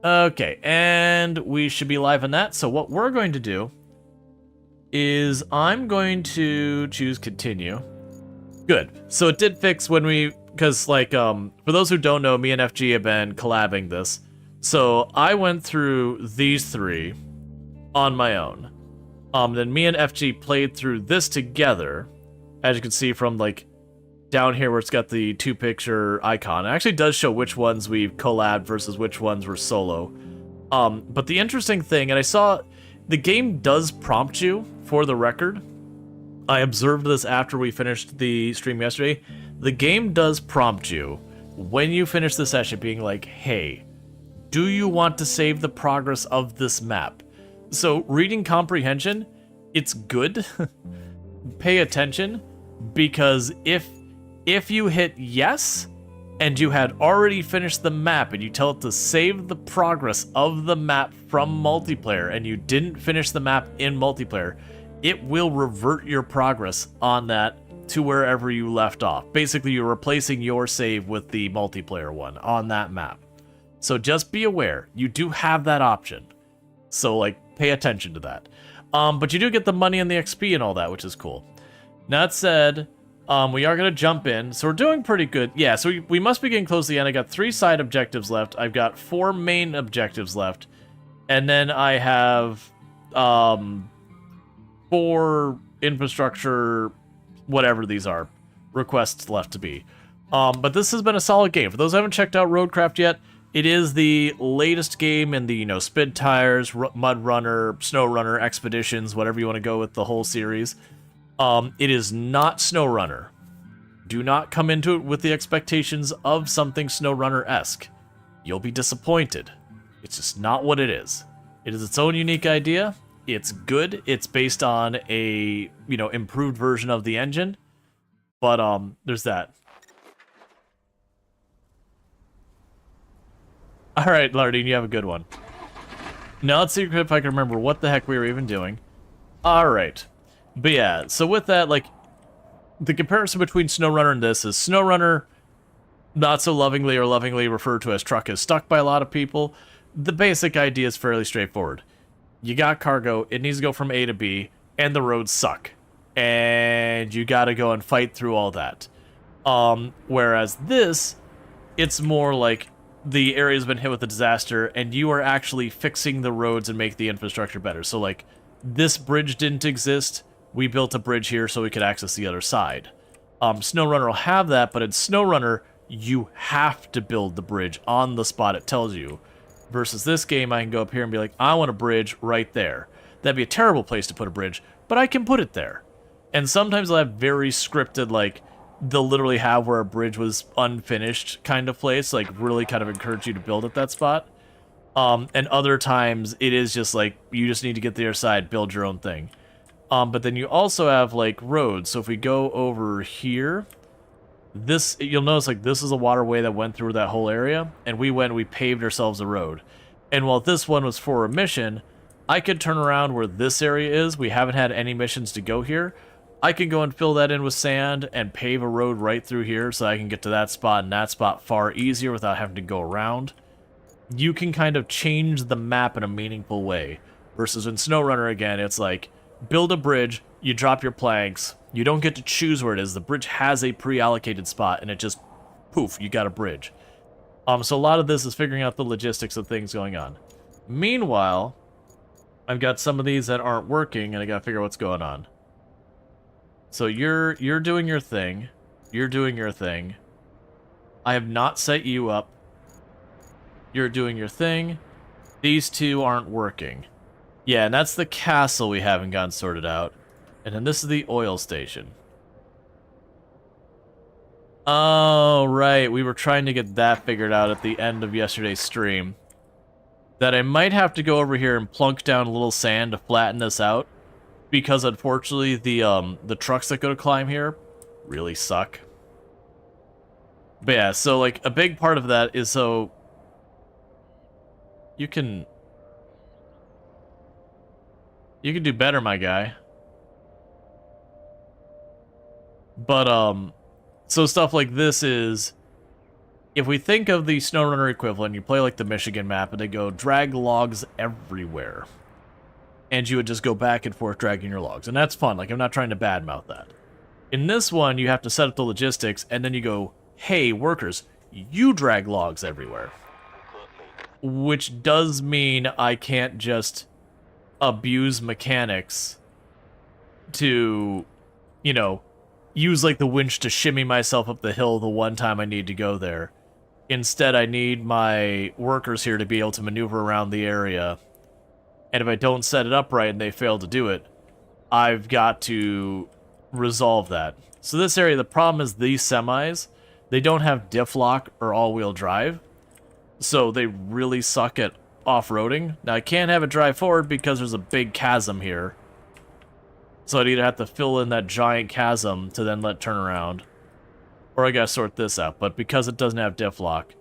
Okay, and we should be live on that. So what we're going to do is I'm going to choose continue. Good. So it did fix when we, because like, for those who don't know, me and FG have been collabing this. So I went through these three on my own. Then me and FG played through this together, as you can see from like down here where it's got the two picture icon. It actually does show which ones we've collabed versus which ones were solo. But the interesting thing, and I saw the game does prompt you for the record. I observed this after we finished the stream yesterday. The game does prompt you when you finish the session being like, hey, do you want to save the progress of this map? So reading comprehension, it's good. Pay attention, because if you hit yes, and you had already finished the map, and you tell it to save the progress of the map from multiplayer, and you didn't finish the map in multiplayer, it will revert your progress on that to wherever you left off. Basically, you're replacing your save with the multiplayer one on that map. So just be aware, you do have that option. So, like, pay attention to that. But you do get the money and the XP and all that, which is cool. Now, that said, we are going to jump in. So we're doing pretty good. Yeah, so we must be getting close to the end. I got 3 side objectives left. I've got 4 main objectives left. And then I have 4 infrastructure, whatever these are, requests left to be. But this has been a solid game. For those who haven't checked out RoadCraft yet, it is the latest game in the, you know, Spid Tires, Mud Runner, Snow Runner, Expeditions, whatever you want to go with the whole series. It is not SnowRunner. Do not come into it with the expectations of something SnowRunner-esque. You'll be disappointed. It's just not what it is. It is its own unique idea. It's good. It's based on a, you know, improved version of the engine. But, there's that. Alright, Lardine, you have a good one. Now let's see if I can remember what the heck we were even doing. Alright. But yeah, so with that, like, the comparison between SnowRunner and this is SnowRunner, not so lovingly or lovingly referred to as truck, is stuck by a lot of people. The basic idea is fairly straightforward. You got cargo, it needs to go from A to B, and the roads suck. And you gotta go and fight through all that. Whereas this, it's more like the area's been hit with a disaster, and you are actually fixing the roads and make the infrastructure better. So, like, this bridge didn't exist. We built a bridge here so we could access the other side. SnowRunner will have that, but in SnowRunner, you have to build the bridge on the spot it tells you. Versus this game, I can go up here and be like, I want a bridge right there. That'd be a terrible place to put a bridge, but I can put it there. And sometimes I'll have very scripted, like, they'll literally have where a bridge was unfinished kind of place, like, really kind of encourage you to build at that spot. And other times, it is just like, you just need to get the other side, build your own thing. But then you also have, like, roads. So if we go over here, this, you'll notice, like, this is a waterway that went through that whole area, and we paved ourselves a road. And while this one was for a mission, I could turn around where this area is. We haven't had any missions to go here. I can go and fill that in with sand and pave a road right through here so I can get to that spot and that spot far easier without having to go around. You can kind of change the map in a meaningful way. Versus in SnowRunner, again, it's like, build a bridge, you drop your planks, you don't get to choose where it is. The bridge has a pre-allocated spot, and it just, poof, you got a bridge. So a lot of this is figuring out the logistics of things going on. Meanwhile, I've got some of these that aren't working, and I gotta figure out what's going on. So you're doing your thing. You're doing your thing. I have not set you up. You're doing your thing. These two aren't working. Yeah, and that's the castle we haven't gotten sorted out. And then this is the oil station. Oh, right. We were trying to get that figured out at the end of yesterday's stream. That I might have to go over here and plunk down a little sand to flatten this out. Because unfortunately, the trucks that go to climb here really suck. But yeah, so like a big part of that is so you can do better, my guy. But so stuff like this is if we think of the SnowRunner equivalent, you play like the Michigan map, and they go drag logs everywhere. And you would just go back and forth dragging your logs. And that's fun. Like, I'm not trying to badmouth that. In this one, you have to set up the logistics, and then you go, hey, workers, you drag logs everywhere. Which does mean I can't just abuse mechanics to, you know, use like the winch to shimmy myself up the hill the one time I need to go there. Instead, I need my workers here to be able to maneuver around the area. And if I don't set it up right and they fail to do it, I've got to resolve that. So this area, the problem is these semis, they don't have diff lock or all-wheel drive. So they really suck at off-roading. Now, I can't have it drive forward because there's a big chasm here. So I'd either have to fill in that giant chasm to then let turn around, or I gotta sort this out. But because it doesn't have diff lock,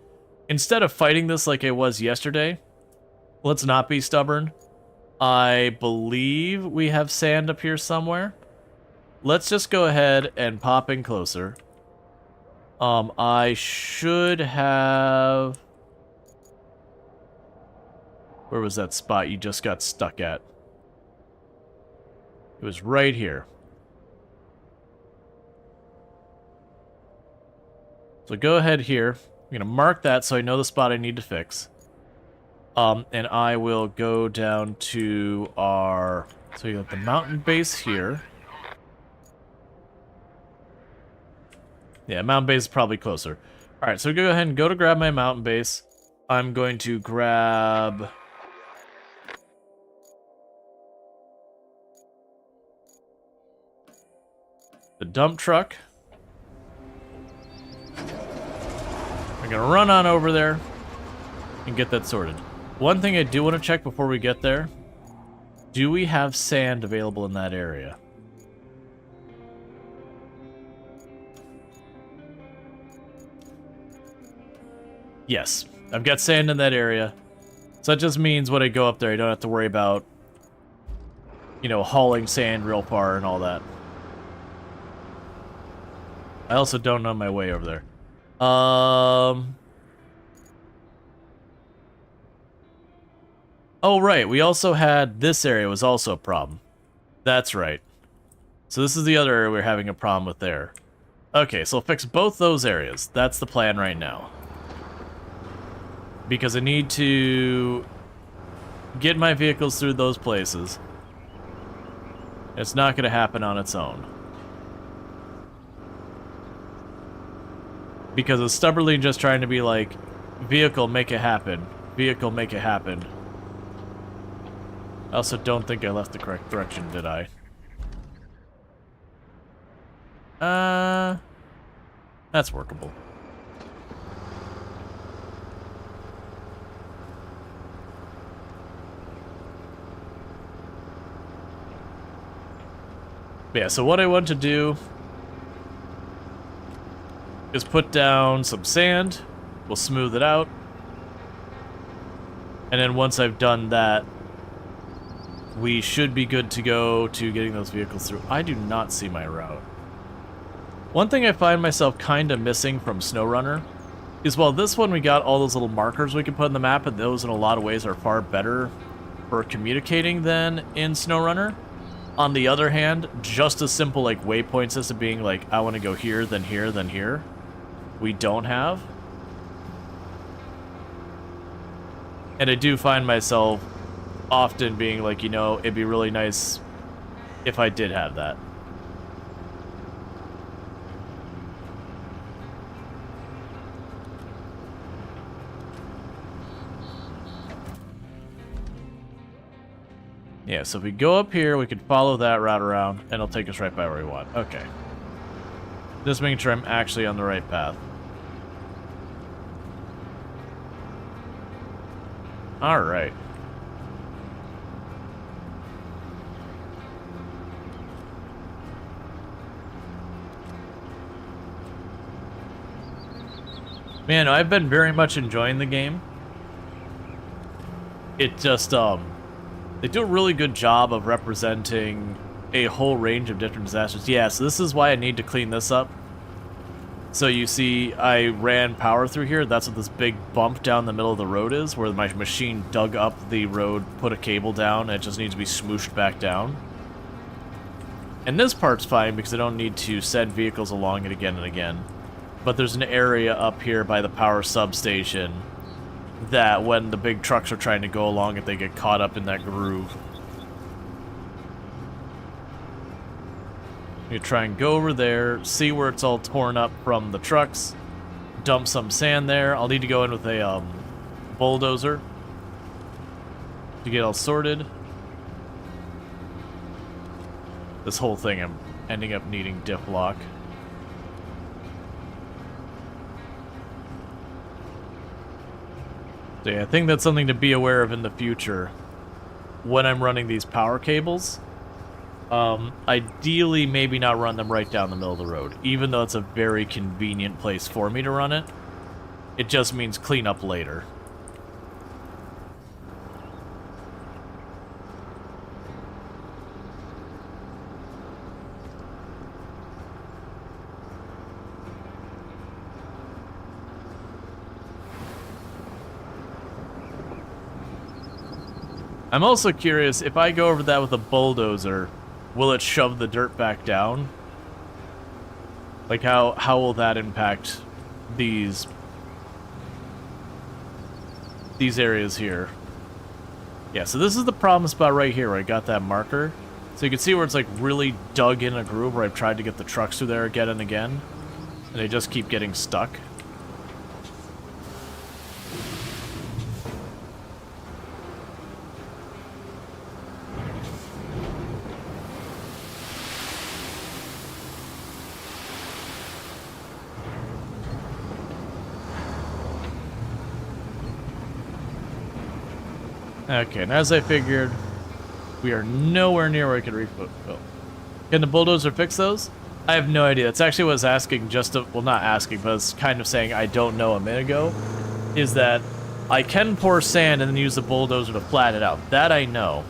instead of fighting this like I was yesterday, let's not be stubborn. I believe we have sand up here somewhere. Let's just go ahead and pop in closer. I should have... Where was that spot you just got stuck at? It was right here. So go ahead here. I'm going to mark that so I know the spot I need to fix. And I will go down to our... So you have the mountain base here. Yeah, mountain base is probably closer. Alright, so go ahead and go to grab my mountain base. I'm going to grab... the dump truck. I'm gonna run on over there and get that sorted. One thing I do want to check before we get there, do we have sand available in that area? Yes, I've got sand in that area. So that just means when I go up there, I don't have to worry about, you know, hauling sand real far and all that. I also don't know my way over there. Oh, right. We also had... This area was also a problem. That's right. So this is the other area we're having a problem with there. Okay, so I'll fix both those areas. That's the plan right now. Because I need to get my vehicles through those places. It's not going to happen on its own. Because it's stubbornly just trying to be like, vehicle, make it happen. Vehicle, make it happen. I also don't think I left the correct direction, did I? That's workable. Yeah, so what I want to do is put down some sand. We'll smooth it out. And then once I've done that, we should be good to go to getting those vehicles through. I do not see my route. One thing I find myself kind of missing from SnowRunner is, while this one we got all those little markers we can put on the map, and those in a lot of ways are far better for communicating than in SnowRunner. On the other hand, just a simple like waypoint system being like, I want to go here, then here, then here, we don't have. And I do find myself often being like, you know, it'd be really nice if I did have that. Yeah, so if we go up here, we could follow that route around, and it'll take us right by where we want. Okay. Just making sure I'm actually on the right path. Alright. Man, I've been very much enjoying the game. It just, they do a really good job of representing a whole range of different disasters. Yeah, so this is why I need to clean this up. So you see, I ran power through here. That's what this big bump down the middle of the road is, where my machine dug up the road, put a cable down, and it just needs to be smooshed back down. And this part's fine because I don't need to send vehicles along it again and again. But there's an area up here by the power substation that when the big trucks are trying to go along it, they get caught up in that groove. You try and go over there, see where it's all torn up from the trucks, dump some sand there. I'll need to go in with a bulldozer to get all sorted. This whole thing I'm ending up needing diff lock. So yeah, I think that's something to be aware of in the future when I'm running these power cables. Ideally, maybe not run them right down the middle of the road, even though it's a very convenient place for me to run it. It just means clean up later. I'm also curious, if I go over that with a bulldozer, will it shove the dirt back down? Like, how will that impact these areas here? Yeah, so this is the problem spot right here where I got that marker. So you can see where it's like really dug in a groove where I've tried to get the trucks through there again and again, and they just keep getting stuck. Okay, and as I figured, we are nowhere near where I can refill. Can the bulldozer fix those? I have no idea. That's actually what I was asking well, not asking, but I was kind of saying I don't know a minute ago, is that I can pour sand and then use the bulldozer to flatten it out. That I know.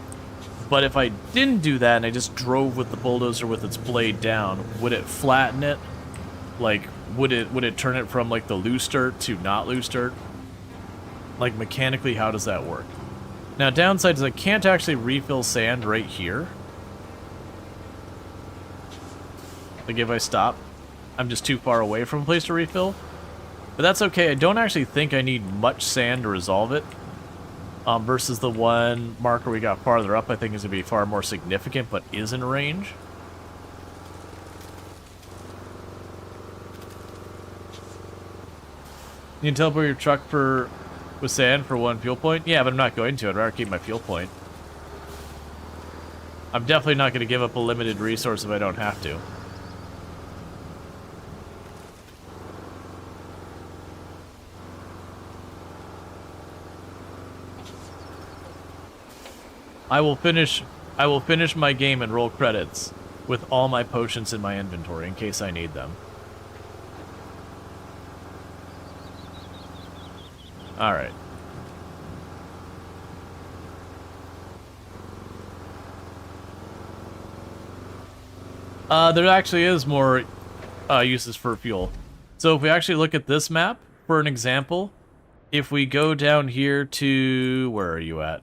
But if I didn't do that and I just drove with the bulldozer with its blade down, would it flatten it? Like, would it turn it from, like, the loose dirt to not loose dirt? Like, mechanically, how does that work? Now, downside is I can't actually refill sand right here. Like, if I stop, I'm just too far away from a place to refill. But that's okay. I don't actually think I need much sand to resolve it. Versus the one marker we got farther up, I think is going to be far more significant, but is in range. You can teleport your truck with sand for 1 fuel point? Yeah, but I'm not going to. I'd rather keep my fuel point. I'm definitely not going to give up a limited resource if I don't have to. I will finish my game and roll credits with all my potions in my inventory in case I need them. Alright. There actually is more uses for fuel. So if we actually look at this map, for an example, if we go down here to... where are you at?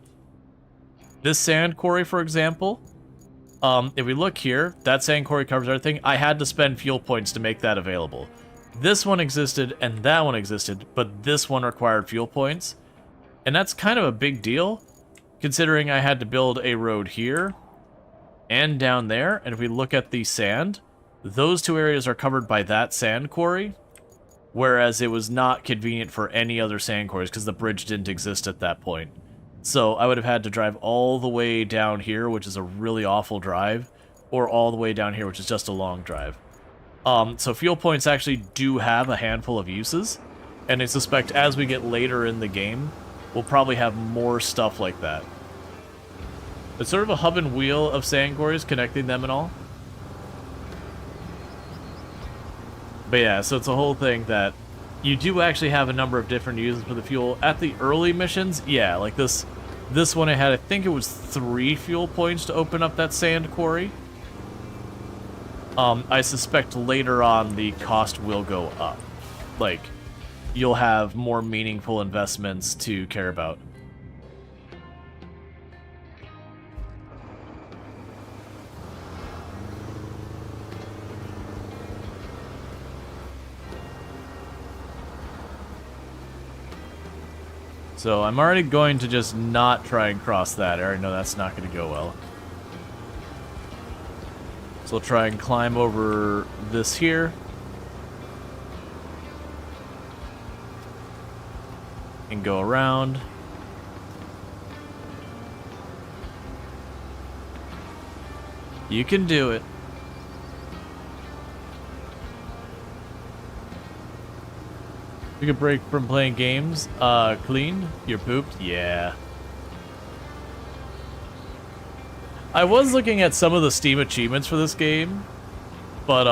This sand quarry, for example. If we look here, that sand quarry covers everything. I had to spend fuel points to make that available. This one existed, and that one existed, but this one required fuel points. And that's kind of a big deal, considering I had to build a road here and down there. And if we look at the sand, those two areas are covered by that sand quarry, whereas it was not convenient for any other sand quarries because the bridge didn't exist at that point. So I would have had to drive all the way down here, which is a really awful drive, or all the way down here, which is just a long drive. So fuel points actually do have a handful of uses, and I suspect as we get later in the game, we'll probably have more stuff like that. It's sort of a hub and wheel of sand quarries, connecting them and all. But yeah, so it's a whole thing that you do actually have a number of different uses for the fuel. At the early missions, yeah, like this one I had, I think it was 3 fuel points to open up that sand quarry. I suspect later on the cost will go up. Like, you'll have more meaningful investments to care about. So I'm already going to just not try and cross that. I already know that's not going to go well. So I'll try and climb over this here. And go around. You can do it. Took a break from playing games. Cleaned? You're pooped? Yeah. I was looking at some of the Steam achievements for this game, but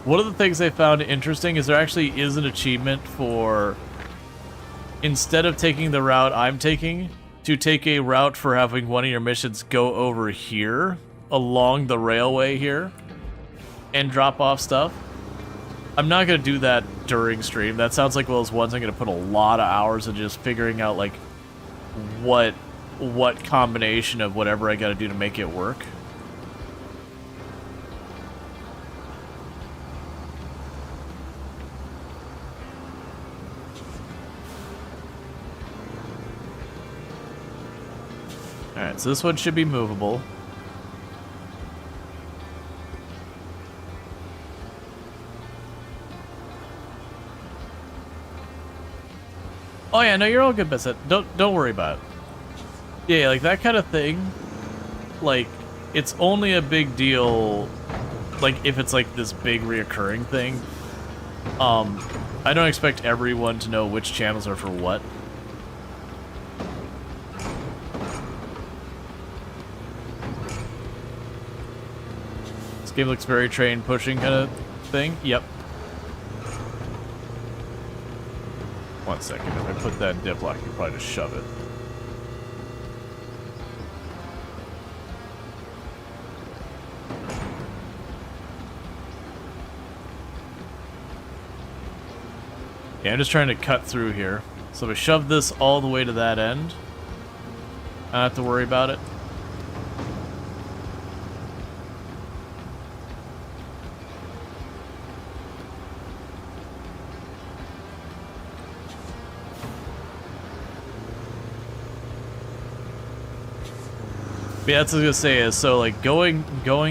one of the things I found interesting is there actually is an achievement for, instead of taking the route I'm taking, to take a route for having one of your missions go over here, along the railway here, and drop off stuff. I'm not going to do that during stream. That sounds like one of those ones I'm going to put a lot of hours in just figuring out, like, what combination of whatever I got to do to make it work. Alright, so this one should be movable. Oh yeah, no, you're all good, Bissett. Don't worry about it. Yeah, like that kind of thing, like, it's only a big deal, like, if it's like this big reoccurring thing. I don't expect everyone to know which channels are for what. This game looks very train pushing kind of thing. Yep. 1 second, if I put that in dip lock, you can probably just shove it. Yeah, I'm just trying to cut through here. So if I shove this all the way to that end, I don't have to worry about it. Yeah, that's what I was gonna say is, so like going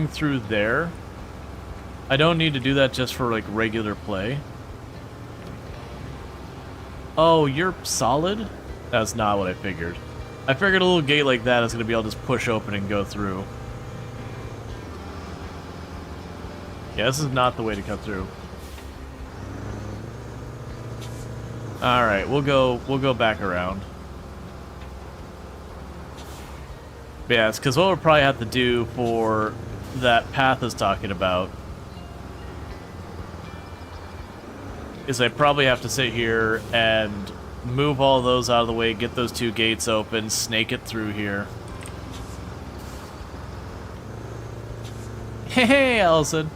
through there, I don't need to do that just for like regular play. Oh, you're solid? That's not what I figured. I figured a little gate like that is gonna be able to just push open and go through. Yeah, this is not the way to cut through. Alright, we'll go back around. But yeah, it's because what we'll probably have to do for that path is talking about is I probably have to sit here and move all those out of the way, get those two gates open, snake it through here. Hey, Allison.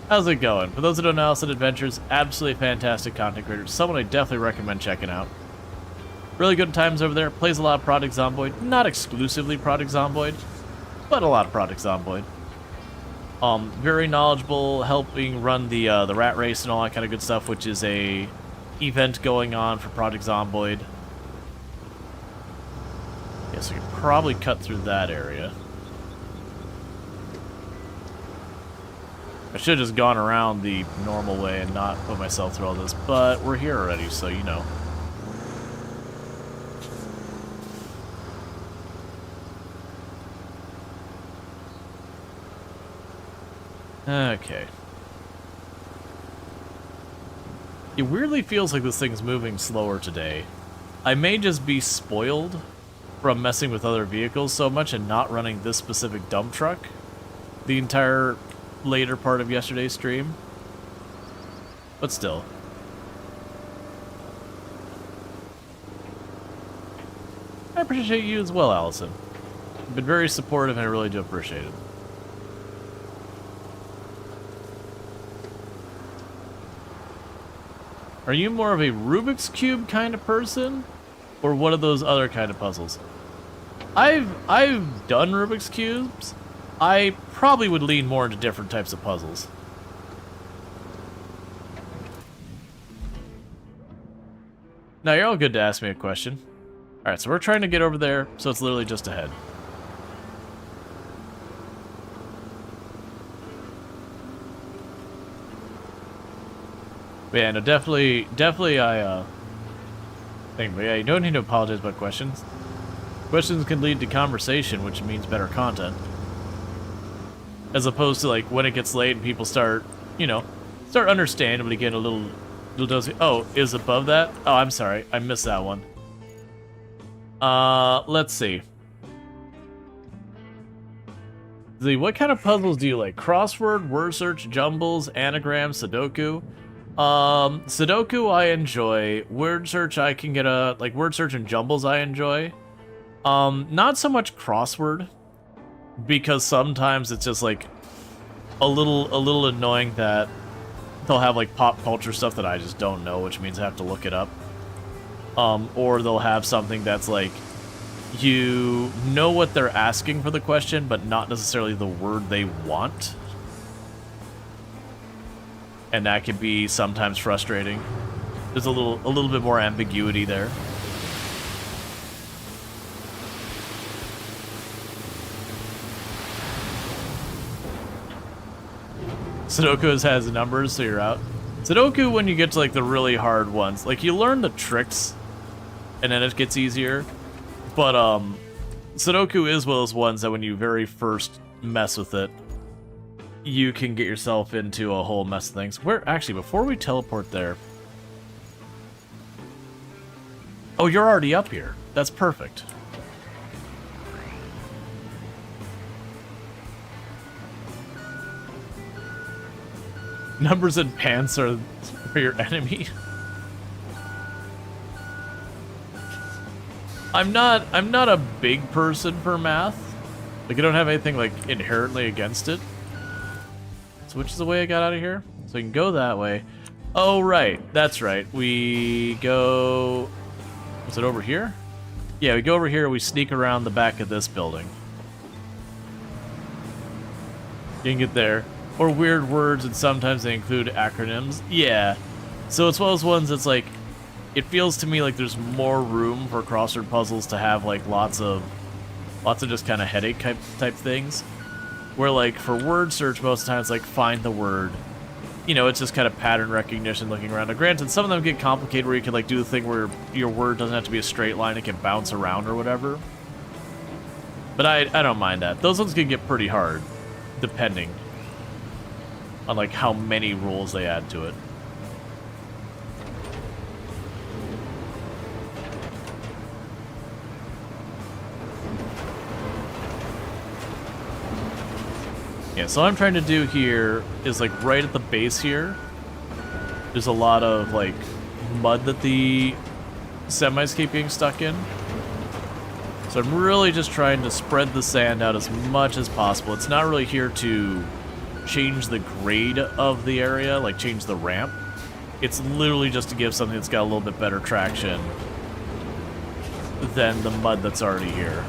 How's it going? For those who don't know, Allison Adventures, absolutely fantastic content creator. Someone I definitely recommend checking out. Really good times over there. Plays a lot of Project Zomboid. Not exclusively Project Zomboid, but a lot of Project Zomboid. Very knowledgeable, helping run the rat race and all that kind of good stuff, which is a event going on for Project Zomboid. Yes, we could probably cut through that area. I should have just gone around the normal way and not put myself through all this, but we're here already, so you know. Okay. It weirdly feels like this thing's moving slower today. I may just be spoiled from messing with other vehicles so much and not running this specific dump truck the entire later part of yesterday's stream. But still. I appreciate you as well, Allison. You've been very supportive and I really do appreciate it. Are you more of a Rubik's Cube kind of person? Or one of those other kind of puzzles? I've done Rubik's Cubes. I probably would lean more into different types of puzzles. Now, you're all good to ask me a question. Alright, so we're trying to get over there, so it's literally just ahead. But yeah, no, definitely I think, but yeah, you don't need to apologize about questions. Questions can lead to conversation, which means better content. As opposed to, like, when it gets late and people start, you know, start understandably getting a little dozy. Oh, is above that? Oh, I'm sorry. I missed that one. Let's see. What kind of puzzles do you like? Crossword, word search, jumbles, anagrams, Sudoku? Sudoku I enjoy. Word search I can get like word search and jumbles I enjoy. Not so much crossword, because sometimes it's just like a little annoying that they'll have like pop culture stuff that I just don't know, which means I have to look it up. Or they'll have something that's like, you know what they're asking for the question, but not necessarily the word they want. And that can be sometimes frustrating. There's a little bit more ambiguity there. Sudoku has numbers, so you're out. Sudoku, when you get to like the really hard ones, like you learn the tricks, and then it gets easier. But Sudoku is one of those ones that when you very first mess with it, you can get yourself into a whole mess of things. Where, actually, before we teleport there... Oh, you're already up here. That's perfect. Numbers and pants are your enemy. I'm not a big person for math. Like, I don't have anything like inherently against it. So which is the way I got out of here? So we can go that way. Oh right, that's right. We go... Was it over here? Yeah, we go over here, we sneak around the back of this building. You can get there. Or weird words, and sometimes they include acronyms. Yeah. So it's one of those ones that's like, it feels to me like there's more room for crossword puzzles to have like lots of just kind of headache type things. Where like for word search, most of the time it's like find the word. You know, it's just kind of pattern recognition looking around. Now granted, some of them get complicated where you can like do the thing where your word doesn't have to be a straight line, it can bounce around or whatever. But I don't mind that. Those ones can get pretty hard, depending on like how many rules they add to it. Yeah, so what I'm trying to do here is like right at the base here, there's a lot of like mud that the semis keep getting stuck in. So I'm really just trying to spread the sand out as much as possible. It's not really here to change the grade of the area, like change the ramp. It's literally just to give something that's got a little bit better traction than the mud that's already here.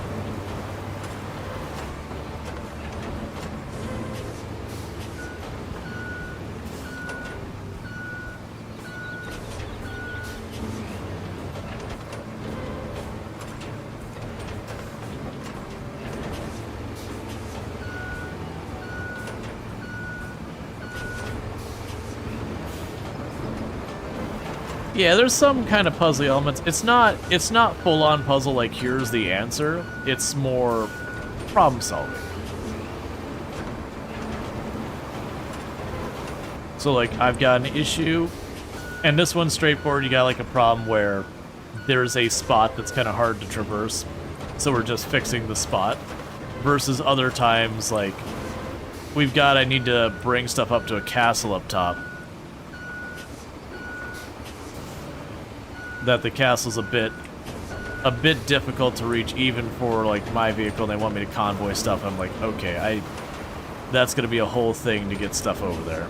Yeah, there's some kind of puzzle elements. It's not full-on puzzle like here's the answer. It's more problem solving. So like I've got an issue, and this one's straightforward. You got like a problem where there's a spot that's kind of hard to traverse, so we're just fixing the spot. Versus other times like I need to bring stuff up to a castle up top. That the castle's a bit difficult to reach even for like my vehicle, and they want me to convoy stuff. I'm like, okay, that's gonna be a whole thing to get stuff over there.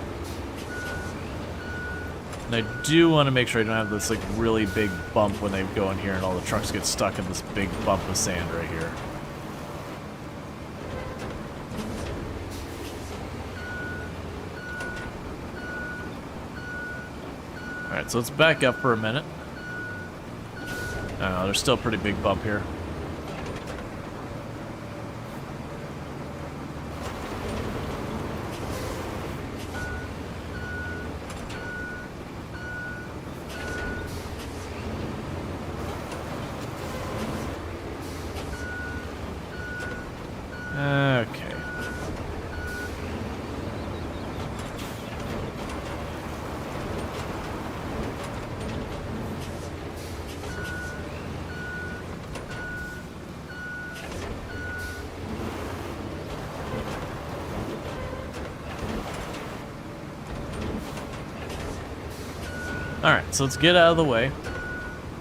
And I do want to make sure I don't have this like really big bump when they go in here and all the trucks get stuck in this big bump of sand right here. Alright, so let's back up for a minute. There's still a pretty big bump here. Okay. Alright, so let's get out of the way.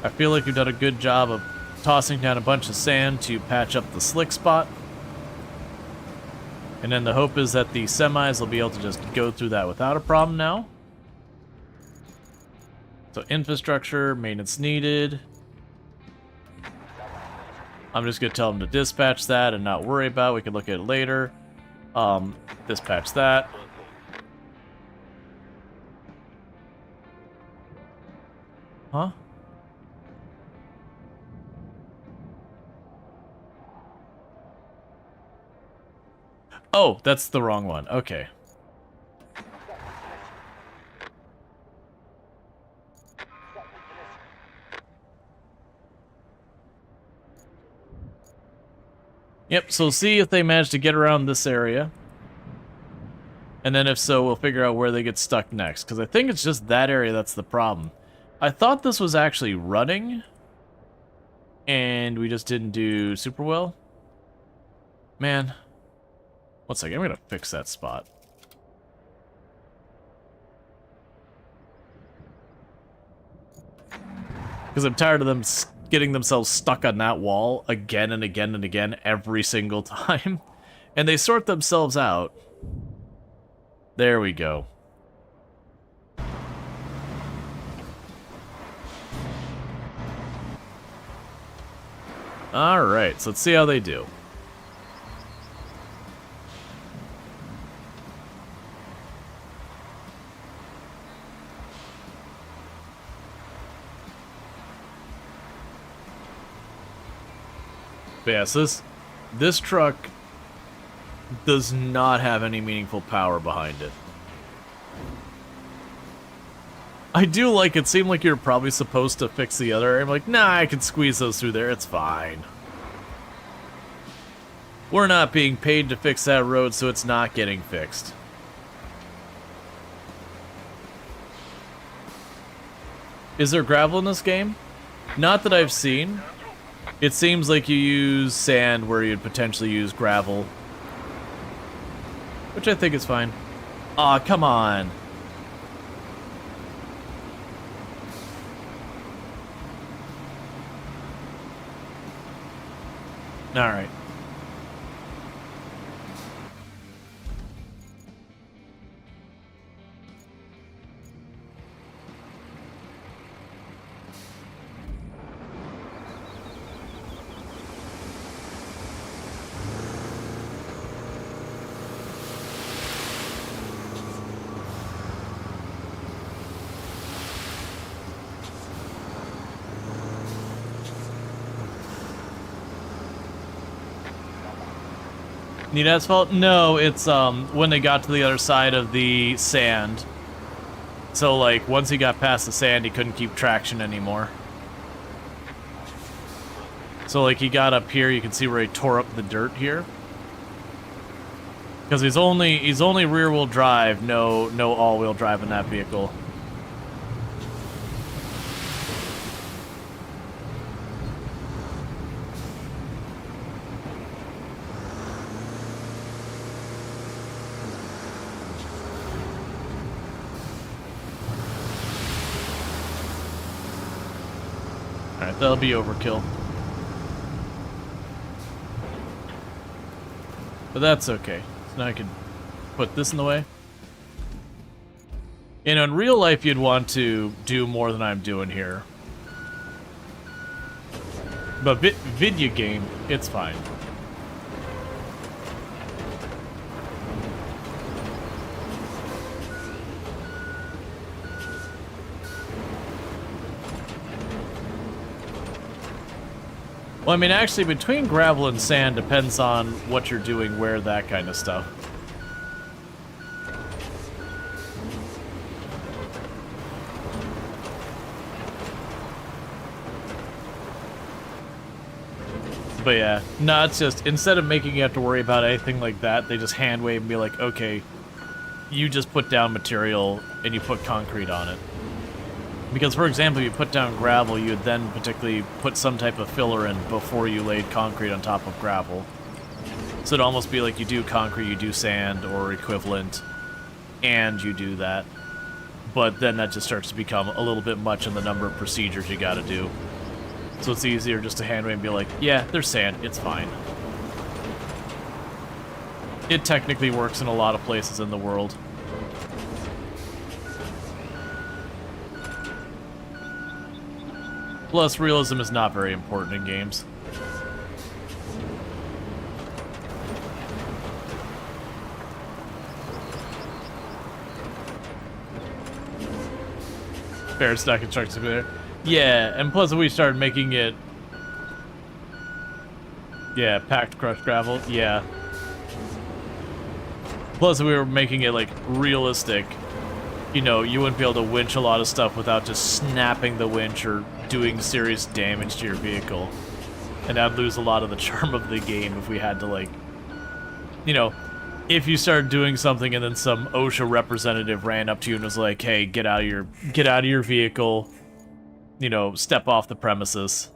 I feel like we've done a good job of tossing down a bunch of sand to patch up the slick spot. And then the hope is that the semis will be able to just go through that without a problem now. So infrastructure, maintenance needed. I'm just going to tell them to dispatch that and not worry about it. We can look at it later. Dispatch that. Huh? Oh, that's the wrong one. Okay. Yep, so see if they manage to get around this area. And then if so, we'll figure out where they get stuck next. Because I think it's just that area that's the problem. I thought this was actually running. And we just didn't do super well. Man. One second, I'm going to fix that spot. Because I'm tired of them getting themselves stuck on that wall again and again and again every single time. And they sort themselves out. There we go. Alright, so let's see how they do. But yeah, so this truck does not have any meaningful power behind it. I do like it. Seemed like you're probably supposed to fix the other area. I'm like, nah, I can squeeze those through there. It's fine. We're not being paid to fix that road, so it's not getting fixed. Is there gravel in this game? Not that I've seen. It seems like you use sand where you'd potentially use gravel. Which I think is fine. Aw, come on. Alright. Need asphalt? No, it's when they got to the other side of the sand. So like once he got past the sand, he couldn't keep traction anymore. So like he got up here, you can see where he tore up the dirt here. Because he's only rear wheel drive, no all wheel drive in that vehicle. Alright, that'll be overkill. But that's okay. So now I can put this in the way. You know, in real life, you'd want to do more than I'm doing here. But video game, it's fine. Well, I mean, actually, between gravel and sand depends on what you're doing, where, that kind of stuff. But yeah, no, it's just, instead of making you have to worry about anything like that, they just hand wave and be like, okay, you just put down material and you put concrete on it. Because, for example, if you put down gravel, you would then particularly put some type of filler in before you laid concrete on top of gravel. So it'd almost be like you do concrete, you do sand, or equivalent, and you do that. But then that just starts to become a little bit much in the number of procedures you gotta do. So it's easier just to hand wave and be like, yeah, there's sand, it's fine. It technically works in a lot of places in the world. Plus, realism is not very important in games. Fair stock construction there. Yeah, and plus if we started making it... Yeah, packed crushed gravel, yeah. Plus if we were making it, like, realistic, you know, you wouldn't be able to winch a lot of stuff without just snapping the winch or doing serious damage to your vehicle. And that'd lose a lot of the charm of the game if we had to, like... You know, if you started doing something and then some OSHA representative ran up to you and was like, hey, get out of your vehicle, you know, step off the premises.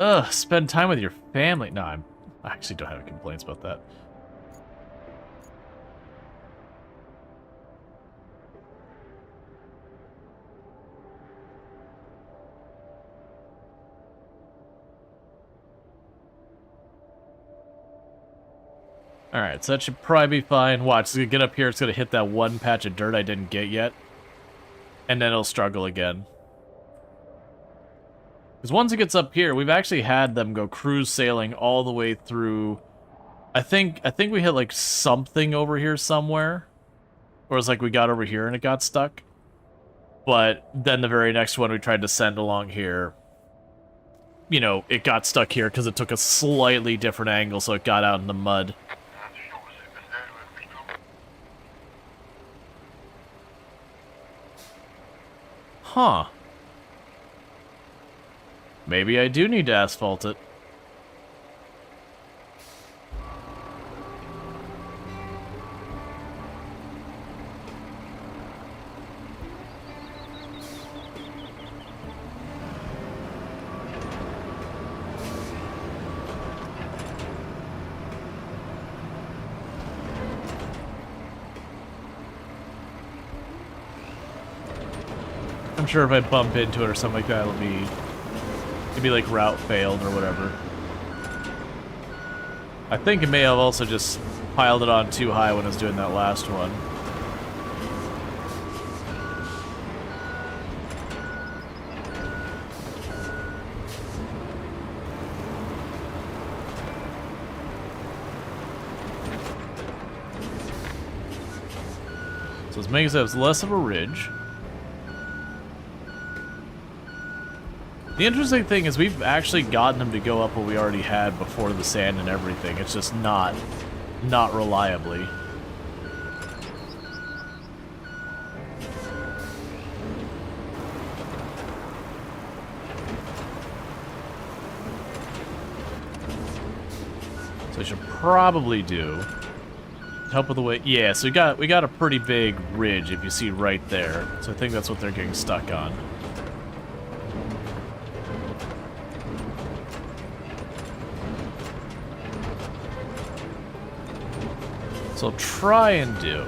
Ugh, spend time with your family. No, I actually don't have any complaints about that. Alright, so that should probably be fine. Watch, it's gonna get up here, it's gonna hit that one patch of dirt I didn't get yet. And then it'll struggle again. Because once it gets up here, we've actually had them go cruise sailing all the way through... I think we hit, like, something over here somewhere. Or it's like we got over here and it got stuck. But then the very next one we tried to send along here, you know, it got stuck here because it took a slightly different angle, so it got out in the mud. Huh. Maybe I do need to asphalt it. I'm sure if I bump into it or something like that, it'll be like route failed or whatever. I think it may have also just piled it on too high when I was doing that last one. So let's make it so it's less of a ridge. The interesting thing is we've actually gotten them to go up what we already had before the sand and everything. It's just not reliably. So I should probably do help with the way. Yeah, so we got a pretty big ridge if you see right there. So I think that's what they're getting stuck on. So I'll try and do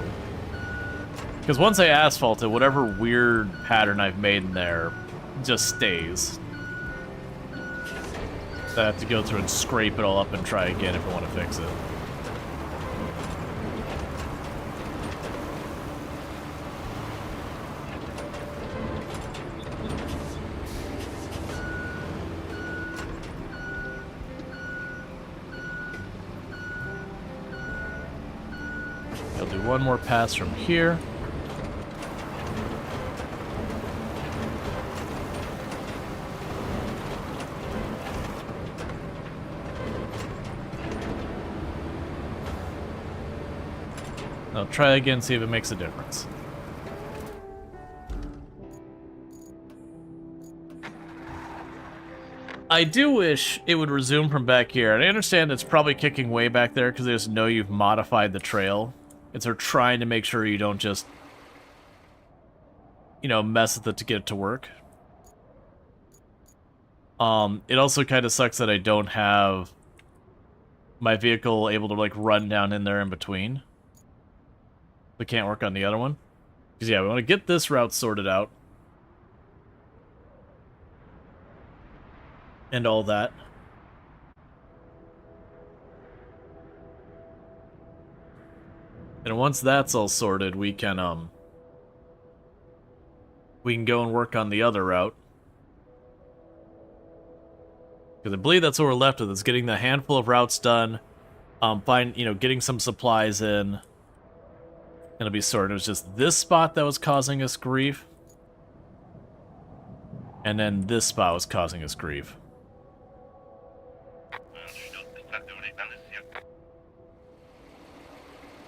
Because once I asphalt it, whatever weird pattern I've made in there just stays. So I have to go through and scrape it all up and try again if I want to fix it. I'll do one more pass from here. I'll try again, see if it makes a difference. I do wish it would resume from back here, and I understand it's probably kicking way back there because they just know you've modified the trail. It's they're trying to make sure you don't just, you know, mess with it to get it to work. It also kind of sucks that I don't have my vehicle able to, like, run down in there in between. We can't work on the other one. Because, yeah, we want to get this route sorted out. And all that. And once that's all sorted, we can go and work on the other route. Because I believe that's what we're left with, is getting the handful of routes done, getting some supplies in. It'll be sorted. It was just this spot that was causing us grief. And then this spot was causing us grief.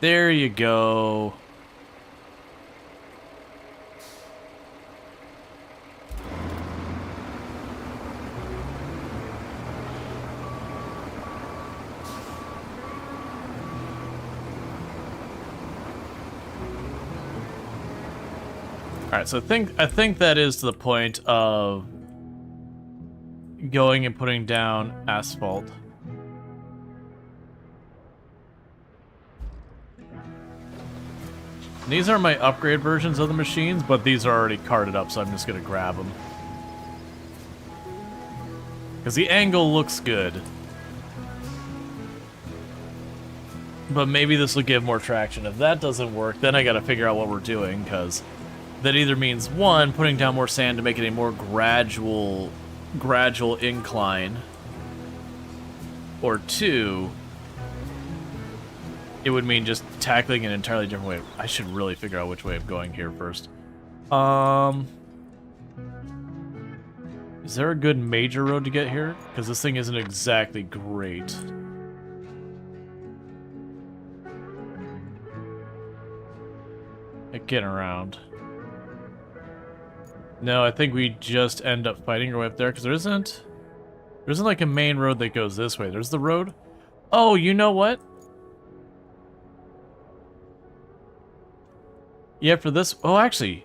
There you go. Alright, so I think that is to the point of going and putting down asphalt. These are my upgrade versions of the machines, but these are already carted up, so I'm just going to grab them. Because the angle looks good. But maybe this will give more traction. If that doesn't work, then I got to figure out what we're doing, because that either means, one, putting down more sand to make it a more gradual incline, or two, it would mean just tackling an entirely different way. I should really figure out which way I'm going here first. Is there a good major road to get here? Because this thing isn't exactly great. At getting around. No, I think we just end up fighting our way up there, because there isn't like a main road that goes this way. There's the road. Oh, you know what? Yeah, for this... Oh, actually...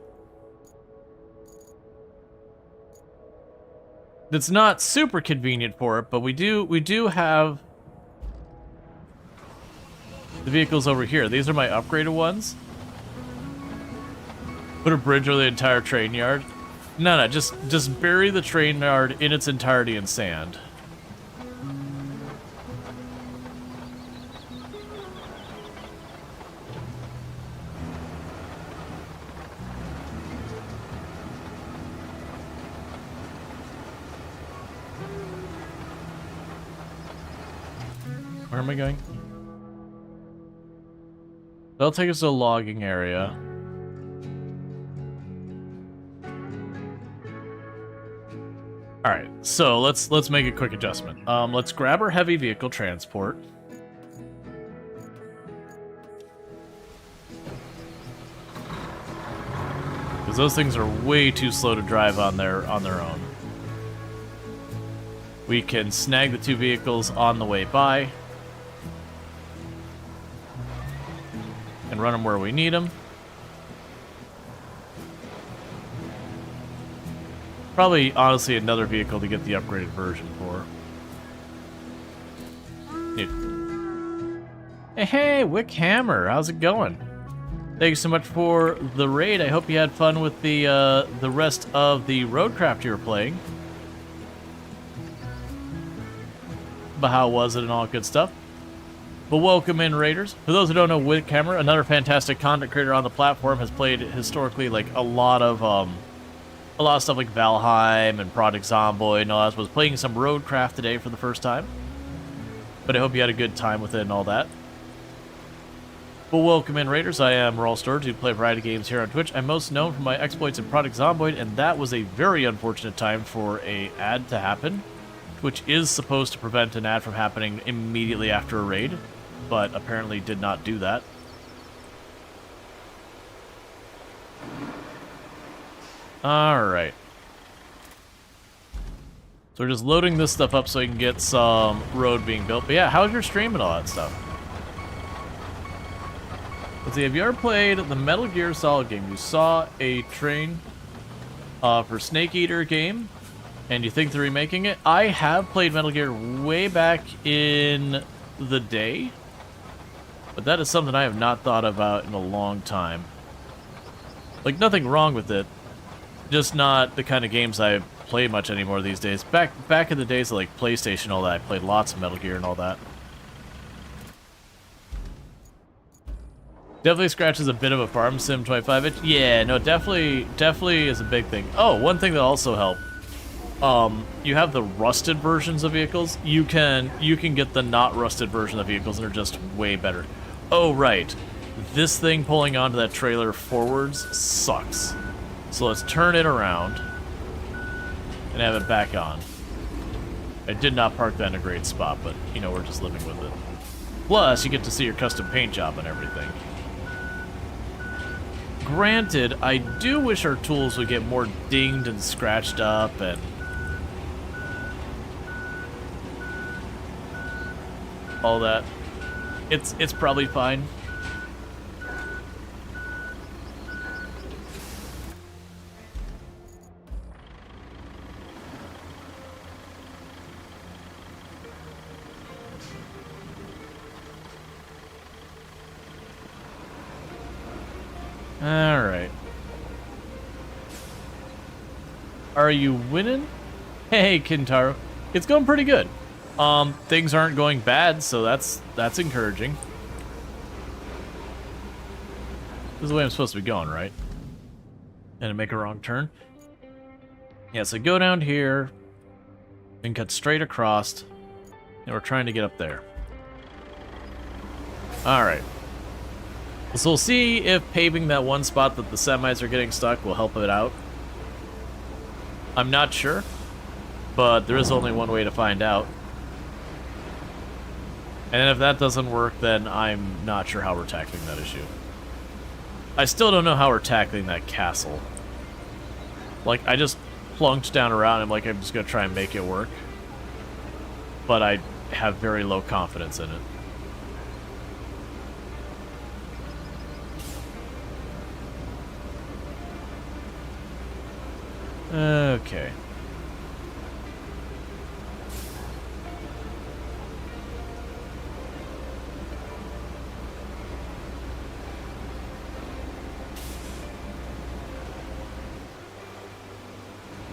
It's not super convenient for it, but we do have the vehicles over here. These are my upgraded ones. Put a bridge over the entire train yard. No, just bury the train yard in its entirety in sand. Where am I going? That'll take us to a logging area. Alright, so let's make a quick adjustment. Let's grab our heavy vehicle transport. Because those things are way too slow to drive on their own. We can snag the two vehicles on the way by. And run them where we need them. Probably, honestly, another vehicle to get the upgraded version for. Hey, Wick Hammer, how's it going? Thank you so much for the raid. I hope you had fun with the rest of the RoadCraft you were playing. But how was it and all good stuff. But welcome in, Raiders. For those who don't know, Wit Camera, another fantastic content creator on the platform, has played historically like a lot of stuff like Valheim and Project Zomboid and all that. Was playing some RoadCraft today for the first time. But I hope you had a good time with it and all that. Well, welcome in, Raiders. I am Rual Storge, who play a variety of games here on Twitch. I'm most known for my exploits in Project Zomboid, and that was a very unfortunate time for an ad to happen. Twitch is supposed to prevent an ad from happening immediately after a raid, but apparently did not do that. Alright. So we're just loading this stuff up so we can get some road being built. But yeah, how's your stream and all that stuff? Let's see, have you ever played the Metal Gear Solid game? You saw a train for Snake Eater game, and you think they're remaking it? I have played Metal Gear way back in the day, but that is something I have not thought about in a long time. Like, nothing wrong with it, just not the kind of games I play much anymore these days. Back in the days of like PlayStation and all that, I played lots of Metal Gear and all that. Definitely scratches a bit of a farm sim 25-inch. Yeah, no, definitely is a big thing. Oh, one thing that also helped. You have the rusted versions of vehicles. You can get the not rusted version of vehicles, and they're just way better. Oh, right. This thing pulling onto that trailer forwards sucks. So let's turn it around and have it back on. I did not park that in a great spot, but, you know, we're just living with it. Plus, you get to see your custom paint job and everything. Granted, I do wish our tools would get more dinged and scratched up and all that. It's probably fine. Alright. Are you winning? Hey, Kintaro. It's going pretty good. Things aren't going bad, so that's encouraging. This is the way I'm supposed to be going, right? And make a wrong turn. Yeah, so go down here and cut straight across, and we're trying to get up there. Alright. So we'll see if paving that one spot that the semis are getting stuck will help it out. I'm not sure, but there is only one way to find out. And if that doesn't work, then I'm not sure how we're tackling that issue. I still don't know how we're tackling that castle. Like, I just plunked down around and I'm just gonna try and make it work. But I have very low confidence in it. Okay.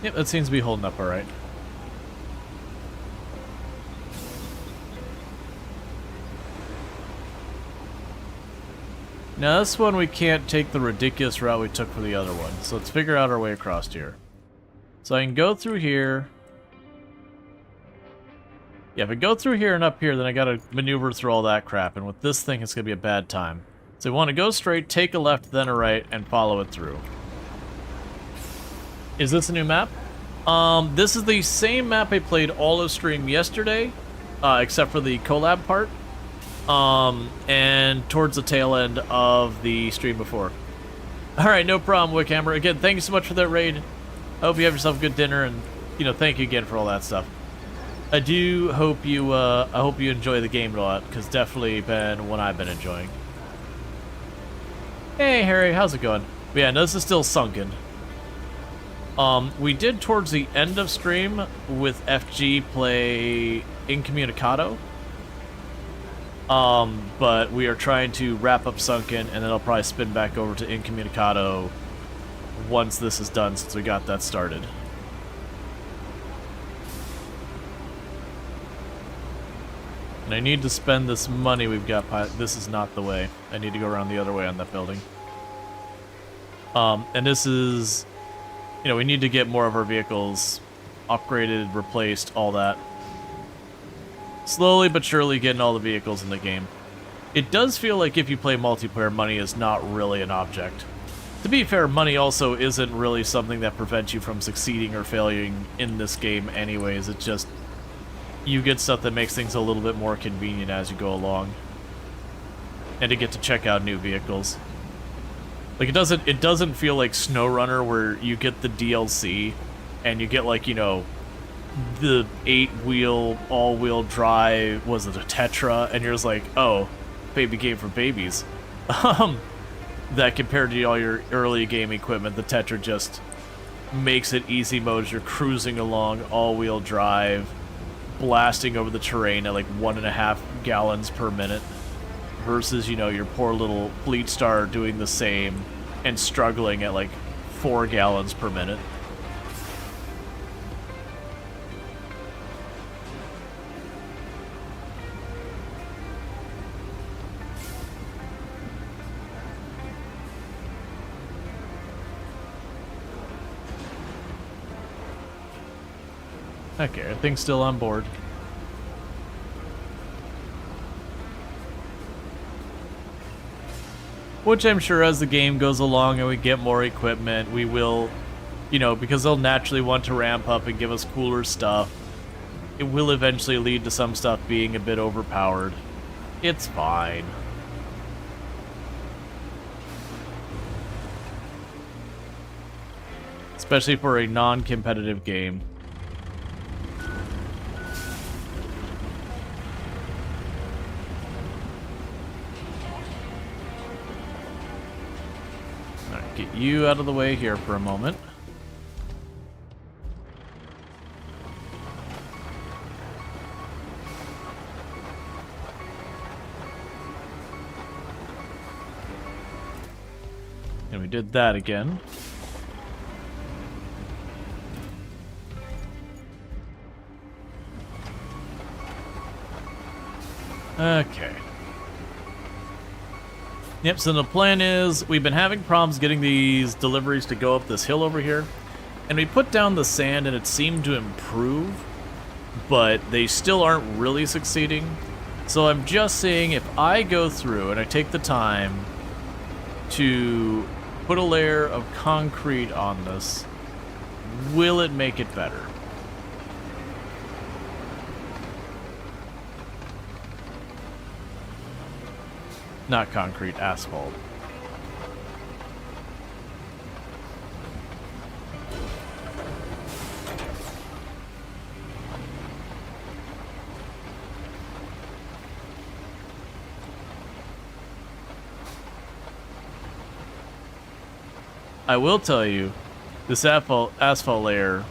Yep, that seems to be holding up all right. Now this one we can't take the ridiculous route we took for the other one, so let's figure out our way across here. So I can go through here. Yeah, if I go through here and up here, then I gotta maneuver through all that crap, and with this thing, it's gonna be a bad time. So we want to go straight, take a left, then a right, and follow it through. Is this a new map? This is the same map I played all of stream yesterday, except for the collab part, and towards the tail end of the stream before. Alright, no problem, Wickhammer. Again, thank you so much for that raid. I hope you have yourself a good dinner, and, you know, thank you again for all that stuff. I do hope you, enjoy the game a lot, because definitely been one I've been enjoying. Hey, Harry, how's it going? But yeah, no, this is still sunken. We did towards the end of stream with FG play Incommunicado. But we are trying to wrap up Sunken, and then I'll probably spin back over to Incommunicado once this is done, since we got that started. And I need to spend this money we've got. This is not the way. I need to go around the other way on that building. And this is, you know, we need to get more of our vehicles upgraded, replaced, all that. Slowly but surely getting all the vehicles in the game. It does feel like if you play multiplayer, money is not really an object. To be fair, money also isn't really something that prevents you from succeeding or failing in this game anyways. It's just, you get stuff that makes things a little bit more convenient as you go along. And to get to check out new vehicles. Like, it doesn't feel like SnowRunner where you get the DLC and you get, like, you know, the 8-wheel, all-wheel drive, was it a Tetra? And you're just like, oh, baby game for babies. That compared to all your early game equipment, the Tetra just makes it easy mode as you're cruising along, all-wheel drive, blasting over the terrain at like 1.5 gallons per minute. Versus, you know, your poor little Fleet Star doing the same and struggling at like 4 gallons per minute. Okay, everything's still on board. Which I'm sure as the game goes along and we get more equipment, we will, you know, because they'll naturally want to ramp up and give us cooler stuff, it will eventually lead to some stuff being a bit overpowered. It's fine. Especially for a non-competitive game. Get you out of the way here for a moment. And we did that again. Okay. Yep, so the plan is, we've been having problems getting these deliveries to go up this hill over here. And we put down the sand and it seemed to improve, but they still aren't really succeeding. So I'm just saying, if I go through and I take the time to put a layer of concrete on this, will it make it better? Not concrete, asphalt. I will tell you, this asphalt layer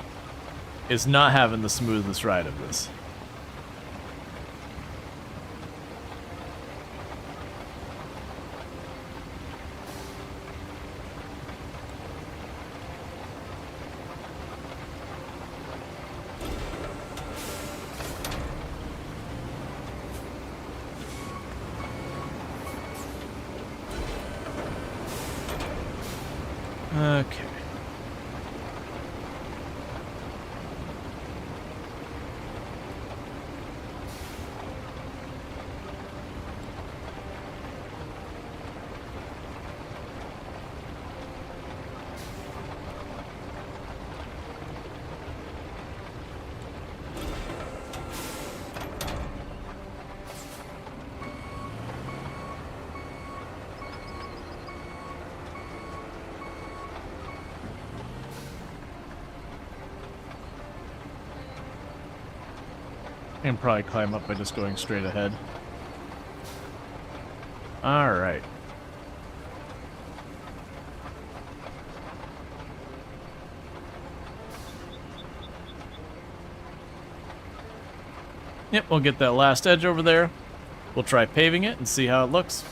is not having the smoothest ride of this. Okay. I can probably climb up by just going straight ahead. Alright. Yep, we'll get that last edge over there. We'll try paving it and see how it looks.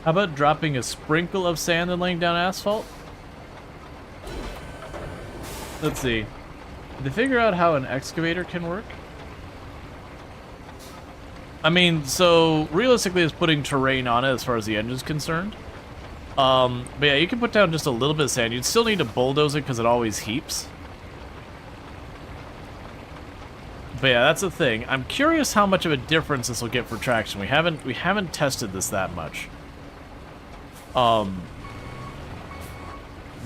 How about dropping a sprinkle of sand and laying down asphalt? Let's see. Did they figure out how an excavator can work? I mean, so realistically it's putting terrain on it as far as the engine's concerned. But yeah, you can put down just a little bit of sand. You'd still need to bulldoze it because it always heaps. But yeah, that's the thing. I'm curious how much of a difference this will get for traction. We haven't tested this that much. But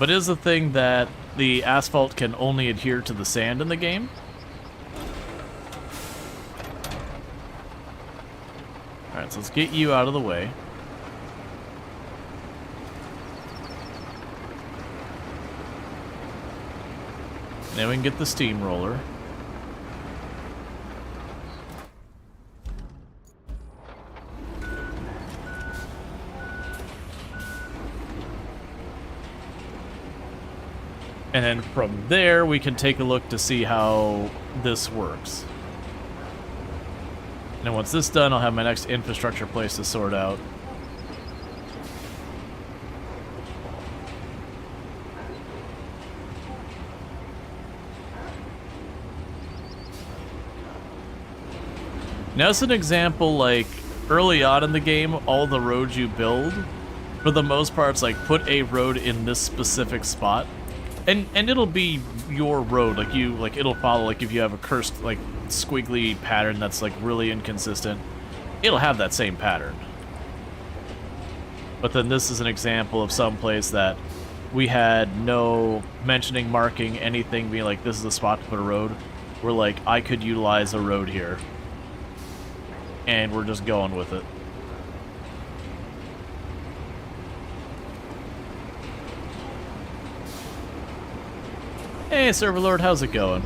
is the thing that the asphalt can only adhere to the sand in the game? Alright, so let's get you out of the way. Then we can get the steamroller. And then from there, we can take a look to see how this works. And then once this is done, I'll have my next infrastructure place to sort out. Now, as an example, like, early on in the game, all the roads you build, for the most part, it's like, put a road in this specific spot. And it'll be your road, like it'll follow, like if you have a cursed, like, squiggly pattern that's, like, really inconsistent, it'll have that same pattern. But then this is an example of some place that we had no mentioning, marking, anything, being like, this is the spot to put a road. We're like, I could utilize a road here. And we're just going with it. Hey, Server Lord, how's it going?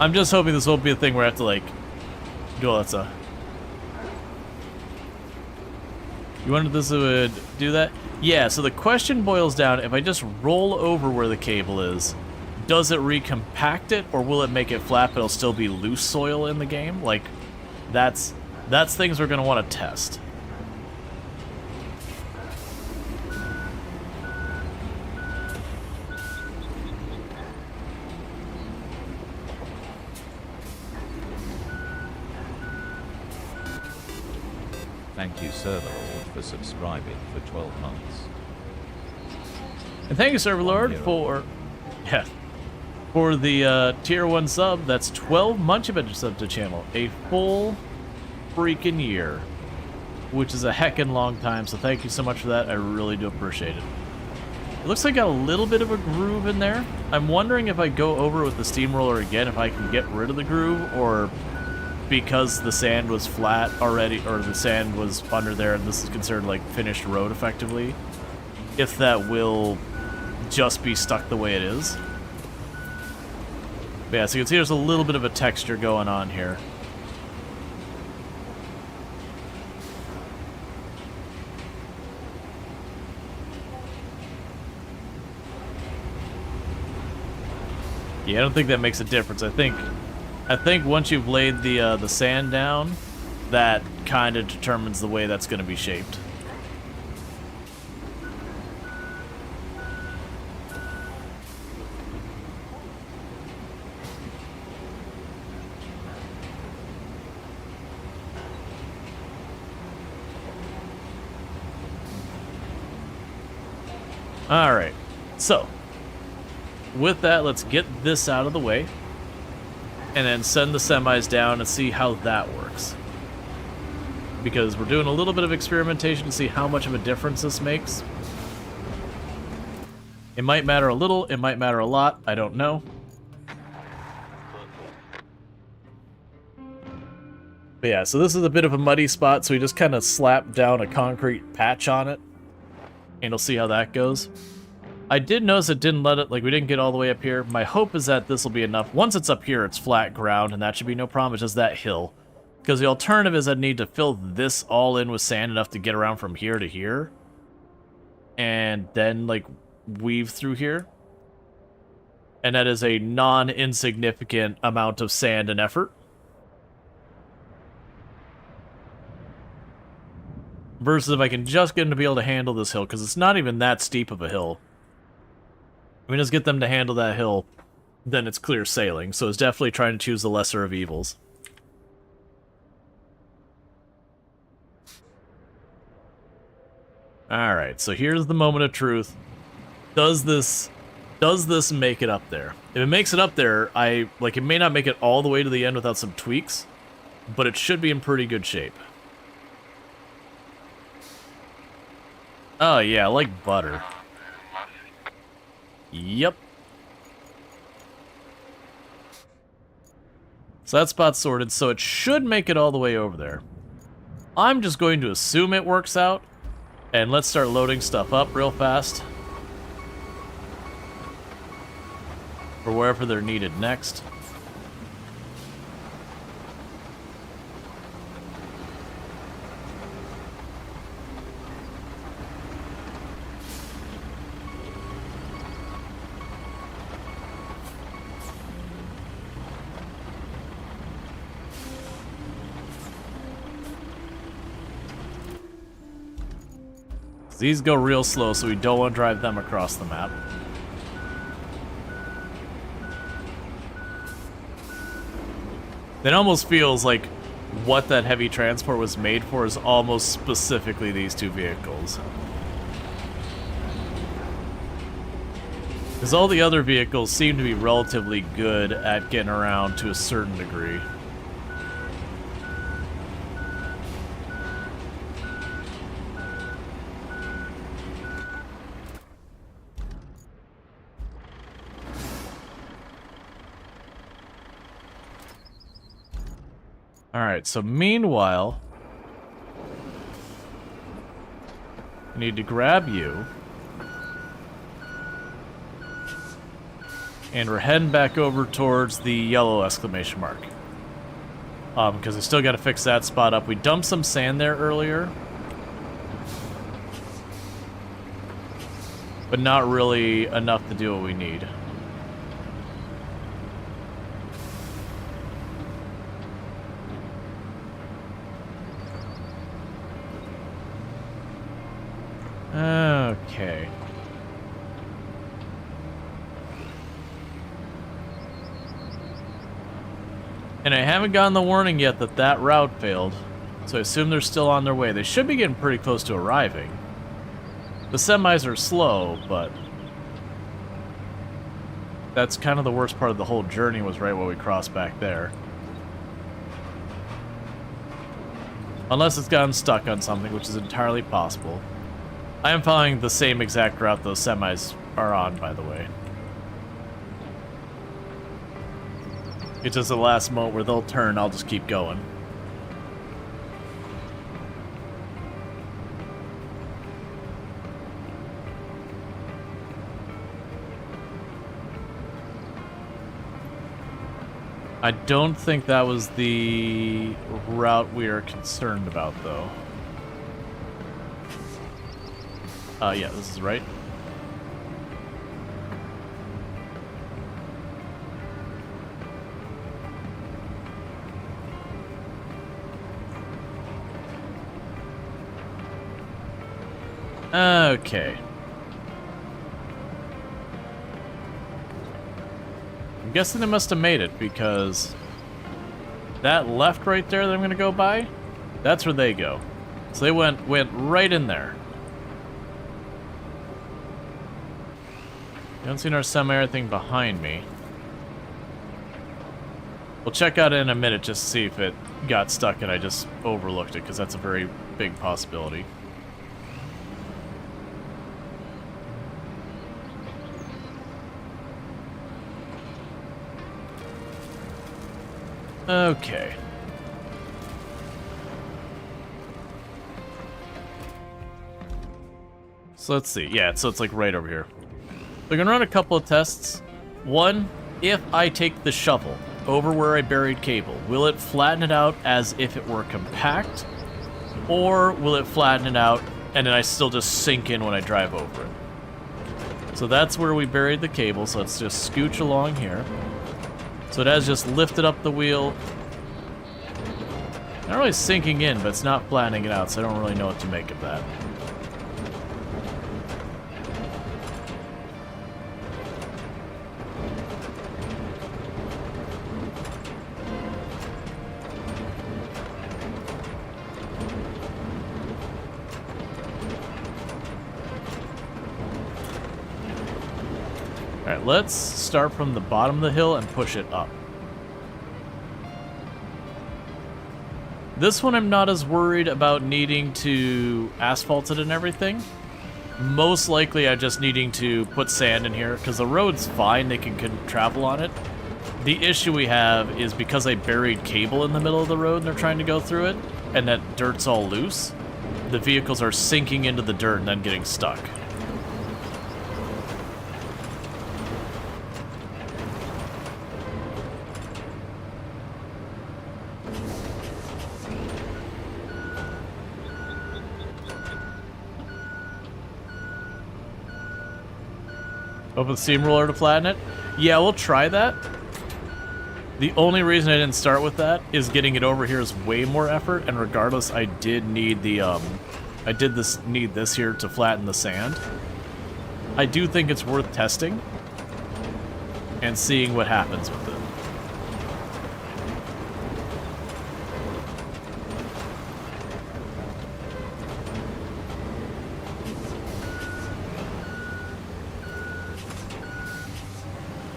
I'm just hoping this won't be a thing where I have to, like, do all that stuff. You wondered this would do that? Yeah, so the question boils down, if I just roll over where the cable is, does it recompact it, or will it make it flat but it'll still be loose soil in the game? Like, that's things we're going to want to test. Thank you, Server Lord, for subscribing for 12 months. And thank you, Server Lord, for the tier 1 sub. That's 12 months you've been sub to channel. A full freaking year, which is a heckin' long time, so thank you so much for that. I really do appreciate it. It looks like I got a little bit of a groove in there. I'm wondering if I go over with the steamroller again, if I can get rid of the groove, or because the sand was flat already, or the sand was under there and this is considered like finished road effectively, if that will just be stuck the way it is. But yeah, so you can see there's a little bit of a texture going on here. Yeah, I don't think that makes a difference. I think once you've laid the sand down, that kind of determines the way that's going to be shaped. All right, so with that, let's get this out of the way. And then send the semis down and see how that works. Because we're doing a little bit of experimentation to see how much of a difference this makes. It might matter a little, it might matter a lot, I don't know. But yeah, so this is a bit of a muddy spot, so we just kind of slap down a concrete patch on it. And we'll see how that goes. I did notice it didn't let it, like, we didn't get all the way up here. My hope is that this will be enough. Once it's up here, it's flat ground, and that should be no problem. It's just that hill. Because the alternative is I'd need to fill this all in with sand enough to get around from here to here. And then, like, weave through here. And that is a non-insignificant amount of sand and effort. Versus if I can just get them to be able to handle this hill, because it's not even that steep of a hill. If we just get them to handle that hill, then it's clear sailing. So it's definitely trying to choose the lesser of evils. Alright, so here's the moment of truth. Does this make it up there? If it makes it up there, it may not make it all the way to the end without some tweaks, but it should be in pretty good shape. Oh yeah, like butter. Yep. So that spot's sorted, so it should make it all the way over there. I'm just going to assume it works out, and let's start loading stuff up real fast. For wherever they're needed next. These go real slow, so we don't want to drive them across the map. It almost feels like what that heavy transport was made for is almost specifically these two vehicles. Because all the other vehicles seem to be relatively good at getting around to a certain degree. Alright, so meanwhile, I need to grab you. And we're heading back over towards the yellow exclamation mark. Because I still got to fix that spot up. We dumped some sand there earlier. But not really enough to do what we need. Okay. And I haven't gotten the warning yet that that route failed, so I assume they're still on their way. They should be getting pretty close to arriving. The semis are slow, but that's kind of the worst part of the whole journey was right when we crossed back there. Unless it's gotten stuck on something, which is entirely possible. I am following the same exact route those semis are on, by the way. It's just the last moment where they'll turn, I'll just keep going. I don't think that was the route we are concerned about, though. Yeah, this is right. Okay. I'm guessing they must have made it because that left right there that I'm going to go by, that's where they go. So they went right in there. I don't see our semi or anything behind me. We'll check out it in a minute just to see if it got stuck and I just overlooked it, because that's a very big possibility. Okay. So let's see. Yeah, so it's like right over here. We're gonna run a couple of tests. One, if I take the shovel over where I buried cable, will it flatten it out as if it were compact? Or will it flatten it out and then I still just sink in when I drive over it? So that's where we buried the cable, so let's just scooch along here. So it has just lifted up the wheel. Not really sinking in, but it's not flattening it out, so I don't really know what to make of that. Alright, let's start from the bottom of the hill and push it up. This one I'm not as worried about needing to asphalt it and everything. Most likely I'm just needing to put sand in here, because the road's fine, they can travel on it. The issue we have is because I buried cable in the middle of the road and they're trying to go through it, and that dirt's all loose, the vehicles are sinking into the dirt and then getting stuck. Open the steamroller to flatten it? Yeah, we'll try that. The only reason I didn't start with that is getting it over here is way more effort, and regardless, I did need the, need this here to flatten the sand. I do think it's worth testing and seeing what happens with it.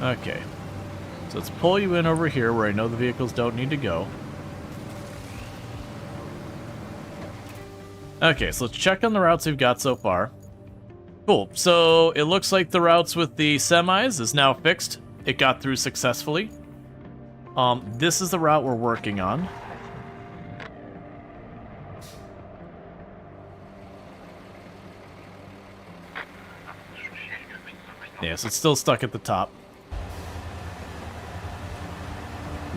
Okay, so let's pull you in over here where I know the vehicles don't need to go. Okay, so let's check on the routes we've got so far. Cool, so it looks like the routes with the semis is now fixed. It got through successfully. This is the route we're working on. Yes, it's still stuck at the top.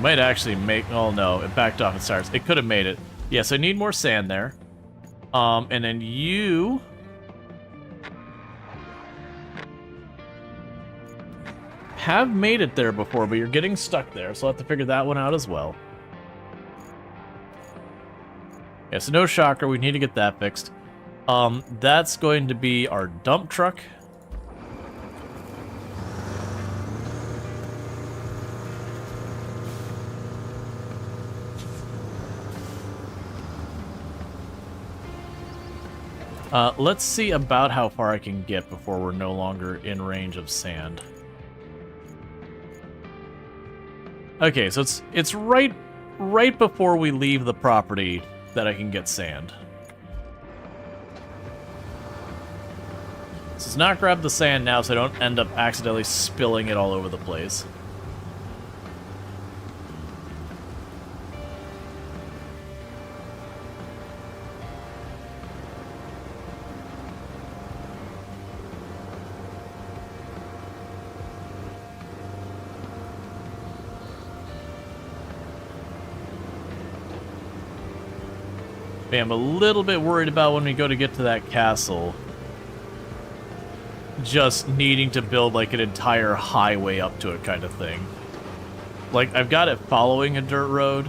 Might actually make... Oh, no. It backed off its tires. It could have made it. Yes, I need more sand there. And then you... have made it there before, but you're getting stuck there, so I'll have to figure that one out as well. Yeah, so no shocker. We need to get that fixed. That's going to be our dump truck. Let's see about how far I can get before we're no longer in range of sand. Okay, so it's right before we leave the property that I can get sand. So let's not grab the sand now so I don't end up accidentally spilling it all over the place. I'm a little bit worried about when we go to get to that castle. Just needing to build like an entire highway up to it kind of thing. Like, I've got it following a dirt road,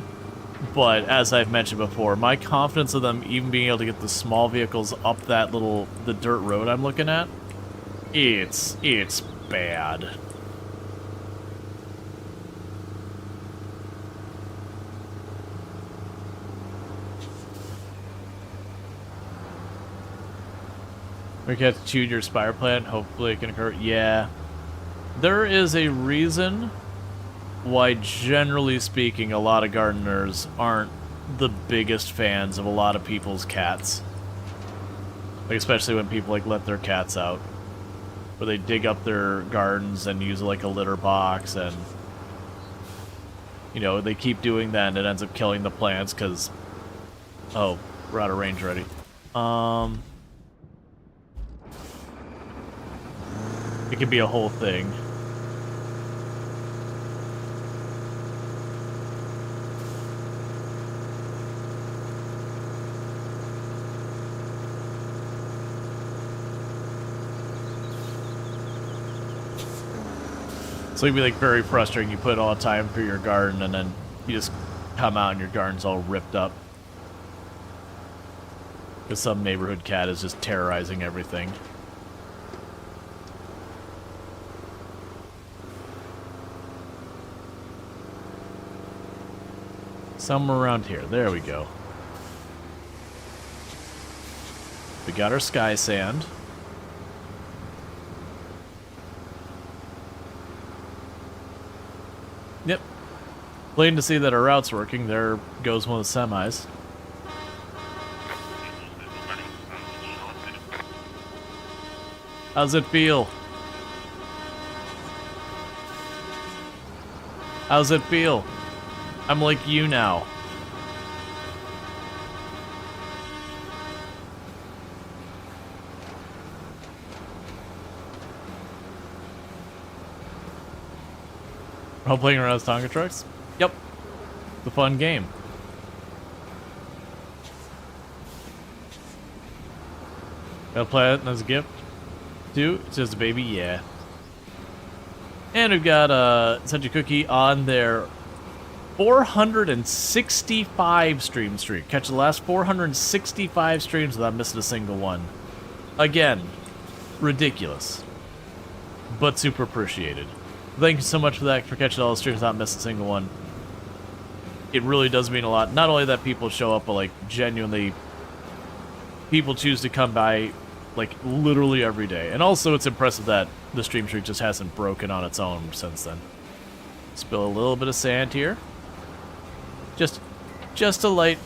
but as I've mentioned before, my confidence of them even being able to get the small vehicles up that the dirt road I'm looking at, it's bad. We can choose your spire plan. Hopefully it can occur. Yeah. There is a reason why, generally speaking, a lot of gardeners aren't the biggest fans of a lot of people's cats. Like, especially when people, like, let their cats out. Where they dig up their gardens and use, like, a litter box and... You know, they keep doing that and it ends up killing the plants because... Oh, we're out of range already. It could be a whole thing. So it'd be like very frustrating. You put all the time through your garden and then you just come out and your garden's all ripped up. Because some neighborhood cat is just terrorizing everything. Somewhere around here. There we go. We got our sky sand. Yep. Plain to see that our route's working. There goes one of the semis. How's it feel? How's it feel? I'm like you now. While playing around with Tonka trucks? Yep. It's a fun game. Gotta play it as a gift. Too? It's just a baby? Yeah. And we've got such a cookie on their 465 stream streak. Catch the last 465 streams without missing a single one. Again, ridiculous. But super appreciated. Thank you so much for that, for catching all the streams without missing a single one. It really does mean a lot. Not only that people show up, but like genuinely people choose to come by like literally every day. And also it's impressive that the stream streak just hasn't broken on its own since then. Spill a little bit of sand here. Just a light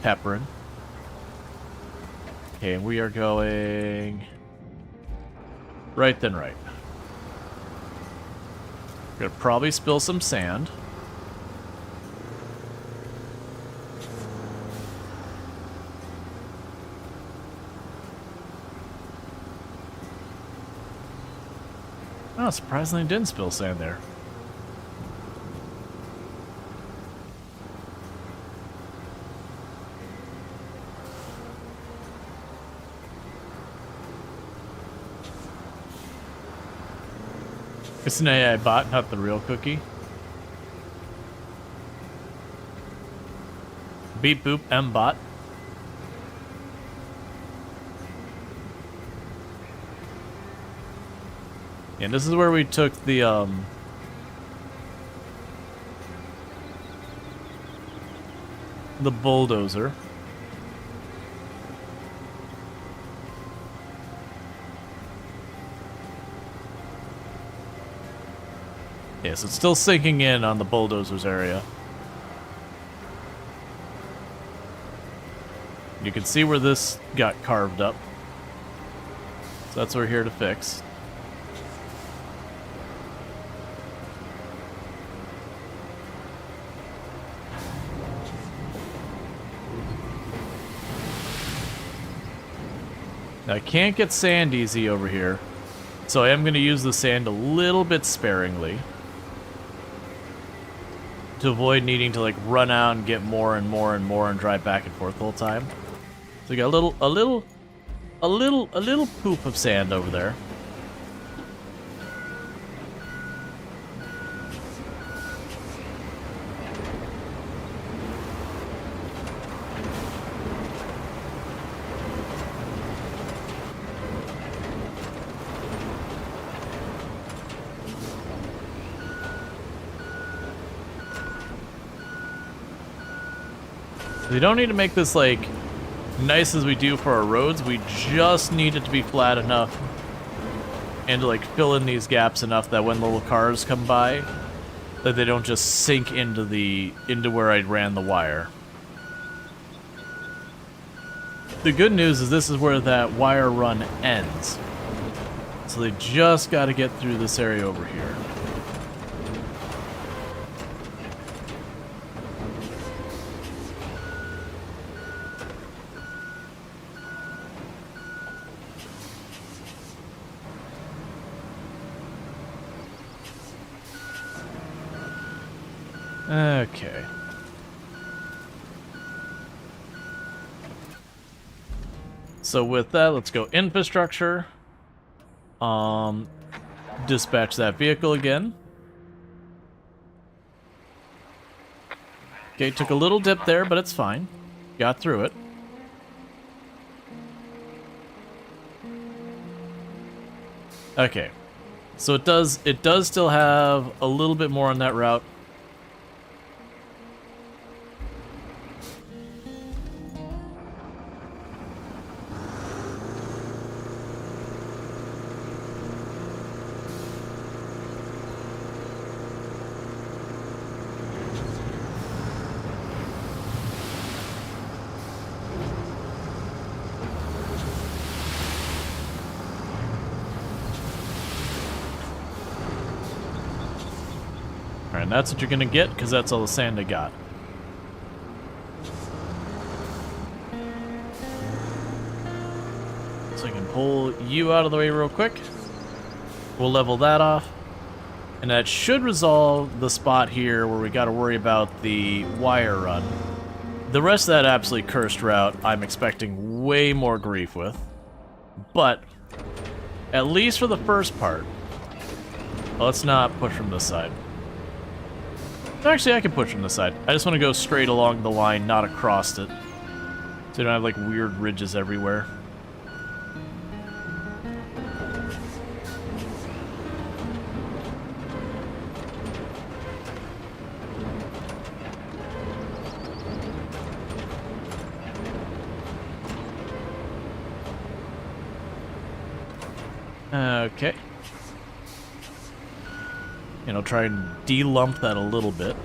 peppering. Okay, and we are going right then right. We're gonna probably spill some sand. Oh, surprisingly didn't spill sand there. It's an AI bot, not the real cookie. Beep boop M bot. And this is where we took the bulldozer. Yes, it's still sinking in on the bulldozer's area. You can see where this got carved up. So that's what we're here to fix. Now, I can't get sand easy over here, so I am going to use the sand a little bit sparingly to avoid needing to like run out and get more and more and more and drive back and forth the whole time. So we got a little poop of sand over there. We don't need to make this like nice as we do for our roads. We just need it to be flat enough and to like fill in these gaps enough that when little cars come by that they don't just sink into where I ran the wire. The good news is this is where that wire run ends. So they just got to get through this area over here. Okay. So with that, let's go infrastructure. dispatch that vehicle again. Okay, took a little dip there, but it's fine. Got through it. Okay. So it does still have a little bit more on that route. Alright, and that's what you're gonna get, because that's all the sand I got. So I can pull you out of the way real quick. We'll level that off. And that should resolve the spot here where we gotta worry about the wire run. The rest of that absolutely cursed route, I'm expecting way more grief with. But, at least for the first part, let's not push from this side. Actually, I can push from this side. I just want to go straight along the line, not across it. So you don't have like weird ridges everywhere. Okay. And I'll try and de-lump that a little bit.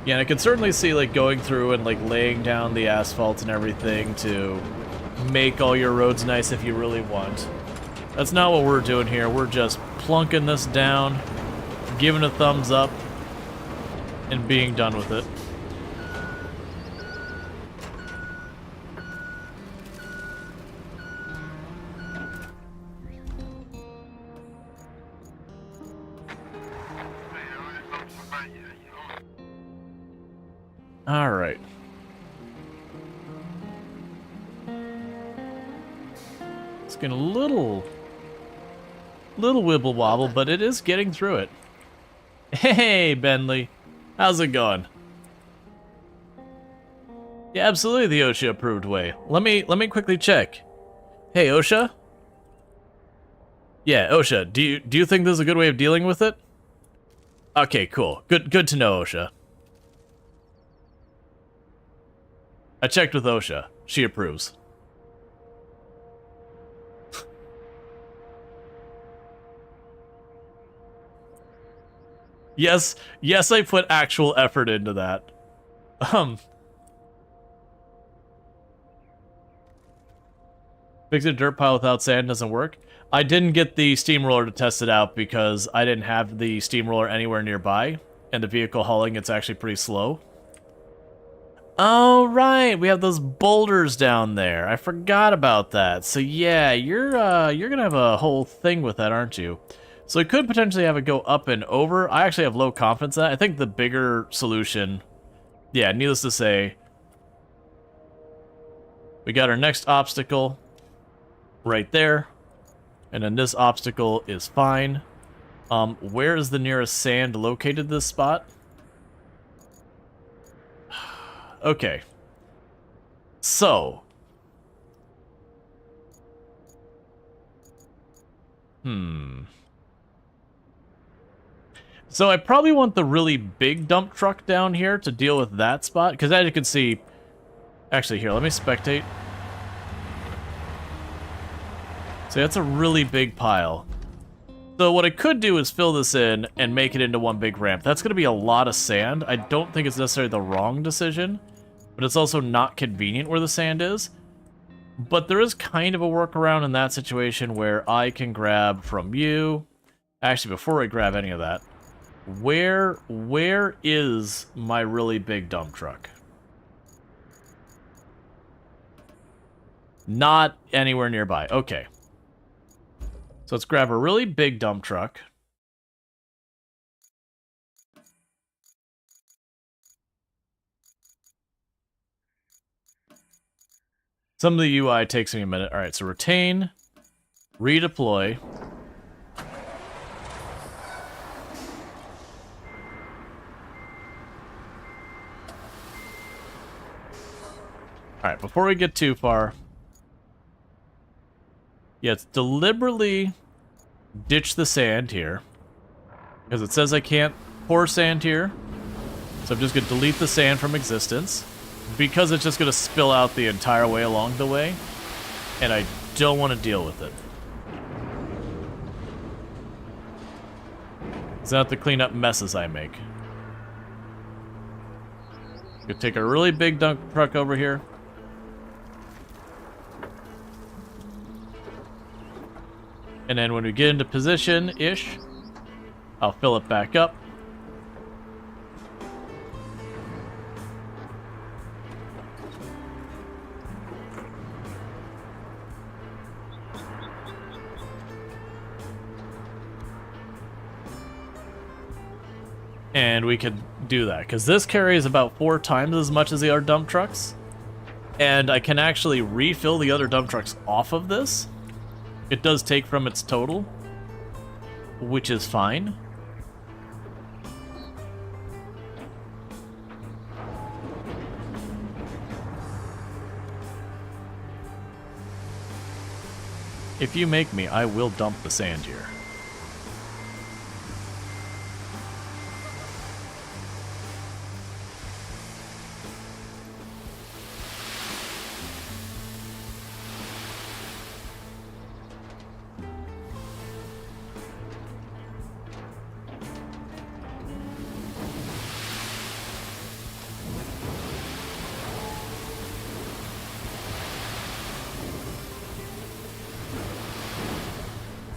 Yeah, and I can certainly see like going through and like laying down the asphalt and everything to make all your roads nice if you really want. That's not what we're doing here. We're just plunking this down, giving a thumbs up, and being done with it. All right. It's getting a little wibble wobble, but it is getting through it. Hey, Bentley. How's it going? Yeah, absolutely the OSHA approved way. Let me quickly check. Hey, OSHA? Yeah, OSHA, do you think this is a good way of dealing with it? Okay, cool. Good to know, OSHA. I checked with OSHA. She approves. Yes, I put actual effort into that. Fixing a dirt pile without sand doesn't work. I didn't get the steamroller to test it out because I didn't have the steamroller anywhere nearby, and the vehicle hauling it's actually pretty slow. Oh, right, we have those boulders down there. I forgot about that. So yeah, you're gonna have a whole thing with that, aren't you? So we could potentially have it go up and over. I actually have low confidence in that. I think the bigger solution, yeah, needless to say, we got our next obstacle right there, and then this obstacle is fine. Where is the nearest sand located this spot? Okay. So. So I probably want the really big dump truck down here to deal with that spot, because as you can see... Actually, here, let me spectate. So that's a really big pile. So what I could do is fill this in and make it into one big ramp. That's going to be a lot of sand. I don't think it's necessarily the wrong decision, but it's also not convenient where the sand is. But there is kind of a workaround in that situation where I can grab from you. Actually, before I grab any of that, where is my really big dump truck? Not anywhere nearby. Okay. So let's grab a really big dump truck. Some of the UI takes me a minute. All right, so retain, redeploy. All right, before we get too far, let's deliberately ditch the sand here, because it says I can't pour sand here. So I'm just going to delete the sand from existence, because it's just going to spill out the entire way along the way, and I don't want to deal with it. It's not to clean up messes I make. Gonna take a really big dump truck over here. And then when we get into position-ish, I'll fill it back up. And we could do that, because this carries about 4 times as much as the other dump trucks. And I can actually refill the other dump trucks off of this. It does take from its total, which is fine. If you make me, I will dump the sand here.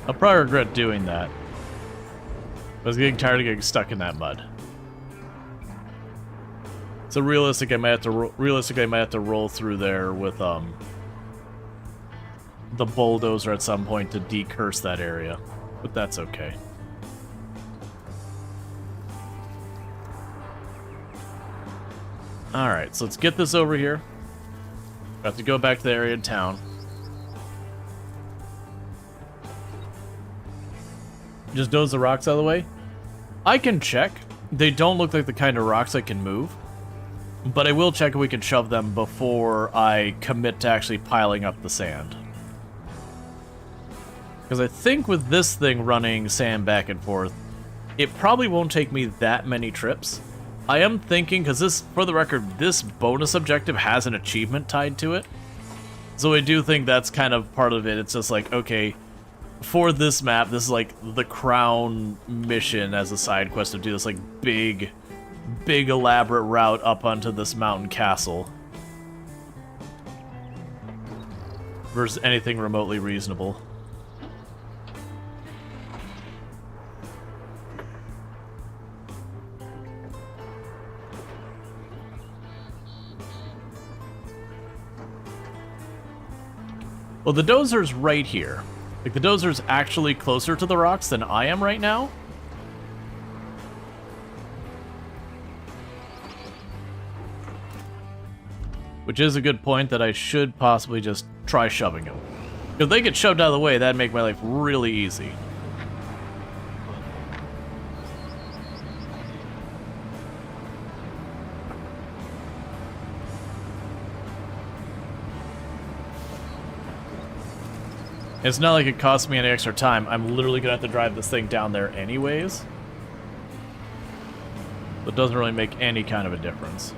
I'll probably regret doing that. I was getting tired of getting stuck in that mud. So realistically, I might have to roll through there with the bulldozer at some point to decurse that area, but that's okay. All right, so let's get this over here. Got to go back to the area in town. Just doze the rocks out of the way. I can check. They don't look like the kind of rocks I can move. But I will check if we can shove them before I commit to actually piling up the sand. Because I think with this thing running sand back and forth, it probably won't take me that many trips. I am thinking, because this, for the record, this bonus objective has an achievement tied to it. So I do think that's kind of part of it. It's just like, okay, for this map, this is like the crown mission as a side quest to do this like big elaborate route up onto this mountain castle. Versus anything remotely reasonable. Well, the dozer's right here. Like, the dozer's actually closer to the rocks than I am right now. Which is a good point that I should possibly just try shoving him. If they get shoved out of the way, that'd make my life really easy. It's not like it costs me any extra time. I'm literally gonna have to drive this thing down there anyways. So it doesn't really make any kind of a difference.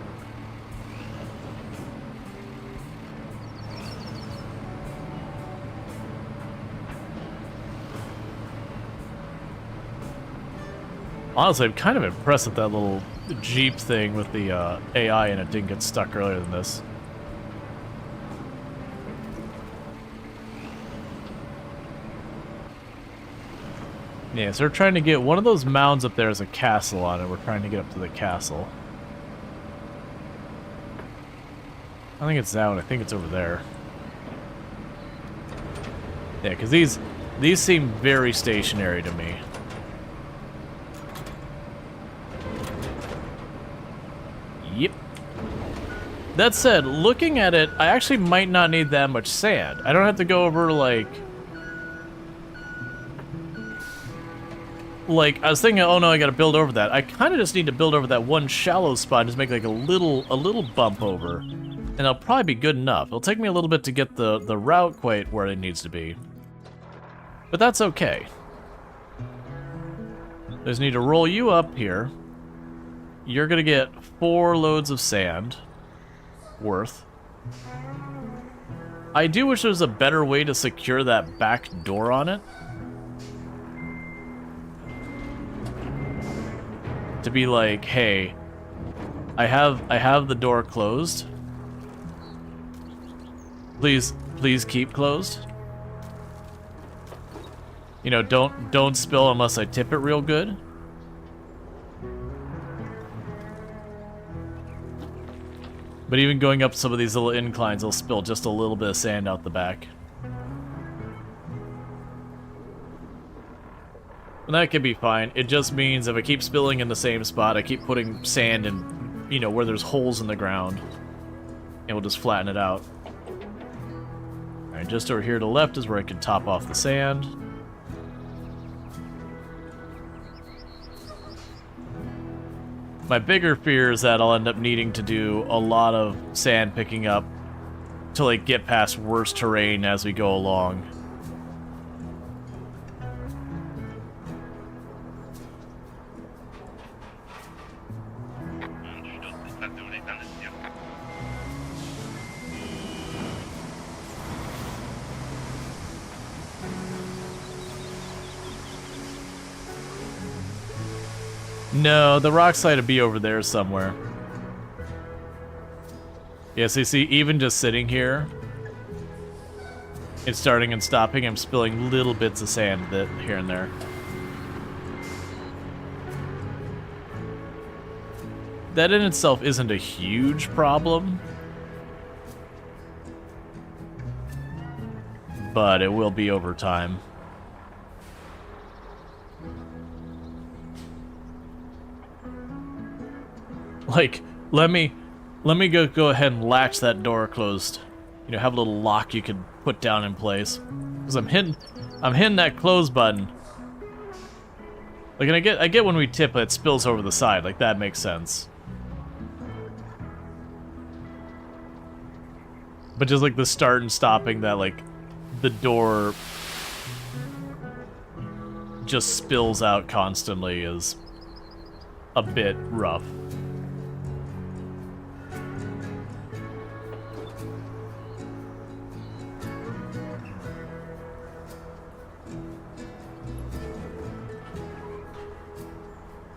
Honestly, I'm kind of impressed with that little Jeep thing with the AI and it didn't get stuck earlier than this. Yeah, so we're trying to get one of those mounds up there as a castle on it. We're trying to get up to the castle. I think it's that one. I think it's over there. Yeah, because these seem very stationary to me. Yep. That said, looking at it, I actually might not need that much sand. I don't have to go over, like, I was thinking, oh no, I gotta build over that. I kind of just need to build over that one shallow spot and just make like a little bump over. And it'll probably be good enough. It'll take me a little bit to get the route quite where it needs to be. But that's okay. I just need to roll you up here. You're gonna get 4 loads of sand worth. I do wish there was a better way to secure that back door on it. To be like, hey, I have the door closed. Please keep closed. You know, don't spill unless I tip it real good. But even going up some of these little inclines, I'll spill just a little bit of sand out the back. And that could be fine. It just means if I keep spilling in the same spot, I keep putting sand in, you know, where there's holes in the ground. And we'll just flatten it out. Alright, just over here to the left is where I can top off the sand. My bigger fear is that I'll end up needing to do a lot of sand picking up to, like, get past worse terrain as we go along. No, the rock slide would be over there somewhere. Yeah, so you see, even just sitting here, it's starting and stopping. I'm spilling little bits of sand here and there. That in itself isn't a huge problem, but it will be over time. Like, let me go ahead and latch that door closed. You know, have a little lock you can put down in place. Because I'm hitting that close button. Like, and I get when we tip it spills over the side. Like, that makes sense. But just like the start and stopping that, like, the door just spills out constantly is a bit rough.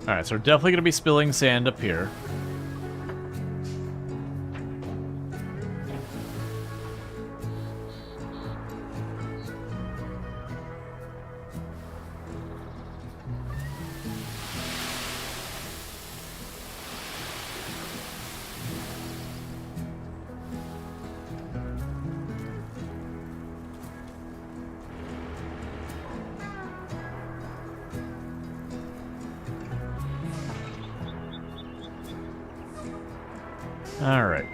Alright, so we're definitely going to be spilling sand up here. Alright.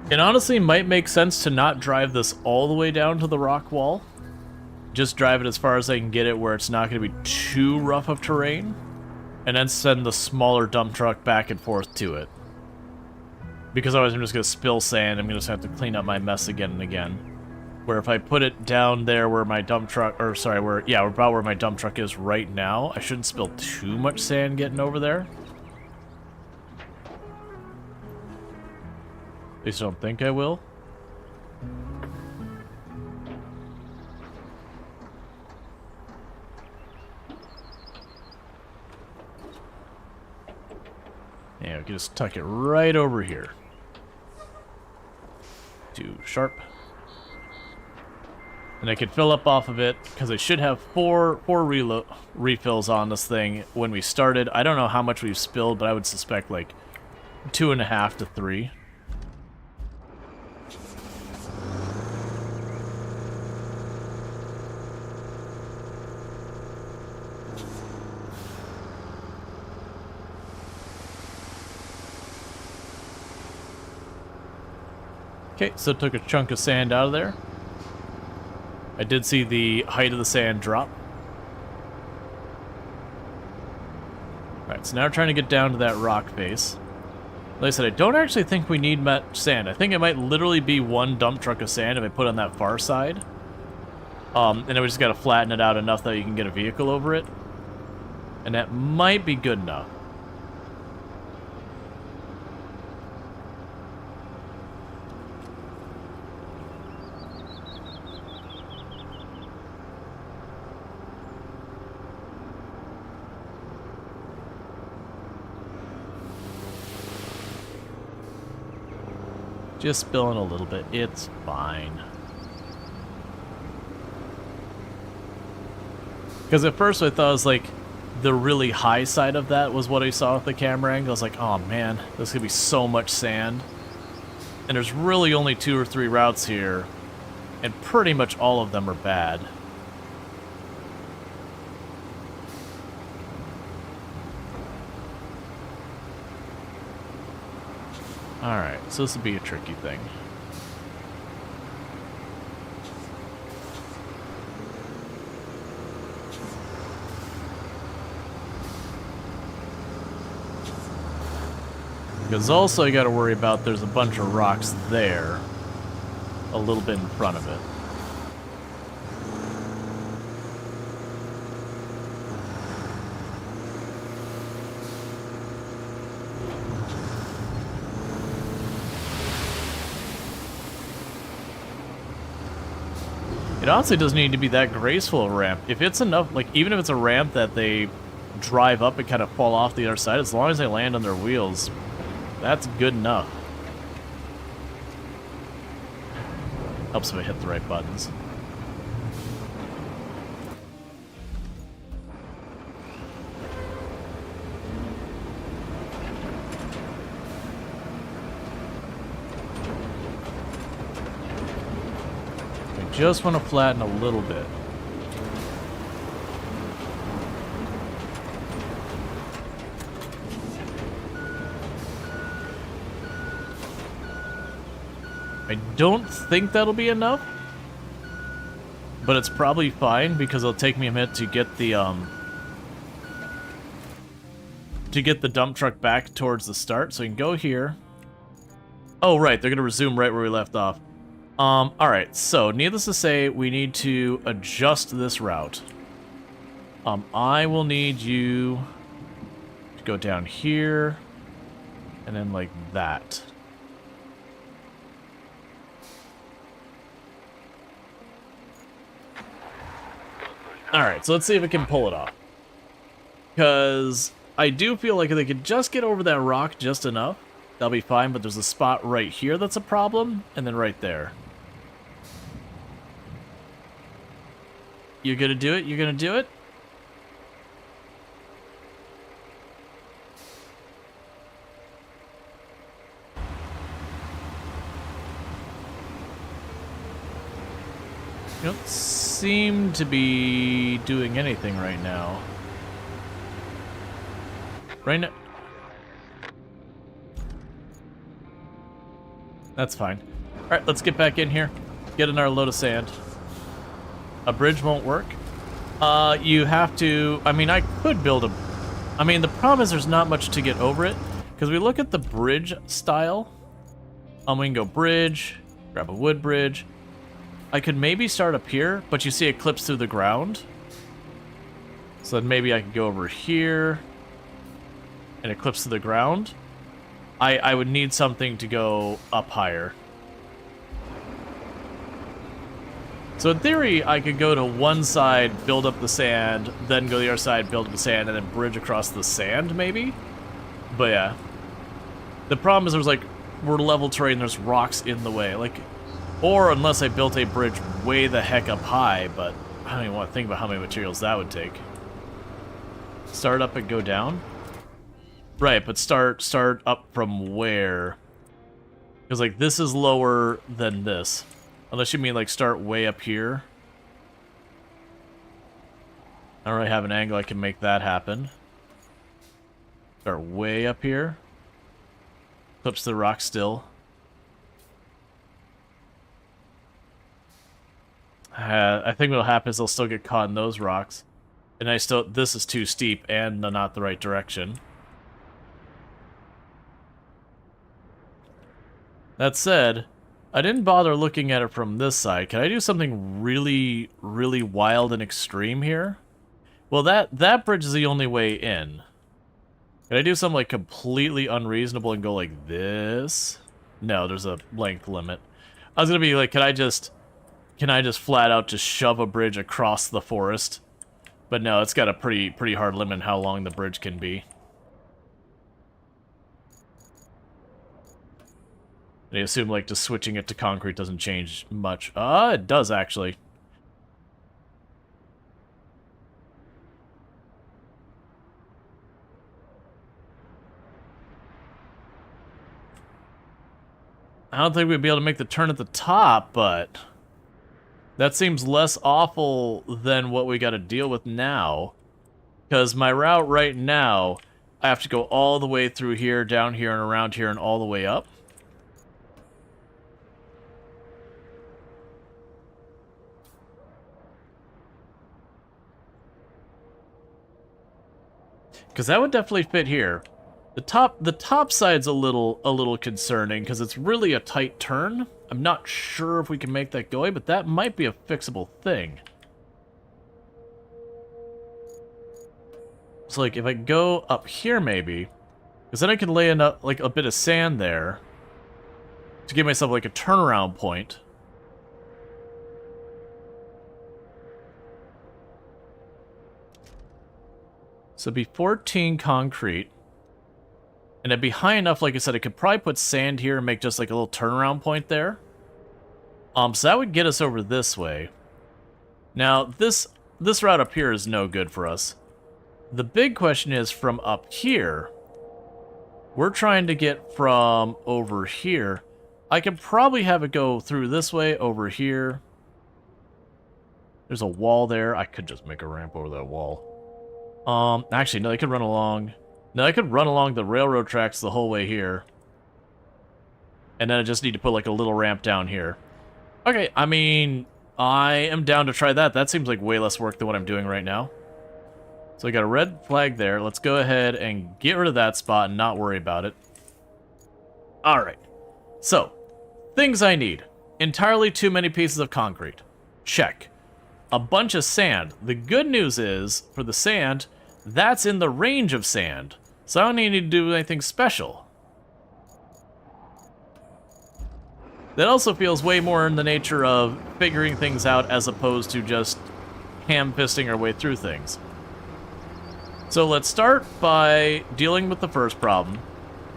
It honestly might make sense to not drive this all the way down to the rock wall. Just drive it as far as I can get it where it's not going to be too rough of terrain. And then send the smaller dump truck back and forth to it. Because otherwise I'm just going to spill sand. I'm going to have to clean up my mess again and again. Where if I put it down there where my dump truck, or sorry, about where my dump truck is right now, I shouldn't spill too much sand getting over there. At least I don't think I will. Yeah, we can just tuck it right over here. Too sharp. And I could fill up off of it, because I should have four refills on this thing when we started. I don't know how much we've spilled, but I would suspect like 2.5 to 3. Okay, so took a chunk of sand out of there. I did see the height of the sand drop. Alright, so now we're trying to get down to that rock face. Like I said, I don't actually think we need much sand. I think it might literally be one dump truck of sand if I put it on that far side. And then we just gotta flatten it out enough that you can get a vehicle over it. And that might be good enough. Just spilling a little bit. It's fine. Because at first I thought it was like the really high side of that was what I saw with the camera angle. I was like, oh man, there's gonna be so much sand. And there's really only 2 or 3 routes here, and pretty much all of them are bad. Alright, so this would be a tricky thing. Because also you gotta worry about there's a bunch of rocks there, a little bit in front of it. It honestly doesn't need to be that graceful a ramp. If it's enough, like, even if it's a ramp that they drive up and kind of fall off the other side, as long as they land on their wheels, that's good enough. Helps if I hit the right buttons. Just want to flatten a little bit. I don't think that'll be enough, but it's probably fine because it'll take me a minute to get the dump truck back towards the start. So we can go here. Oh right, they're gonna resume right where we left off. Alright, so needless to say, we need to adjust this route. I will need you to go down here, and then like that. Alright, so let's see if it can pull it off. Because I do feel like if they could just get over that rock just enough, that'll be fine, but there's a spot right here that's a problem, and then right there. You're gonna do it? You're gonna do it? You don't seem to be doing anything right now. Right now... That's fine. Alright, let's get back in here. Get in our load of sand. A bridge won't work. You have to... I mean, I could build a... I mean, the problem is there's not much to get over it. Because we look at the bridge style. We can go bridge, grab a wood bridge. I could maybe start up here, but you see it clips through the ground. So then maybe I could go over here. And it clips to the ground. I would need something to go up higher. So in theory, I could go to one side, build up the sand, then go to the other side, build up the sand, and then bridge across the sand, maybe? But yeah. The problem is there's like, we're level terrain, there's rocks in the way. Like, or unless I built a bridge way the heck up high, but I don't even want to think about how many materials that would take. Start up and go down? Right, but start up from where? Because like this is lower than this. Unless you mean like start way up here. I don't really have an angle I can make that happen. Start way up here. Clips the rock still. I think what'll happen is they'll still get caught in those rocks. And this is too steep and not the right direction. That said, I didn't bother looking at it from this side. Can I do something really, really wild and extreme here? Well, that bridge is the only way in. Can I do something like completely unreasonable and go like this? No, there's a length limit. I was gonna be like, can I just flat out just shove a bridge across the forest? But no, it's got a pretty hard limit on how long the bridge can be. And I assume like just switching it to concrete doesn't change much. It does actually. I don't think we'd be able to make the turn at the top, but that seems less awful than what we got to deal with now. Because my route right now, I have to go all the way through here, down here, and around here, and all the way up. Because that would definitely fit here. The top side's a little concerning because it's really a tight turn. I'm not sure if we can make that go, but that might be a fixable thing. So like if I go up here maybe, because then I can lay in like a bit of sand there to give myself like a turnaround point. So it'd be 14 concrete. And it'd be high enough, like I said, I could probably put sand here and make just like a little turnaround point there. So that would get us over this way. Now, this route up here is no good for us. The big question is from up here. We're trying to get from over here. I could probably have it go through this way, over here. There's a wall there. I could just make a ramp over that wall. Actually, no, I could run along... No, I could run along the railroad tracks the whole way here. And then I just need to put like a little ramp down here. Okay, I mean, I am down to try that. That seems like way less work than what I'm doing right now. So I got a red flag there. Let's go ahead and get rid of that spot and not worry about it. Alright. So, things I need. Entirely too many pieces of concrete. Check. A bunch of sand. The good news is, for the sand, that's in the range of sand. So I don't need to do anything special. That also feels way more in the nature of figuring things out as opposed to just ham-fisting our way through things. So let's start by dealing with the first problem,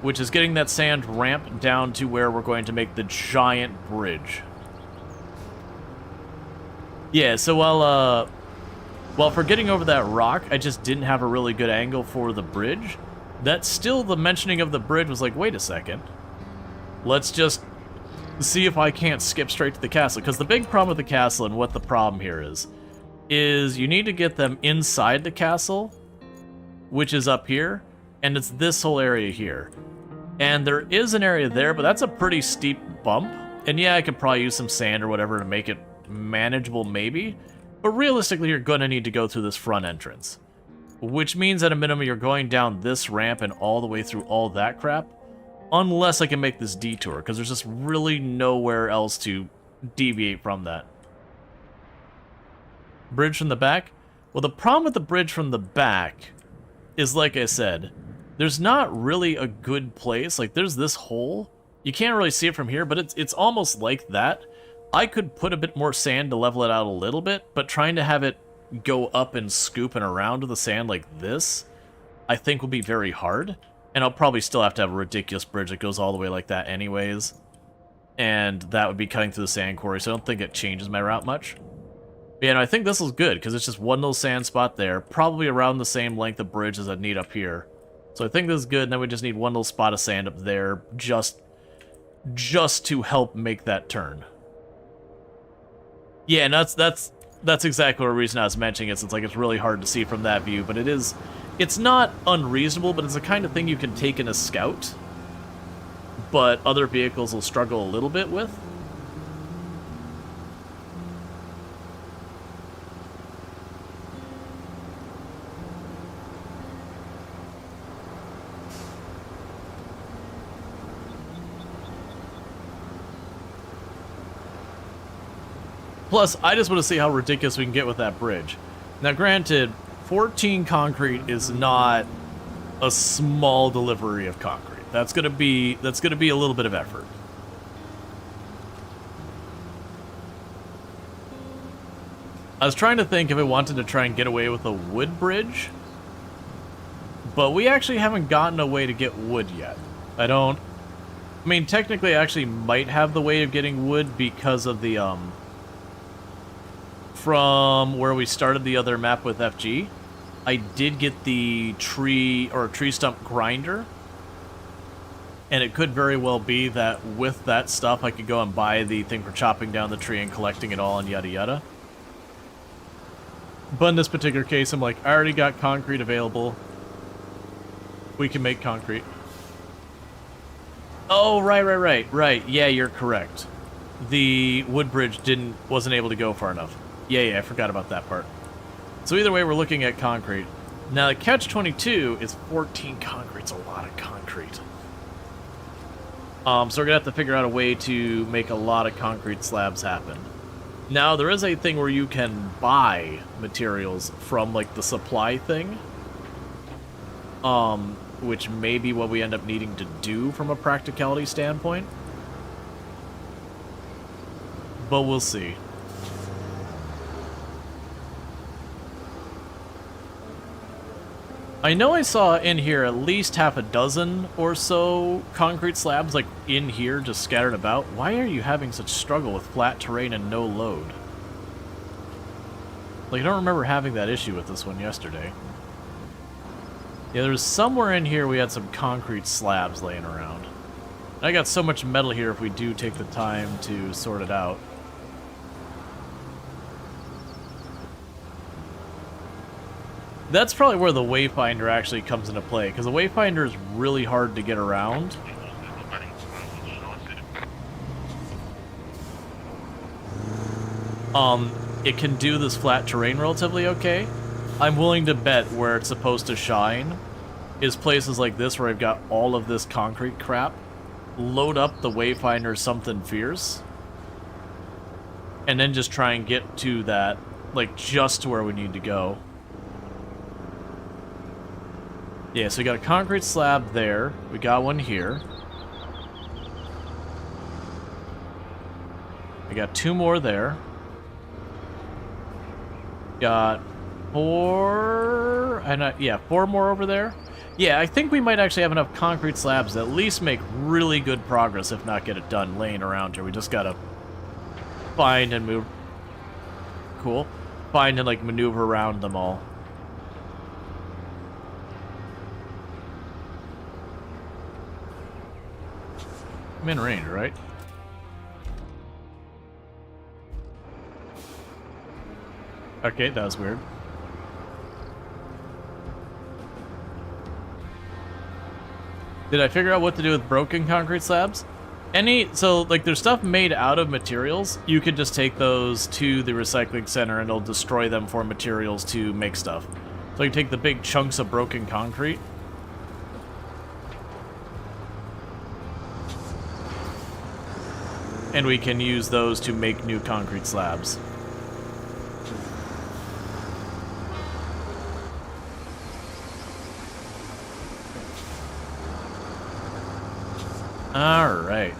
which is getting that sand ramp down to where we're going to make the giant bridge. Yeah, so while for getting over that rock, I just didn't have a really good angle for the bridge. That still, the mentioning of the bridge was like, wait a second. Let's just see if I can't skip straight to the castle. Because the big problem with the castle, and what the problem here is you need to get them inside the castle, which is up here, and it's this whole area here. And there is an area there, but that's a pretty steep bump. And yeah, I could probably use some sand or whatever to make it manageable, maybe. But realistically, you're going to need to go through this front entrance. Which means at a minimum, you're going down this ramp and all the way through all that crap. Unless I can make this detour, because there's just really nowhere else to deviate from that. Bridge from the back? Well, the problem with the bridge from the back is, like I said, there's not really a good place. Like, there's this hole. You can't really see it from here, but it's almost like that. I could put a bit more sand to level it out a little bit, but trying to have it go up and scoop and around with the sand like this, I think will be very hard. And I'll probably still have to have a ridiculous bridge that goes all the way like that anyways. And that would be cutting through the sand quarry, so I don't think it changes my route much. But yeah, no, I think this is good, because it's just one little sand spot there, probably around the same length of bridge as I'd need up here. So I think this is good, and then we just need one little spot of sand up there, just to help make that turn. Yeah, and that's exactly the reason I was mentioning it. It's like it's really hard to see from that view, but it's not unreasonable, but it's the kind of thing you can take in a scout, but other vehicles will struggle a little bit with. Plus, I just want to see how ridiculous we can get with that bridge. Now, granted, 14 concrete is not a small delivery of concrete. That's gonna be a little bit of effort. I was trying to think if I wanted to try and get away with a wood bridge, but we actually haven't gotten a way to get wood yet. I mean, technically, I actually might have the way of getting wood because of the, from where we started the other map with FG, I did get the tree stump grinder, and it could very well be that with that stuff I could go and buy the thing for chopping down the tree and collecting it all and yada yada. But in this particular case, I'm like, I already got concrete available. We can make concrete. Oh, right. Yeah, you're correct. The wood bridge wasn't able to go far enough. Yeah, I forgot about that part. So either way, we're looking at concrete. Now, the catch-22 is 14 concrete. It's a lot of concrete. So we're going to have to figure out a way to make a lot of concrete slabs happen. Now, there is a thing where you can buy materials from, like, the supply thing. Which may be what we end up needing to do from a practicality standpoint. But we'll see. I know I saw in here at least half a dozen or so concrete slabs, like, in here, just scattered about. Why are you having such struggle with flat terrain and no load? Like, I don't remember having that issue with this one yesterday. Yeah, there's somewhere in here we had some concrete slabs laying around. And I got so much metal here if we do take the time to sort it out. That's probably where the Wayfinder actually comes into play, because the Wayfinder is really hard to get around. It can do this flat terrain relatively okay. I'm willing to bet where it's supposed to shine is places like this where I've got all of this concrete crap. Load up the Wayfinder something fierce. And then just try and get to that, like, just to where we need to go. Yeah, so we got a concrete slab there. We got one here. We got 2 more there. Got 4... and yeah, 4 more over there. Yeah, I think we might actually have enough concrete slabs to at least make really good progress, if not get it done laying around here. We just gotta find and move... Cool. Find and, like, maneuver around them all. I'm in range, right? Okay, that was weird. Did I figure out what to do with broken concrete slabs? So, like, there's stuff made out of materials. You could just take those to the recycling center and it'll destroy them for materials to make stuff. So you can take the big chunks of broken concrete. And we can use those to make new concrete slabs. All right.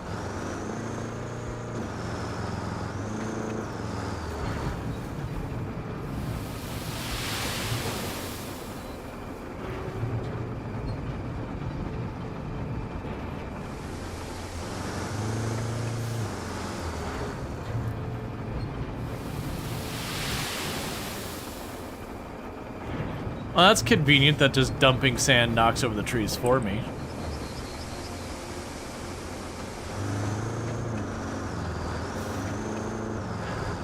Well, that's convenient that just dumping sand knocks over the trees for me.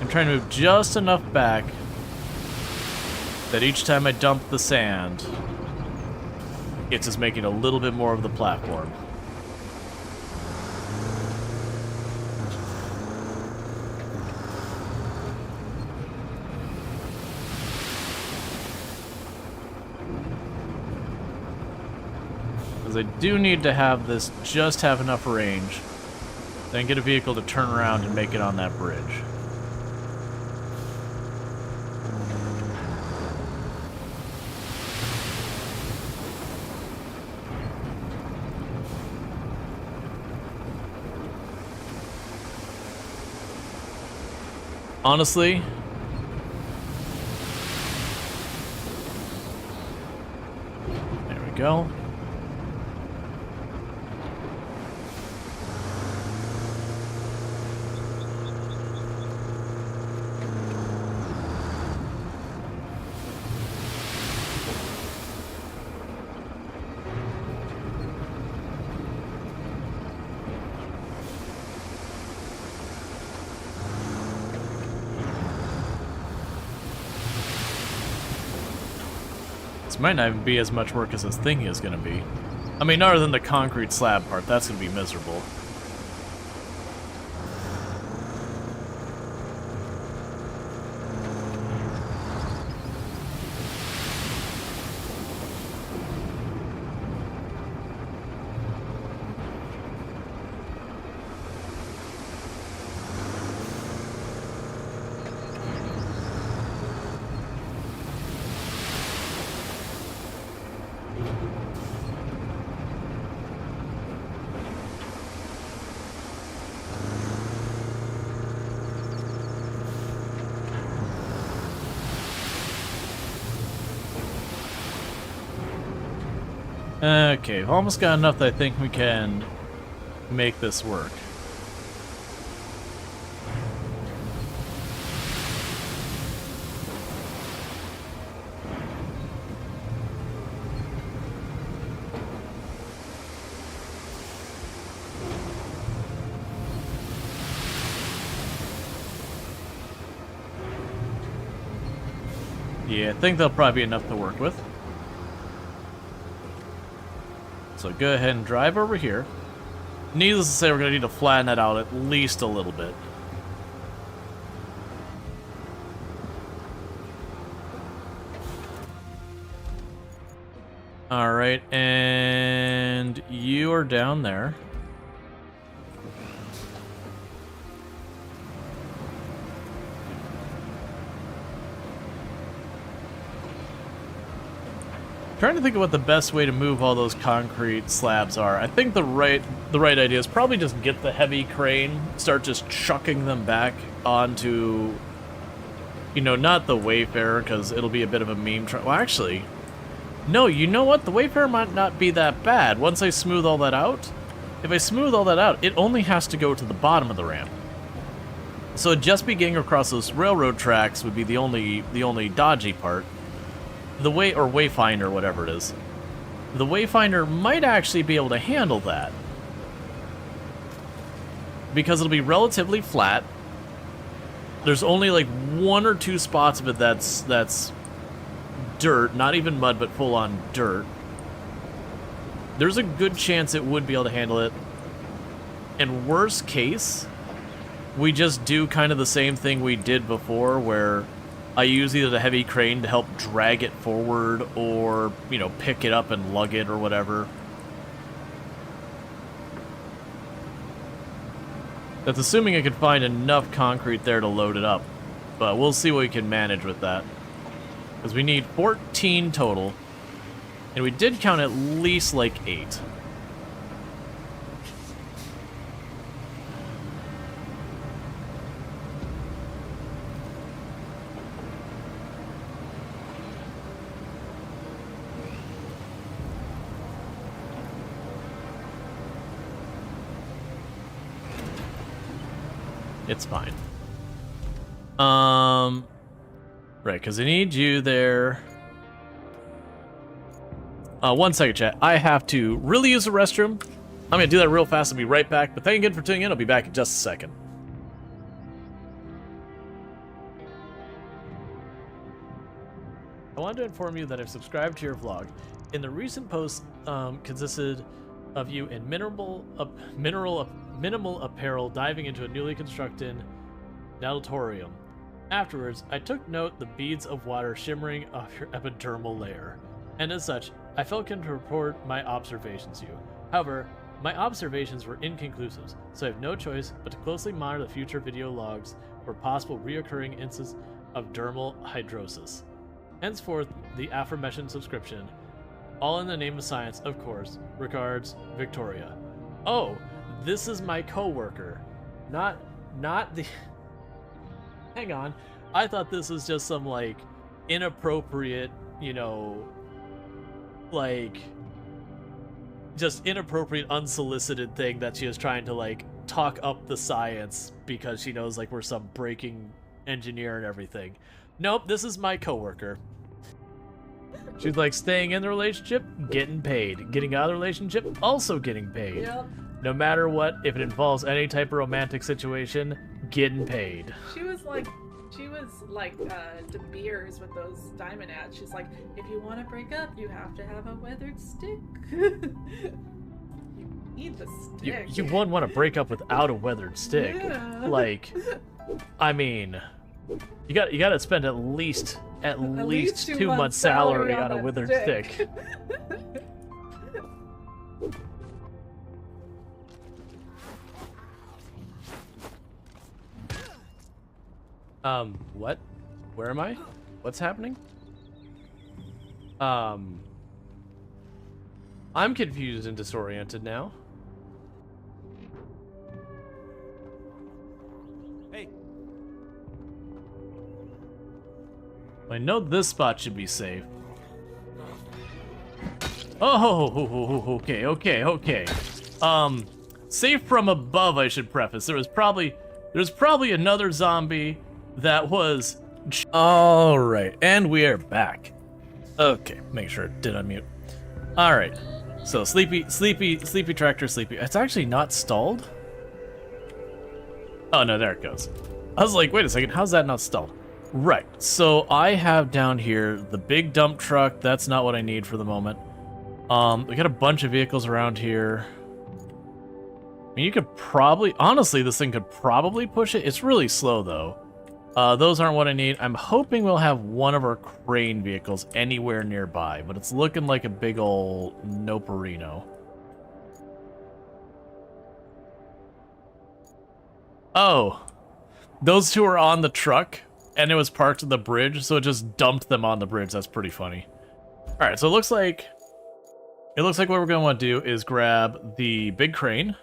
I'm trying to move just enough back that each time I dump the sand, it's just making a little bit more of the platform. Because I do need to have this just have enough range, then get a vehicle to turn around and make it on that bridge. Honestly, there we go. This might not even be as much work as this thing is going to be. I mean, other than the concrete slab part, that's going to be miserable. Okay, we've almost got enough that I think we can make this work. Yeah, I think that'll probably be enough to work with. So go ahead and drive over here. Needless to say, we're going to need to flatten that out at least a little bit. Alright, and you are down there. Trying to think of what the best way to move all those concrete slabs are. I think the right idea is probably just get the heavy crane, start just chucking them back onto, you know, not the Wayfarer, because it'll be a bit of a meme. Well, actually, no, you know what? The Wayfarer might not be that bad. Once I smooth all that out, if I smooth all that out, it only has to go to the bottom of the ramp. So just be getting across those railroad tracks would be the only dodgy part. The Wayfinder, whatever it is. The Wayfinder might actually be able to handle that. Because it'll be relatively flat. There's only like 1 or 2 spots of it that's dirt, not even mud, but full on dirt. There's a good chance it would be able to handle it. And worst case, we just do kind of the same thing we did before, where I use either the heavy crane to help drag it forward or, you know, pick it up and lug it or whatever. That's assuming I could find enough concrete there to load it up. But we'll see what we can manage with that. Because we need 14 total. And we did count at least like 8. It's fine. Right, because I need you there. 1 second, chat. I have to really use the restroom. I'm going to do that real fast. I'll be right back. But thank you again for tuning in. I'll be back in just a second. I wanted to inform you that I've subscribed to your vlog. In the recent post consisted of you in minimal apparel diving into a newly constructed natatorium. Afterwards, I took note the beads of water shimmering off your epidermal layer, and as such, I felt content to report my observations to you. However, my observations were inconclusive, so I have no choice but to closely monitor the future video logs for possible reoccurring of dermal hydrosis. Henceforth, the aforementioned subscription, all in the name of science, of course, regards Victoria. Oh, this is my coworker. Not the... Hang on. I thought this was just some, like, inappropriate, you know, like, just inappropriate, unsolicited thing that she is trying to, like, talk up the science because she knows, like, we're some breaking engineer and everything. Nope, this is my coworker. She's like, staying in the relationship, getting paid. Getting out of the relationship, also getting paid. Yep. No matter what, if it involves any type of romantic situation, getting paid. She was like De Beers with those diamond ads. She's like, if you want to break up, you have to have a weathered stick. You need the stick. You wouldn't want to break up without a weathered stick. Yeah. Like, I mean, you got to spend at least 2 months' salary on a that withered stick. What? Where am I? What's happening? I'm confused and disoriented now. Hey. I know this spot should be safe. Oh, okay. Safe from above, I should preface. There's probably another zombie that was... Alright, and we are back. Okay, make sure it did unmute. Alright, so sleepy tractor, sleepy. It's actually not stalled? Oh no, there it goes. I was like, wait a second, how's that not stalled? Right, so I have down here the big dump truck. That's not what I need for the moment. We got a bunch of vehicles around here. I mean, you could probably... Honestly, this thing could probably push it. It's really slow, though. Those aren't what I need. I'm hoping we'll have one of our crane vehicles anywhere nearby, but it's looking like a big ol' noperino. Oh. Those two are on the truck, and it was parked at the bridge, so it just dumped them on the bridge. That's pretty funny. Alright, so it looks like what we're going to want to do is grab the big crane.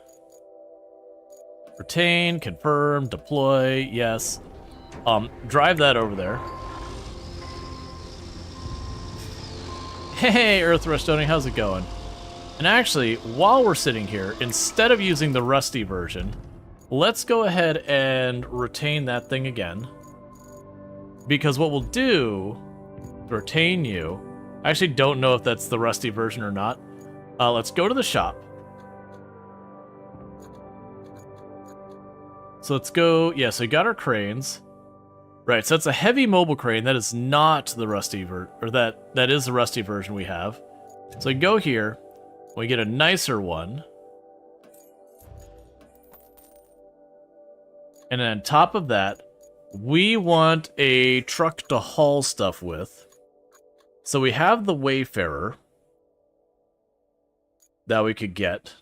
Retain, confirm, deploy, yes. Drive that over there. Hey, Earth Rustoni, how's it going? And actually, while we're sitting here, instead of using the rusty version, let's go ahead and retain that thing again. Because what we'll do, retain you, I actually don't know if that's the rusty version or not. Let's go to the shop. So let's go, yeah, so we got our cranes. Right, so that's a heavy mobile crane. That is not the rusty that is the rusty version we have. So we go here, we get a nicer one. And then on top of that, we want a truck to haul stuff with. So we have the Wayfarer that we could get.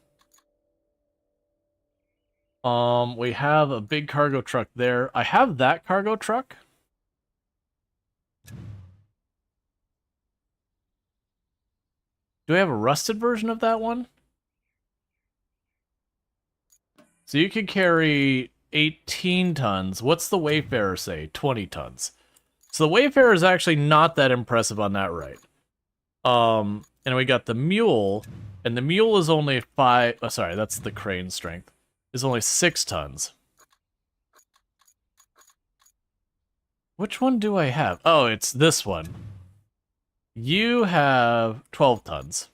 We have a big cargo truck there. I have that cargo truck. Do I have a rusted version of that one? So you can carry 18 tons. What's the Wayfarer say? 20 tons. So the Wayfarer is actually not that impressive on that right. And we got the Mule, and the Mule is only 5... Oh, sorry, that's the crane strength. Is only 6 tons. Which one do I have? Oh, it's this one. You have 12 tons.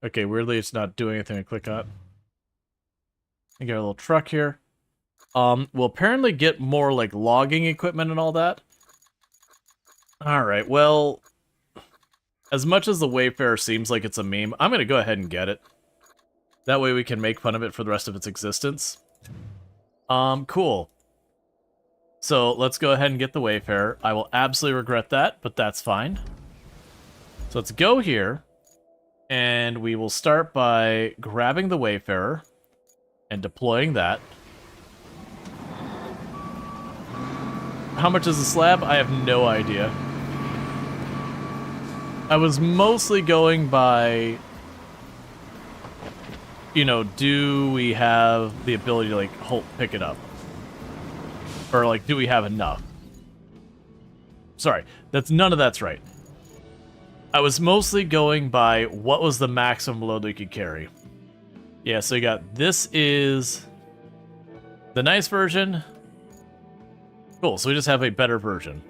Okay, weirdly it's not doing anything I click on. I got a little truck here. We'll apparently get more like logging equipment and all that. Alright, well... As much as the Wayfarer seems like it's a meme, I'm gonna go ahead and get it. That way we can make fun of it for the rest of its existence. Cool. So, let's go ahead and get the Wayfarer. I will absolutely regret that, but that's fine. So let's go here. And we will start by grabbing the Wayfarer and deploying that. How much is the slab? I have no idea. I was mostly going by, you know, do we have the ability to, like, pick it up? Or, like, do we have enough? Sorry, none of that's right. I was mostly going by what was the maximum load we could carry. Yeah, so you got, this is the nice version. Cool, so we just have a better version.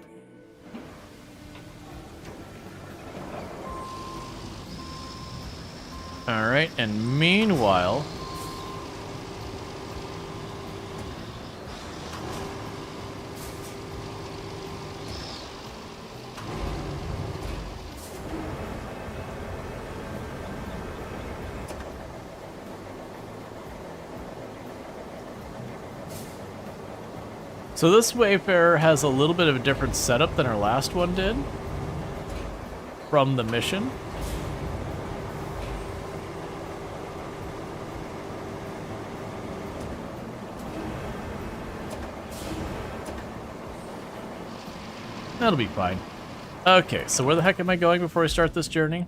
Alright, and meanwhile... So this Wayfarer has a little bit of a different setup than our last one did from the mission. That'll be fine. Okay, so where the heck am I going before I start this journey?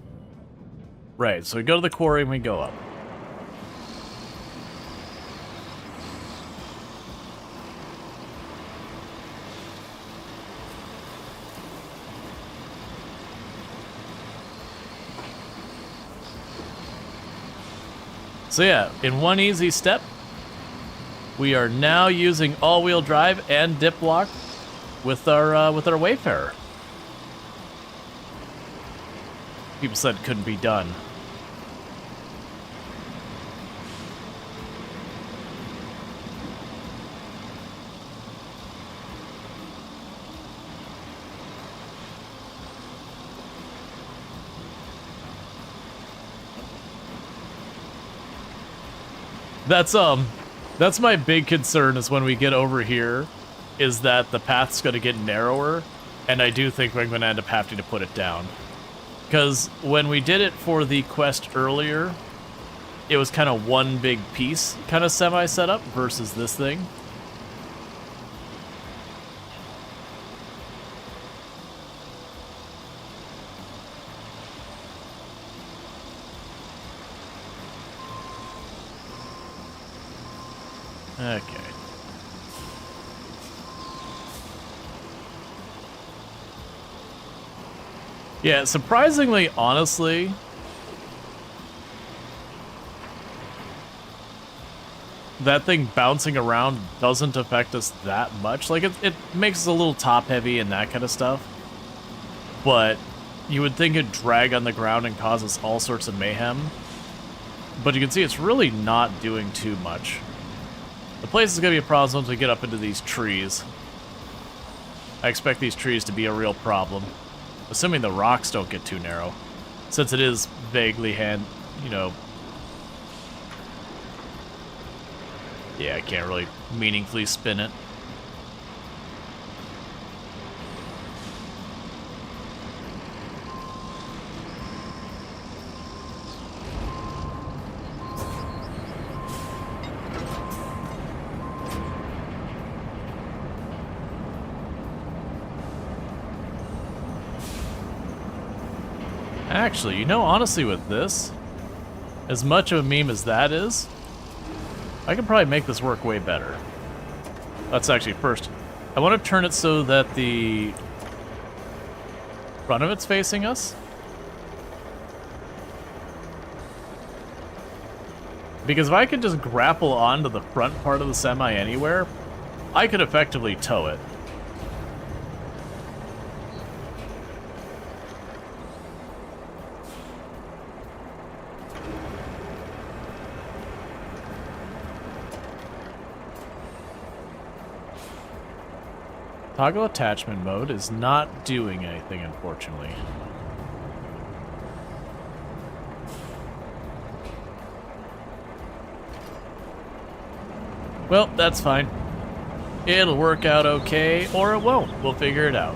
Right, so we go to the quarry and we go up. So yeah, in one easy step, we are now using all-wheel drive and dip lock with our Wayfarer. People said it couldn't be done. That's my big concern is when we get over here, is that the path's going to get narrower, and I do think I'm going to end up having to put it down. Because when we did it for the quest earlier, it was kind of one big piece, kind of semi-setup, versus this thing. Okay. Yeah, surprisingly, honestly, that thing bouncing around doesn't affect us that much. Like, it makes us a little top-heavy and that kind of stuff. But you would think it'd drag on the ground and cause us all sorts of mayhem. But you can see it's really not doing too much. The place is going to be a problem once we get up into these trees. I expect these trees to be a real problem. Assuming the rocks don't get too narrow. Since it is vaguely yeah, I can't really meaningfully spin it. Actually, you know, honestly with this, as much of a meme as that is, I can probably make this work way better. Let's actually first, I want to turn it so that the front of it's facing us. Because if I could just grapple onto the front part of the semi anywhere, I could effectively tow it. Toggle attachment mode is not doing anything, unfortunately. Well, that's fine. It'll work out okay, or it won't. We'll figure it out.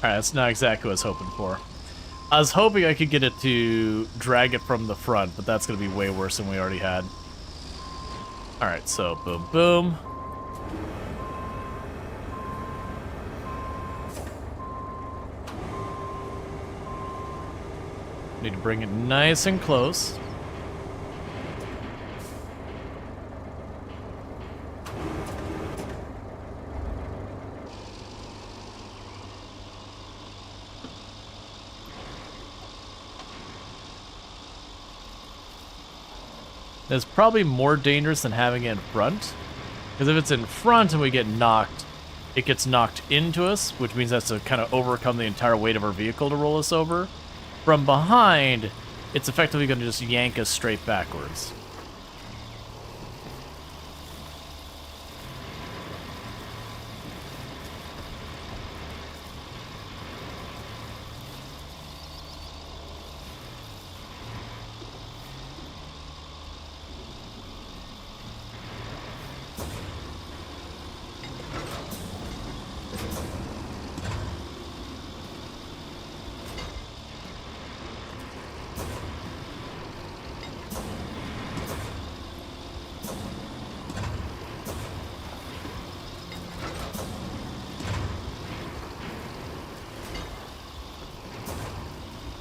Alright, that's not exactly what I was hoping for. I was hoping I could get it to drag it from the front, but that's going to be way worse than we already had. Alright, so boom, boom. Need to bring it nice and close. It's probably more dangerous than having it in front. Because if it's in front and we get knocked, it gets knocked into us, which means that's to kind of overcome the entire weight of our vehicle to roll us over. From behind, it's effectively going to just yank us straight backwards.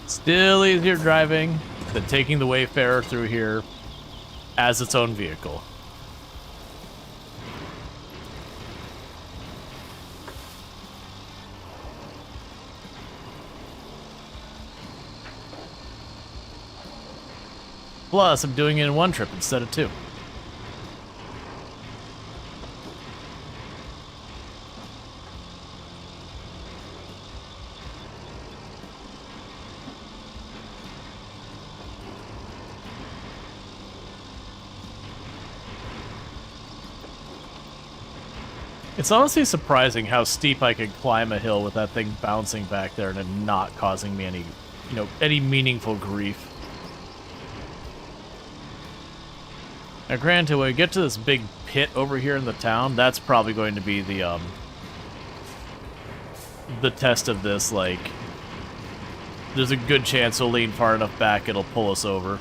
Still easier driving than taking the Wayfarer through here as its own vehicle. Plus, I'm doing it in one trip instead of two. It's honestly surprising how steep I could climb a hill with that thing bouncing back there and it not causing me any, any meaningful grief. Now granted, when we get to this big pit over here in the town, that's probably going to be the test of this, like, there's a good chance we'll lean far enough back it'll pull us over.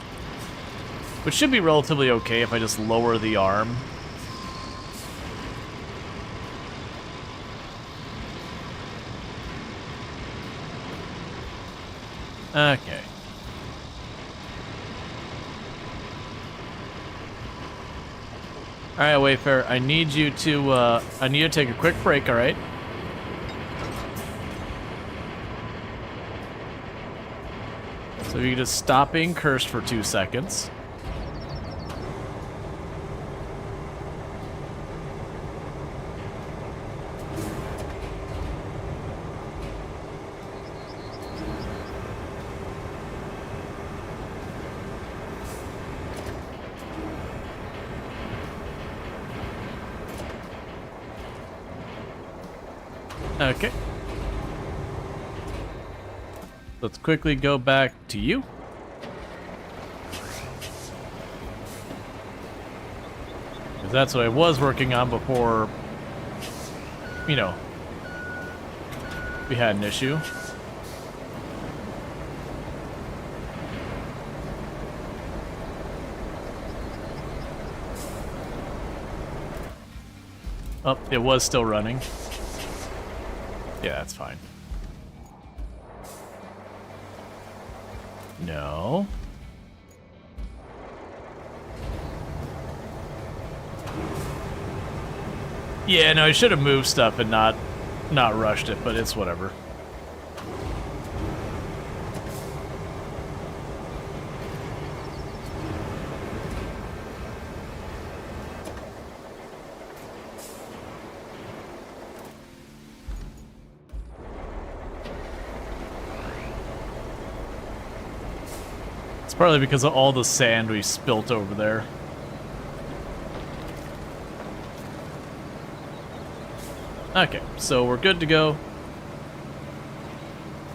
Which should be relatively okay if I just lower the arm. Okay. Alright, Wayfarer, I need you to take a quick break, alright? So you just stop being cursed for 2 seconds. Okay. Let's quickly go back to you. Because that's what I was working on before, we had an issue. Oh, it was still running. Yeah, that's fine. No. Yeah, no, I should have moved stuff and not rushed it, but it's whatever. It's partly because of all the sand we spilt over there. Okay, so we're good to go.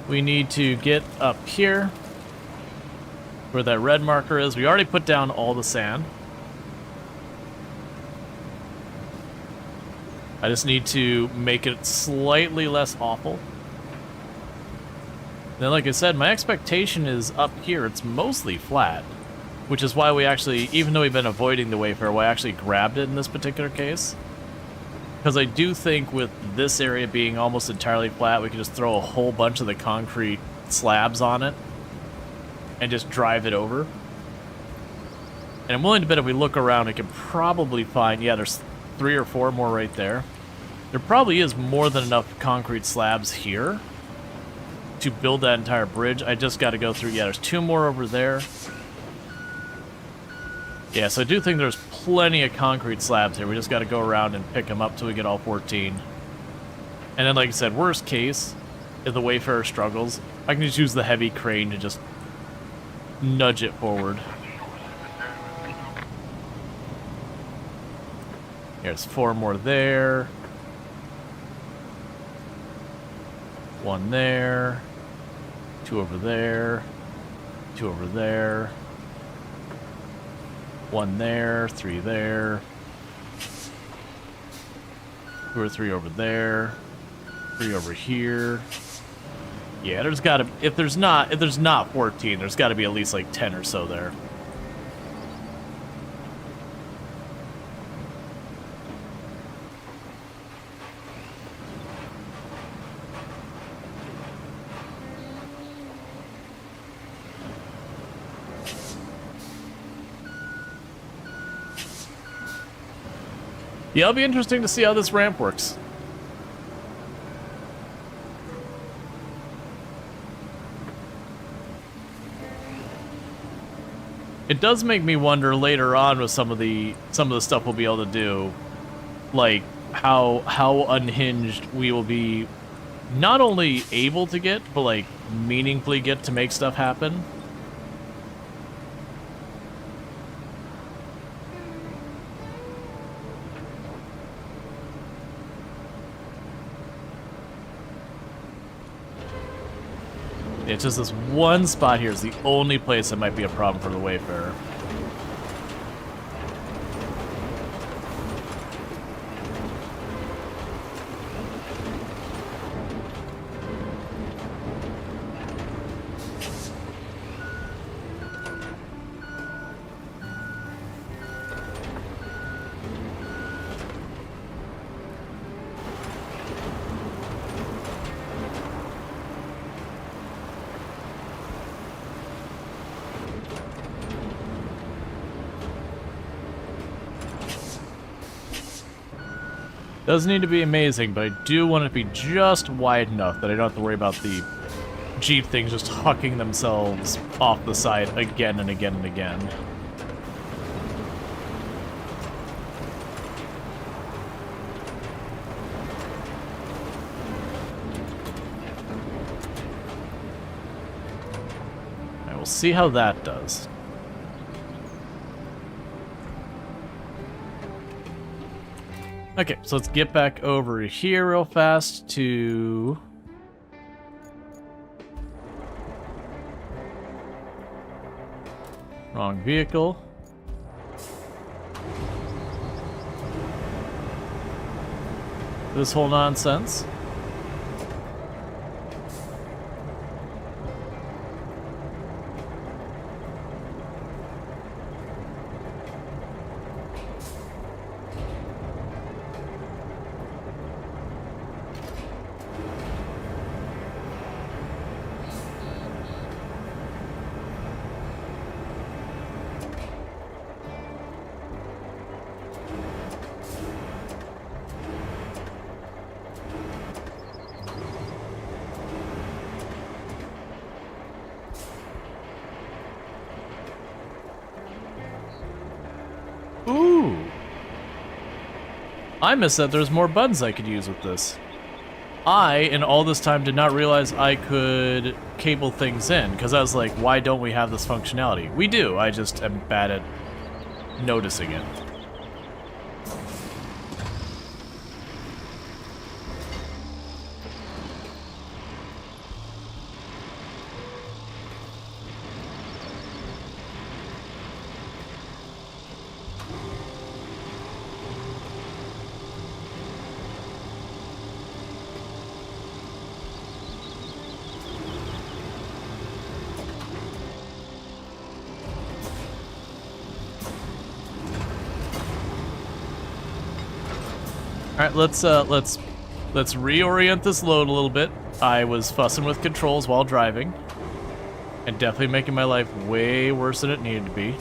We need to get up here where that red marker is. We already put down all the sand. I just need to make it slightly less awful. Then, like I said, my expectation is up here. It's mostly flat, which is why we actually, even though we've been avoiding the Wayfarer, we actually grabbed it in this particular case. Because I do think with this area being almost entirely flat, we can just throw a whole bunch of the concrete slabs on it and just drive it over. And I'm willing to bet if we look around, we can probably find, yeah, there's 3 or 4 more right there. There probably is more than enough concrete slabs here to build that entire bridge. I just got to go through, yeah, there's 2 more over there. Yeah, so I do think there's plenty of concrete slabs here. We just got to go around and pick them up till we get all 14. And then, like I said, worst case, if the Wayfarer struggles, I can just use the heavy crane to just nudge it forward. There's 4 more there. 1 there. 2 over there. 2 over there. 1 there. 3 there. 2 or 3 over there. 3 over here. Yeah, there's gotta, if there's not 14, there's gotta be at least like 10 or so there. Yeah, it'll be interesting to see how this ramp works. It does make me wonder later on with some of the stuff we'll be able to do, like how unhinged we will be, not only able to get, but like meaningfully get to make stuff happen. It's just this one spot here is the only place that might be a problem for the Wayfarer. Doesn't need to be amazing, but I do want it to be just wide enough that I don't have to worry about the Jeep things just hucking themselves off the side again and again and again. I will see how that does. Okay, so let's get back over here real fast to... Wrong vehicle. This whole nonsense. Ooh! I missed that there's more buttons I could use with this. I, in all this time, did not realize I could cable things in, because I was like, why don't we have this functionality? We do, I just am bad at noticing it. All right, let's reorient this load a little bit. I was fussing with controls while driving, and definitely making my life way worse than it needed to be.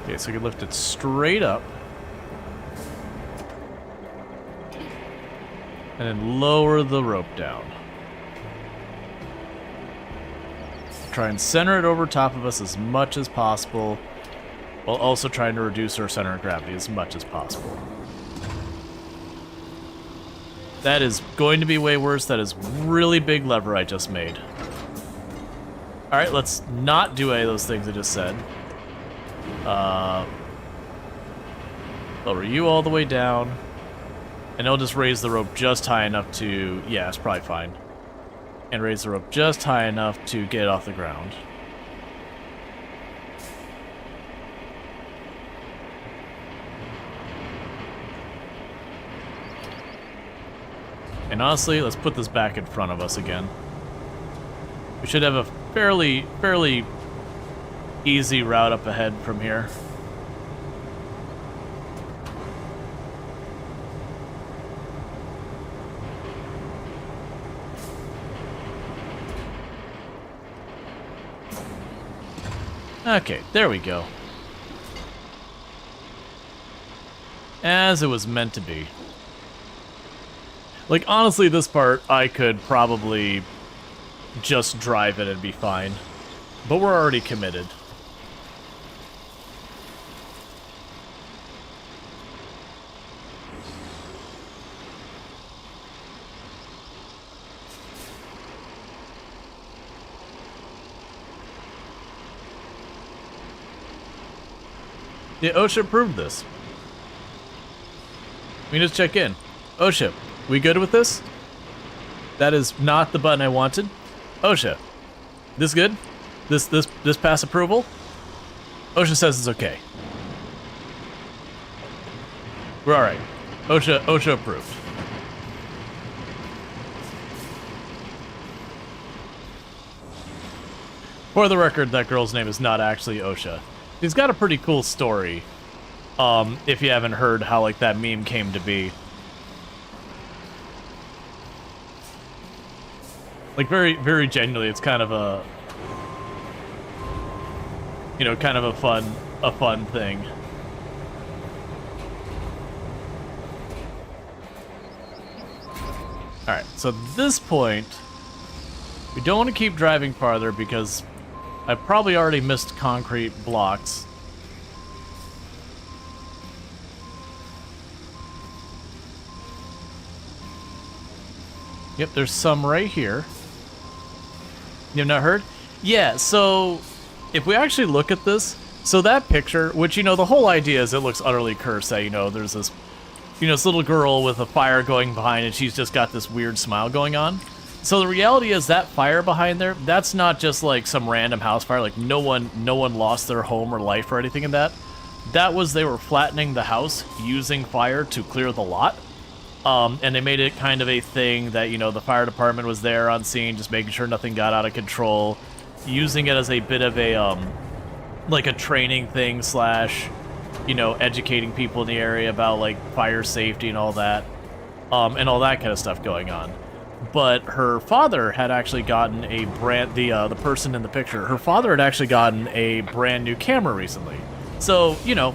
Okay, so I can lift it straight up. And then lower the rope down. Try and center it over top of us as much as possible, while also trying to reduce our center of gravity as much as possible. That is going to be way worse. That is really big lever I just made. Alright, let's not do any of those things I just said. Lower you all the way down. And I'll just raise the rope just high enough to... Yeah, it's probably fine. And raise the rope just high enough to get it off the ground. And honestly, let's put this back in front of us again. We should have a fairly easy route up ahead from here. Okay, there we go. As it was meant to be. Like, honestly, this part, I could probably just drive it and be fine. But we're already committed. Yeah, OSHA approved this. We just check in. OSHA, we good with this? That is not the button I wanted. OSHA, this good? This pass approval? OSHA says it's okay. We're all right. OSHA approved. For the record, that girl's name is not actually Osha. He's got a pretty cool story, if you haven't heard how, like, that meme came to be. Like, very, very genuinely, it's kind of a, you know, kind of a fun thing. Alright, so at this point, we don't want to keep driving farther because I probably already missed concrete blocks. Yep, there's some right here. You've not heard? Yeah, so if we actually look at this, so that picture, which, you know, the whole idea is it looks utterly cursed that, you know, there's this, you know, this little girl with a fire going behind and she's just got this weird smile going on. So the reality is that fire behind there, that's not just like some random house fire. Like no one lost their home or life or anything in that. That was they were flattening the house using fire to clear the lot. And they made it kind of a thing that, you know, the fire department was there on scene, just making sure nothing got out of control, using it as a bit of a, like a training thing slash, you know, educating people in the area about like fire safety and all that, and all that kind of stuff going on. But her father had actually gotten the person in the picture, her father had actually gotten a brand new camera recently. So, you know,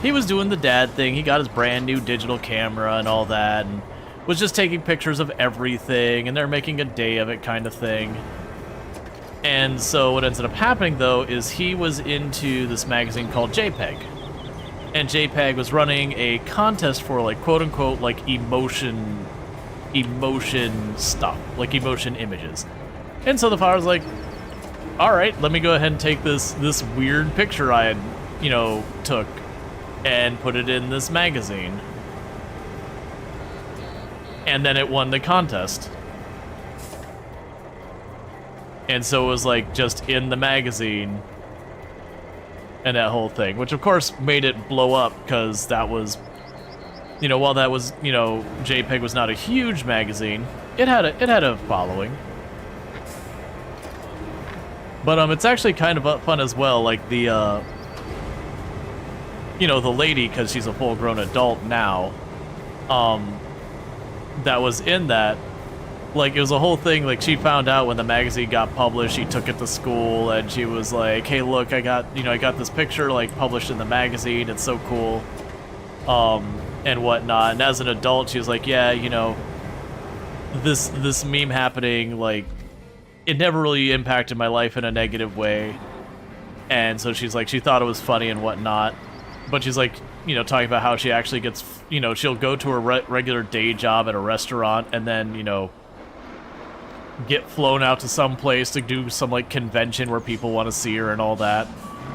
he was doing the dad thing. He got his brand new digital camera and all that, and was just taking pictures of everything, and they're making a day of it kind of thing. And so what ended up happening, though, is he was into this magazine called JPEG. And JPEG was running a contest for, like, quote-unquote, like, emotion stuff, like emotion images. And so the father was like, all right, let me go ahead and take this weird picture I had, you know, took and put it in this magazine. And then it won the contest. And so it was like just in the magazine and that whole thing, which of course made it blow up because that was, you know, while that was, you know, JPEG was not a huge magazine, it had a following. But it's actually kind of fun as well, like the you know, the lady, because she's a full-grown adult now, that was in that, like, it was a whole thing, like, she found out when the magazine got published, she took it to school, and she was like, hey, look, I got this picture, like, published in the magazine, it's so cool, and whatnot, and as an adult, she was like, yeah, you know, this meme happening, like, it never really impacted my life in a negative way, and so she's like, she thought it was funny and whatnot, but she's like, you know, talking about how she actually gets, you know, she'll go to her regular day job at a restaurant and then, you know, get flown out to some place to do some, like, convention where people want to see her and all that,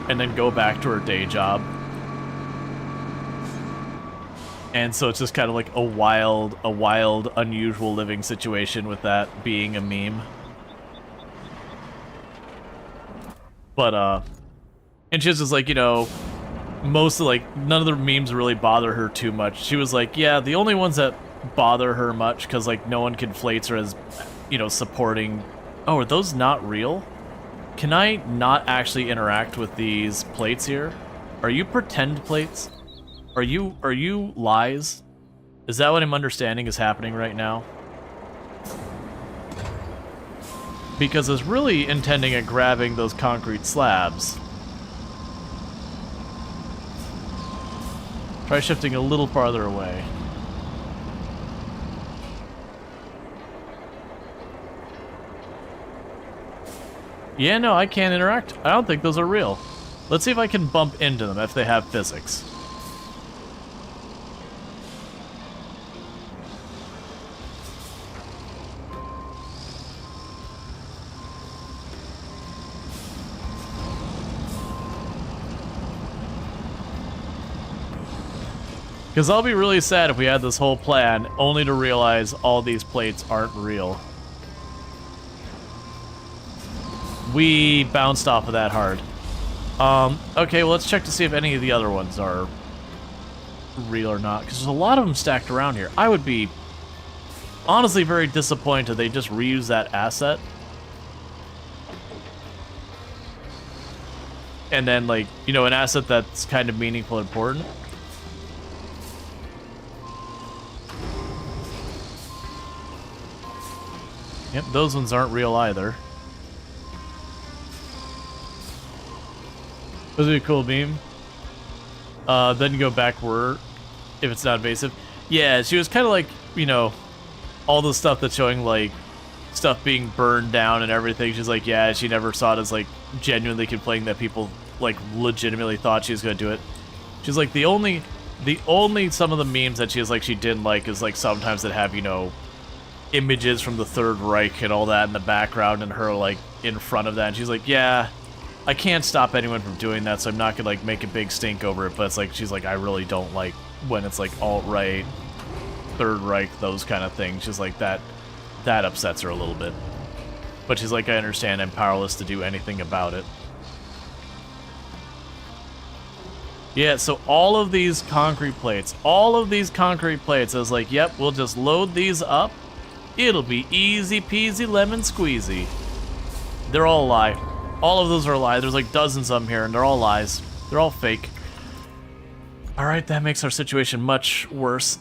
and then go back to her day job. And so it's just kind of like a wild, unusual living situation with that being a meme. But, and she's just like, you know, mostly, like, none of the memes really bother her too much. She was like, yeah, the only ones that bother her much, because, like, no one conflates her as, you know, supporting... Oh, are those not real? Can I not actually interact with these plates here? Are you pretend plates? Are you lies? Is that what I'm understanding is happening right now? Because I was really intending at grabbing those concrete slabs. Try shifting a little farther away. Yeah, no, I can't interact. I don't think those are real. Let's see if I can bump into them if they have physics. Because I'll be really sad if we had this whole plan, only to realize all these plates aren't real. We bounced off of that hard. Okay, well, let's check to see if any of the other ones are real or not, because there's a lot of them stacked around here. I would be honestly very disappointed they just reuse that asset. And then, like, you know, an asset that's kind of meaningful and important. Yep, those ones aren't real either. This would be a cool beam. Then go backward if it's not invasive. Yeah, she was kind of like, you know, all the stuff that's showing, like, stuff being burned down and everything. She's like, yeah, she never saw it as, like, genuinely complaining that people, like, legitimately thought she was going to do it. She's like, the only some of the memes that she is like she didn't like is, like, sometimes that have, you know, images from the Third Reich and all that in the background and her, like, in front of that. And she's like, yeah, I can't stop anyone from doing that, so I'm not gonna, like, make a big stink over it. But it's like, she's like, I really don't like when it's, like, alt-right, Third Reich, those kind of things. She's like, that upsets her a little bit. But she's like, I understand, I'm powerless to do anything about it. Yeah, so all of these concrete plates, I was like, yep, we'll just load these up. It'll be easy peasy lemon squeezy. They're all a lie. All of those are a lie. There's like dozens of them here, and they're all lies. They're all fake. Alright, that makes our situation much worse.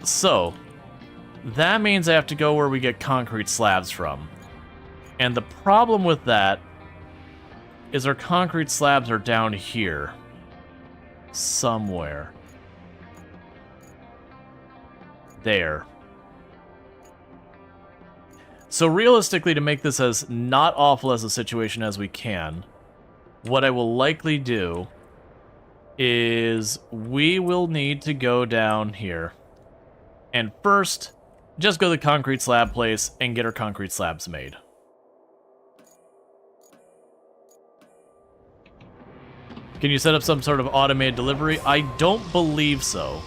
So, that means I have to go where we get concrete slabs from. And the problem with that is our concrete slabs are down here. Somewhere. There. So realistically, to make this as not awful as a situation as we can, what I will likely do is we will need to go down here. And first, just go to the concrete slab place and get our concrete slabs made. Can you set up some sort of automated delivery? I don't believe so.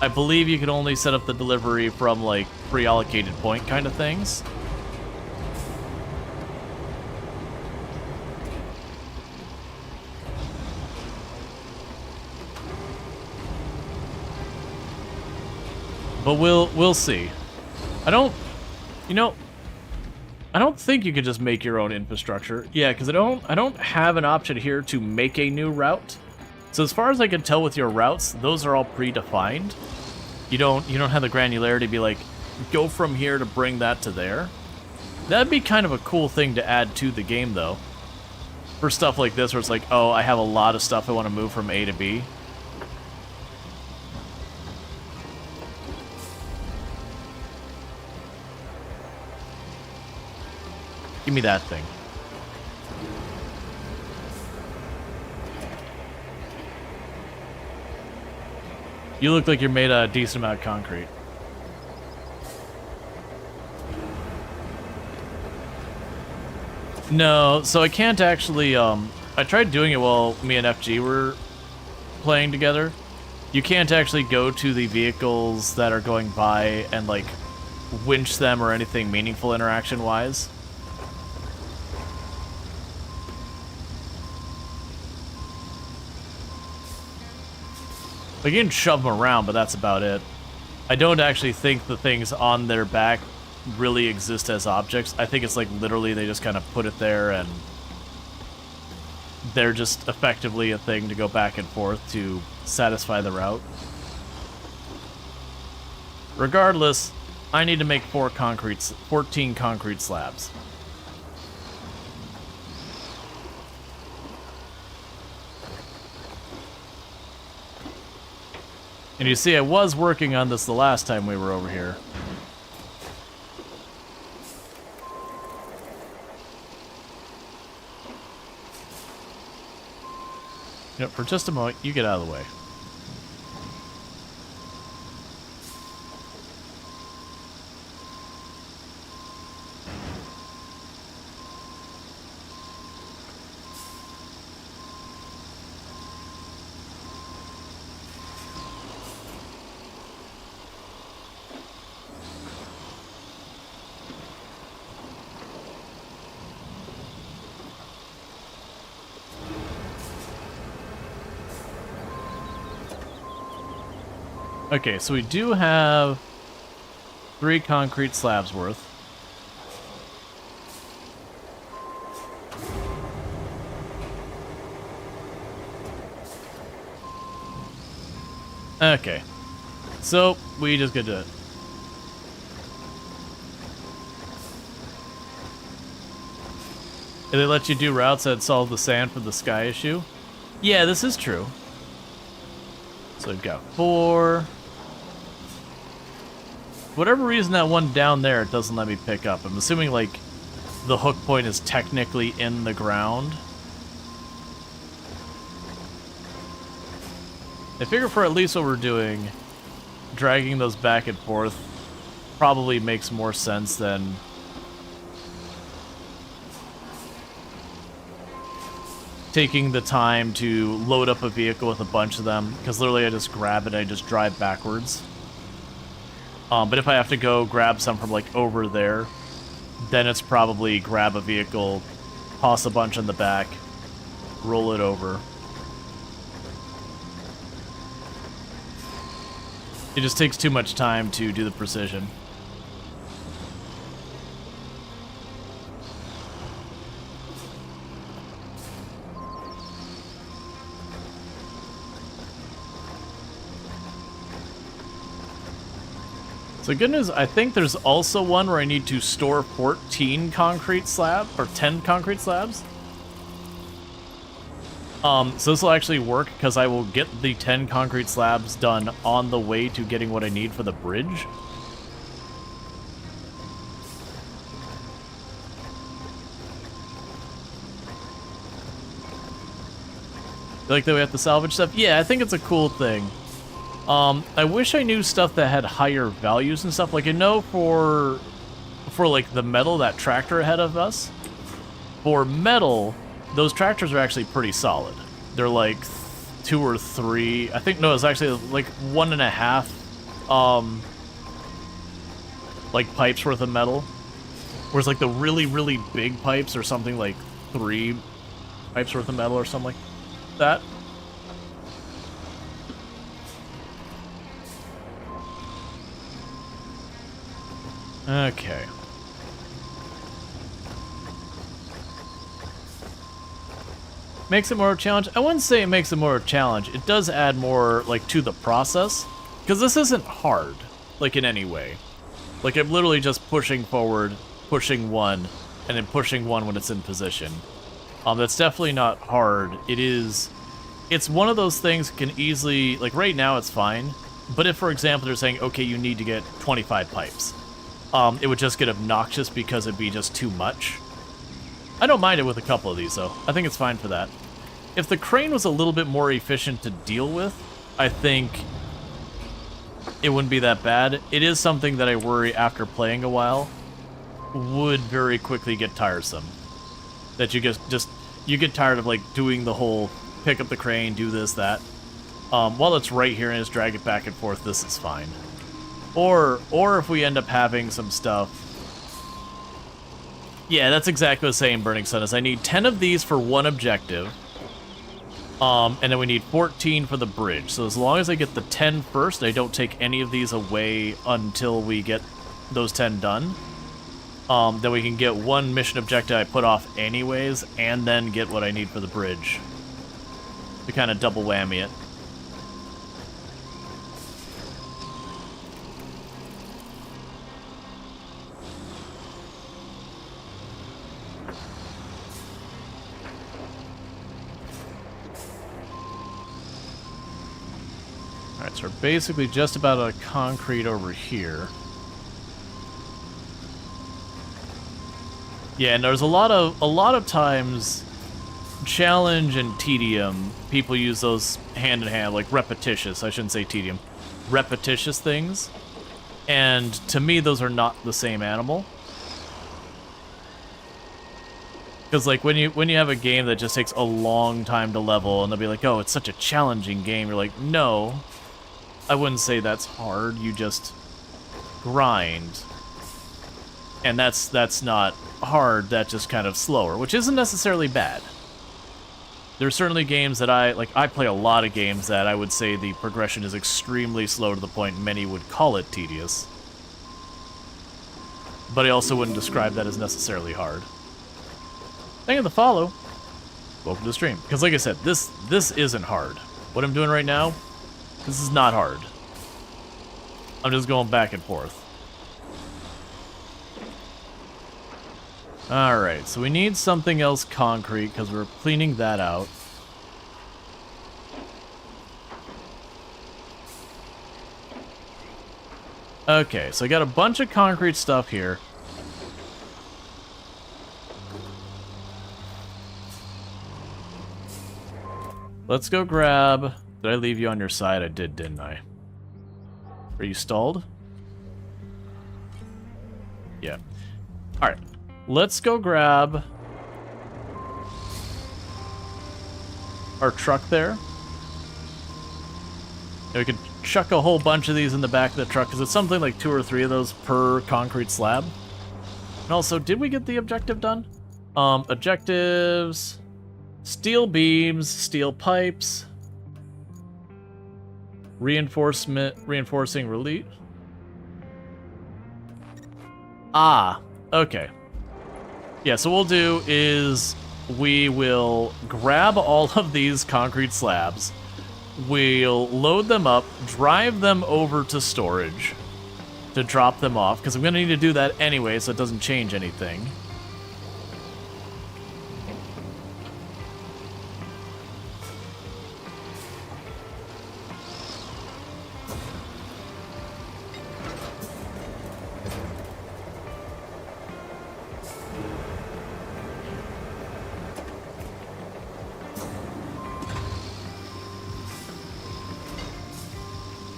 I believe you can only set up the delivery from, like, pre-allocated point kind of things. But we'll see. I don't... You know... I don't think you could just make your own infrastructure. Yeah, because I don't have an option here to make a new route. So as far as I can tell with your routes, those are all predefined. You don't have the granularity to be like, go from here to bring that to there. That'd be kind of a cool thing to add to the game, though. For stuff like this, where it's like, oh, I have a lot of stuff I want to move from A to B. Give me that thing. You look like you're made a decent amount of concrete. No, so I can't actually, I tried doing it while me and FG were playing together. You can't actually go to the vehicles that are going by and, like, winch them or anything meaningful interaction-wise. Like, you can shove them around, but that's about it. I don't actually think the things on their back really exist as objects. I think it's like literally they just kind of put it there and they're just effectively a thing to go back and forth to satisfy the route. Regardless, I need to make 14 concrete slabs. And you see, I was working on this the last time we were over here. You know, for just a moment, you get out of the way. Okay, so we do have 3 concrete slabs worth. Okay, so we just get to it. Did they let you do routes that solve the sand for the sky issue? Yeah, this is true. So we've got 4. For whatever reason, that one down there doesn't let me pick up. I'm assuming, like, the hook point is technically in the ground. I figure for at least what we're doing, dragging those back and forth probably makes more sense than taking the time to load up a vehicle with a bunch of them, because literally I just grab it and I just drive backwards. But if I have to go grab some from, like, over there, then it's probably grab a vehicle, toss a bunch in the back, roll it over. It just takes too much time to do the precision. So good news, I think there's also one where I need to store 14 concrete slabs, or 10 concrete slabs. So this will actually work, because I will get the 10 concrete slabs done on the way to getting what I need for the bridge. You like that we have to salvage stuff? Yeah, I think it's a cool thing. I wish I knew stuff that had higher values and stuff. Like, I know for like, the metal, that tractor ahead of us, for metal, those tractors are actually pretty solid. They're like 2 or 3. I think, no, it's actually like 1.5, like, pipes worth of metal. Whereas, like, the really, really big pipes are something like 3 pipes worth of metal or something like that. Okay. Makes it more of a challenge? I wouldn't say it makes it more of a challenge. It does add more, like, to the process. Because this isn't hard, like, in any way. Like, I'm literally just pushing forward, pushing one, and then pushing one when it's in position. That's definitely not hard. It's one of those things that can easily, like, right now it's fine. But if, for example, they're saying, okay, you need to get 25 pipes, it would just get obnoxious because it'd be just too much. I don't mind it with a couple of these, though. I think it's fine for that. If the crane was a little bit more efficient to deal with, I think it wouldn't be that bad. It is something that I worry after playing a while would very quickly get tiresome. That you you get tired of, like, doing the whole pick up the crane, do this, that. While it's right here and just drag it back and forth, this is fine. Or if we end up having some stuff. Yeah, that's exactly the same, Burning Sun, is I need 10 of these for one objective. And then we need 14 for the bridge. So as long as I get the 10 first, I don't take any of these away until we get those 10 done. Then we can get one mission objective I put off anyways, and then get what I need for the bridge. To kind of double whammy it. Alright, so we're basically just about out of concrete over here. Yeah, and there's a lot of times, challenge and tedium, people use those hand in hand, like repetitious, I shouldn't say tedium, repetitious things. And to me, those are not the same animal. Because like when you have a game that just takes a long time to level, and they'll be like, oh, it's such a challenging game, you're like, no, I wouldn't say that's hard, you just grind. And that's not hard, that's just kind of slower, which isn't necessarily bad. There's certainly games that I play a lot of games that I would say the progression is extremely slow to the point many would call it tedious. But I also wouldn't describe that as necessarily hard. Thank you for the follow. Welcome to the stream. Because like I said, this isn't hard. What I'm doing right now, this is not hard. I'm just going back and forth. Alright, so we need something else concrete because we're cleaning that out. Okay, so I got a bunch of concrete stuff here. Let's go grab... Did I leave you on your side? I did, didn't I? Are you stalled? Yeah. Alright. Let's go grab our truck there. And we can chuck a whole bunch of these in the back of the truck, because it's something like 2 or 3 of those per concrete slab. And also, did we get the objective done? Objectives... Steel beams, steel pipes... Reinforcing relief. Ah, okay. Yeah, so what we'll do is we will grab all of these concrete slabs, we'll load them up, drive them over to storage to drop them off, because I'm going to need to do that anyway, so it doesn't change anything.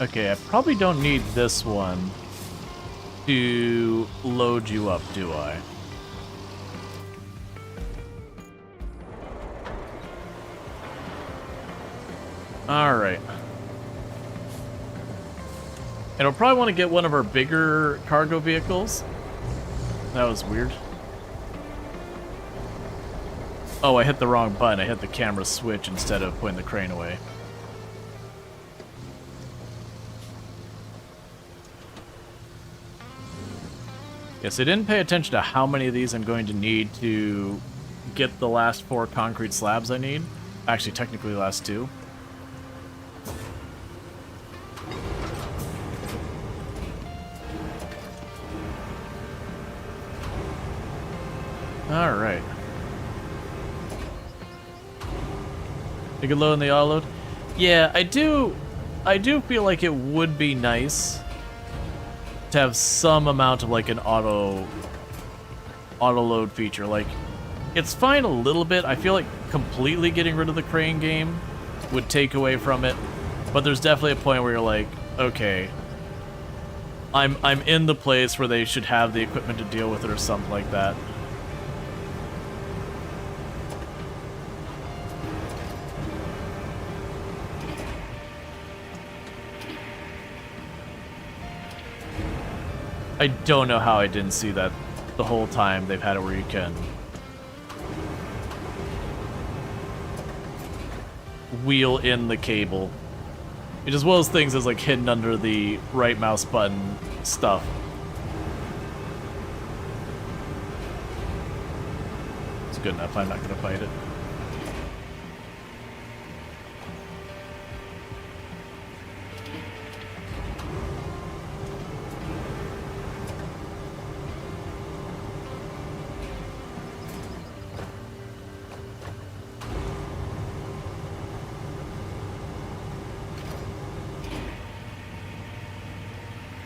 Okay, I probably don't need this one to load you up, do I? Alright. And I'll probably want to get one of our bigger cargo vehicles. That was weird. Oh, I hit the wrong button. I hit the camera switch instead of putting the crane away. Yes, I didn't pay attention to how many of these I'm going to need to get the last 4 concrete slabs I need. Actually, technically last 2. Alright. You can load and they all load? Yeah, I do feel like it would be nice to have some amount of like an auto load feature. Like, it's fine a little bit. I feel like completely getting rid of the crane game would take away from it. But there's definitely a point where you're like, okay, I'm in the place where they should have the equipment to deal with it or something like that. I don't know how I didn't see that the whole time they've had it where you can wheel in the cable. As well as things as like hidden under the right mouse button stuff. It's good enough, I'm not gonna fight it.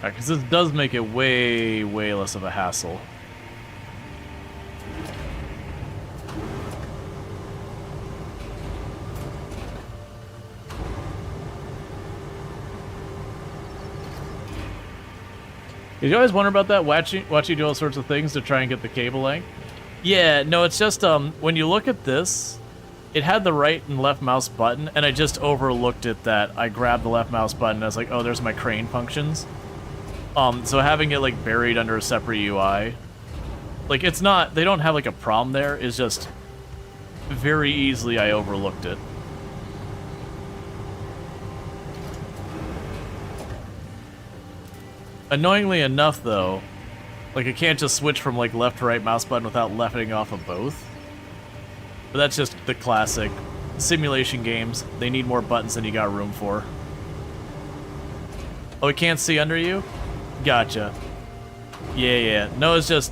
Because this does make it way, way less of a hassle. Did you always wonder about that? Watch you do all sorts of things to try and get the cable length? Yeah, no, it's just, when you look at this, it had the right and left mouse button, and I just overlooked it that I grabbed the left mouse button and I was like, oh, there's my crane functions. So having it, like, buried under a separate UI, like, it's not, they don't have, like, a problem there, it's just very easily I overlooked it. Annoyingly enough, though, like, I can't just switch from, like, left to right mouse button without letting off of both. But that's just the classic simulation games. They need more buttons than you got room for. Oh, it can't see under you? Gotcha. Yeah. No, it's just...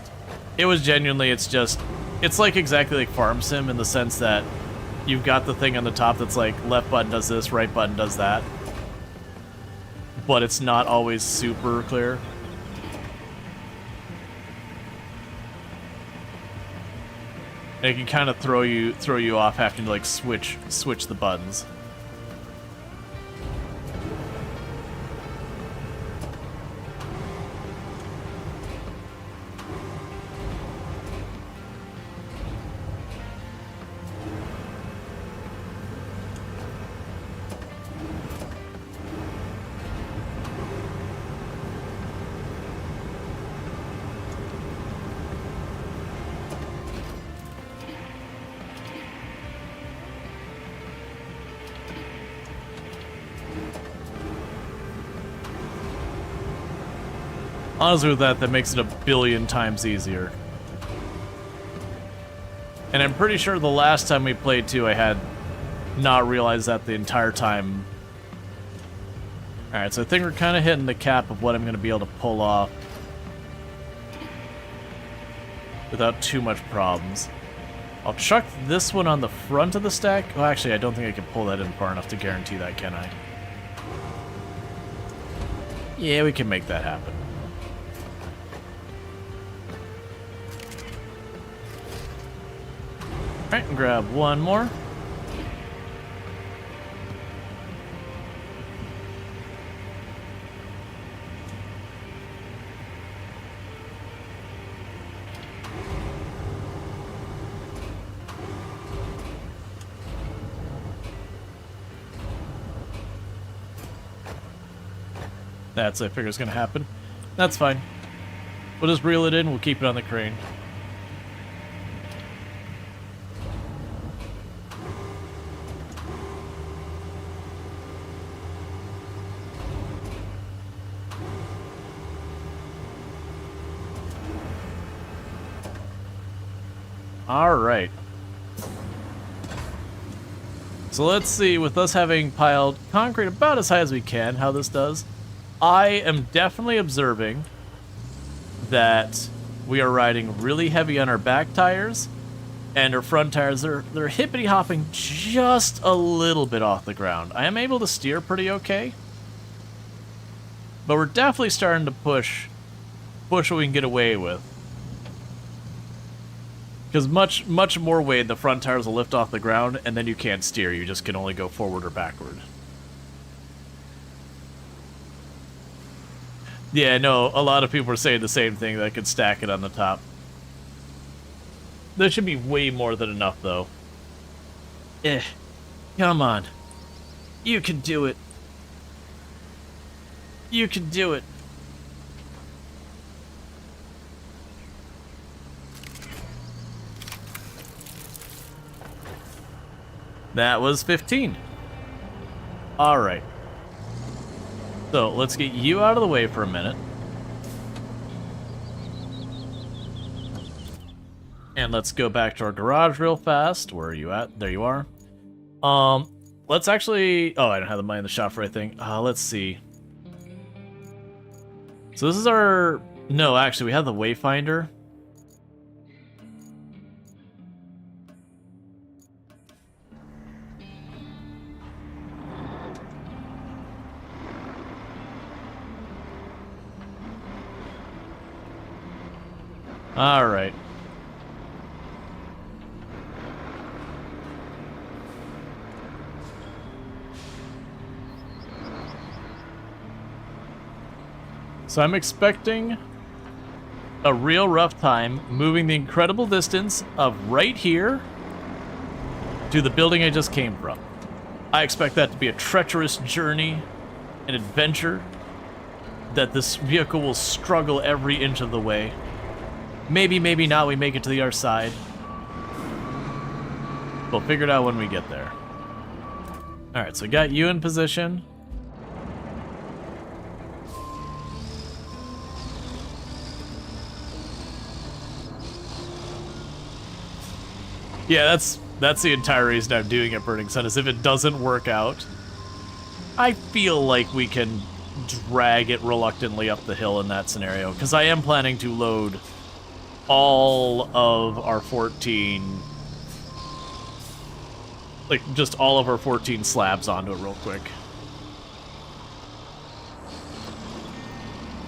It was genuinely, it's just... It's like exactly like Farm Sim in the sense that you've got the thing on the top that's like, left button does this, right button does that. But it's not always super clear. And it can kind of throw you off having to like switch the buttons. Honestly, with that makes it a billion times easier. And I'm pretty sure the last time we played too, I had not realized that the entire time. Alright, so I think we're kind of hitting the cap of what I'm going to be able to pull off without too much problems. I'll chuck this one on the front of the stack. Well, actually, I don't think I can pull that in far enough to guarantee that, can I? Yeah, we can make that happen. Alright, and grab one more. That's I figure is gonna happen. That's fine. We'll just reel it in, we'll keep it on the crane. Alright. So let's see, with us having piled concrete about as high as we can, how this does. I am definitely observing that we are riding really heavy on our back tires, and our front tires, they're hippity-hopping just a little bit off the ground. I am able to steer pretty okay, but we're definitely starting to push what we can get away with. Because much more weight, the front tires will lift off the ground, and then you can't steer. You just can only go forward or backward. Yeah, no, a lot of people are saying the same thing, that I could stack it on the top. There should be way more than enough, though. Come on. You can do it. You can do it. That was 15. Alright. So, let's get you out of the way for a minute. And let's go back to our garage real fast. Where are you at? There you are. Let's actually... Oh, I don't have the money in the shop for anything. Let's see. So this is our... No, actually, we have the Wayfinder. Alright. So I'm expecting a real rough time moving the incredible distance of right here to the building I just came from. I expect that to be a treacherous journey, an adventure, that this vehicle will struggle every inch of the way. Maybe, maybe not, we make it to the other side. We'll figure it out when we get there. Alright, so got you in position. Yeah, that's the entire reason I'm doing it, Burning Sun, is if it doesn't work out, I feel like we can drag it reluctantly up the hill in that scenario, because I am planning to load all of our 14, like, just all of our 14 slabs onto it real quick.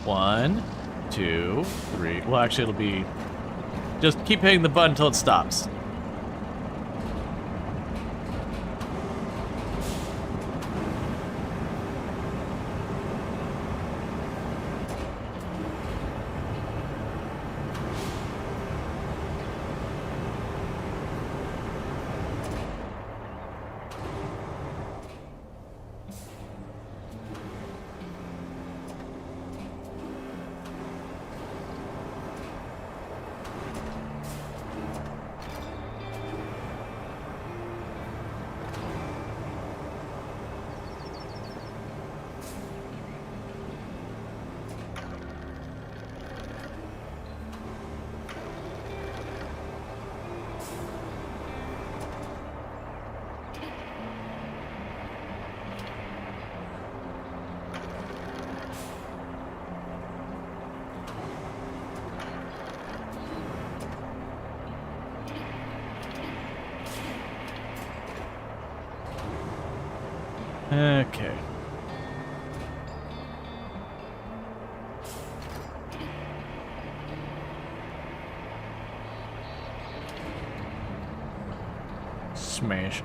1, 2, 3. Well, actually, it'll be... Just keep hitting the button until it stops. Okay. Smash.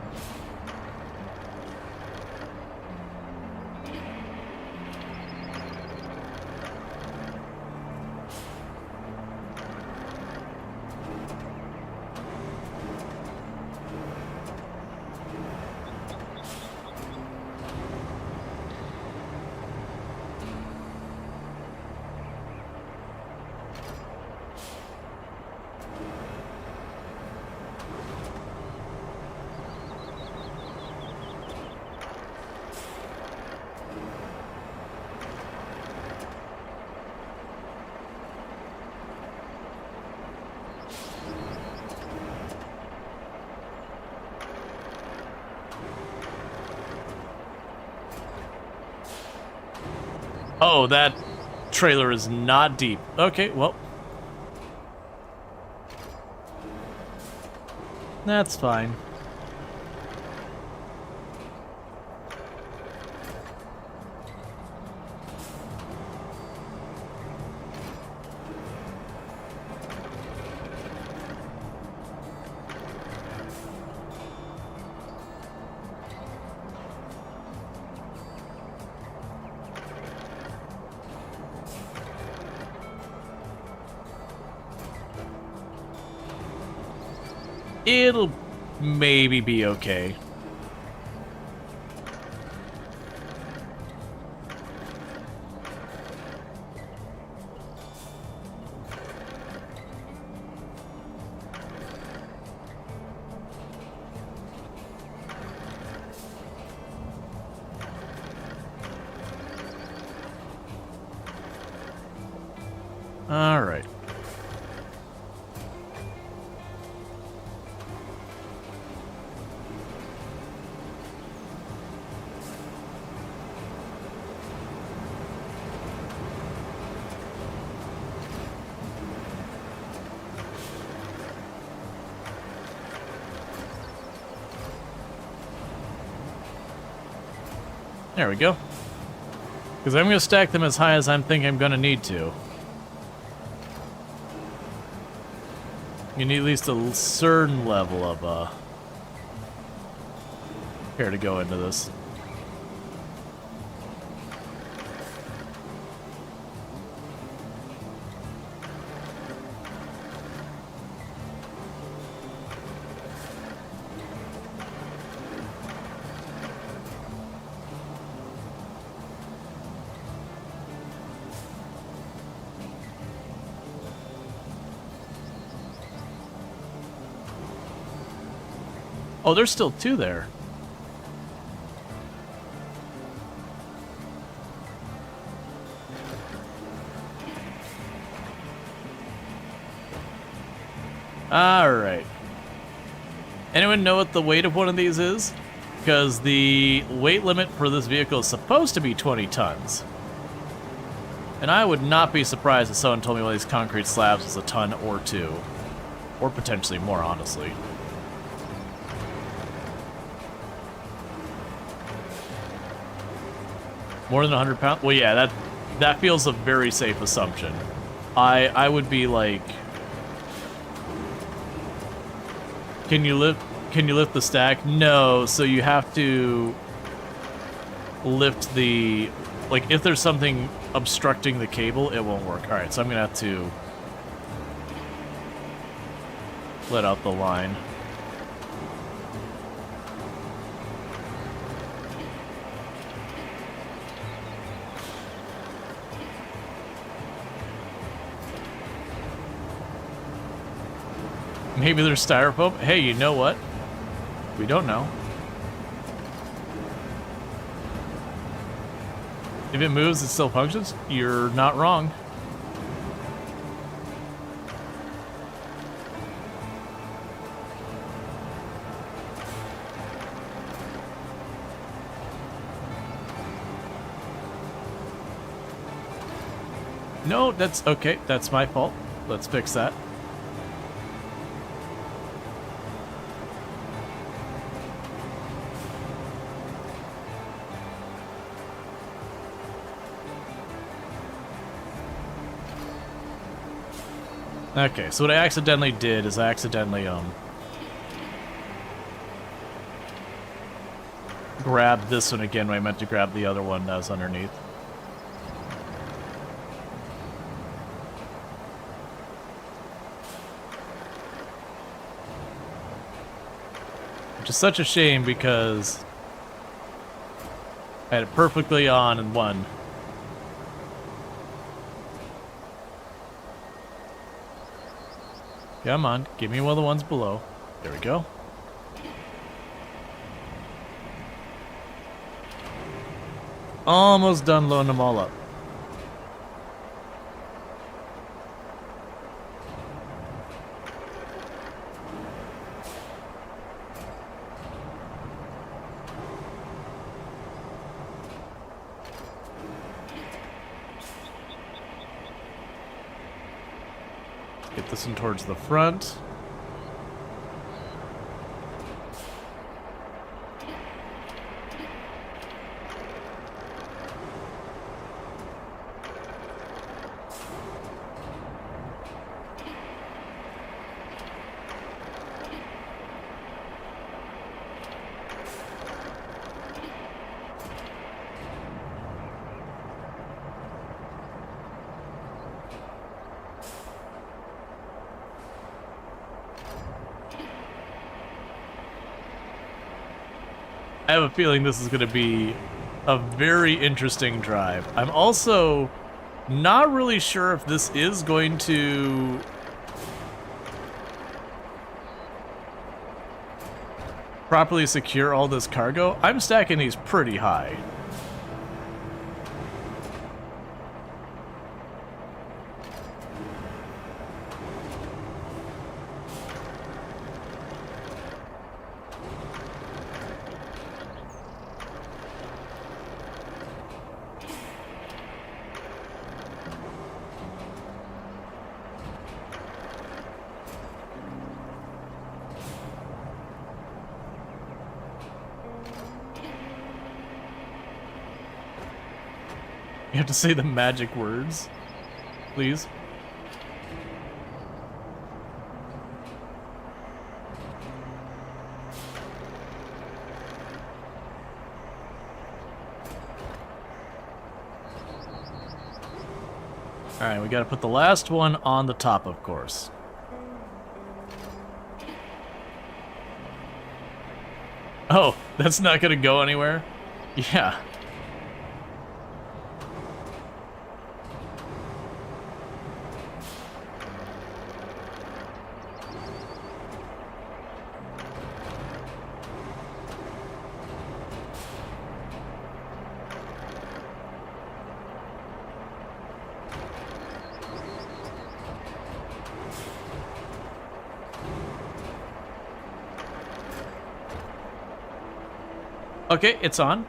Oh, that trailer is not deep. Okay, well. That's fine. It'll maybe be okay. All right. There we go. Because I'm going to stack them as high as I'm thinking I'm going to need to. You need at least a certain level of care to go into this. Oh, there's still two there. Alright. Anyone know what the weight of one of these is? Because the weight limit for this vehicle is supposed to be 20 tons. And I would not be surprised if someone told me one of these concrete slabs was a ton or two. Or potentially more, honestly. More than 100 pounds? Well, yeah, that feels a very safe assumption. I would be like, can you lift the stack? No, so you have to lift the, like, if there's something obstructing the cable, it won't work. All right, so I'm gonna have to let out the line. Maybe there's styrofoam. Hey, you know what? We don't know. If it moves, it still functions. You're not wrong. No, that's okay. That's my fault. Let's fix that. Okay, so what I accidentally did is I accidentally, grabbed this one again when I meant to grab the other one that was underneath. Which is such a shame because I had it perfectly on and won. Come on, give me one of the ones below. There we go. Almost done loading them all up. this one towards the front. I have a feeling this is going to be a very interesting drive. I'm also not really sure if this is going to properly secure all this cargo. I'm stacking these pretty high. You have to say the magic words, please. Alright, we gotta put the last one on the top, of course. Oh, that's not gonna go anywhere? Yeah. Okay, it's on.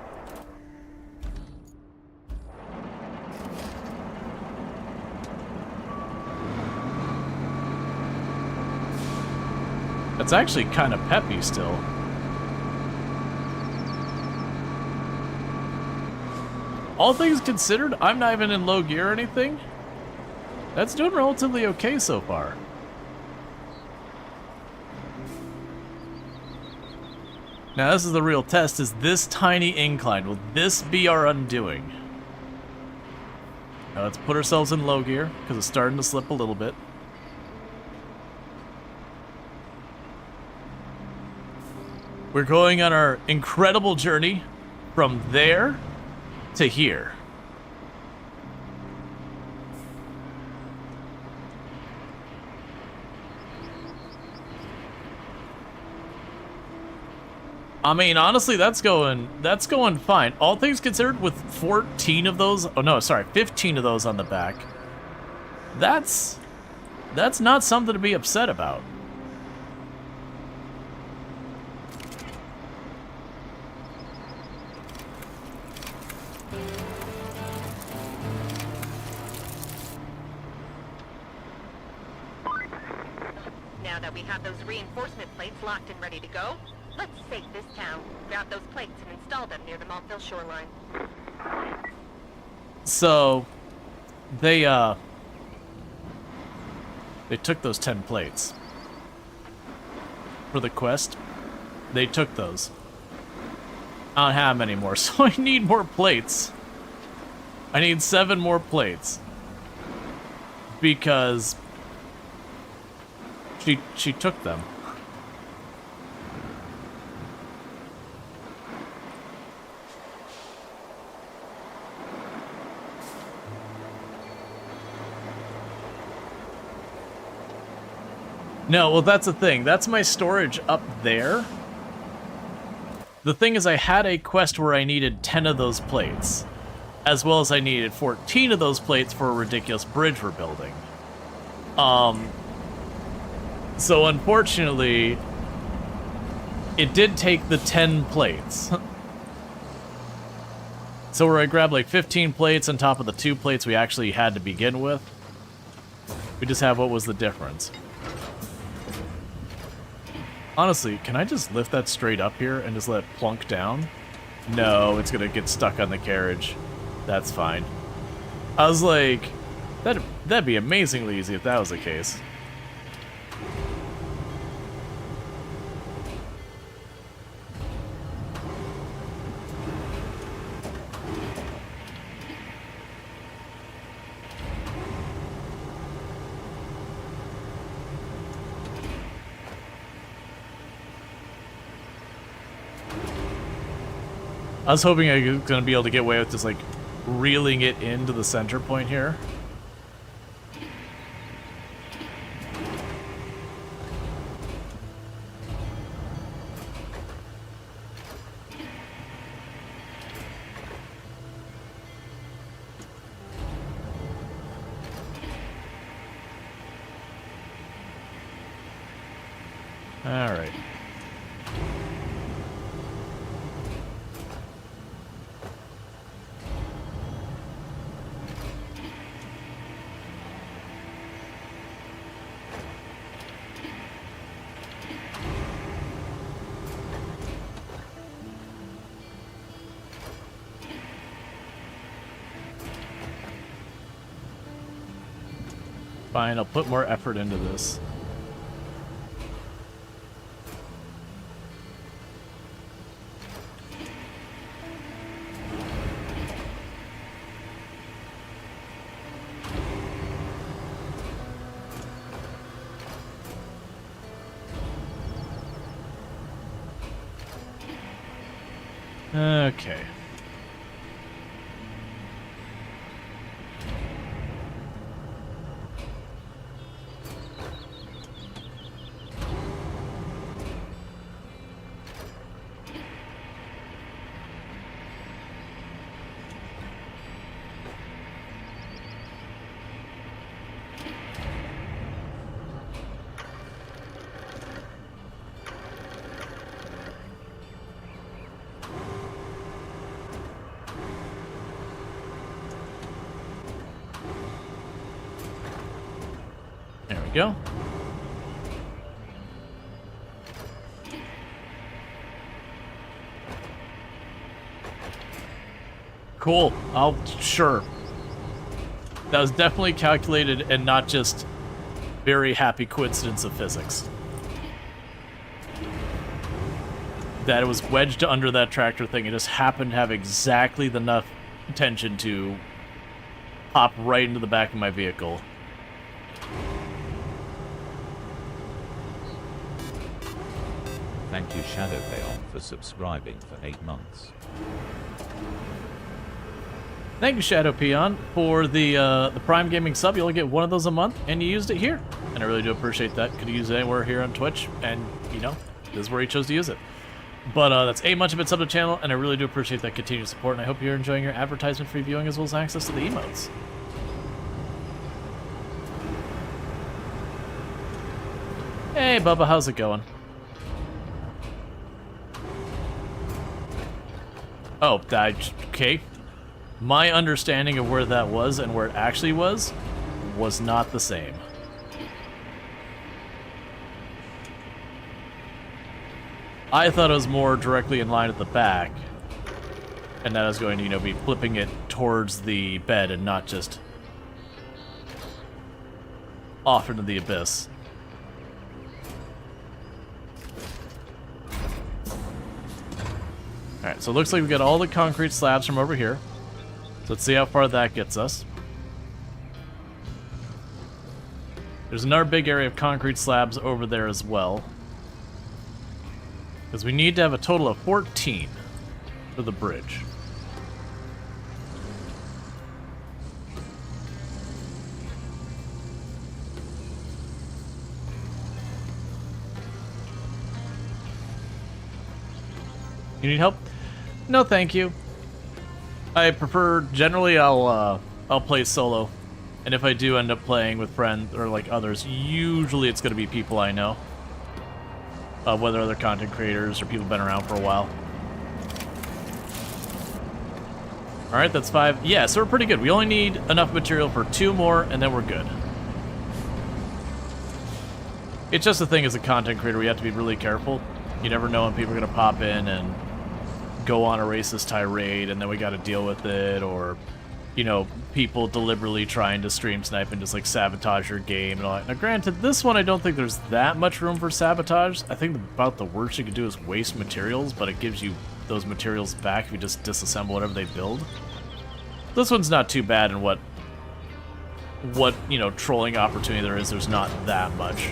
It's actually kind of peppy still. All things considered, I'm not even in low gear or anything. That's doing relatively okay so far. Now this is the real test, is this tiny incline. Will this be our undoing? Now let's put ourselves in low gear, because it's starting to slip a little bit. We're going on our incredible journey from there to here. I mean, honestly, that's going fine. All things considered, with 14 of those, oh no, sorry, 15 of those on the back, that's not something to be upset about. Now that we have those reinforcement plates locked and ready to go, let's save this town, grab those plates and install them near the Montville shoreline. So, they took those 10 plates. For the quest, they took those. I don't have any more, so I need more plates. I need 7 more plates. Because she took them. No, well, that's the thing. That's my storage up there. The thing is, I had a quest where I needed 10 of those plates, as well as I needed 14 of those plates for a ridiculous bridge we're building. So unfortunately, it did take the 10 plates. So where I grabbed like 15 plates on top of the 2 plates we actually had to begin with. We just have what was the difference. Honestly, can I just lift that straight up here and just let it plunk down? No, it's gonna get stuck on the carriage. That's fine. I was like, that'd be amazingly easy if that was the case. I was hoping I was going to be able to get away with just, like, reeling it into the center point here. All right. Fine, I'll put more effort into this. Okay. There we go. Cool. Sure. That was definitely calculated and not just very happy coincidence of physics. That it was wedged under that tractor thing. It just happened to have exactly enough tension to pop right into the back of my vehicle. Thank you Shadow Payon for subscribing for 8 months. Thank you, Shadow Peon, for the Prime Gaming sub. You only get one of those a month, and you used it here. And I really do appreciate that. Could have used it anywhere here on Twitch, and, you know, this is where he chose to use it. But that's 8 months of it sub to the channel, and I really do appreciate that continued support, and I hope you're enjoying your advertisement-free viewing as well as access to the emotes. Hey, Bubba, how's it going? Oh, okay. My understanding of where that was and where it actually was not the same. I thought it was more directly in line at the back, and that I was going to, you know, be flipping it towards the bed and not just off into the abyss. Alright, so it looks like we got all the concrete slabs from over here. So let's see how far that gets us. There's another big area of concrete slabs over there as well. Because we need to have a total of 14 for the bridge. You need help? No, thank you. I prefer, generally I'll play solo. And if I do end up playing with friends or like others, usually it's gonna be people I know. Whether other content creators or people who've been around for a while. Alright, that's 5. Yeah, so we're pretty good. We only need enough material for 2 more and then we're good. It's just a thing as a content creator, we have to be really careful. You never know when people are going to pop in and go on a racist tirade, and then we got to deal with it, or, you know, people deliberately trying to stream snipe and just, like, sabotage your game and all that. Now, granted, this one I don't think there's that much room for sabotage. I think about the worst you could do is waste materials, but it gives you those materials back if you just disassemble whatever they build. This one's not too bad in what you know, trolling opportunity there is. There's not that much.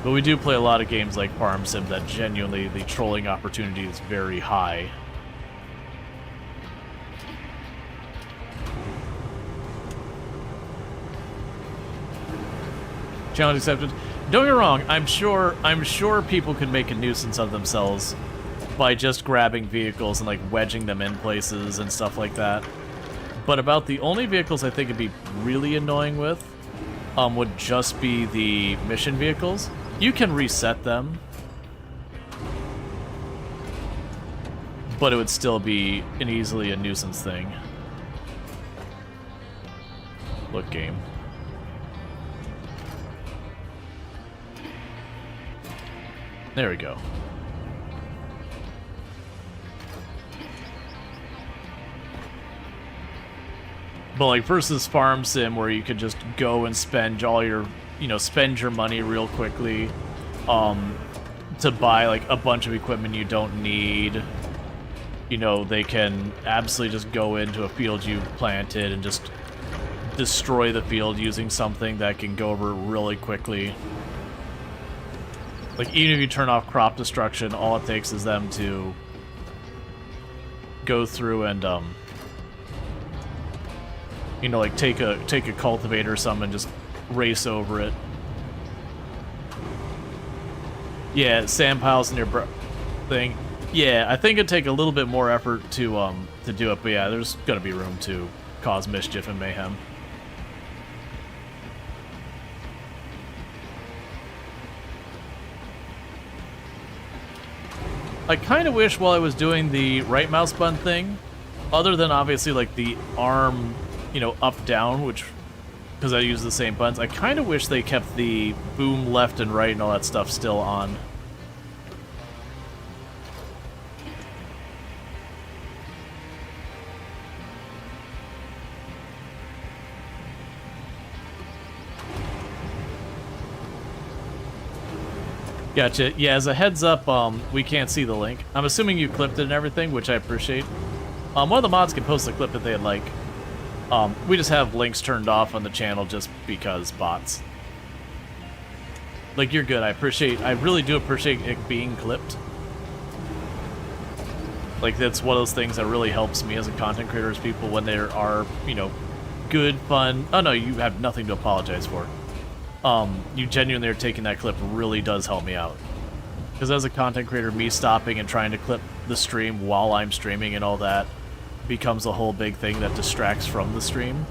But we do play a lot of games like Farm Sim that genuinely the trolling opportunity is very high. Challenge accepted. Don't get me wrong, I'm sure people can make a nuisance of themselves by just grabbing vehicles and like wedging them in places and stuff like that. But about the only vehicles I think it'd be really annoying with would just be the mission vehicles. You can reset them, but it would still be an easily a nuisance thing. Look, game. There we go. But like versus Farm Sim, where you could just go and spend all your, you know, spend your money real quickly, to buy like a bunch of equipment you don't need. You know, they can absolutely just go into a field you planted and just destroy the field using something that can go over really quickly. Like, even if you turn off crop destruction, all it takes is them to go through and, you know, like take a cultivator or something and just race over it. Yeah, sand piles in your thing. Yeah, I think it'd take a little bit more effort to do it, but yeah, there's gonna be room to cause mischief and mayhem. I kind of wish while I was doing the right mouse button thing, other than obviously like the arm, you know, up down, which, because I use the same buttons, I kind of wish they kept the boom left and right and all that stuff still on. Gotcha. Yeah, as a heads up, we can't see the link. I'm assuming you clipped it and everything, which I appreciate. One of the mods can post a clip if they'd like. We just have links turned off on the channel just because bots. Like, you're good. I really do appreciate it being clipped. Like, that's one of those things that really helps me as a content creator, is people when there are, you know, good, fun... Oh, no, you have nothing to apologize for. You genuinely are taking that clip really does help me out. Because as a content creator, me stopping and trying to clip the stream while I'm streaming and all that becomes a whole big thing that distracts from the stream.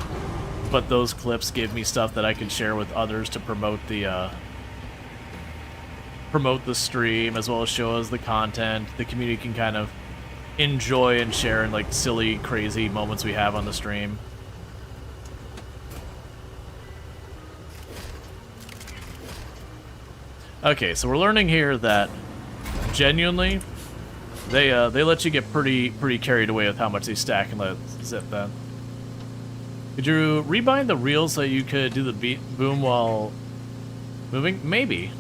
But those clips give me stuff that I can share with others to promote the stream, as well as show us the content. The community can kind of enjoy and share in like silly, crazy moments we have on the stream. Okay, so we're learning here that genuinely they let you get pretty carried away with how much they stack and let it zip then. Could you rebind the reel so you could do the boom while moving? Maybe.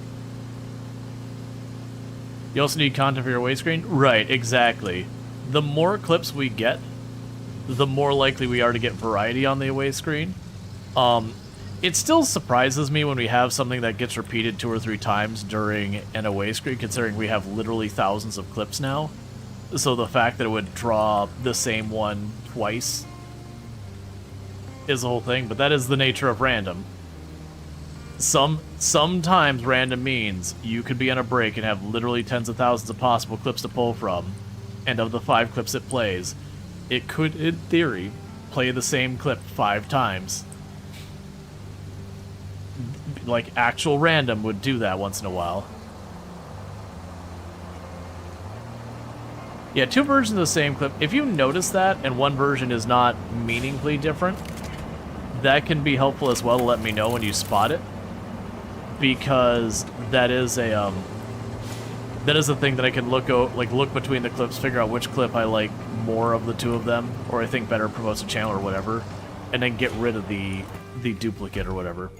You also need content for your away screen? Right, exactly. The more clips we get, the more likely we are to get variety on the away screen. It still surprises me when we have something that gets repeated 2 or 3 times during an away screen, considering we have literally thousands of clips now. So the fact that it would draw the same one twice is the whole thing, but that is the nature of random. Sometimes random means you could be on a break and have literally tens of thousands of possible clips to pull from, and of the 5 clips it plays, it could, in theory, play the same clip 5 times. Like, actual random would do that once in a while. Yeah, 2 versions of the same clip. If you notice that, and one version is not meaningfully different, that can be helpful as well to let me know when you spot it. because that is a thing that I can look between the clips, figure out which clip I like more of the two of them, or I think better promotes the channel or whatever, and then get rid of the duplicate or whatever.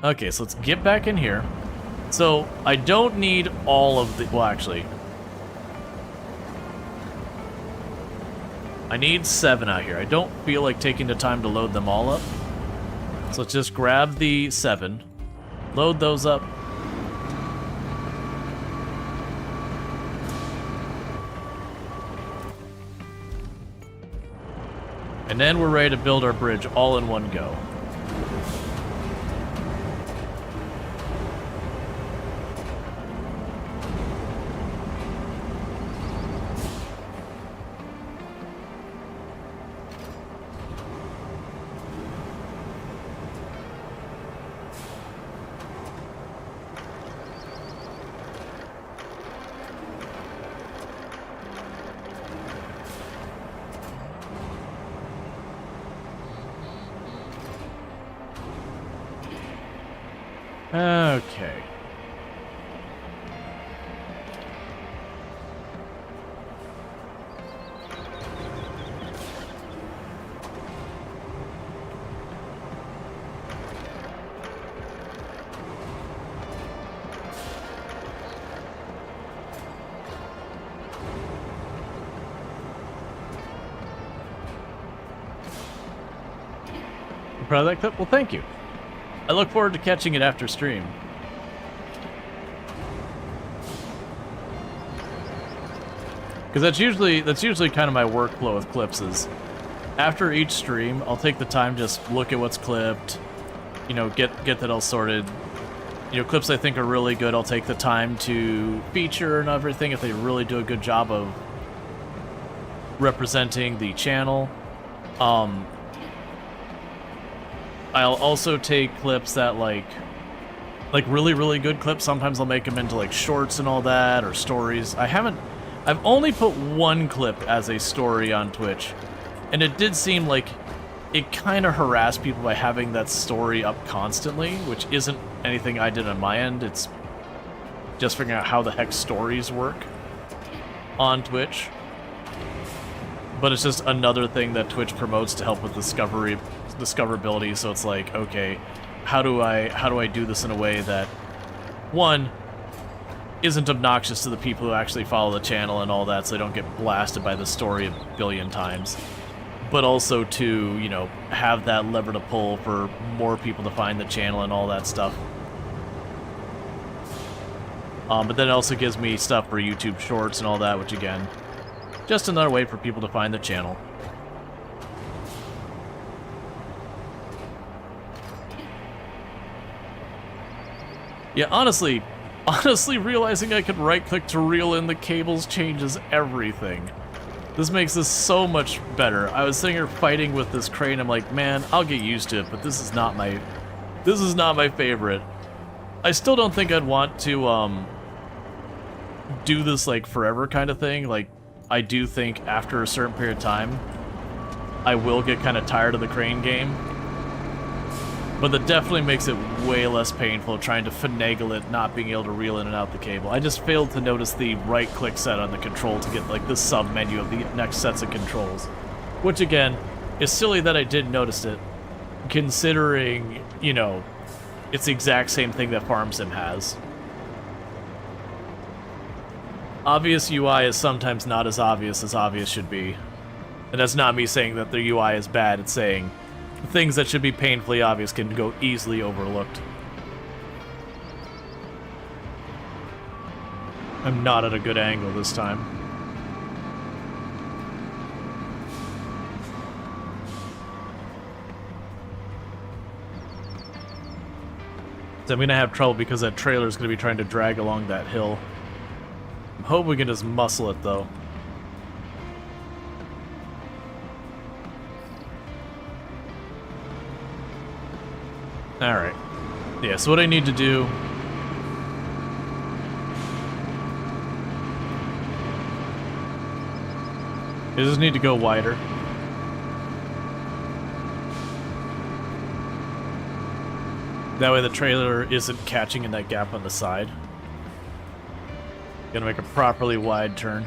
Okay, so let's get back in here. So I don't need all of the, well, actually, I need 7 out here. I don't feel like taking the time to load them all up. So let's just grab the 7, load those up. And then we're ready to build our bridge all in one go. Okay. You proud of that clip? Well, thank you. I look forward to catching it after stream. Because that's usually kind of my workflow with clips is after each stream, I'll take the time just look at what's clipped, you know, get that all sorted. You know, clips I think are really good, I'll take the time to feature and everything if they really do a good job of representing the channel. I'll also take clips that like really good clips. Sometimes I'll make them into like shorts and all that, or stories. I've only put one clip as a story on Twitch, and it did seem like it kind of harassed people by having that story up constantly, which isn't anything I did on my end. It's just figuring out how the heck stories work on Twitch. But it's just another thing that Twitch promotes to help with discoverability. So it's like, okay, how do I do this in a way that, one, isn't obnoxious to the people who actually follow the channel and all that, so they don't get blasted by the story a billion times, but also to, you know, have that lever to pull for more people to find the channel and all that stuff. But then it also gives me stuff for YouTube Shorts and all that, which again, just another way for people to find the channel. Yeah, honestly realizing I could right-click to reel in the cables changes everything. This makes this so much better. I was sitting here fighting with this crane, I'm like, man, I'll get used to it, but this is not my favorite. I still don't think I'd want to, do this, like, forever kind of thing. Like, I do think after a certain period of time, I will get kind of tired of the crane game. But that definitely makes it way less painful trying to finagle it, not being able to reel in and out the cable. I just failed to notice the right-click set on the control to get, like, the sub-menu of the next sets of controls. Which, again, is silly that I did notice it, considering, you know, it's the exact same thing that Farm Sim has. Obvious UI is sometimes not as obvious should be. And that's not me saying that the UI is bad, it's saying things that should be painfully obvious can go easily overlooked. I'm not at a good angle this time. So I'm gonna have trouble because that trailer is gonna be trying to drag along that hill. I'm hoping we can just muscle it though. Alright. Yeah, so what I need to do... is just need to go wider. That way the trailer isn't catching in that gap on the side. Gonna make a properly wide turn.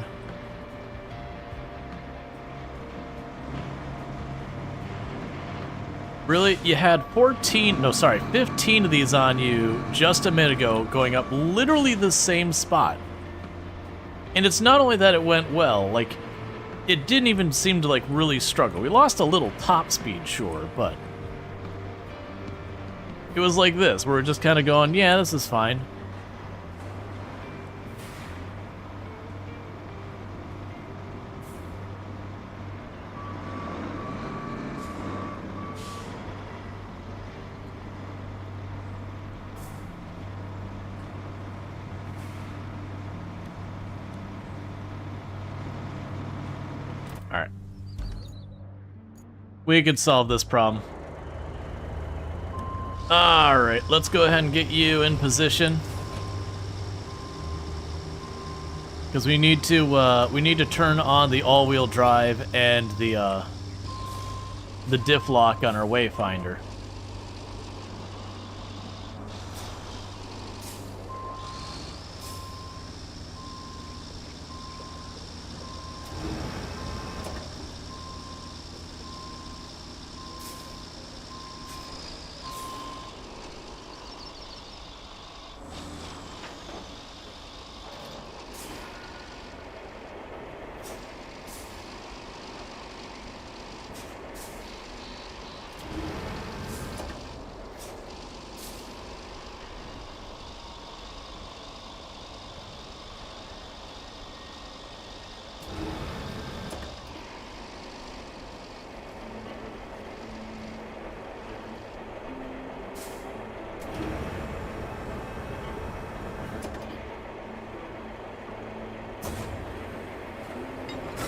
Really? You had 15 of these on you just a minute ago, going up literally the same spot. And it's not only that it went well, like, it didn't even seem to, like, really struggle. We lost a little top speed, sure, but it was like this, where we're just kind of going, yeah, this is fine. Alright. We could solve this problem. Alright, let's go ahead and get you in position. Because we need to turn on the all-wheel drive and the diff lock on our wayfinder.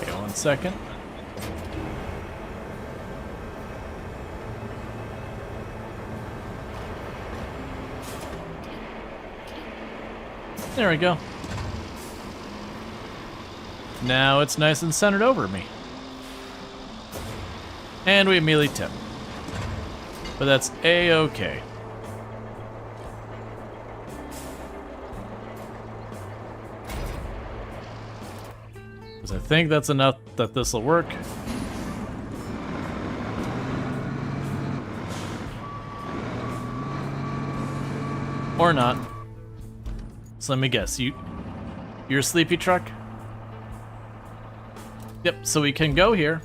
Okay, 1 second. There we go. Now it's nice and centered over me. And we immediately tip. But that's A-okay. Because I think that's enough that this will work. Or not. So let me guess, you're a sleepy truck? Yep, so we can go here.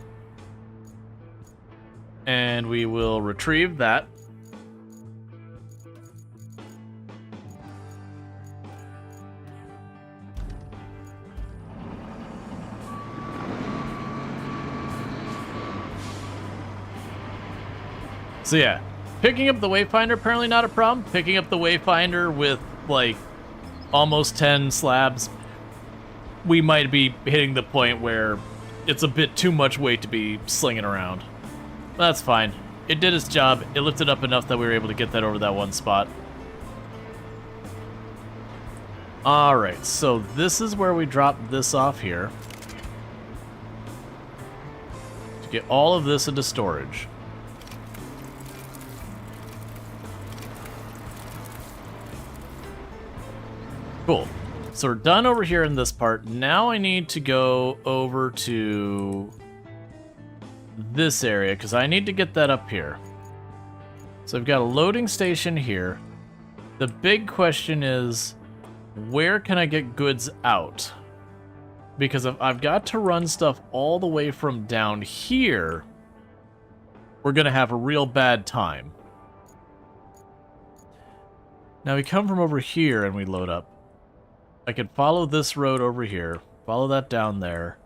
And we will retrieve that. So yeah, picking up the wayfinder, apparently not a problem. Picking up the wayfinder with, like, almost 10 slabs, we might be hitting the point where it's a bit too much weight to be slinging around. That's fine. It did its job. It lifted up enough that we were able to get that over that one spot. Alright, so this is where we drop this off here. To get all of this into storage. Cool. So we're done over here in this part. Now I need to go over to this area, because I need to get that up here. So I've got a loading station here. The big question is, where can I get goods out? Because if I've got to run stuff all the way from down here, we're going to have a real bad time. Now we come from over here and we load up. I could follow this road over here, follow that down there.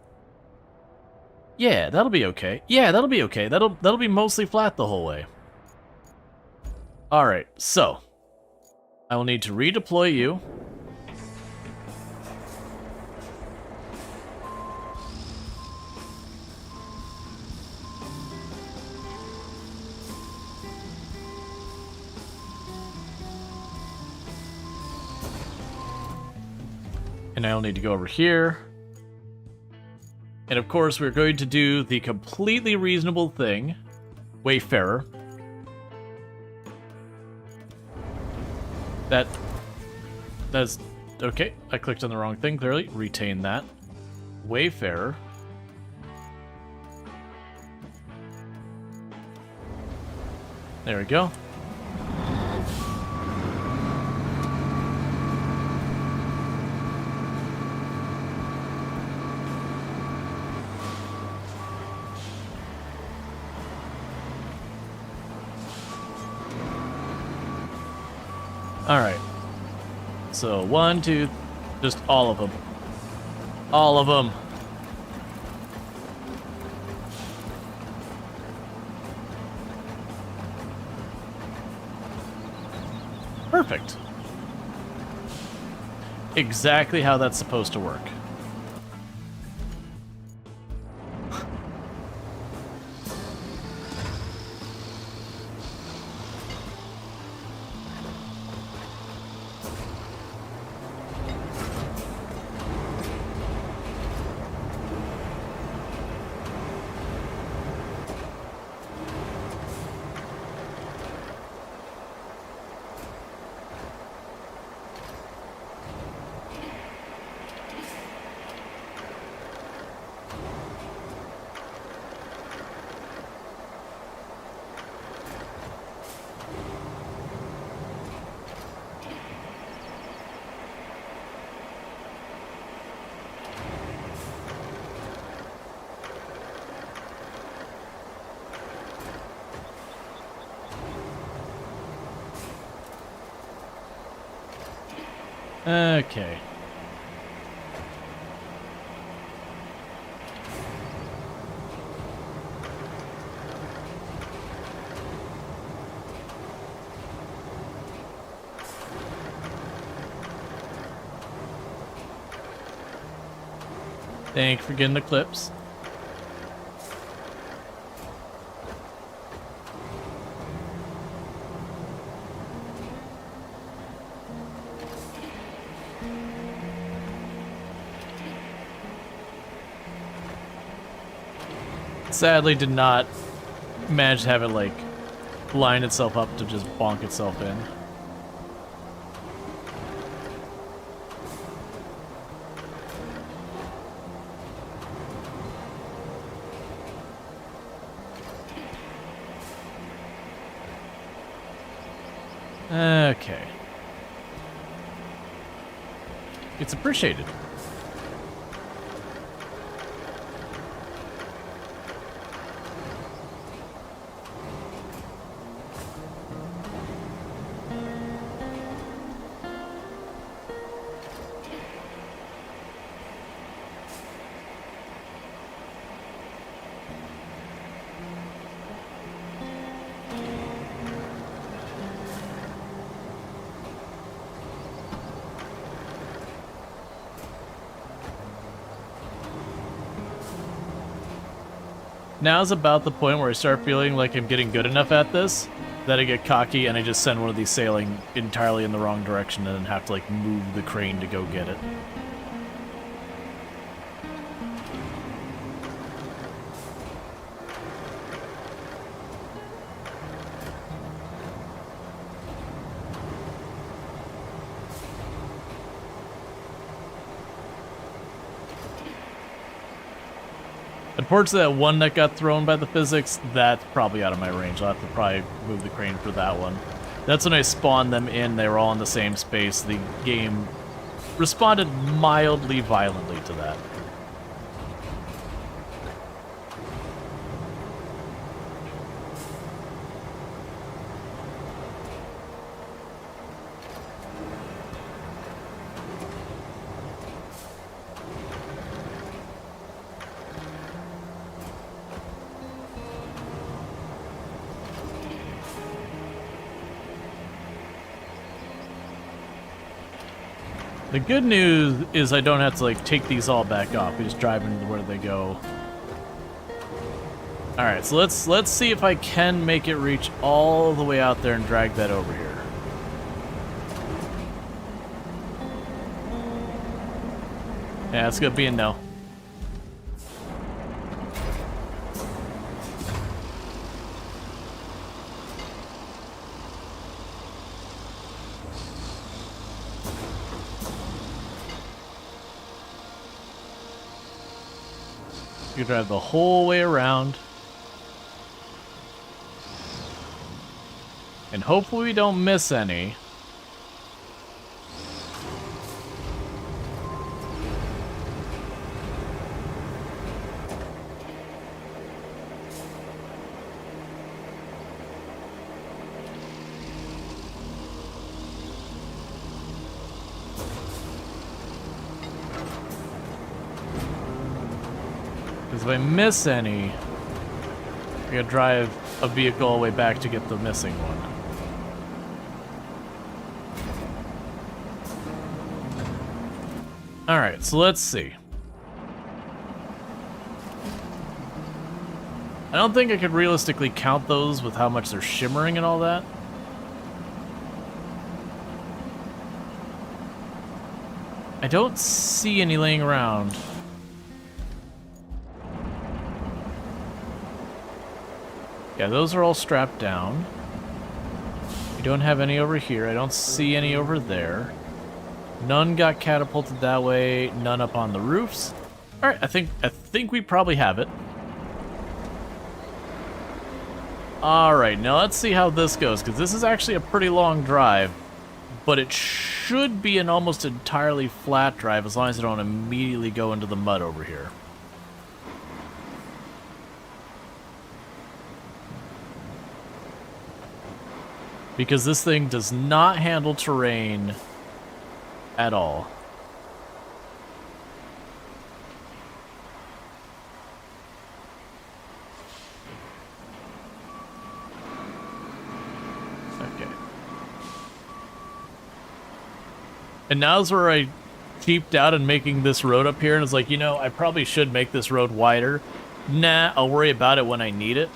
Yeah, that'll be okay. Yeah, that'll be okay. That'll be mostly flat the whole way. Alright, so I will need to redeploy you. And I'll need to go over here. And of course, we're going to do the completely reasonable thing. Wayfarer. That's okay. I clicked on the wrong thing, clearly. Retain that. Wayfarer. There we go. Alright. So, 1, 2, just all of them. All of them. Perfect. Exactly how that's supposed to work. Okay. Thank you for getting the clips. Sadly, did not manage to have it, like, line itself up to just bonk itself in. Okay. It's appreciated. Now's about the point where I start feeling like I'm getting good enough at this that I get cocky and I just send one of these sailing entirely in the wrong direction and then have to, like, move the crane to go get it. Unfortunately, that one that got thrown by the physics, that's probably out of my range. I'll have to probably move the crane for that one. That's when I spawned them in, they were all in the same space. The game responded mildly violently to that. The good news is I don't have to, like, take these all back off. We just drive into where they go. Alright, so let's see if I can make it reach all the way out there and drag that over here. Yeah, it's gonna be a no. You drive the whole way around. And hopefully we don't miss any. Because if I miss any, I gotta drive a vehicle all the way back to get the missing one. Alright, so let's see. I don't think I could realistically count those with how much they're shimmering and all that. I don't see any laying around. Yeah, those are all strapped down. We don't have any over here. I don't see any over there. None got catapulted that way. None up on the roofs. All right, I think we probably have it. All right, now let's see how this goes, because this is actually a pretty long drive, but it should be an almost entirely flat drive as long as I don't immediately go into the mud over here. Because this thing does not handle terrain at all. Okay. And now's where I cheaped out in making this road up here, and it's like, you know, I probably should make this road wider. Nah, I'll worry about it when I need it.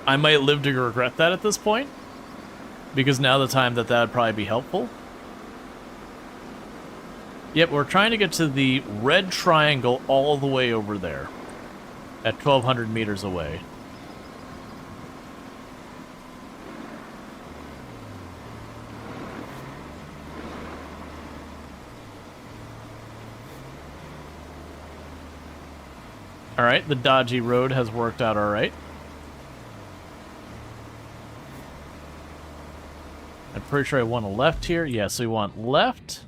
I might live to regret that at this point, because now the time that would probably be helpful. Yep, we're trying to get to the red triangle all the way over there, at 1,200 meters away. Alright, the dodgy road has worked out alright. I'm pretty sure I want a left here. Yeah, so we want left.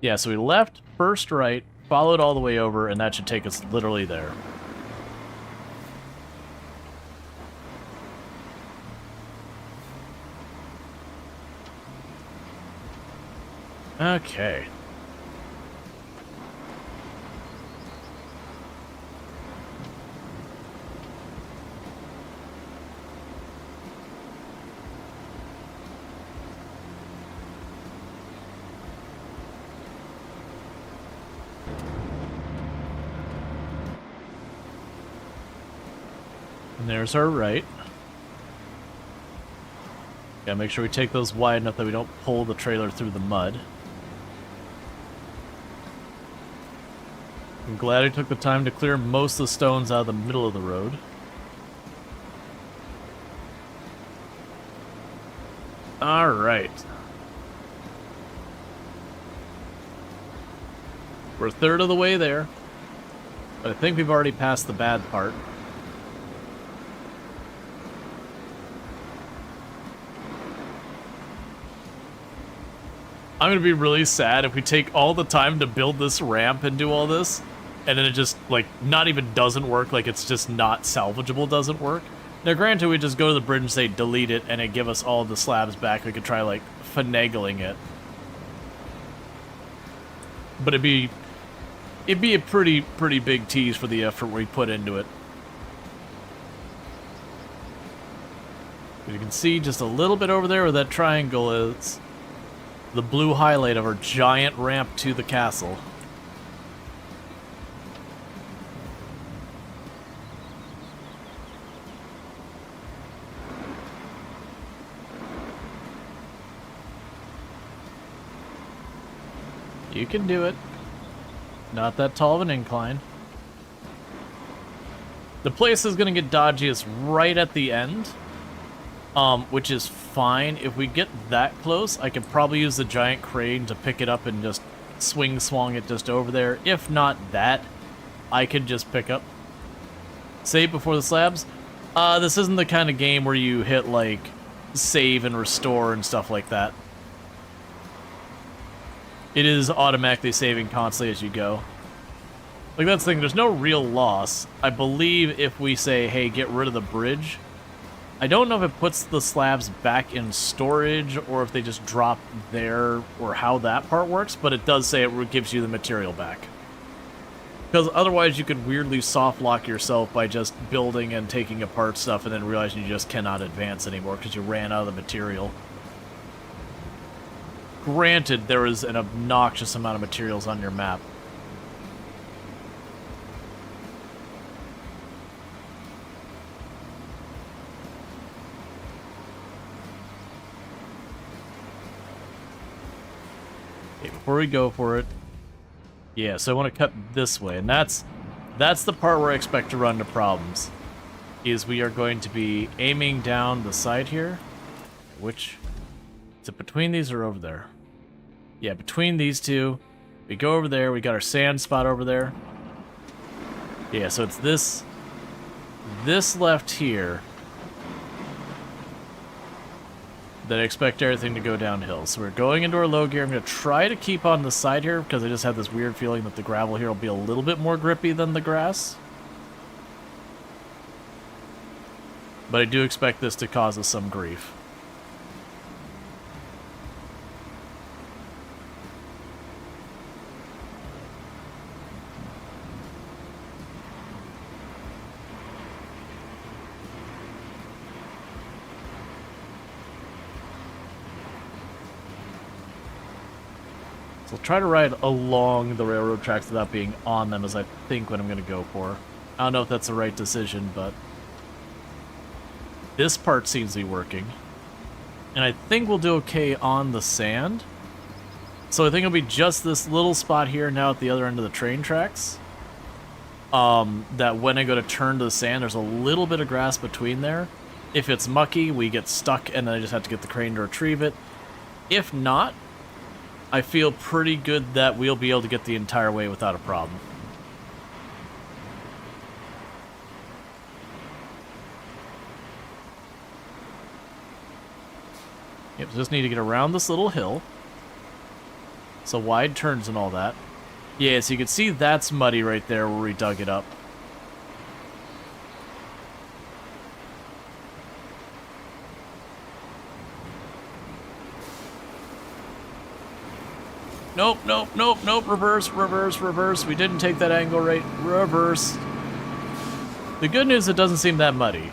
Yeah, so we left, first right, followed all the way over, and that should take us literally there. Okay. And there's our right. Gotta make sure we take those wide enough that we don't pull the trailer through the mud. I'm glad I took the time to clear most of the stones out of the middle of the road. Alright. We're a third of the way there. But I think we've already passed the bad part. I'm gonna be really sad if we take all the time to build this ramp and do all this, and then it just, like, not even doesn't work, like it's just not salvageable doesn't work. Now, granted, we just go to the bridge and say delete it, and it give us all the slabs back. We could try, like, finagling it. But it'd be a pretty big tease for the effort we put into it. You can see just a little bit over there where that triangle is. The blue highlight of our giant ramp to the castle. You can do it. Not that tall of an incline. The place is going to get dodgiest right at the end. Which is fine. If we get that close, I could probably use the giant crane to pick it up and just swung it just over there. If not that, I could just pick up. Save before the slabs. This isn't the kind of game where you hit, like, save and restore and stuff like that. It is automatically saving constantly as you go. Like, that's the thing, there's no real loss. I believe if we say, hey, get rid of the bridge, I don't know if it puts the slabs back in storage or if they just drop there or how that part works, but it does say it gives you the material back. Because otherwise you could weirdly soft lock yourself by just building and taking apart stuff and then realizing you just cannot advance anymore because you ran out of the material. Granted, there is an obnoxious amount of materials on your map. Okay, before we go for it, yeah, so I want to cut this way, and that's the part where I expect to run into problems, is we are going to be aiming down the side here, which, is it between these or over there? Yeah, between these two, we go over there, we got our sand spot over there. Yeah, so it's this left here that I expect everything to go downhill. So we're going into our low gear. I'm going to try to keep on the side here because I just have this weird feeling that the gravel here will be a little bit more grippy than the grass. But I do expect this to cause us some grief. So I'll try to ride along the railroad tracks without being on them, as I think what I'm going to go for. I don't know if that's the right decision, but this part seems to be working. And I think we'll do okay on the sand. So I think it'll be just this little spot here now at the other end of the train tracks. That when I go to turn to the sand, there's a little bit of grass between there. If it's mucky, we get stuck and then I just have to get the crane to retrieve it. If not, I feel pretty good that we'll be able to get the entire way without a problem. Yep, just need to get around this little hill. So wide turns and all that. Yeah, so you can see that's muddy right there where we dug it up. Nope, nope, nope, nope, reverse, reverse, reverse. We didn't take that angle right. Reverse. The good news, it doesn't seem that muddy.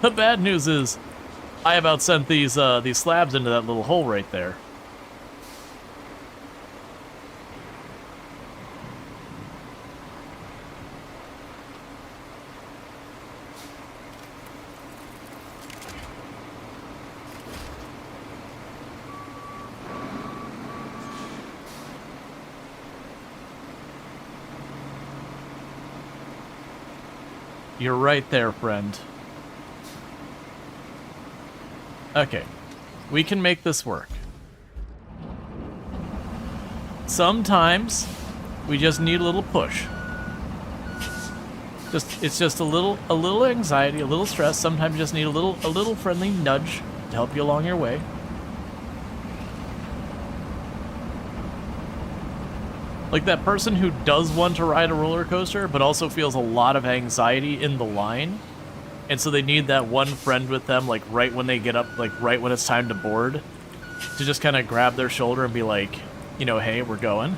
The bad news is, I about sent these slabs into that little hole right there. You're right there, friend. Okay. We can make this work. Sometimes we just need a little push. It's just a little anxiety, a little stress. Sometimes you just need a little friendly nudge to help you along your way. Like that person who does want to ride a roller coaster, but also feels a lot of anxiety in the line. And so they need that one friend with them, like right when they get up, like right when it's time to board, to just kind of grab their shoulder and be like, you know, hey, we're going.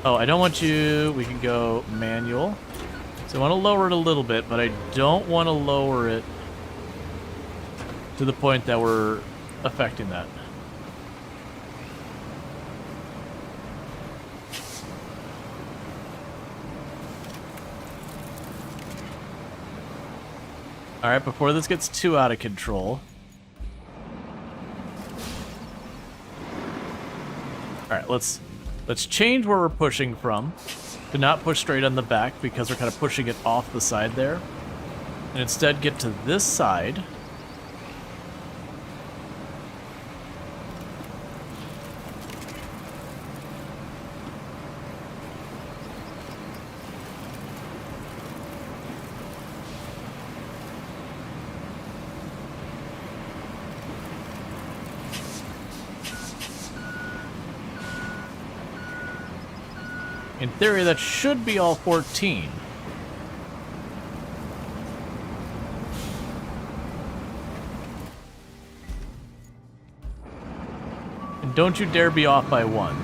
Oh, I don't want you, we can go manual. So I want to lower it a little bit, but I don't want to lower it to the point that we're affecting that. Alright, before this gets too out of control. Alright, let's change where we're pushing from. To not push straight on the back because we're kind of pushing it off the side there. And instead get to this side. In theory, that should be all 14. And don't you dare be off by 1.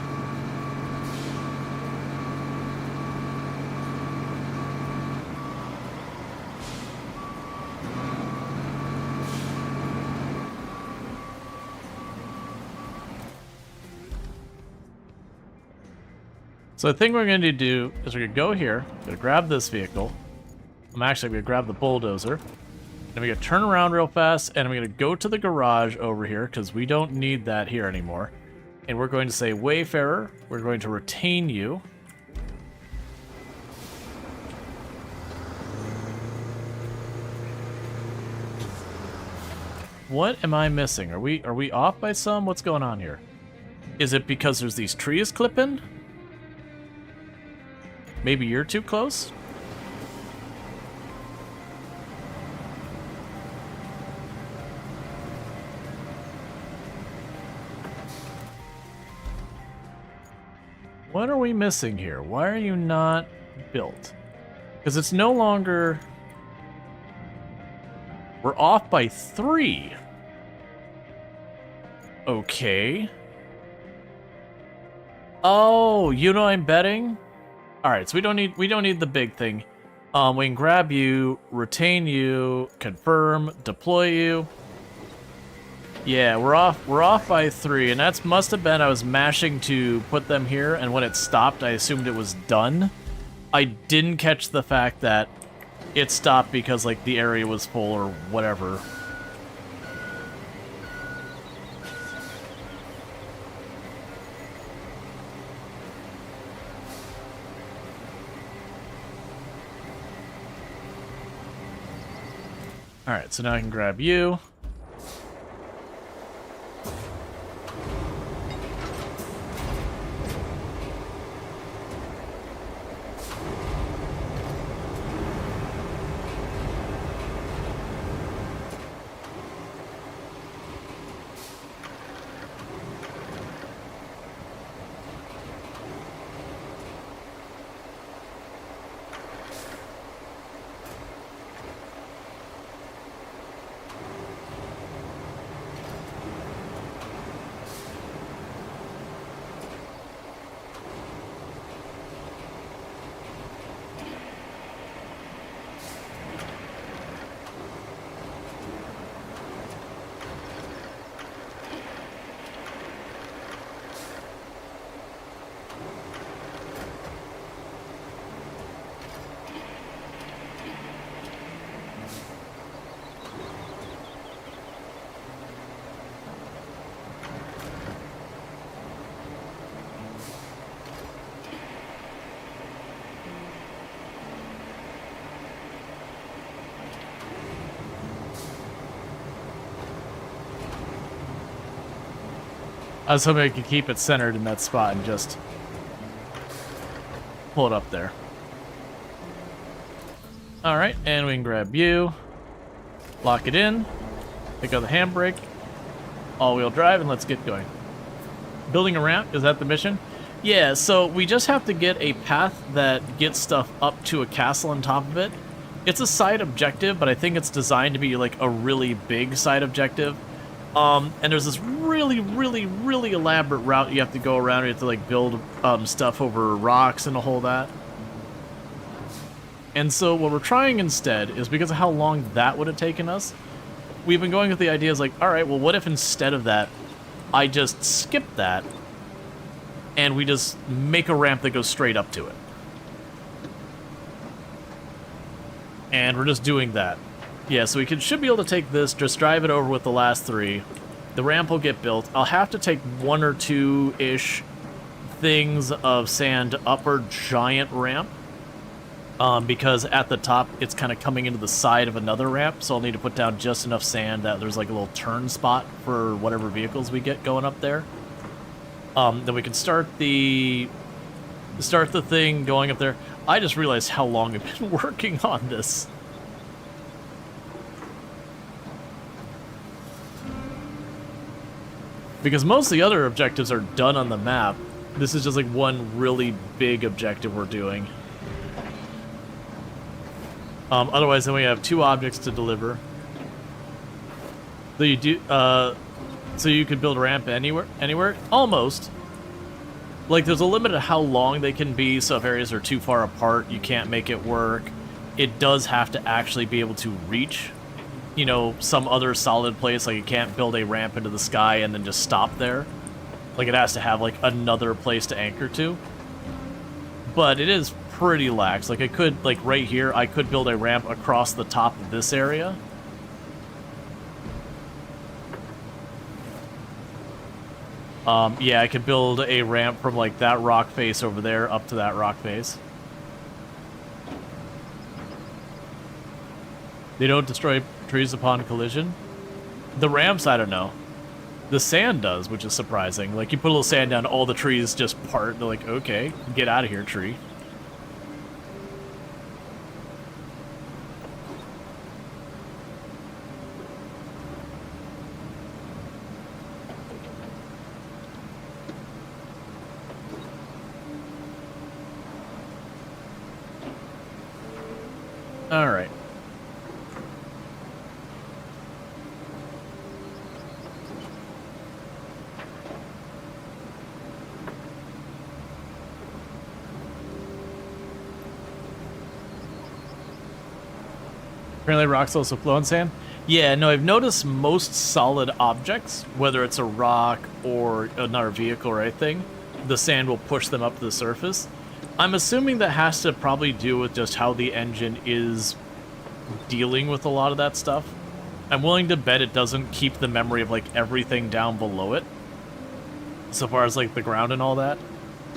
So the thing we're going to do is we're going to go here, going to grab this vehicle. I'm actually going to grab the bulldozer. And we're going to turn around real fast, and I'm going to go to the garage over here, because we don't need that here anymore. And we're going to say, Wayfarer, we're going to retain you. What am I missing? Are we off by some? What's going on here? Is it because there's these trees clipping? Maybe you're too close? What are we missing here? Why are you not built? Because it's no longer... We're off by 3. Okay. Oh, you know I'm betting? Alright, so we don't need the big thing. We can grab you, retain you, confirm, deploy you. Yeah, we're off by 3, and that's must have been I was mashing to put them here, and when it stopped, I assumed it was done. I didn't catch the fact that it stopped because like the area was full or whatever. Alright, so now I can grab you. I was hoping I could keep it centered in that spot and just pull it up there. Alright, and we can grab you, lock it in, pick up the handbrake, all-wheel drive, and let's get going. Building a ramp, is that the mission? Yeah, so we just have to get a path that gets stuff up to a castle on top of it. It's a side objective, but I think it's designed to be like a really big side objective. And there's this really elaborate route you have to go around. You have to like build stuff over rocks and a whole that. And so what we're trying instead is, because of how long that would have taken us, we've been going with the ideas like, all right, well, what if instead of that, I just skip that and we just make a ramp that goes straight up to it. And we're just doing that. Yeah, so we should be able to take this, just drive it over with the last 3. The ramp will get built. I'll have to take 1 or 2-ish things of sand up our giant ramp. Because at the top, it's kind of coming into the side of another ramp, so I'll need to put down just enough sand that there's like a little turn spot for whatever vehicles we get going up there. Then we can start the thing going up there. I just realized how long I've been working on this. Because most of the other objectives are done on the map. This is just like one really big objective we're doing. Otherwise, then we have 2 objects to deliver. So you do, so you could build a ramp anywhere? Almost. Like, there's a limit of how long they can be, so if areas are too far apart, you can't make it work. It does have to actually be able to reach, you know, some other solid place. Like, you can't build a ramp into the sky and then just stop there. Like, it has to have, like, another place to anchor to. But it is pretty lax. Like, I could, like, right here, I could build a ramp across the top of this area. Yeah, I could build a ramp from, like, that rock face over there up to that rock face. They don't destroy trees upon collision? The ramps, I don't know. The sand does, which is surprising. Like, you put a little sand down, all the trees just part. They're like, okay, get out of here, tree. All right. Apparently rocks also flow in sand. Yeah, no, I've noticed most solid objects, whether it's a rock or another vehicle or anything, the sand will push them up to the surface. I'm assuming that has to probably do with just how the engine is dealing with a lot of that stuff. I'm willing to bet it doesn't keep the memory of, like, everything down below it, so far as, like, the ground and all that.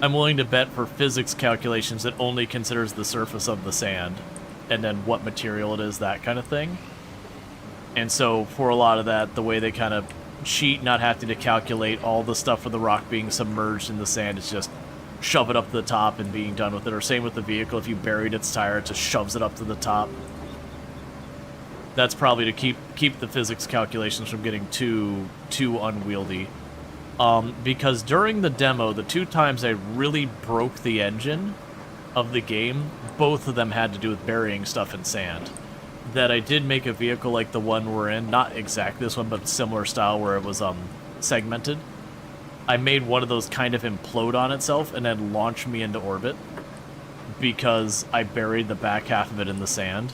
I'm willing to bet for physics calculations it only considers the surface of the sand, and then what material it is, that kind of thing. And so, for a lot of that, the way they kind of cheat, not having to calculate all the stuff for the rock being submerged in the sand, is just shove it up to the top and being done with it. Or same with the vehicle, if you buried its tire, it just shoves it up to the top. That's probably to keep the physics calculations from getting too unwieldy. Because during the demo, the 2 times I really broke the engine of the game, both of them had to do with burying stuff in sand. That I did make a vehicle like the one we're in, not exactly this one, but similar style, where it was segmented. I made one of those kind of implode on itself and then launch me into orbit because I buried the back half of it in the sand.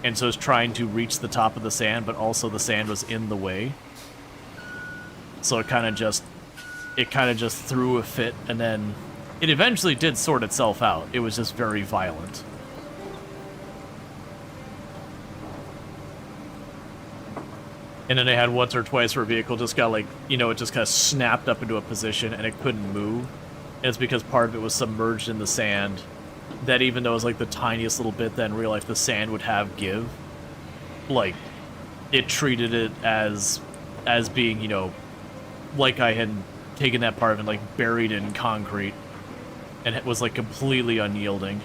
And so it's trying to reach the top of the sand, but also the sand was in the way. So it kind of just threw a fit, and then it eventually did sort itself out. It was just very violent. And then they had once or twice where a vehicle just got, like, you know, it just kind of snapped up into a position and it couldn't move. And it's because part of it was submerged in the sand. That even though it was, like, the tiniest little bit, that in real life the sand would have give. Like, it treated it as being, you know, like I had taken that part of it, like, buried in concrete. And it was, like, completely unyielding.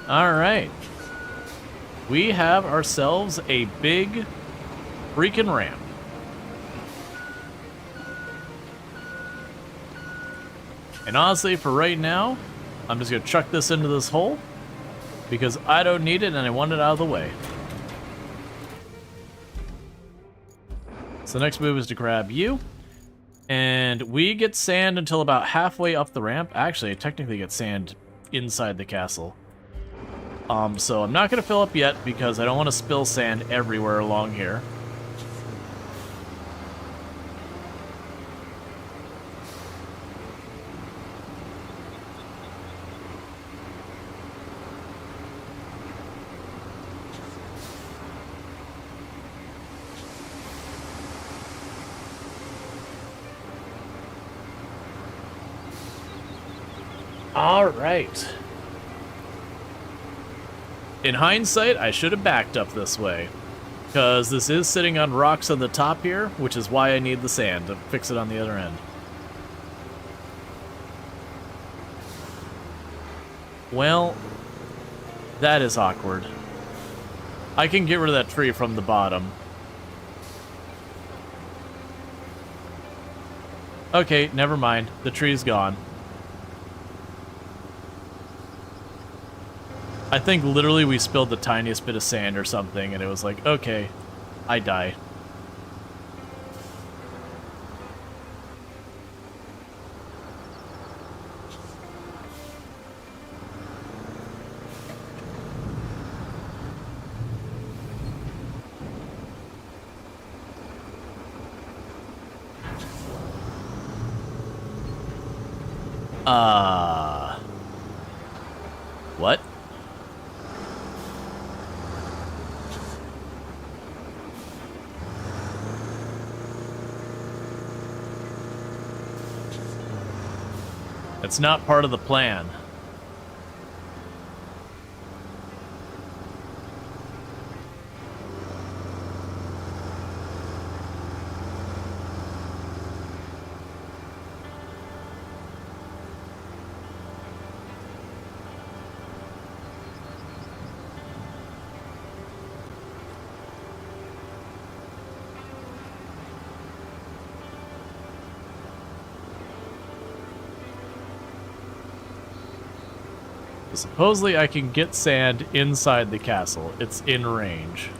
Alright. We have ourselves a big freaking ramp. And honestly, for right now, I'm just going to chuck this into this hole because I don't need it and I want it out of the way. So the next move is to grab you. And we get sand until about halfway up the ramp. Actually, I technically get sand inside the castle. So I'm not going to fill up yet because I don't want to spill sand everywhere along here. All right. In hindsight, I should have backed up this way. Because this is sitting on rocks on the top here, which is why I need the sand to fix it on the other end. Well, that is awkward. I can get rid of that tree from the bottom. Okay, never mind. The tree's gone. I think literally we spilled the tiniest bit of sand or something, and it was like, okay, I die. What? It's not part of the plan. Supposedly I can get sand inside the castle. It's in range.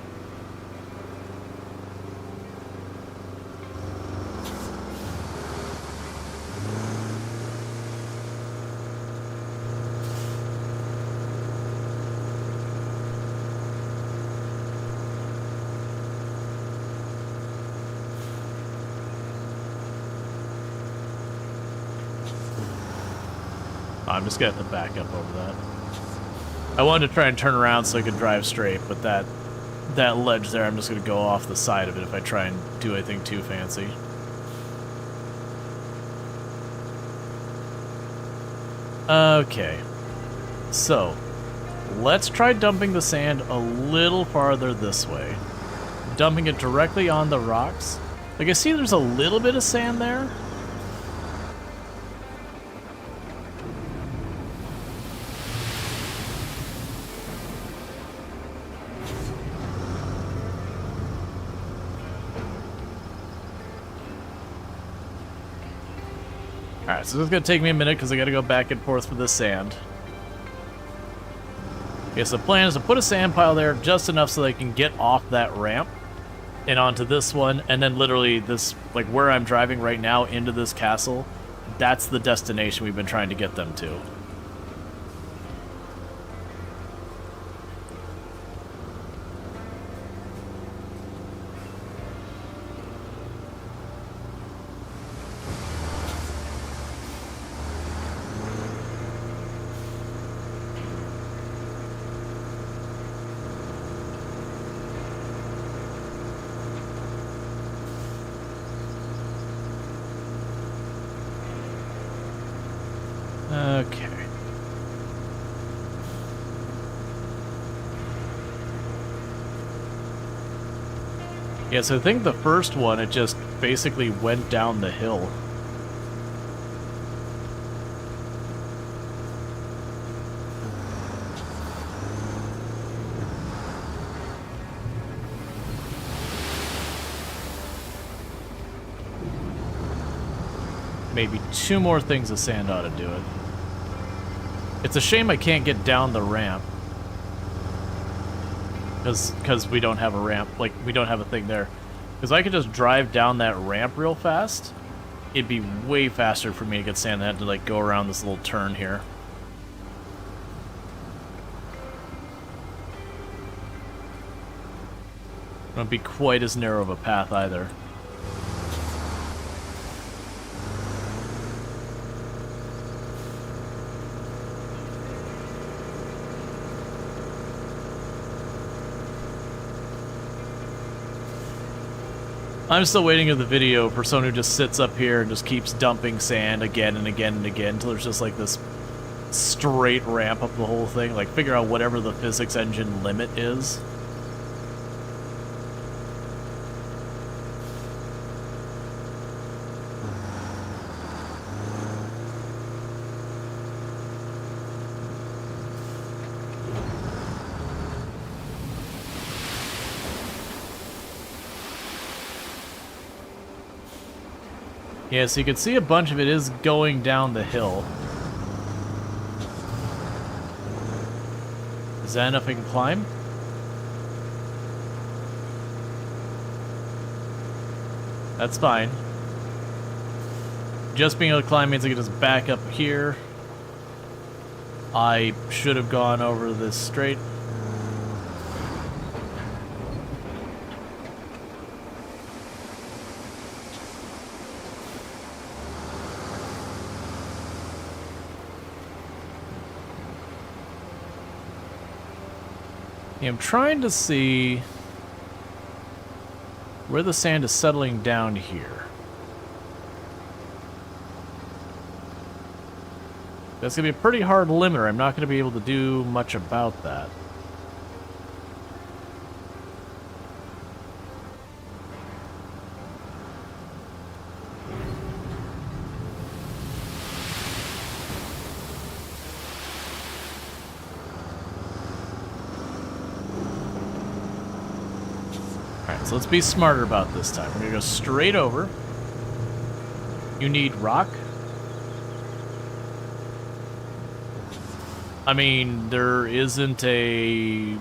I'm just gonna have to back up over that. I wanted to try and turn around so I could drive straight, but that ledge there, I'm just gonna go off the side of it if I try and do anything too fancy. Okay. So, let's try dumping the sand a little farther this way. Dumping it directly on the rocks. Like, I see there's a little bit of sand there. Alright, so this is going to take me a minute because I got to go back and forth for the sand. Okay, so the plan is to put a sand pile there just enough so they can get off that ramp and onto this one, and then literally this, like where I'm driving right now into this castle, that's the destination we've been trying to get them to. Okay. Yeah, so I think the first one, it just basically went down the hill. Maybe 2 more things of sand ought to do it. It's a shame I can't get down the ramp. Because we don't have a ramp. Like, we don't have a thing there. Because I could just drive down that ramp real fast. It'd be way faster for me to get sand than I had to, like, go around this little turn here. It won't be quite as narrow of a path either. I'm still waiting in the video for someone who just sits up here and just keeps dumping sand again and again and again until there's just like this straight ramp up the whole thing. Like, figure out whatever the physics engine limit is. Yeah, so you can see a bunch of it is going down the hill. Is that enough I can climb? That's fine. Just being able to climb means I can just back up here. I should have gone over this straight. I'm trying to see where the sand is settling down here. That's going to be a pretty hard limiter. I'm not going to be able to do much about that. Alright, so let's be smarter about this time. We're going to go straight over. You need rock. I mean, there isn't a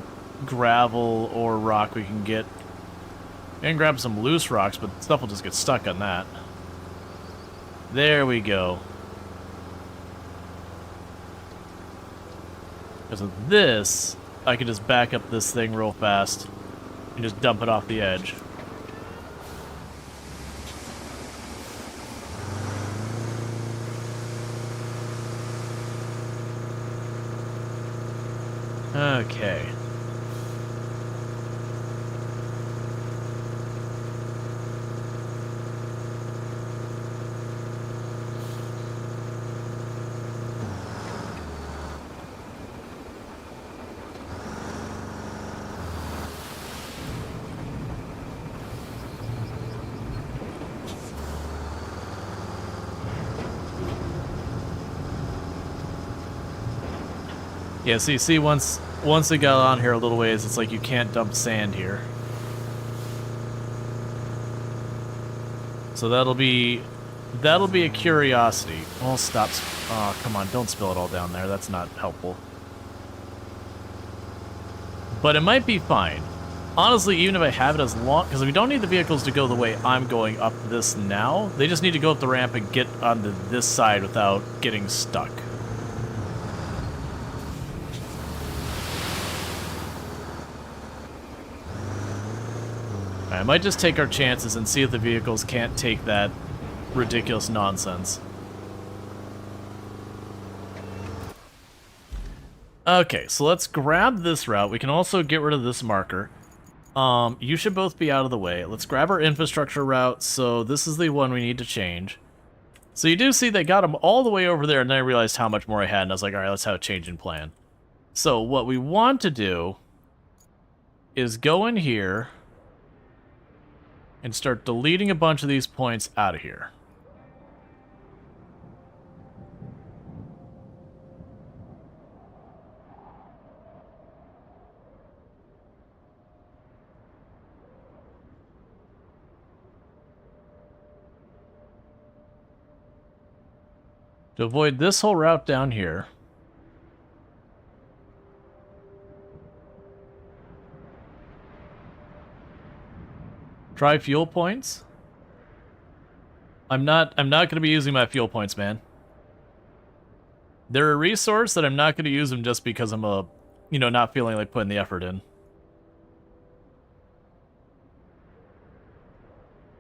gravel or rock we can get. We can grab some loose rocks, but stuff will just get stuck on that. There we go. Because of this, I can just back up this thing real fast and just dump it off the edge. Okay. Yeah, so you see once it got on here a little ways, it's like you can't dump sand here. So that'll be a curiosity. Oh, stop. Oh, come on, don't spill it all down there. That's not helpful. But it might be fine. Honestly, even if I have it as long, because we don't need the vehicles to go the way I'm going up this now. They just need to go up the ramp and get onto this side without getting stuck. I might just take our chances and see if the vehicles can't take that ridiculous nonsense. Okay, so let's grab this route. We can also get rid of this marker. You should both be out of the way. Let's grab our infrastructure route. So this is the one we need to change. So you do see they got them all the way over there, and then I realized how much more I had, and I was like, all right, let's have a change in plan. So what we want to do is go in here and start deleting a bunch of these points out of here. To avoid this whole route down here, try fuel points. I'm not going to be using my fuel points, man. They're a resource that I'm not going to use them just because I'm not feeling like putting the effort in.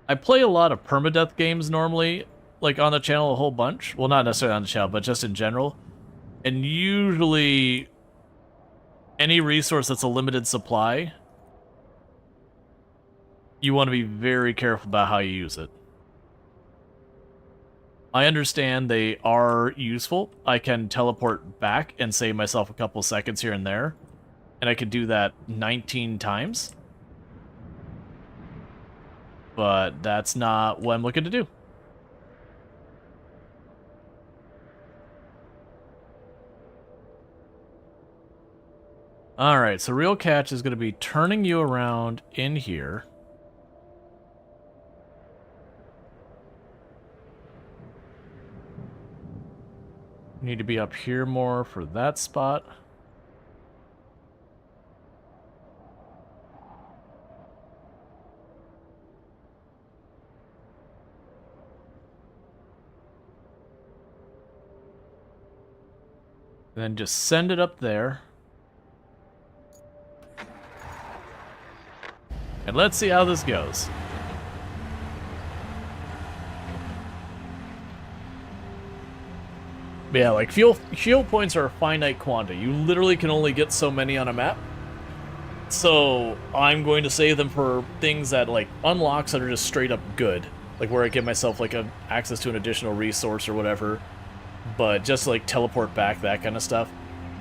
I play a lot of permadeath games normally, like on the channel a whole bunch. Well, not necessarily on the channel, but just in general. And usually any resource that's a limited supply, you want to be very careful about how you use it. I understand they are useful. I can teleport back and save myself a couple seconds here and there. And I could do that 19 times. But that's not what I'm looking to do. Alright, so real catch is going to be turning you around in here. Need to be up here more for that spot. And then just send it up there. And let's see how this goes. But yeah, like fuel points are a finite quantity. You literally can only get so many on a map. So I'm going to save them for things that like unlocks that are just straight up good. Like where I give myself like access to an additional resource or whatever. But just like teleport back, that kind of stuff.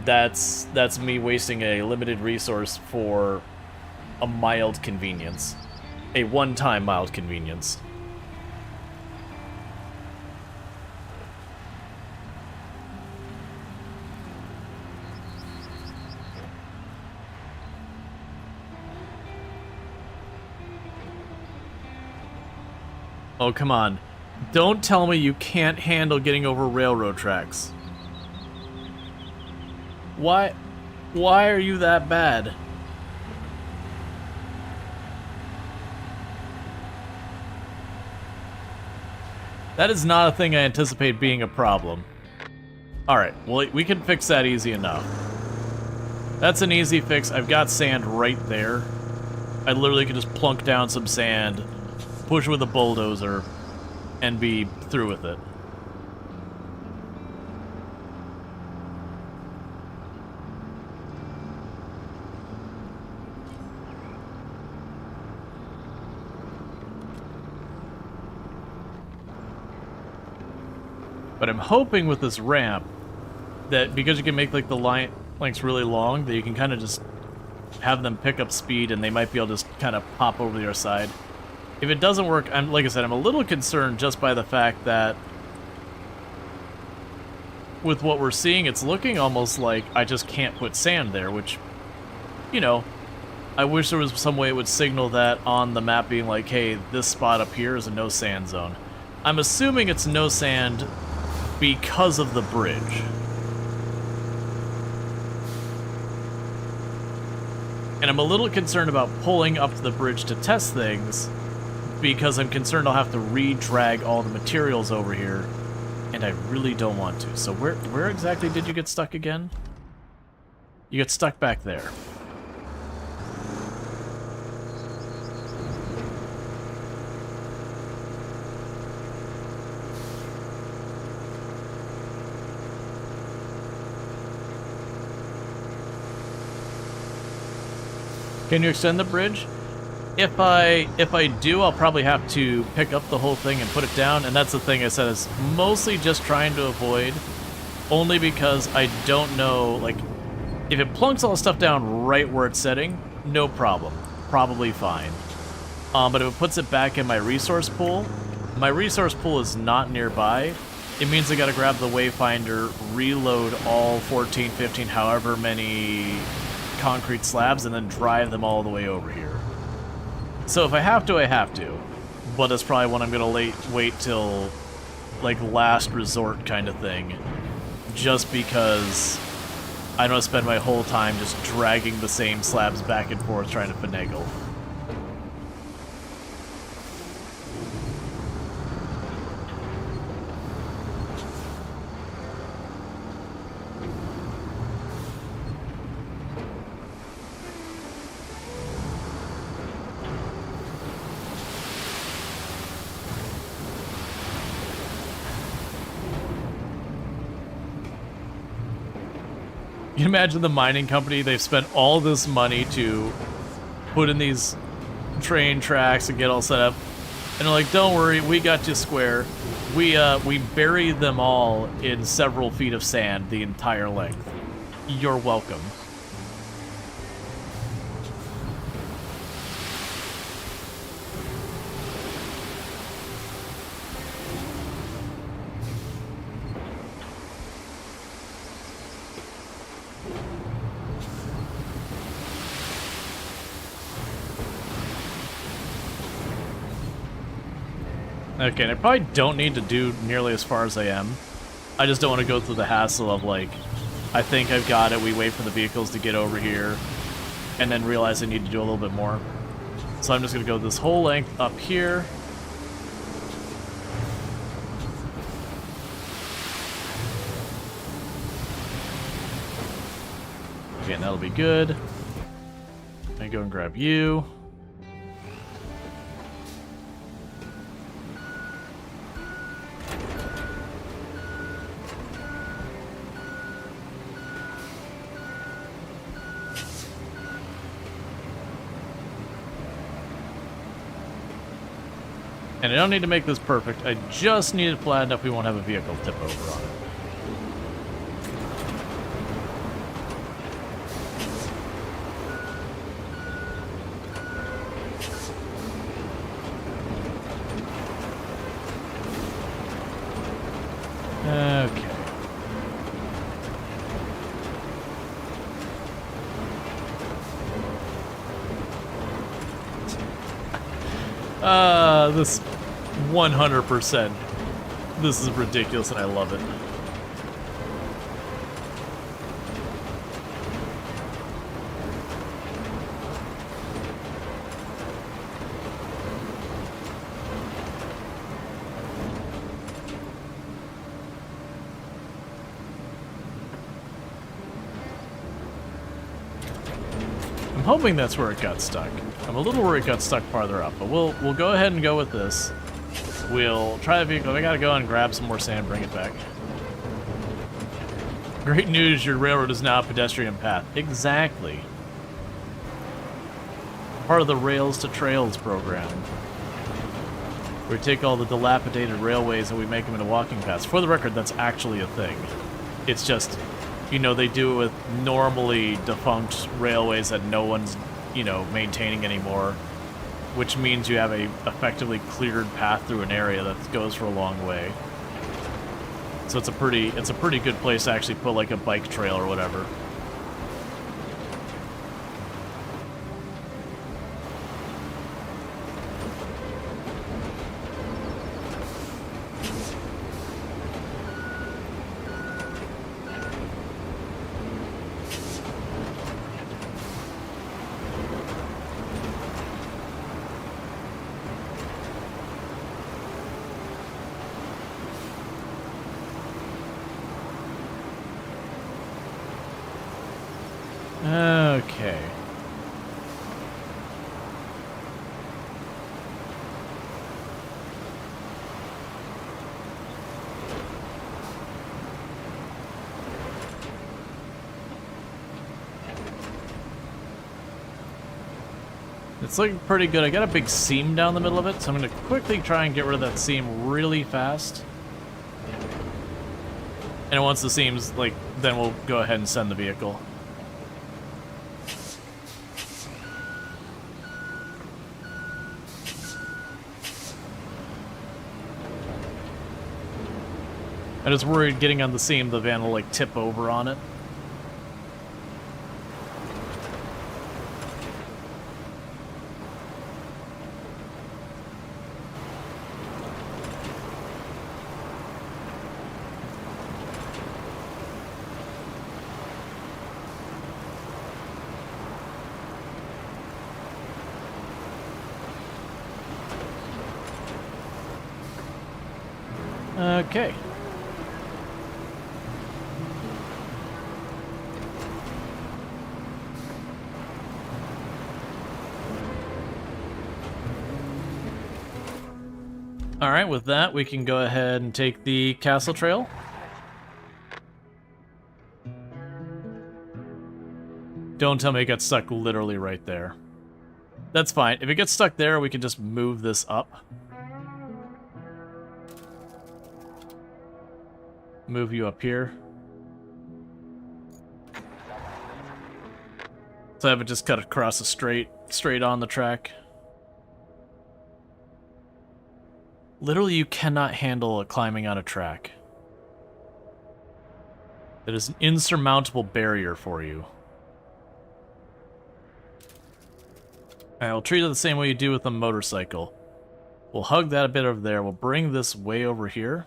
That's me wasting a limited resource for a mild convenience. A one-time mild convenience. Oh, come on. Don't tell me you can't handle getting over railroad tracks. Why are you that bad? That is not a thing I anticipate being a problem. Alright, well, we can fix that easy enough. That's an easy fix. I've got sand right there. I literally could just plunk down some sand, push with a bulldozer, and be through with it. But I'm hoping with this ramp that because you can make like the line lengths really long, that you can kind of just have them pick up speed and they might be able to just kind of pop over the other side. If it doesn't work, like I said, I'm a little concerned just by the fact that with what we're seeing, it's looking almost like I just can't put sand there, which, you know, I wish there was some way it would signal that on the map being like, hey, this spot up here is a no sand zone. I'm assuming it's no sand because of the bridge. And I'm a little concerned about pulling up to the bridge to test things because I'm concerned I'll have to re-drag all the materials over here, and I really don't want to. So where exactly did you get stuck again? You get stuck back there. Can you extend the bridge? If I do, I'll probably have to pick up the whole thing and put it down, and that's the thing I said is mostly just trying to avoid, only because I don't know, like, if it plunks all the stuff down right where it's sitting, no problem. Probably fine. But if it puts it back in my resource pool is not nearby. It means I gotta grab the Wayfinder, reload all 14, 15, however many concrete slabs, and then drive them all the way over here. So if I have to, I have to. But that's probably when I'm gonna wait till, like, last resort kind of thing. Just because I don't want to spend my whole time just dragging the same slabs back and forth trying to finagle. You can imagine the mining company, they've spent all this money to put in these train tracks and get all set up. And they're like, don't worry, we got you square. We buried them all in several feet of sand the entire length. You're welcome. Okay, and I probably don't need to do nearly as far as I am. I just don't want to go through the hassle of, like, I think I've got it, we wait for the vehicles to get over here, and then realize I need to do a little bit more. So I'm just going to go this whole length up here. Again, that'll be good. I go and grab you. And I don't need to make this perfect, I just need it flat enough we won't have a vehicle tip over on it. Okay. This 100%. This is ridiculous and I love it. I'm hoping that's where it got stuck. I'm a little worried it got stuck farther up, but we'll go ahead and go with this. We'll try the vehicle. I gotta go and grab some more sand and bring it back. Great news, your railroad is now a pedestrian path. Exactly. Part of the Rails to Trails program. We take all the dilapidated railways and we make them into walking paths. For the record, that's actually a thing. It's just, you know, they do it with normally defunct railways that no one's, you know, maintaining anymore, which means you have a effectively cleared path through an area that goes for a long way. So it's a pretty good place to actually put like a bike trail or whatever. Okay. It's looking pretty good. I got a big seam down the middle of it, so I'm going to quickly try and get rid of that seam really fast. And once the seam's, like, then we'll go ahead and send the vehicle. I just worried getting on the seam, the van will like tip over on it. Okay. Alright, with that, we can go ahead and take the castle trail. Don't tell me it got stuck literally right there. That's fine. If it gets stuck there, we can just move this up. Move you up here. So I have it just cut across the straight on the track. Literally, you cannot handle a climbing on a track. That is an insurmountable barrier for you. I'll treat it the same way you do with a motorcycle. We'll hug that a bit over there. We'll bring this way over here.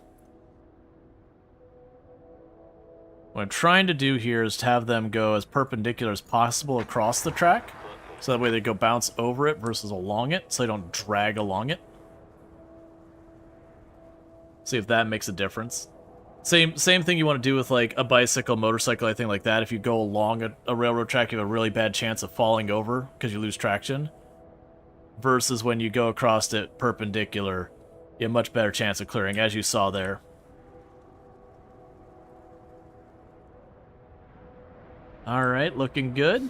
What I'm trying to do here is to have them go as perpendicular as possible across the track, so that way they go bounce over it versus along it, so they don't drag along it. See if that makes a difference. Same thing you want to do with like a bicycle, motorcycle, anything like that. If you go along a railroad track, you have a really bad chance of falling over because you lose traction. Versus when you go across it perpendicular, you have a much better chance of clearing, as you saw there. Alright, looking good.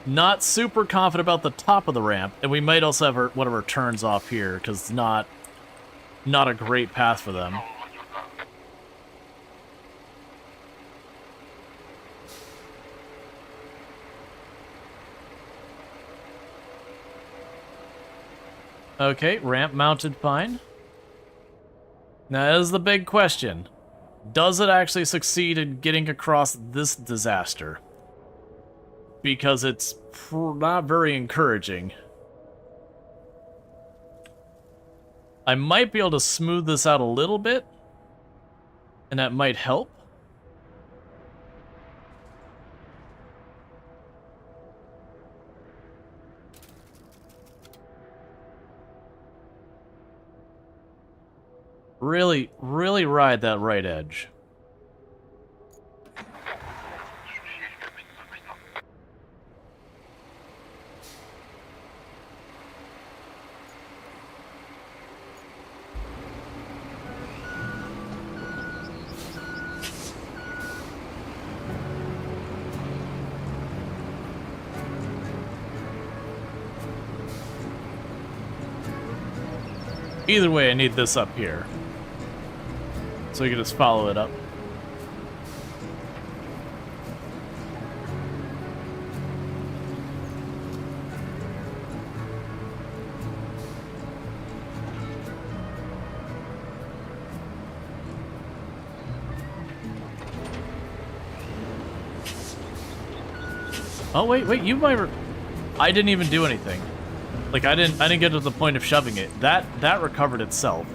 Not super confident about the top of the ramp, and we might also have one of our turns off here, because it's not a great path for them. Okay, ramp mounted fine. Now, that is the big question. Does it actually succeed in getting across this disaster? Because it's not very encouraging. I might be able to smooth this out a little bit, and that might help. Really, really ride that right edge. Either way, I need this up here. So you can just follow it up. Oh wait, you might. I didn't even do anything. Like I didn't get to the point of shoving it. That recovered itself.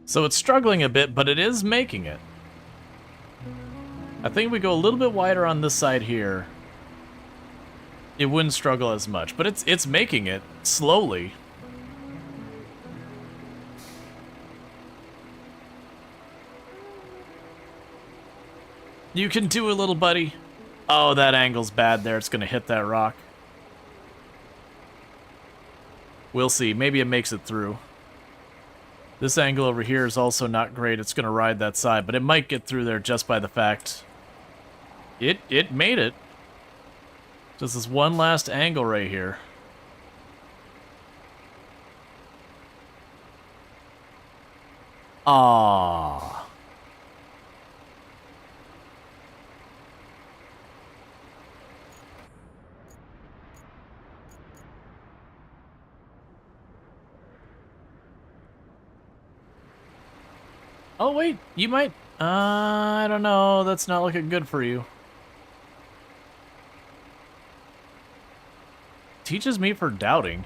So it's struggling a bit, but it is making it. I think we go a little bit wider on this side here. It wouldn't struggle as much, but it's making it slowly. You can do it, little buddy. Oh, that angle's bad there. It's gonna hit that rock. We'll see. Maybe it makes it through. This angle over here is also not great. It's going to ride that side, but it might get through there just by the fact it made it. Just this one last angle right here. Ah. Oh, wait, you might... I don't know, that's not looking good for you. Teaches me for doubting.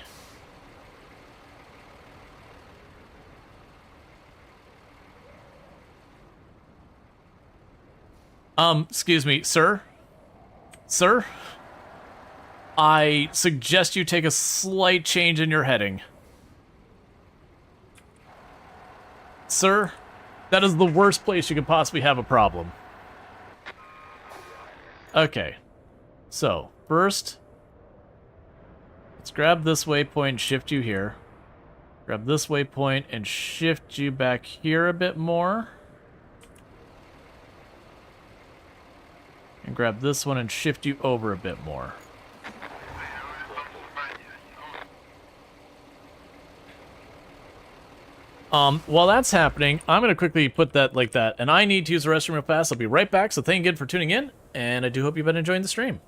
Excuse me, sir? Sir? I suggest you take a slight change in your heading. Sir? That is the worst place you could possibly have a problem. Okay. So, first, let's grab this waypoint, shift you here. Grab this waypoint and shift you back here a bit more. And grab this one and shift you over a bit more. While that's happening, I'm going to quickly put that like that, and I need to use the restroom real fast. I'll be right back, so thank you again for tuning in, and I do hope you've been enjoying the stream.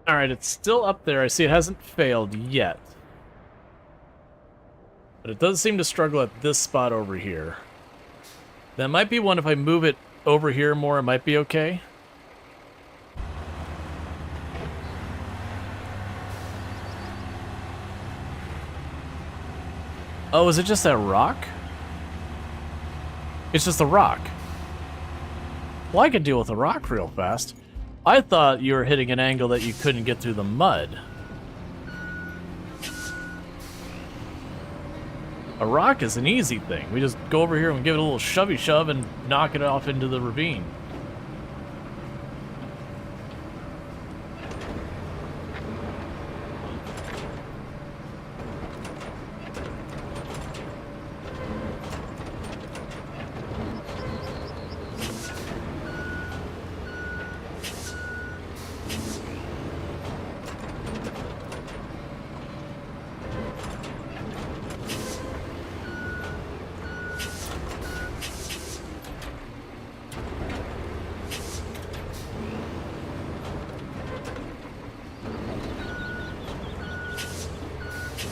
Alright, it's still up there. I see it hasn't failed yet. But it does seem to struggle at this spot over here. That might be one if I move it over here more, it might be okay. Oh, is it just that rock? It's just a rock. Well, I could deal with a rock real fast. I thought you were hitting an angle that you couldn't get through the mud. A rock is an easy thing. We just go over here and give it a little shovey shove and knock it off into the ravine.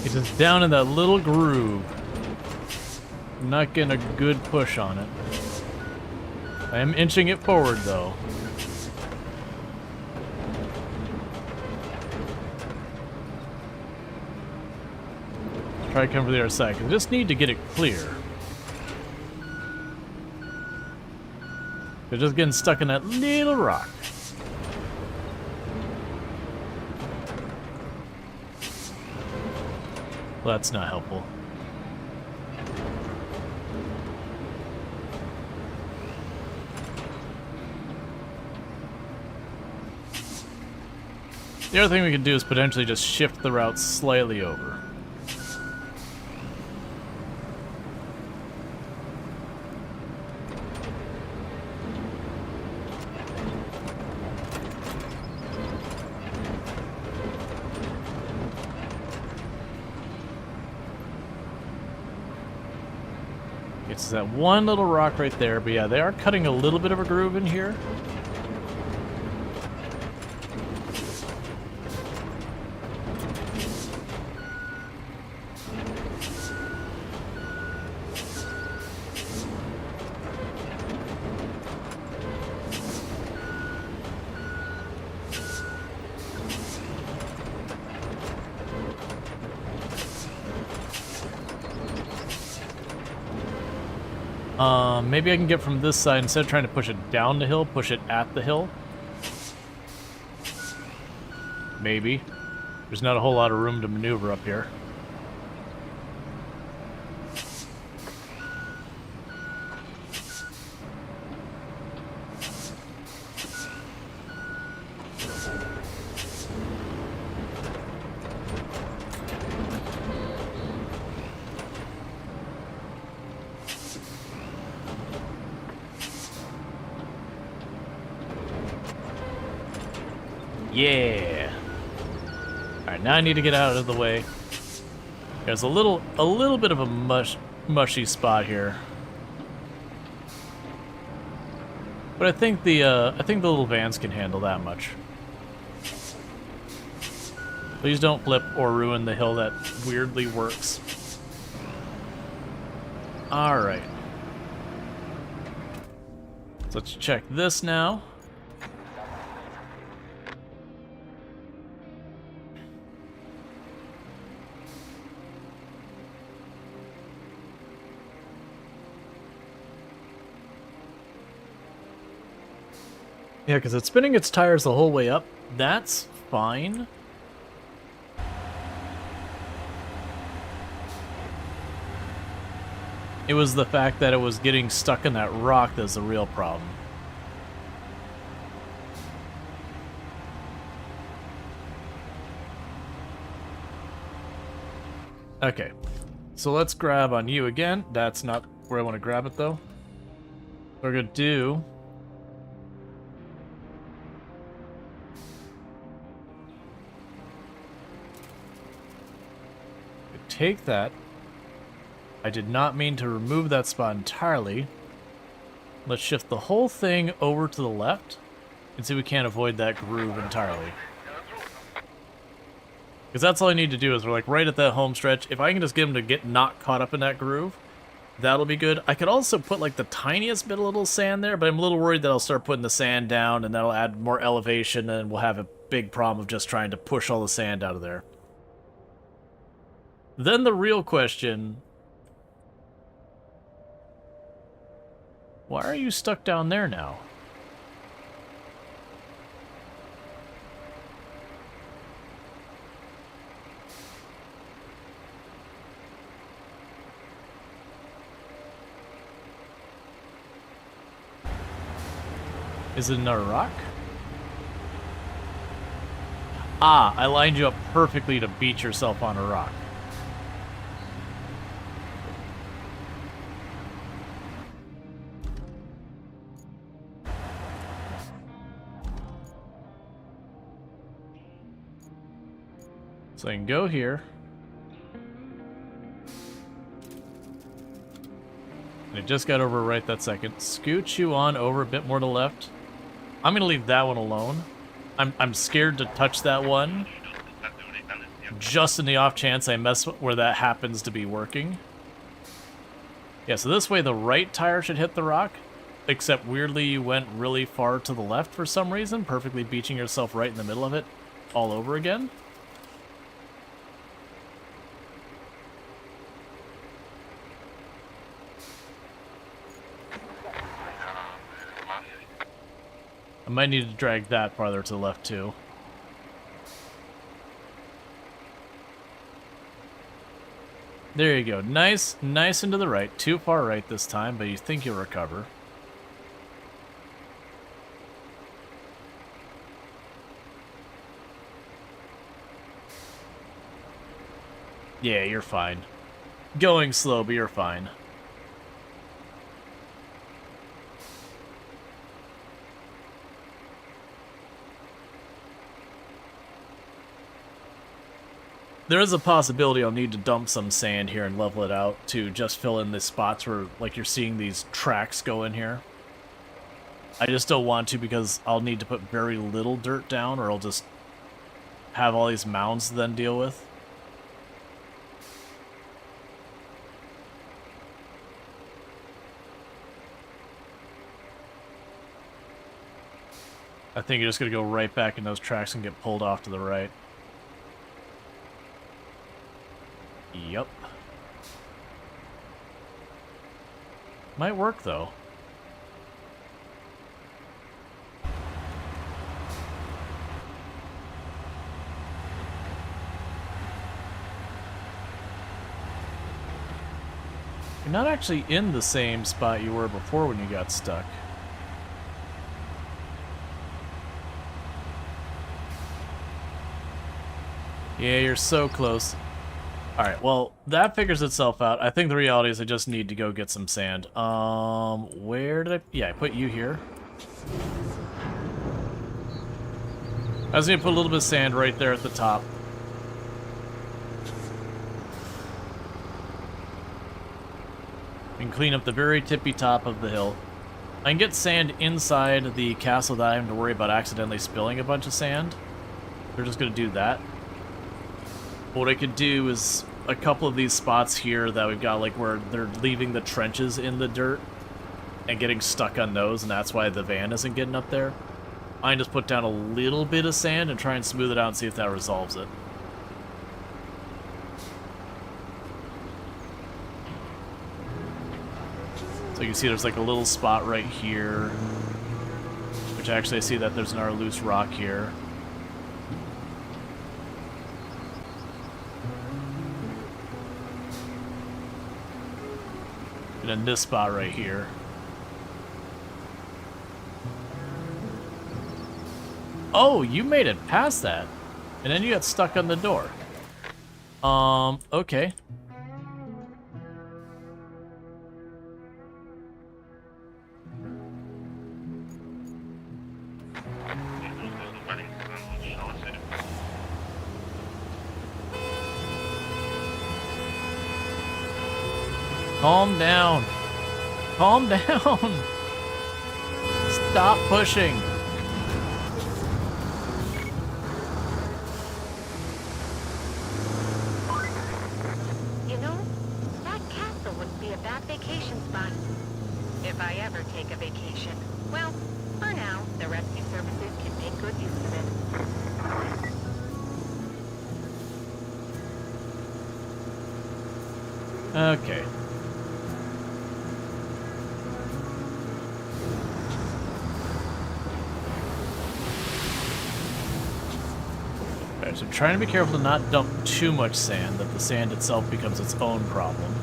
It's just down in that little groove. I'm not getting a good push on it. I am inching it forward, though. Try to come from the other side, 'cause I just need to get it clear. They're just getting stuck in that little rock. Well, that's not helpful. The other thing we can do is potentially just shift the route slightly over. It's that one little rock right there, but yeah, they are cutting a little bit of a groove in here. Maybe I can get from this side, instead of trying to push it down the hill, push it at the hill. Maybe. There's not a whole lot of room to maneuver up here. Yeah. All right, now I need to get out of the way. There's a little bit of a mushy spot here, but I think the little vans can handle that much. Please don't flip or ruin the hill that weirdly works. All right. So let's check this now. Yeah, because it's spinning its tires the whole way up. That's fine. It was the fact that it was getting stuck in that rock that's the real problem. Okay, so let's grab on you again. That's not where I want to grab it, though. What we're going to do... take that. I did not mean to remove that spot entirely. Let's shift the whole thing over to the left and see if we can't avoid that groove entirely. Because that's all I need to do is we're like right at that home stretch. If I can just get him to get not caught up in that groove, that'll be good. I could also put like the tiniest bit of little sand there, but I'm a little worried that I'll start putting the sand down and that'll add more elevation and we'll have a big problem of just trying to push all the sand out of there. Then the real question... Why are you stuck down there now? Is it another rock? Ah, I lined you up perfectly to beat yourself on a rock. So I can go here. And it just got over right that second. Scooch you on over a bit more to the left. I'm gonna leave that one alone. I'm scared to touch that one. Just in the off chance I mess where that happens to be working. Yeah, so this way the right tire should hit the rock. Except weirdly you went really far to the left for some reason. Perfectly beaching yourself right in the middle of it all over again. I might need to drag that farther to the left, too. There you go. Nice and to the right. Too far right this time, but you think you'll recover. Yeah, you're fine. Going slow, but you're fine. There is a possibility I'll need to dump some sand here and level it out to just fill in the spots where, like, you're seeing these tracks go in here. I just don't want to because I'll need to put very little dirt down or I'll just have all these mounds to then deal with. I think you're just going to go right back in those tracks and get pulled off to the right. Yep. Might work, though. You're not actually in the same spot you were before when you got stuck. Yeah, you're so close. Alright, well, that figures itself out. I think the reality is I just need to go get some sand. Where did I... Yeah, I put you here. I was going to put a little bit of sand right there at the top. And clean up the very tippy top of the hill. I can get sand inside the castle without having to worry about accidentally spilling a bunch of sand. We're just going to do that. What I could do is a couple of these spots here that we've got, like, where they're leaving the trenches in the dirt and getting stuck on those, and that's why the van isn't getting up there. I can just put down a little bit of sand and try and smooth it out and see if that resolves it. So you can see there's like a little spot right here, which actually I see that there's another loose rock here. And then this spot right here. Oh, you made it past that. And then you got stuck on the door. Okay. Calm down. Calm down. Stop pushing. location. Well, for now, the rescue services can make good use of it. Okay. Alright, so trying to be careful to not dump too much sand, that the sand itself becomes its own problem.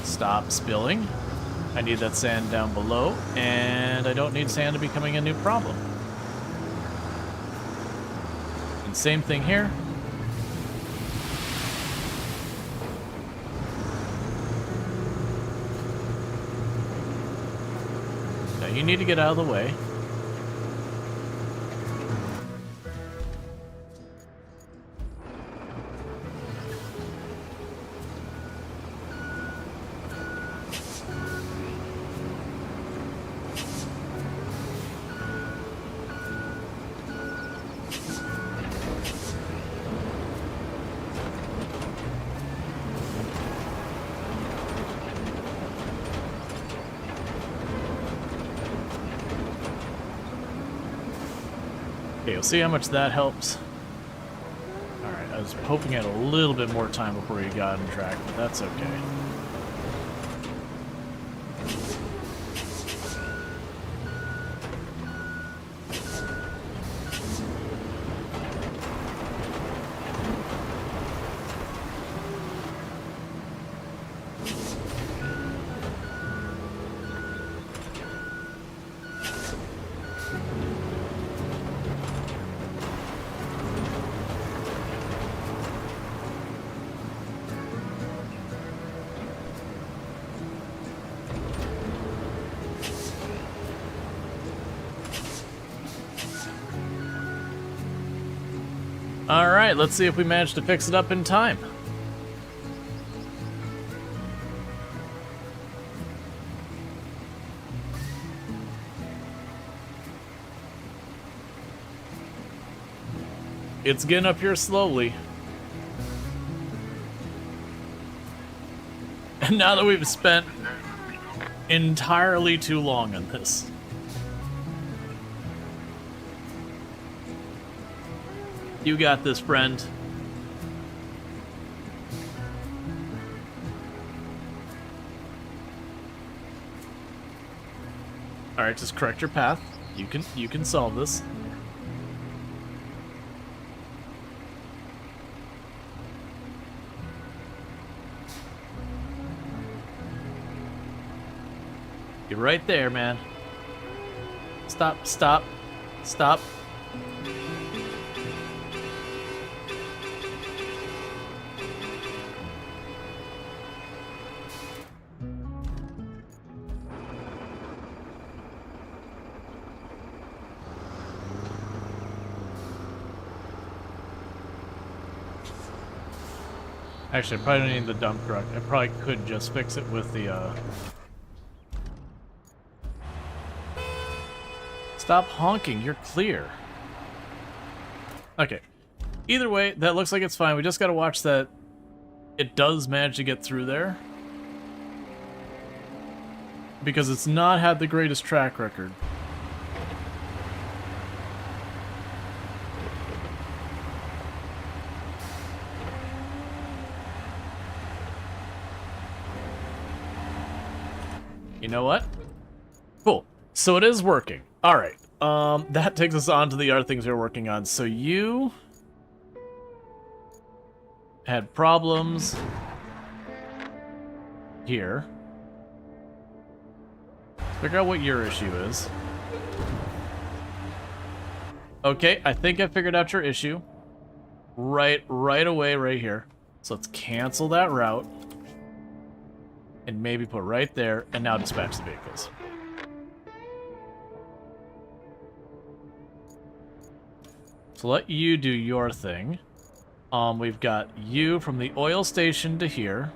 Stop spilling. I need that sand down below, and I don't need sand to be becoming a new problem. And same thing here. Now you need to get out of the way. Okay, you'll see how much that helps. Alright, I was hoping I had a little bit more time before you got on track, but that's okay. Alright, let's see if we manage to fix it up in time. It's getting up here slowly. And now that we've spent entirely too long on this. You got this, friend. All right, just correct your path. You can solve this. You're right there, man. Stop, stop, stop. Actually, I probably don't need the dump truck. I probably could just fix it with the, Stop honking, you're clear. Okay. Either way, that looks like it's fine. We just gotta watch that it does manage to get through there. Because it's not had the greatest track record. You know what? Cool. So it is working. All right. That takes us on to the other things we're working on. So you had problems here. Figure out what your issue is. Okay, I think I figured out your issue. Right away, right here. So let's cancel that route. And maybe put right there, and now dispatch the vehicles. So let you do your thing. We've got you from the oil station to here.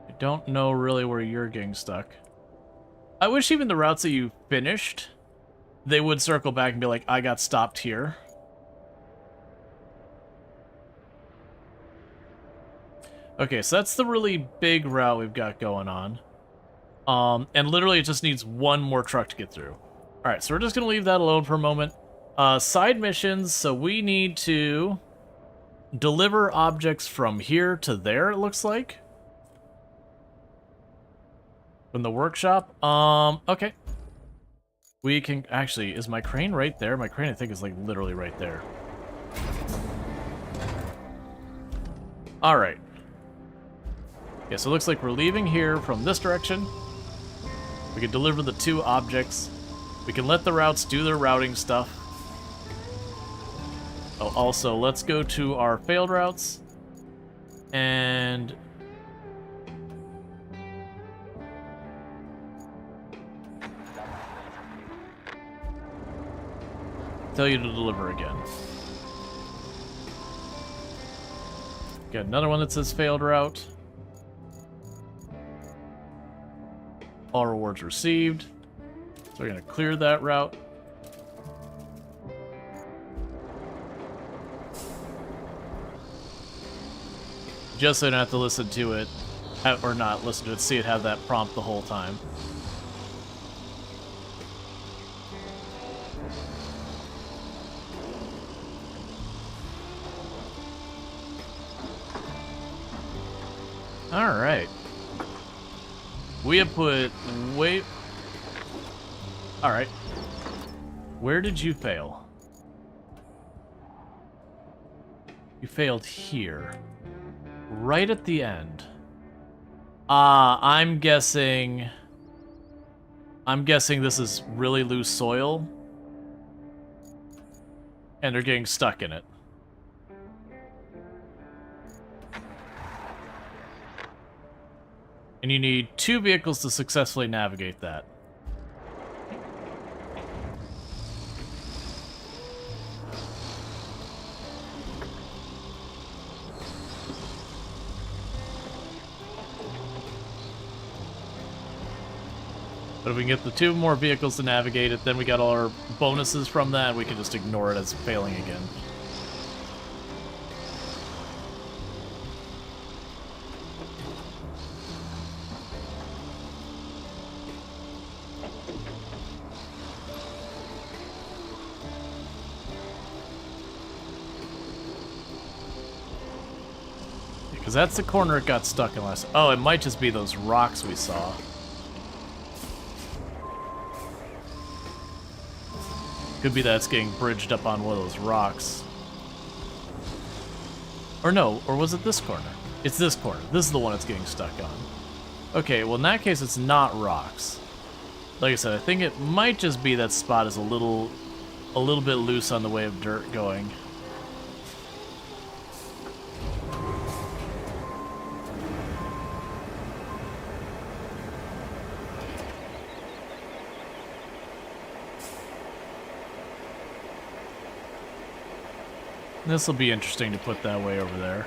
I don't know really where you're getting stuck. I wish even the routes that you finished, they would circle back and be like, I got stopped here. Okay, so that's the really big route we've got going on. And literally it just needs one more truck to get through. Alright, so we're just going to leave that alone for a moment. Side missions, so we need to deliver objects from here to there, it looks like. From the workshop. Okay. We can... Actually, is my crane right there? My crane, I think, is, like, literally right there. Alright. Yeah, so it looks like we're leaving here from this direction. We can deliver the 2 objects. We can let the routes do their routing stuff. Oh, also, let's go to our failed routes. And... tell you to deliver again. Got another one that says failed route. All rewards received. So we're going to clear that route. Just so you don't have to listen to it, or not listen to it, see it have that prompt the whole time. Alright. We have put way... Alright. Where did you fail? You failed here. Right at the end. I'm guessing this is really loose soil. And they're getting stuck in it. And you need 2 vehicles to successfully navigate that. But if we can get the 2 more vehicles to navigate it, then we got all our bonuses from that, we can just ignore it as failing again. Because that's the corner it got stuck in last... Oh, it might just be those rocks we saw. Could be that it's getting bridged up on one of those rocks. Or no, or was it this corner? It's this corner. This is the one it's getting stuck on. Okay, well in that case it's not rocks. Like I said, I think it might just be that spot is a little bit loose on the way of dirt going. This will be interesting to put that way over there.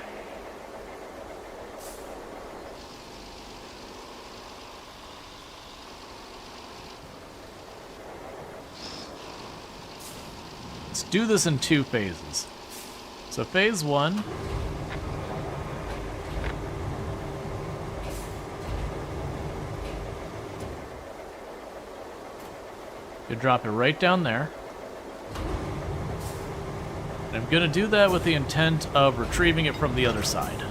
Let's do this in 2 phases. So phase 1. You drop it right down there. And I'm going to do that with the intent of retrieving it from the other side.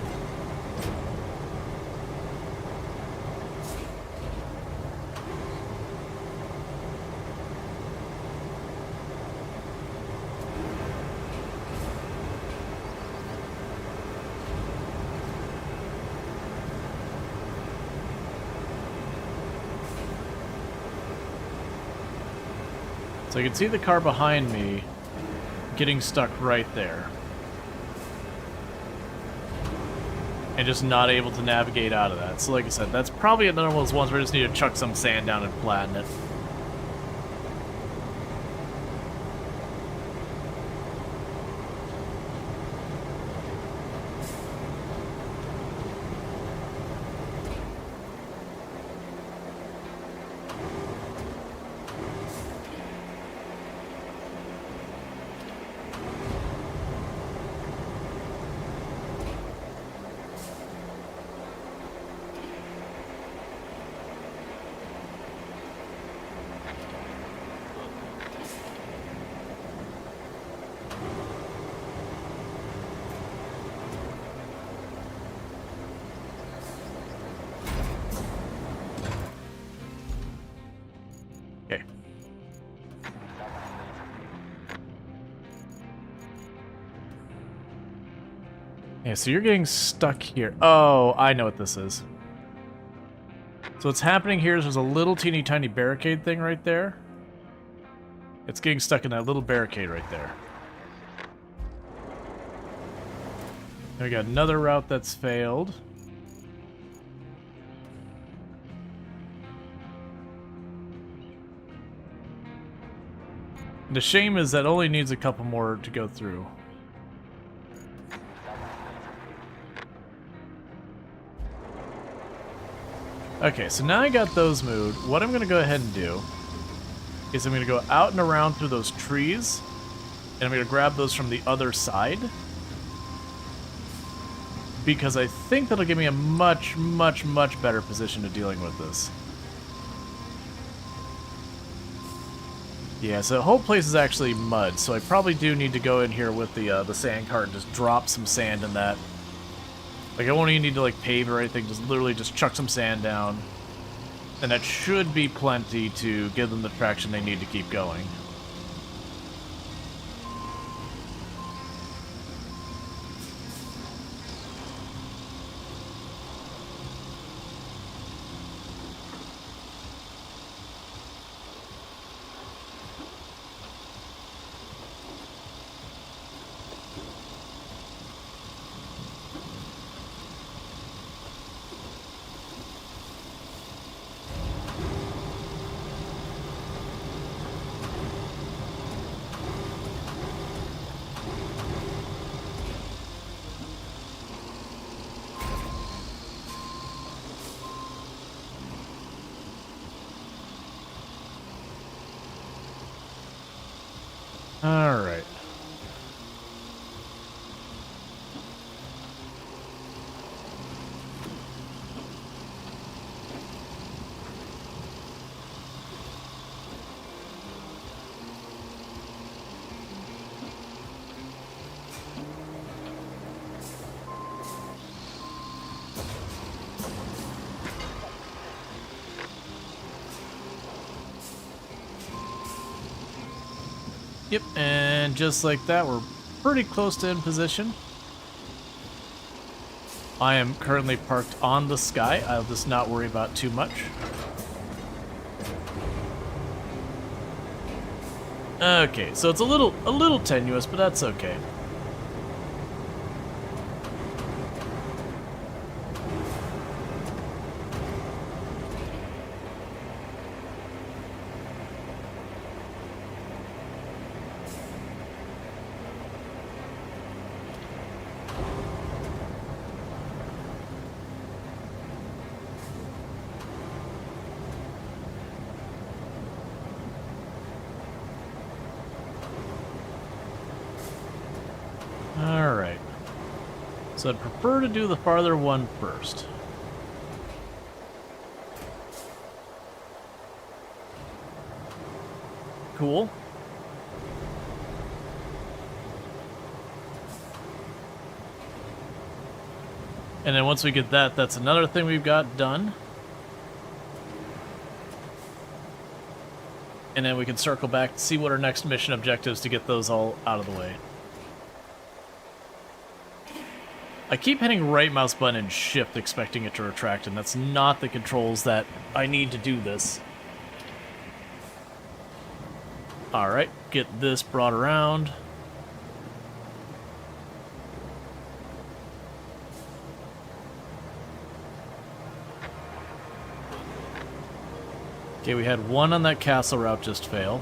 So you can see the car behind me getting stuck right there. And just not able to navigate out of that. So like I said, that's probably another one of those ones where I just need to chuck some sand down and flatten it. Yeah, so you're getting stuck here. Oh, I know what this is. So what's happening here is there's a little teeny tiny barricade thing right there. It's getting stuck in that little barricade right there. And we got another route that's failed. The shame is that only needs a couple more to go through. Okay, so now I got those moved. What I'm going to go ahead and do is I'm going to go out and around through those trees, and I'm going to grab those from the other side, because I think that'll give me a much, much, much better position to dealing with this. Yeah, so the whole place is actually mud, so I probably do need to go in here with the sand cart and just drop some sand in that. Like, I won't even need to, like, pave or anything, just literally just chuck some sand down. And that should be plenty to give them the traction they need to keep going. Alright. Yep, and just like that, we're pretty close to in position. I am currently parked on the sky. I'll just not worry about too much. Okay, so it's a little tenuous, but that's okay. Alright. So I'd prefer to do the farther one first. Cool. And then once we get that, that's another thing we've got done. And then we can circle back to see what our next mission objectives to get those all out of the way. I keep hitting right mouse button and shift expecting it to retract, and that's not the controls that I need to do this. Alright, get this brought around. Okay, we had one on that castle route just fail.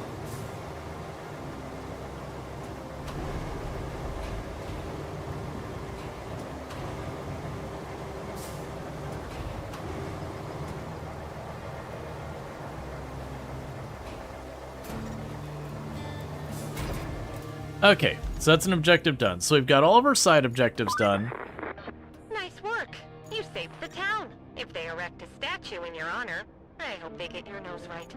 Okay, so that's an objective done. So we've got all of our side objectives done. Nice work. You saved the town. If they erect a statue in your honor, I hope they get your nose right.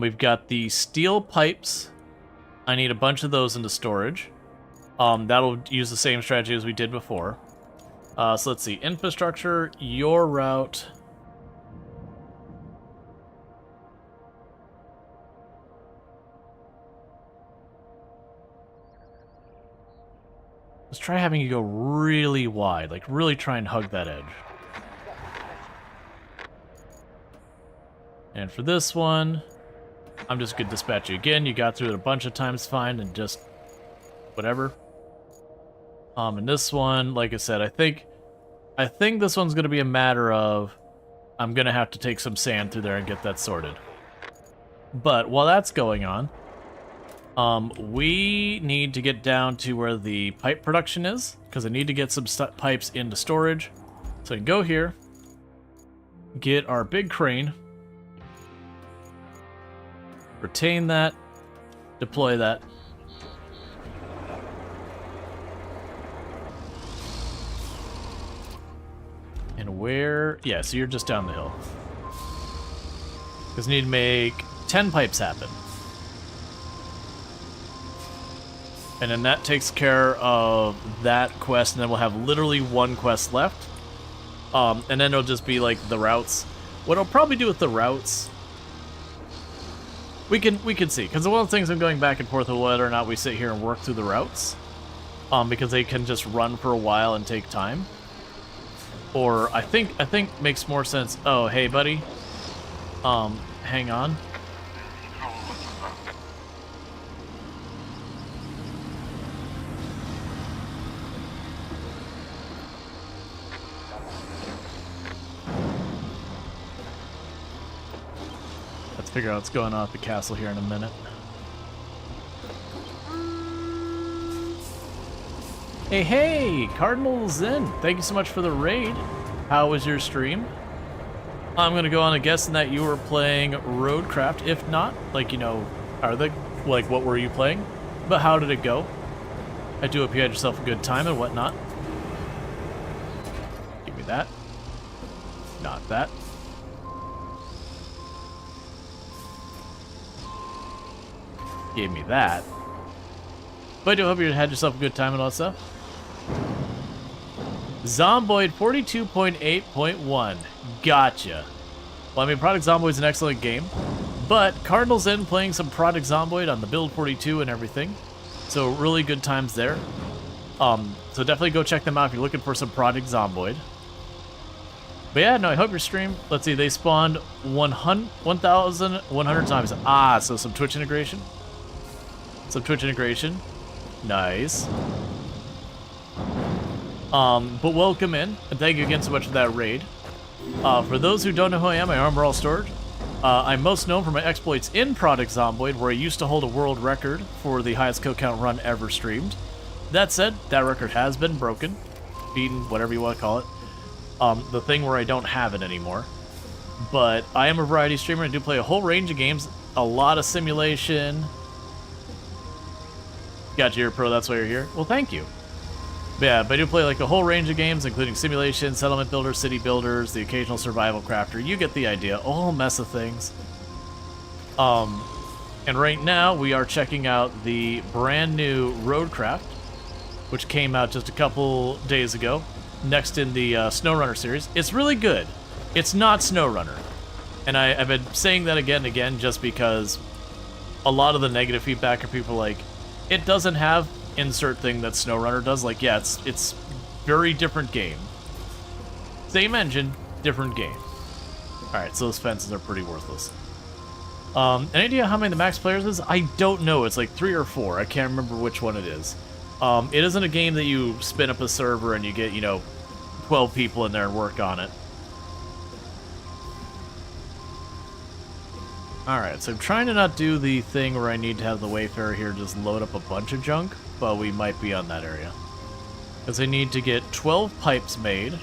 We've got the steel pipes. I need a bunch of those into storage. That'll use the same strategy as we did before. So let's see. Infrastructure, your route. Let's try having you go really wide, like really try and hug that edge. And for this one, I'm just gonna dispatch you again. You got through it a bunch of times fine and just whatever. And this one, like I said, I think this one's gonna be a matter of I'm gonna have to take some sand through there and get that sorted. But while that's going on, we need to get down to where the pipe production is, because I need to get some pipes into storage. So I can go here, get our big crane, retain that, deploy that. And where? Yeah, so you're just down the hill. Because we need to make 10 pipes happen. And then that takes care of that quest, and then we'll have literally one quest left. And then it'll just be like the routes. What I'll probably do with the routes, we can see, because one of the things I'm going back and forth with whether or not we sit here and work through the routes, because they can just run for a while and take time. Or I think makes more sense. Oh, hey, buddy. Hang on. Let's figure out what's going on at the castle here in a minute. Hey, Cardinal Zen, thank you so much for the raid. How was your stream? I'm gonna go on a guessing that you were playing RoadCraft. If not, like, you know, what were you playing? But how did it go? I do hope you had yourself a good time and whatnot. Give me that. Not that. Gave me that. But I do hope you had yourself a good time and all that stuff. Zomboid 42.8.1. Gotcha. Well, I mean, Product Zomboid's an excellent game, but Cardinal's in playing some Product Zomboid on the build 42 and everything. So really good times there. So definitely go check them out if you're looking for some Product Zomboid. But yeah, no, I hope your stream. Let's see, they spawned 1,100 times. Ah, so some Twitch integration. Some Twitch integration. Nice. But welcome in, and thank you again so much for that raid. For those who don't know who I am, I'm Rual Storge. I'm most known for my exploits in Product Zomboid, where I used to hold a world record for the highest kill count run ever streamed. That said, that record has been broken, beaten, whatever you want to call it. The thing where I don't have it anymore. But I am a variety streamer. I do play a whole range of games, a lot of simulation. Got you here, pro, that's why you're here. Well, thank you. But yeah, but I do play like a whole range of games, including simulation, settlement builders, city builders, the occasional survival crafter. You get the idea. A whole mess of things. And right now we are checking out the brand new RoadCraft, which came out just a couple days ago. Next in the SnowRunner series. It's really good. It's not SnowRunner. And I've been saying that again and again just because a lot of the negative feedback are people like, it doesn't have insert thing that SnowRunner does. Like, yeah, it's very different game. Same engine, different game. Alright, so those fences are pretty worthless. Any idea how many the max players is? I don't know. It's like 3 or 4. I can't remember which one it is. It isn't a game that you spin up a server and you get, 12 people in there and work on it. Alright, so I'm trying to not do the thing where I need to have the Wayfarer here just load up a bunch of junk, but we might be on that area. Because I need to get 12 pipes made.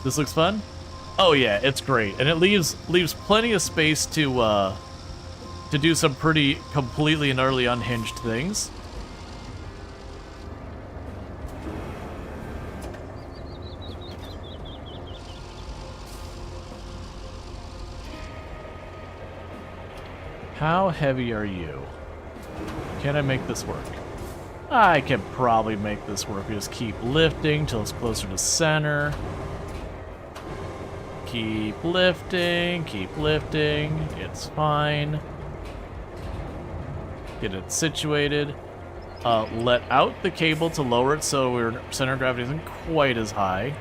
This looks fun? Oh yeah, it's great. And it leaves plenty of space to do some pretty completely and utterly unhinged things. How heavy are you? Can I make this work? I can probably make this work. We just keep lifting till it's closer to center. Keep lifting, it's fine. Get it situated. let out the cable to lower it so our center of gravity isn't quite as high.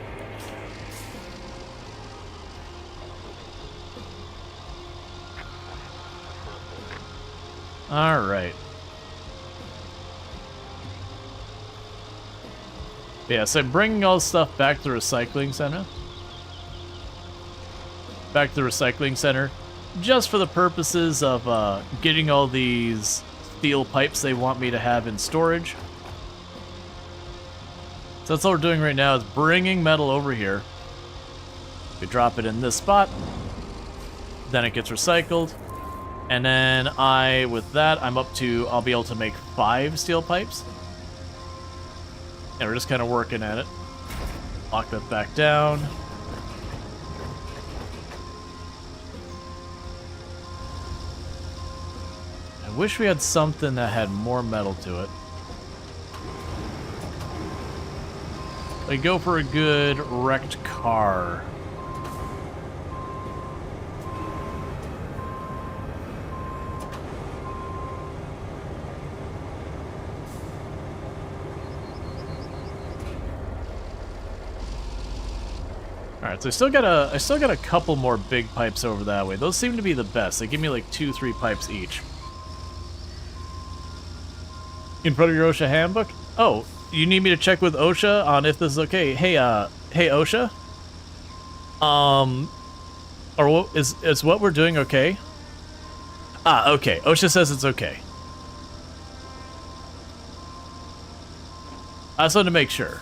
Alright. Yeah, so I'm bringing all this stuff back to the recycling center. Back to the recycling center. Just for the purposes of getting all these steel pipes they want me to have in storage. So that's all we're doing right now is bringing metal over here. We drop it in this spot. Then it gets recycled. And then with that, I'll be able to make 5 steel pipes. And we're just kind of working at it. Lock that back down. I wish we had something that had more metal to it. Like, go for a good wrecked car. Alright, so I still got a couple more big pipes over that way. Those seem to be the best. They give me like 2-3 pipes each. In front of your OSHA handbook? Oh, you need me to check with OSHA on if this is okay. Hey OSHA? Or what is what we're doing okay? Ah, okay. OSHA says it's okay. I just wanted to make sure.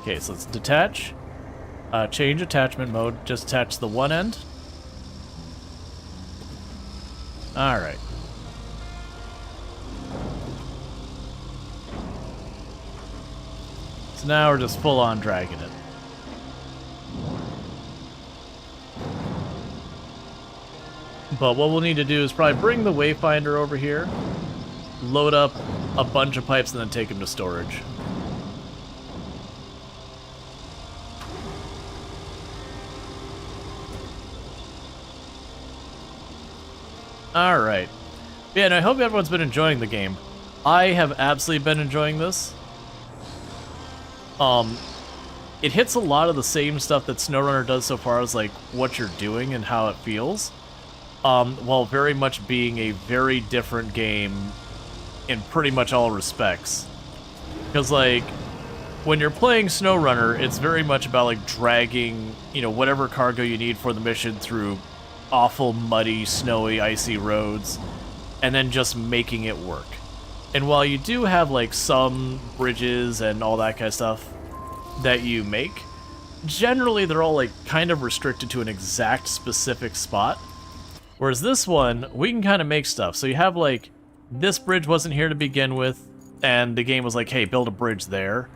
Okay, so let's detach. Change attachment mode. Just attach the one end. Alright. So now we're just full on dragging it. But what we'll need to do is probably bring the wayfinder over here, load up a bunch of pipes, and then take them to storage. Alright. Yeah, and I hope everyone's been enjoying the game. I have absolutely been enjoying this. It hits a lot of the same stuff that SnowRunner does so far as like what you're doing and how it feels. While very much being a very different game in pretty much all respects. Because like, when you're playing SnowRunner, it's very much about like dragging, you know, whatever cargo you need for the mission through awful, muddy, snowy, icy roads, and then just making it work. And while you do have like some bridges and all that kind of stuff that you make, generally they're all like kind of restricted to an exact specific spot. Whereas this one, we can kind of make stuff. So you have like, this bridge wasn't here to begin with, and the game was like, hey, build a bridge there.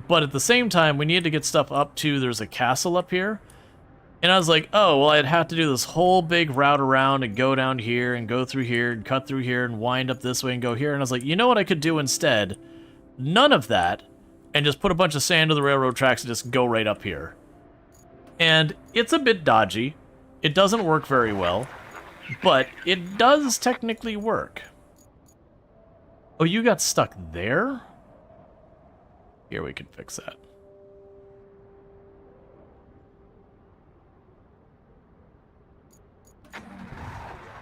But at the same time, we needed to get stuff up to, there's a castle up here. And I was like, oh, well, I'd have to do this whole big route around and go down here and go through here and cut through here and wind up this way and go here. And I was like, you know what I could do instead? None of that, and just put a bunch of sand to the railroad tracks and just go right up here. And it's a bit dodgy. It doesn't work very well, but it does technically work. Oh, you got stuck there? Here, we can fix that.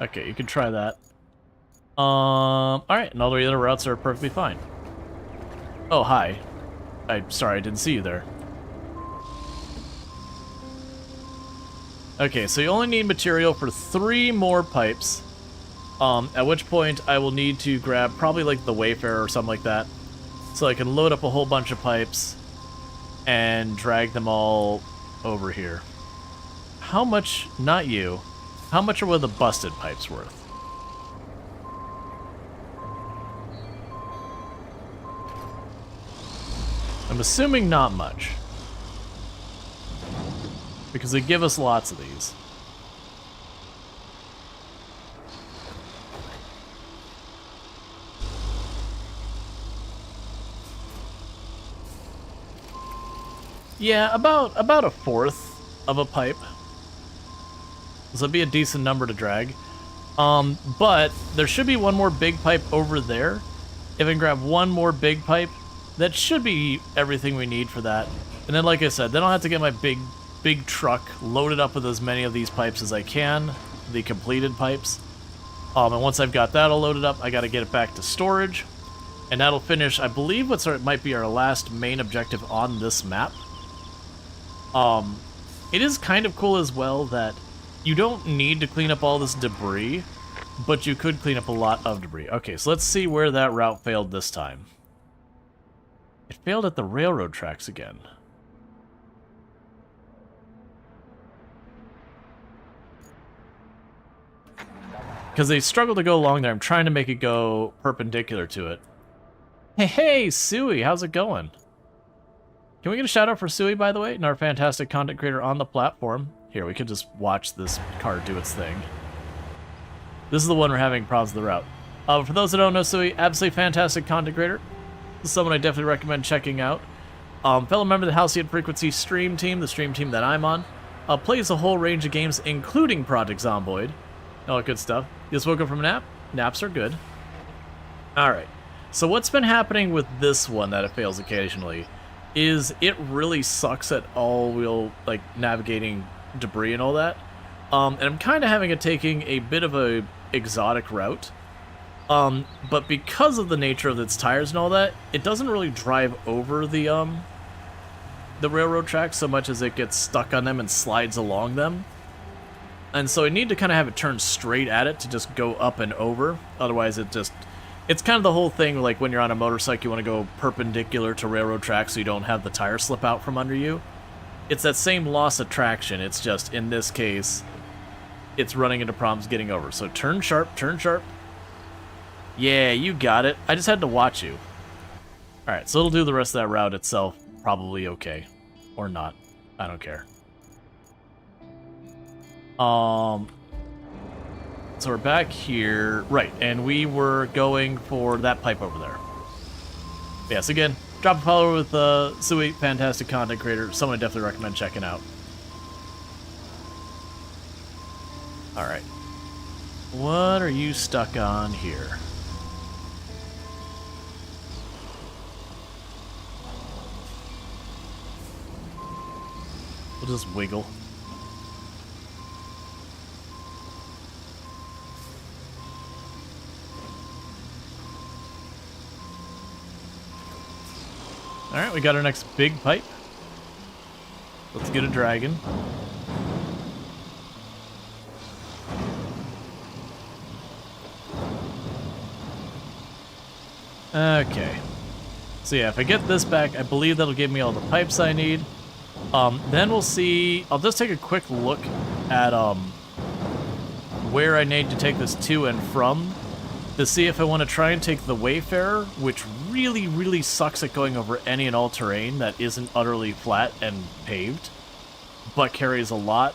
Okay, you can try that. Alright, and all the other routes are perfectly fine. Oh, hi. I'm sorry, I didn't see you there. Okay, so you only need material for 3 more pipes. At which point I will need to grab probably like the Wayfarer or something like that. So I can load up a whole bunch of pipes and drag them all over here. How much, not you, how much are the busted pipes worth? I'm assuming not much. because they give us lots of these. Yeah, about a fourth of a pipe. This would be a decent number to drag. But there should be one more big pipe over there. If I can grab one more big pipe, that should be everything we need for that. And then, like I said, then I'll have to get my big truck loaded up with as many of these pipes as I can, the completed pipes. And once I've got that all loaded up, I got to get it back to storage. And that'll finish, I believe, might be our last main objective on this map. It is kind of cool as well that you don't need to clean up all this debris, but you could clean up a lot of debris. Okay, so let's see where that route failed this time. It failed at the railroad tracks again. Because they struggle to go along there. I'm trying to make it go perpendicular to it. Hey, Suey, how's it going? Can we get a shout out for Suey, by the way, and our fantastic content creator on the platform? Here, we could just watch this car do its thing. This is the one we're having problems with the route. For those that don't know Suey, absolutely fantastic content creator. This is someone I definitely recommend checking out. Fellow member of the Halcyon Frequency stream team, the stream team that I'm on, plays a whole range of games, including Project Zomboid. All that good stuff. You just woke up from a nap? Naps are good. Alright, so what's been happening with this one that it fails occasionally is it really sucks at all-wheel, like, navigating debris and all that. And I'm kind of having it taking a bit of a exotic route. But because of the nature of its tires and all that, it doesn't really drive over the railroad tracks so much as it gets stuck on them and slides along them. And so I need to kind of have it turn straight at it to just go up and over. Otherwise, it's kind of the whole thing, like when you're on a motorcycle, you want to go perpendicular to railroad tracks so you don't have the tire slip out from under you. It's that same loss of traction, it's just, in this case, it's running into problems getting over. So turn sharp, turn sharp. Yeah, you got it. I just had to watch you. Alright, so it'll do the rest of that route itself probably okay. Or not. I don't care. So we're back here. Right, and we were going for that pipe over there. Yes, again, drop a follow with Sui, fantastic content creator. Someone I definitely recommend checking out. Alright. What are you stuck on here? We'll just wiggle. Alright, we got our next big pipe. Let's get a dragon. Okay. So yeah, if I get this back, I believe that'll give me all the pipes I need. Then we'll see... I'll just take a quick look at where I need to take this to and from to see if I want to try and take the Wayfarer, which really, really sucks at going over any and all terrain that isn't utterly flat and paved, but carries a lot,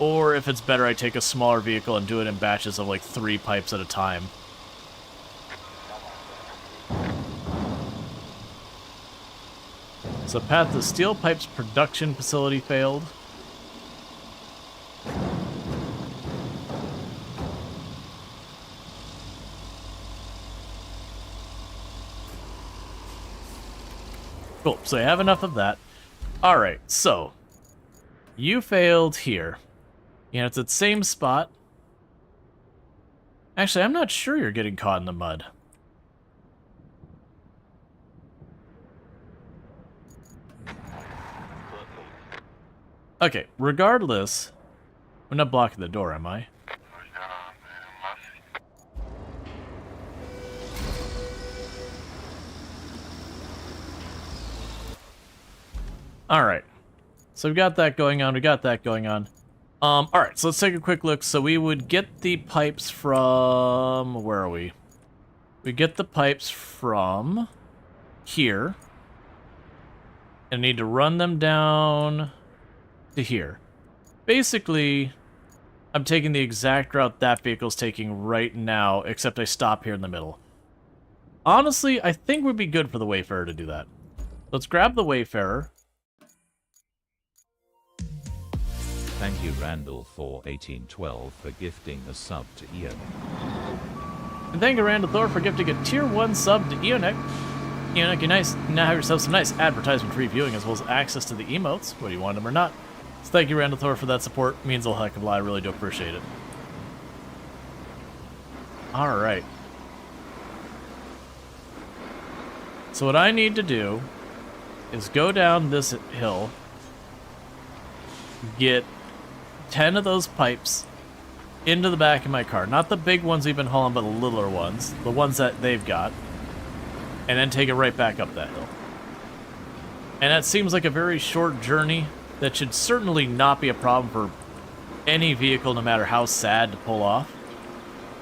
or if it's better I take a smaller vehicle and do it in batches of like 3 pipes at a time. So path to steel pipes production facility failed. Cool, so I have enough of that. Alright, so you failed here. And it's at the same spot. Actually, I'm not sure you're getting caught in the mud. Okay, regardless, I'm not blocking the door, am I? Alright, so we've got that going on, alright, so let's take a quick look. So we would get the pipes from... where are we? We get the pipes from here. And need to run them down to here. basically, I'm taking the exact route that vehicle's taking right now, except I stop here in the middle. Honestly, I think it would be good for the Wayfarer to do that. Let's grab the Wayfarer. Thank you, Randall, for 1812 for gifting a sub to Ian. And thank you, Randall Thor, for gifting a Tier 1 sub to Eonek. Eonek, you nice. Now have yourself some nice advertisement-free viewing as well as access to the emotes, whether you want them or not. So thank you, Randall Thor, for that support. It means a heck of a lot. I really do appreciate it. Alright. So what I need to do is go down this hill, get 10 of those pipes into the back of my car. Not the big ones we've been hauling, but the littler ones. The ones that they've got. And then take it right back up that hill. And that seems like a very short journey that should certainly not be a problem for any vehicle, no matter how sad to pull off.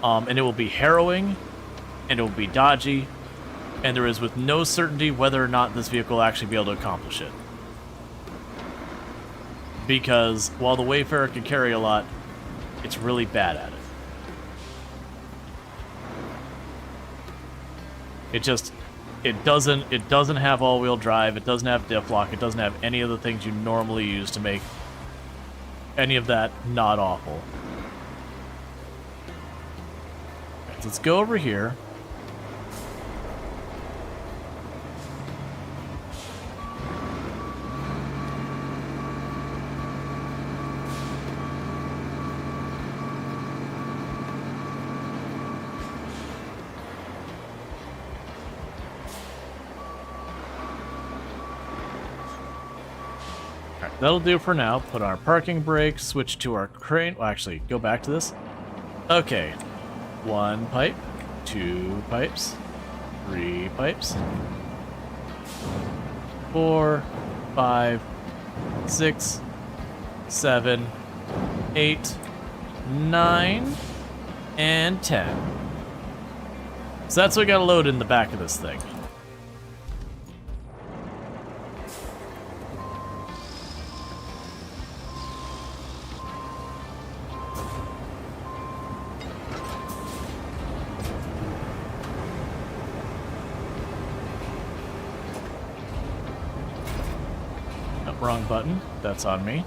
And it will be harrowing, and it will be dodgy, and there is with no certainty whether or not this vehicle will actually be able to accomplish it. Because while the Wayfarer can carry a lot, it's really bad at it. It doesn't have all-wheel drive, it doesn't have diff lock, it doesn't have any of the things you normally use to make any of that not awful. Right, let's go over here. That'll do for now. Put on our parking brake, switch to our crane. Well, actually, go back to this. Okay. 1 pipe, 2 pipes, 3 pipes, 4, 5, 6, 7, 8, 9, and 10. So that's what we gotta load in the back of this thing. Wrong button. That's on me.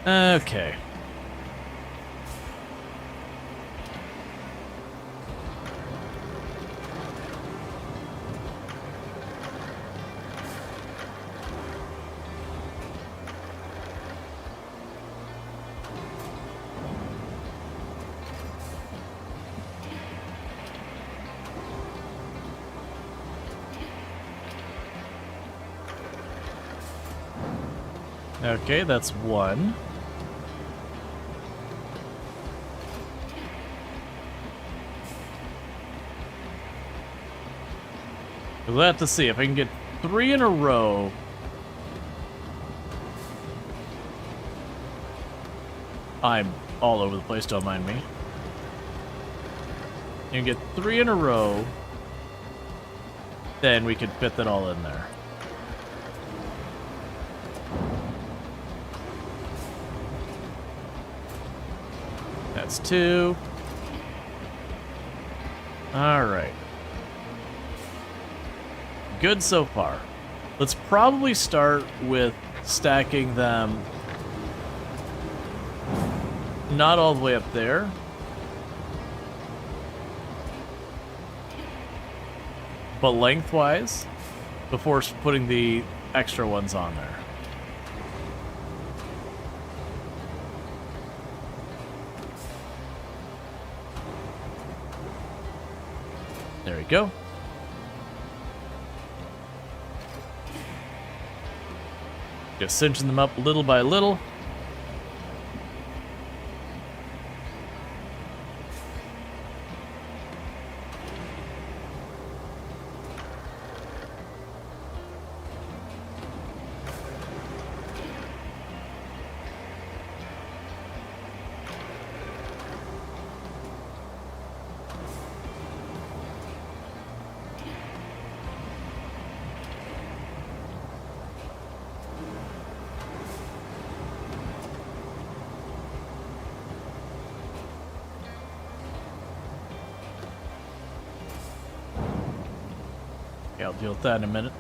Okay. Okay, that's 1. We'll have to see if I can get 3 in a row. I'm all over the place, don't mind me. You can get 3 in a row, then we can fit that all in there. That's 2. Alright. Good so far. Let's probably start with stacking them not all the way up there. But lengthwise before putting the extra ones on there. There we go. Just cinching them up little by little. Okay, I'll deal with that in a minute.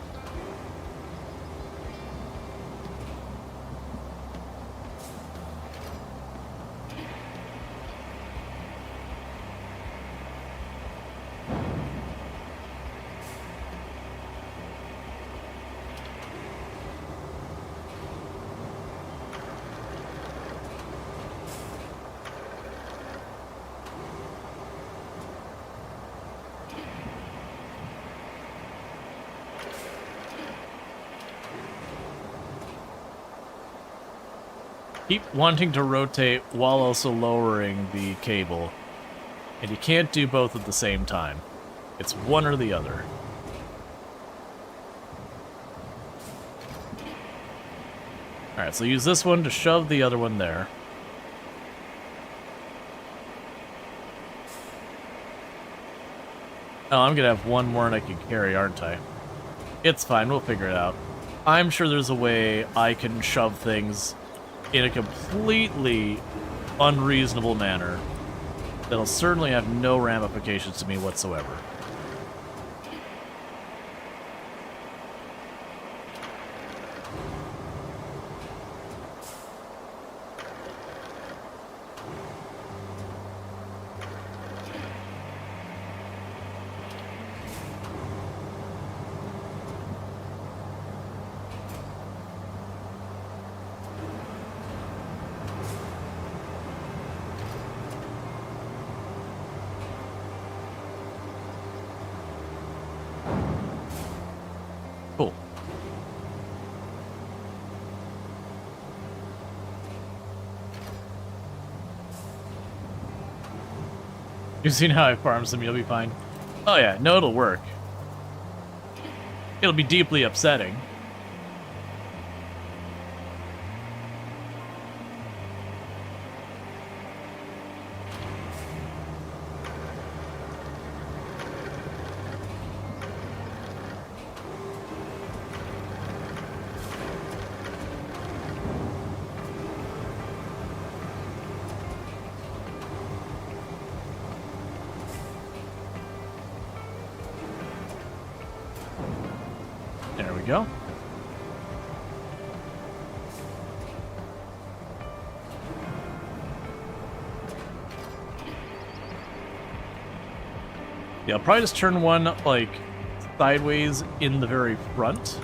Keep wanting to rotate while also lowering the cable. And you can't do both at the same time. It's one or the other. Alright, so use this one to shove the other one there. Oh, I'm gonna have one more and I can carry, aren't I? It's fine, we'll figure it out. I'm sure there's a way I can shove things in a completely unreasonable manner that'll certainly have no ramifications to me whatsoever. Cool. You've seen how I farm some, you'll be fine. Oh yeah, no, it'll work. It'll be deeply upsetting. There we go. Yeah, I'll probably just turn one, like, sideways in the very front.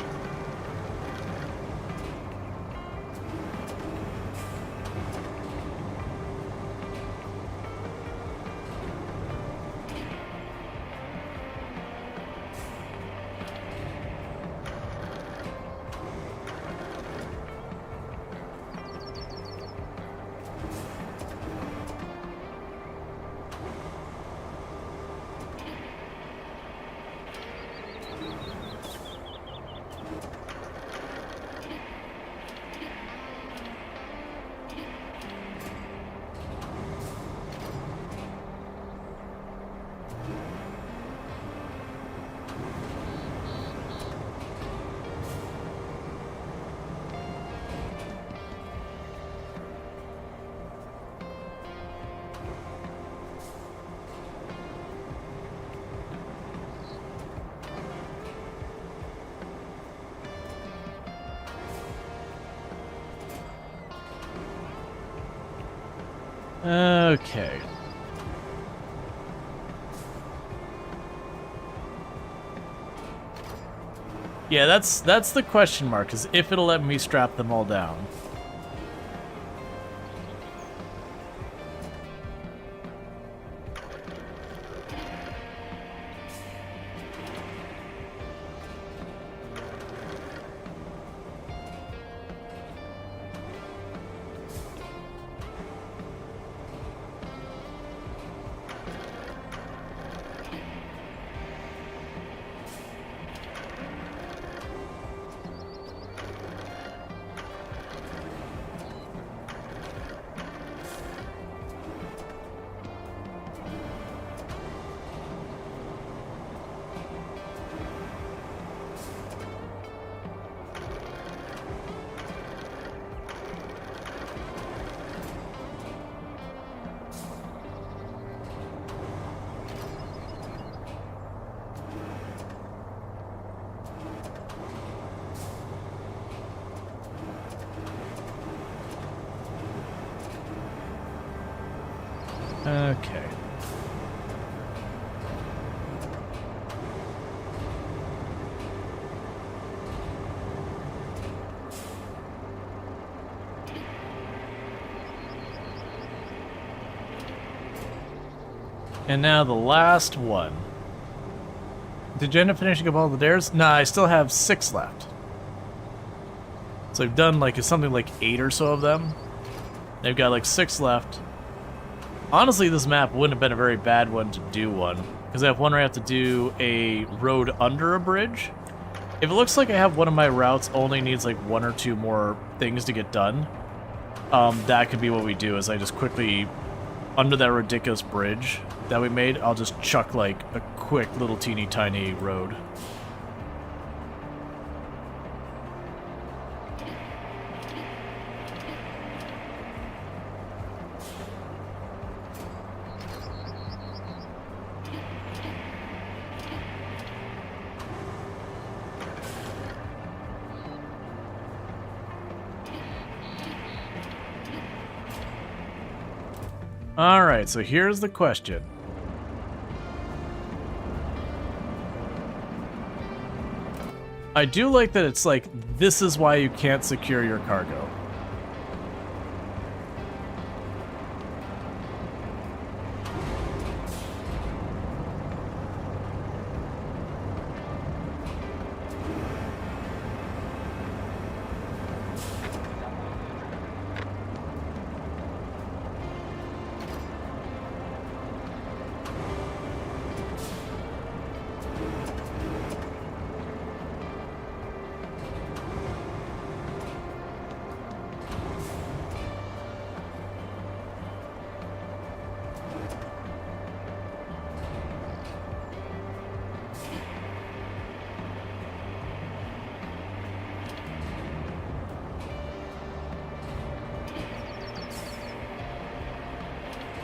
Okay. Yeah, that's the question mark, is if it'll let me strap them all down. Okay. And now the last one. Did you end up finishing up all the dares? Nah, I still have 6 left. So I've done like something like 8 or so of them. They've got like 6 left. Honestly, this map wouldn't have been a very bad one to do one, because I have one where I have to do a road under a bridge. If it looks like I have one of my routes only needs like 1 or 2 more things to get done, that could be what we do, is I just quickly, under that ridiculous bridge that we made, I'll just chuck like a quick little teeny tiny road. Alright, so here's the question. I do like that it's like, this is why you can't secure your cargo.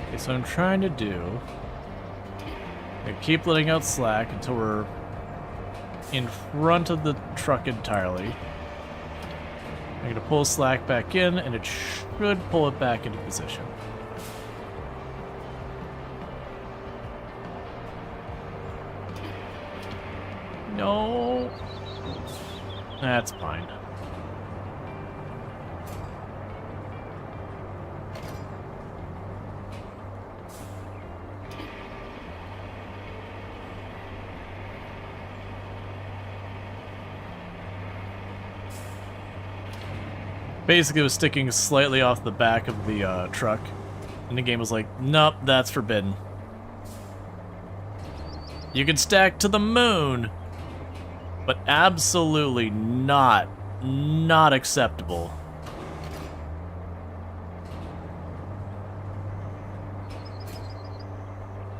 Okay, so I'm trying to do... I keep letting out slack until we're in front of the truck entirely. I'm gonna pull slack back in, and it should pull it back into position. No. That's fine. Basically, it was sticking slightly off the back of the truck, and the game was like, nope, that's forbidden. You can stack to the moon, but absolutely not acceptable.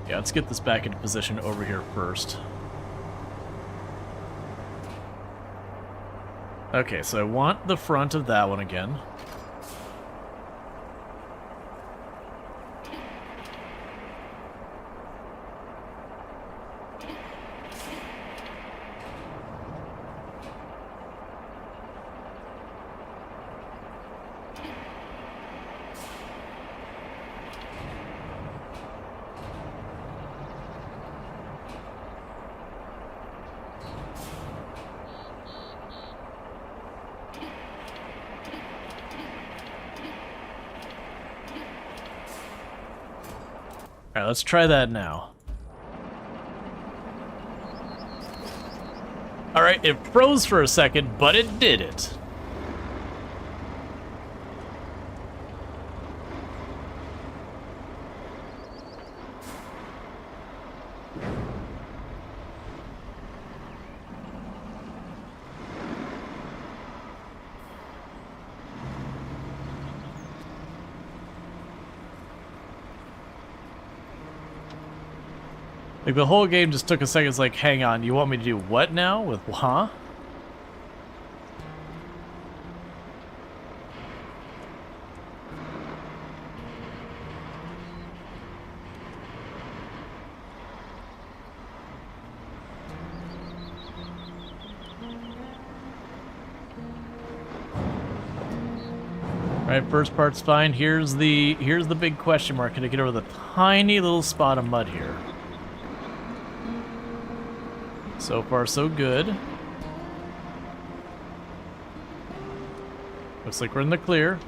Yeah, let's get this back into position over here first. Okay, so I want the front of that one again. Alright, let's try that now. Alright, it froze for a second, but it did it. Like, the whole game just took a second. It's like, hang on, you want me to do what now? With, huh? Right, first part's fine. Here's the big question mark. Can I get over the tiny little spot of mud here? So far, so good. Looks like we're in the clear.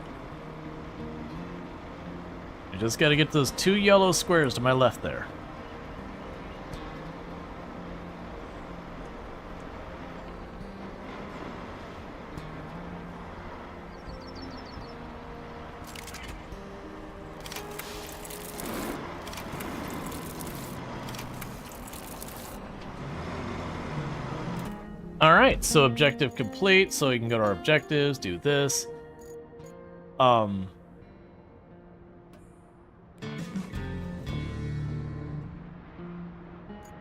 I just got to get those 2 yellow squares to my left there. Alright, so objective complete, so we can go to our objectives, do this.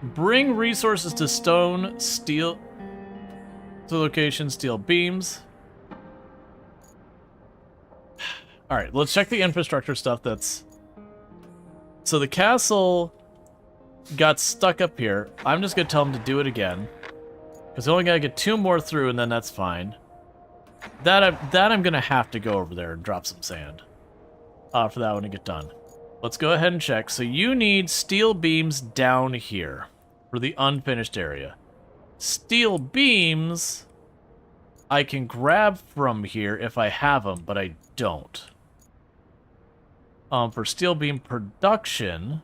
Bring resources to stone, steel, to location, steel beams. Alright, let's check the infrastructure stuff that's... So the castle got stuck up here. I'm just gonna tell them to do it again. Because I only gotta get 2 more through, and then that's fine. That I'm gonna have to go over there and drop some sand. For that one to get done. Let's go ahead and check. So you need steel beams down here for the unfinished area. Steel beams I can grab from here if I have them, but I don't. For steel beam production...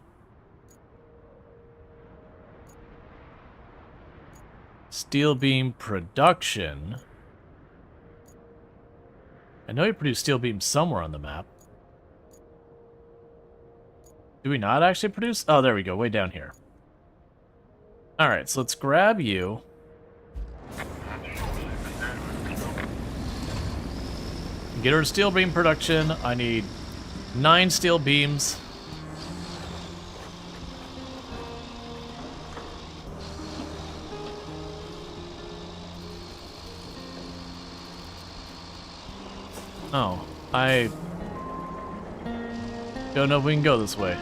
Steel beam production. I know you produce steel beams somewhere on the map. Do we not actually produce? Oh, there we go, way down here. Alright, so let's grab you. Get her to steel beam production. I need 9 steel beams. Oh, I don't know if we can go this way.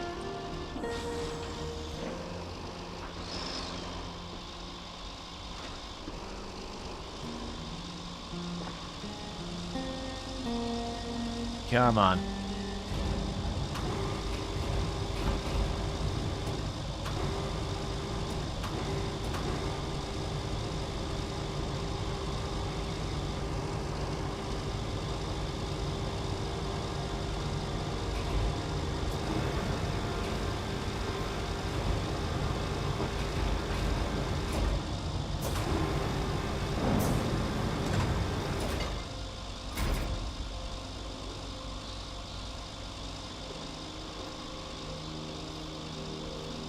Come on.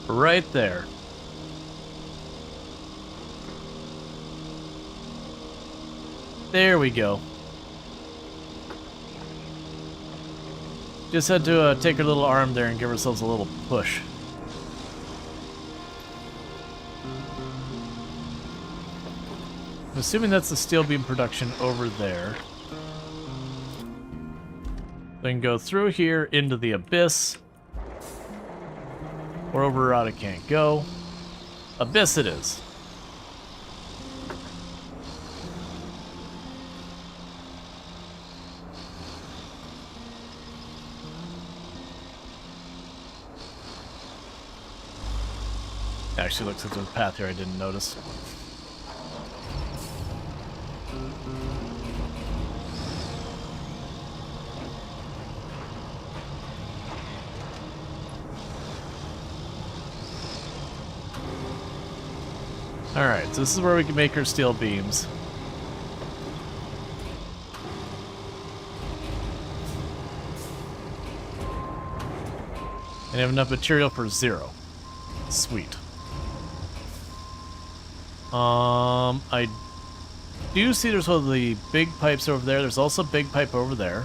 Right there. There we go. Just had to take her little arm there and give ourselves a little push. I'm assuming that's the steel beam production over there. Then go through here into the abyss. Or over route I can't go. Abyss it is. Actually looks like there's a path here I didn't notice. Alright, so this is where we can make our steel beams. And have enough material for 0. Sweet. I do see there's one of the big pipes over there. There's also a big pipe over there.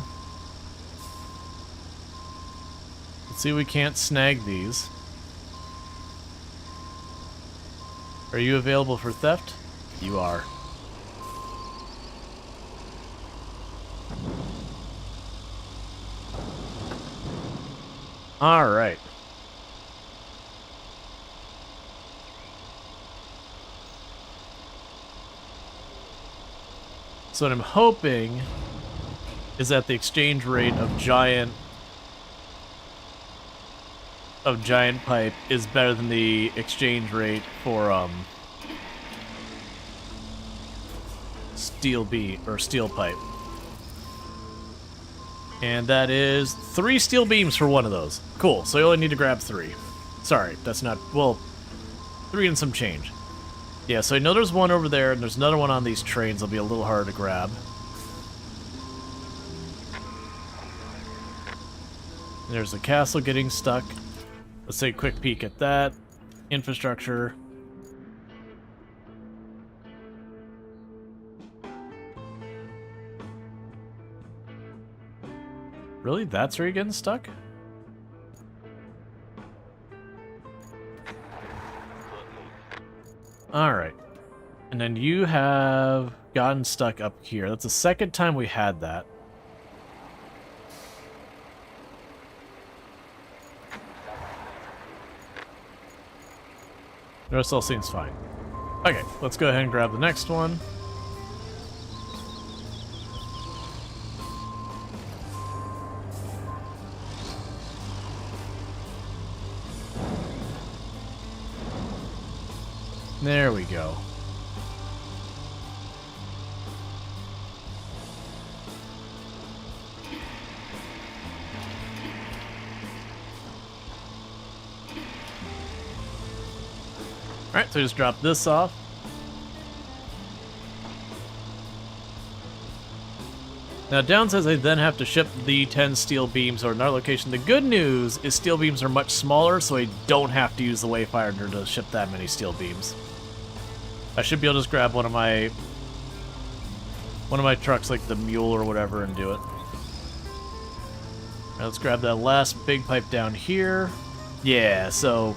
Let's see if we can't snag these. Are you available for theft? You are. Alright. So what I'm hoping is that the exchange rate of giant pipe is better than the exchange rate for steel pipe. And that is 3 steel beams for one of those. Cool, so you only need to grab 3. Sorry, that's not, well, 3 and some change. Yeah, so I know there's one over there, and there's another one on these trains that'll be a little harder to grab. There's the castle getting stuck. Let's take a quick peek at that. Infrastructure. Really? That's where you're getting stuck? Alright. And then you have gotten stuck up here. That's the second time we had that. The rest all seems fine. Okay, let's go ahead and grab the next one. There we go. Alright, so just drop this off. Now down says I then have to ship the 10 steel beams or another location. The good news is steel beams are much smaller, so I don't have to use the Wayfinder to ship that many steel beams. I should be able to just grab one of my trucks, like the mule or whatever, and do it. Now let's grab that last big pipe down here. Yeah, so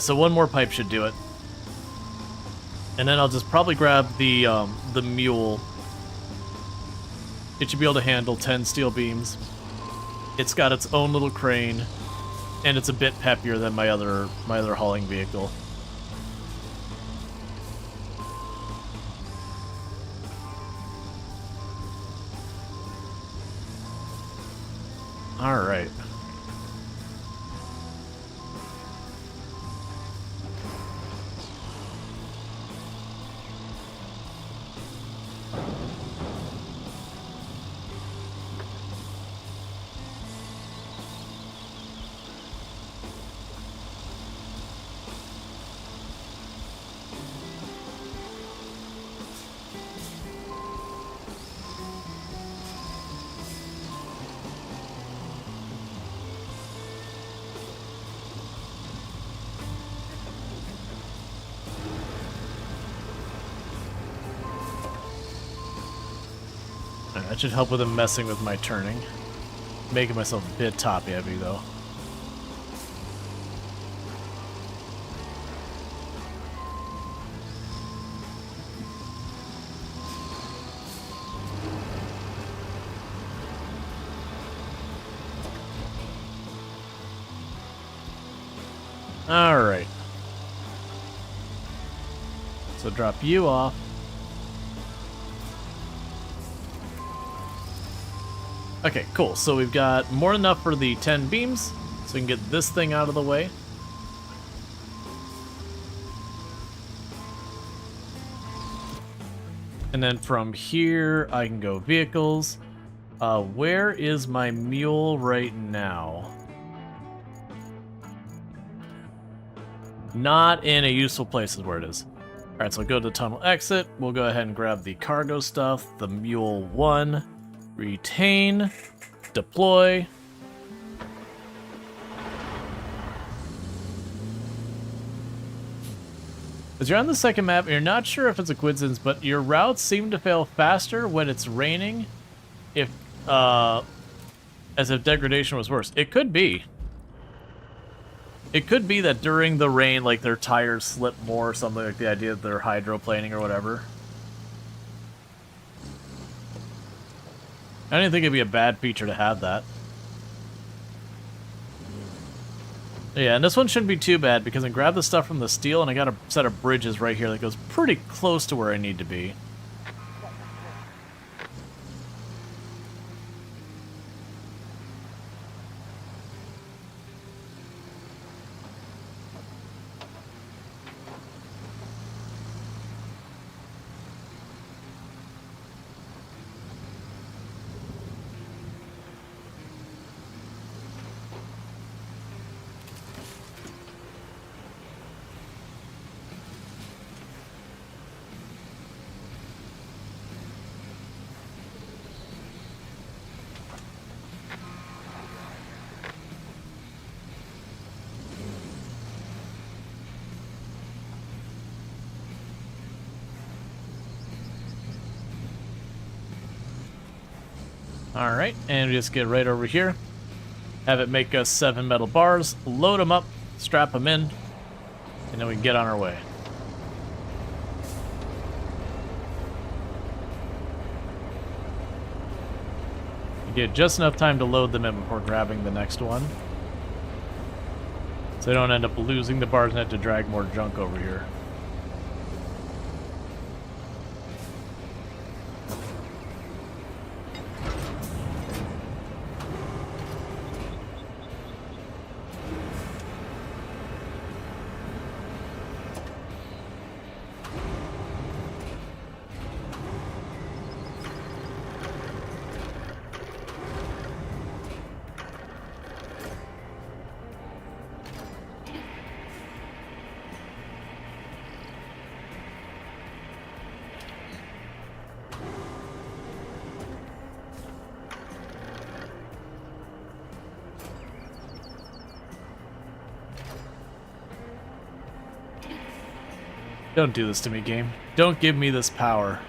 one more pipe should do it. And then I'll just probably grab the mule. It should be able to handle 10 steel beams. It's got its own little crane, and it's a bit peppier than my other hauling vehicle. All right. That should help with him messing with my turning. Making myself a bit top-heavy, though. Alright. So drop you off. Okay, cool. So we've got more than enough for the 10 beams, so we can get this thing out of the way. And then from here, I can go vehicles. Where is my mule right now? Not in a useful place is where it is. Alright, so go to the tunnel exit. We'll go ahead and grab the cargo stuff, the mule 1. Retain, deploy. As you're on the second map, you're not sure if it's a coincidence, but your routes seem to fail faster when it's raining, as if degradation was worse. It could be. It could be that during the rain, like, their tires slip more or something, like the idea that they're hydroplaning or whatever. I didn't think it'd be a bad feature to have that. Yeah, and this one shouldn't be too bad because I grab the stuff from the steel and I got a set of bridges right here that goes pretty close to where I need to be. Alright, and we just get right over here. Have it make us 7 metal bars, load them up, strap them in, and then we can get on our way. You get just enough time to load them in before grabbing the next one. So I don't end up losing the bars and have to drag more junk over here. Don't do this to me, game. Don't give me this power.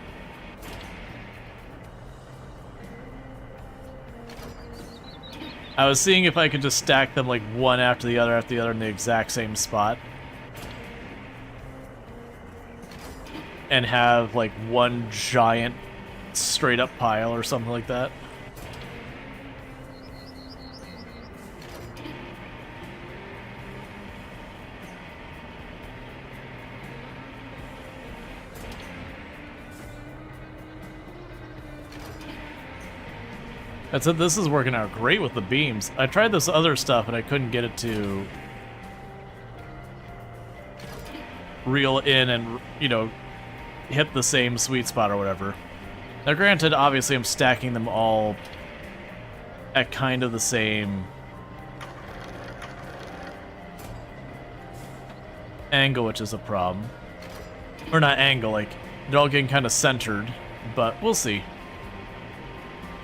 I was seeing if I could just stack them like one after the other in the exact same spot. And have like one giant straight up pile or something like that. That's it. This is working out great with the beams. I tried this other stuff and I couldn't get it to reel in and, you know, hit the same sweet spot or whatever. Now granted, obviously I'm stacking them all at kind of the same angle, which is a problem. Or not angle, like, they're all getting kind of centered, but we'll see.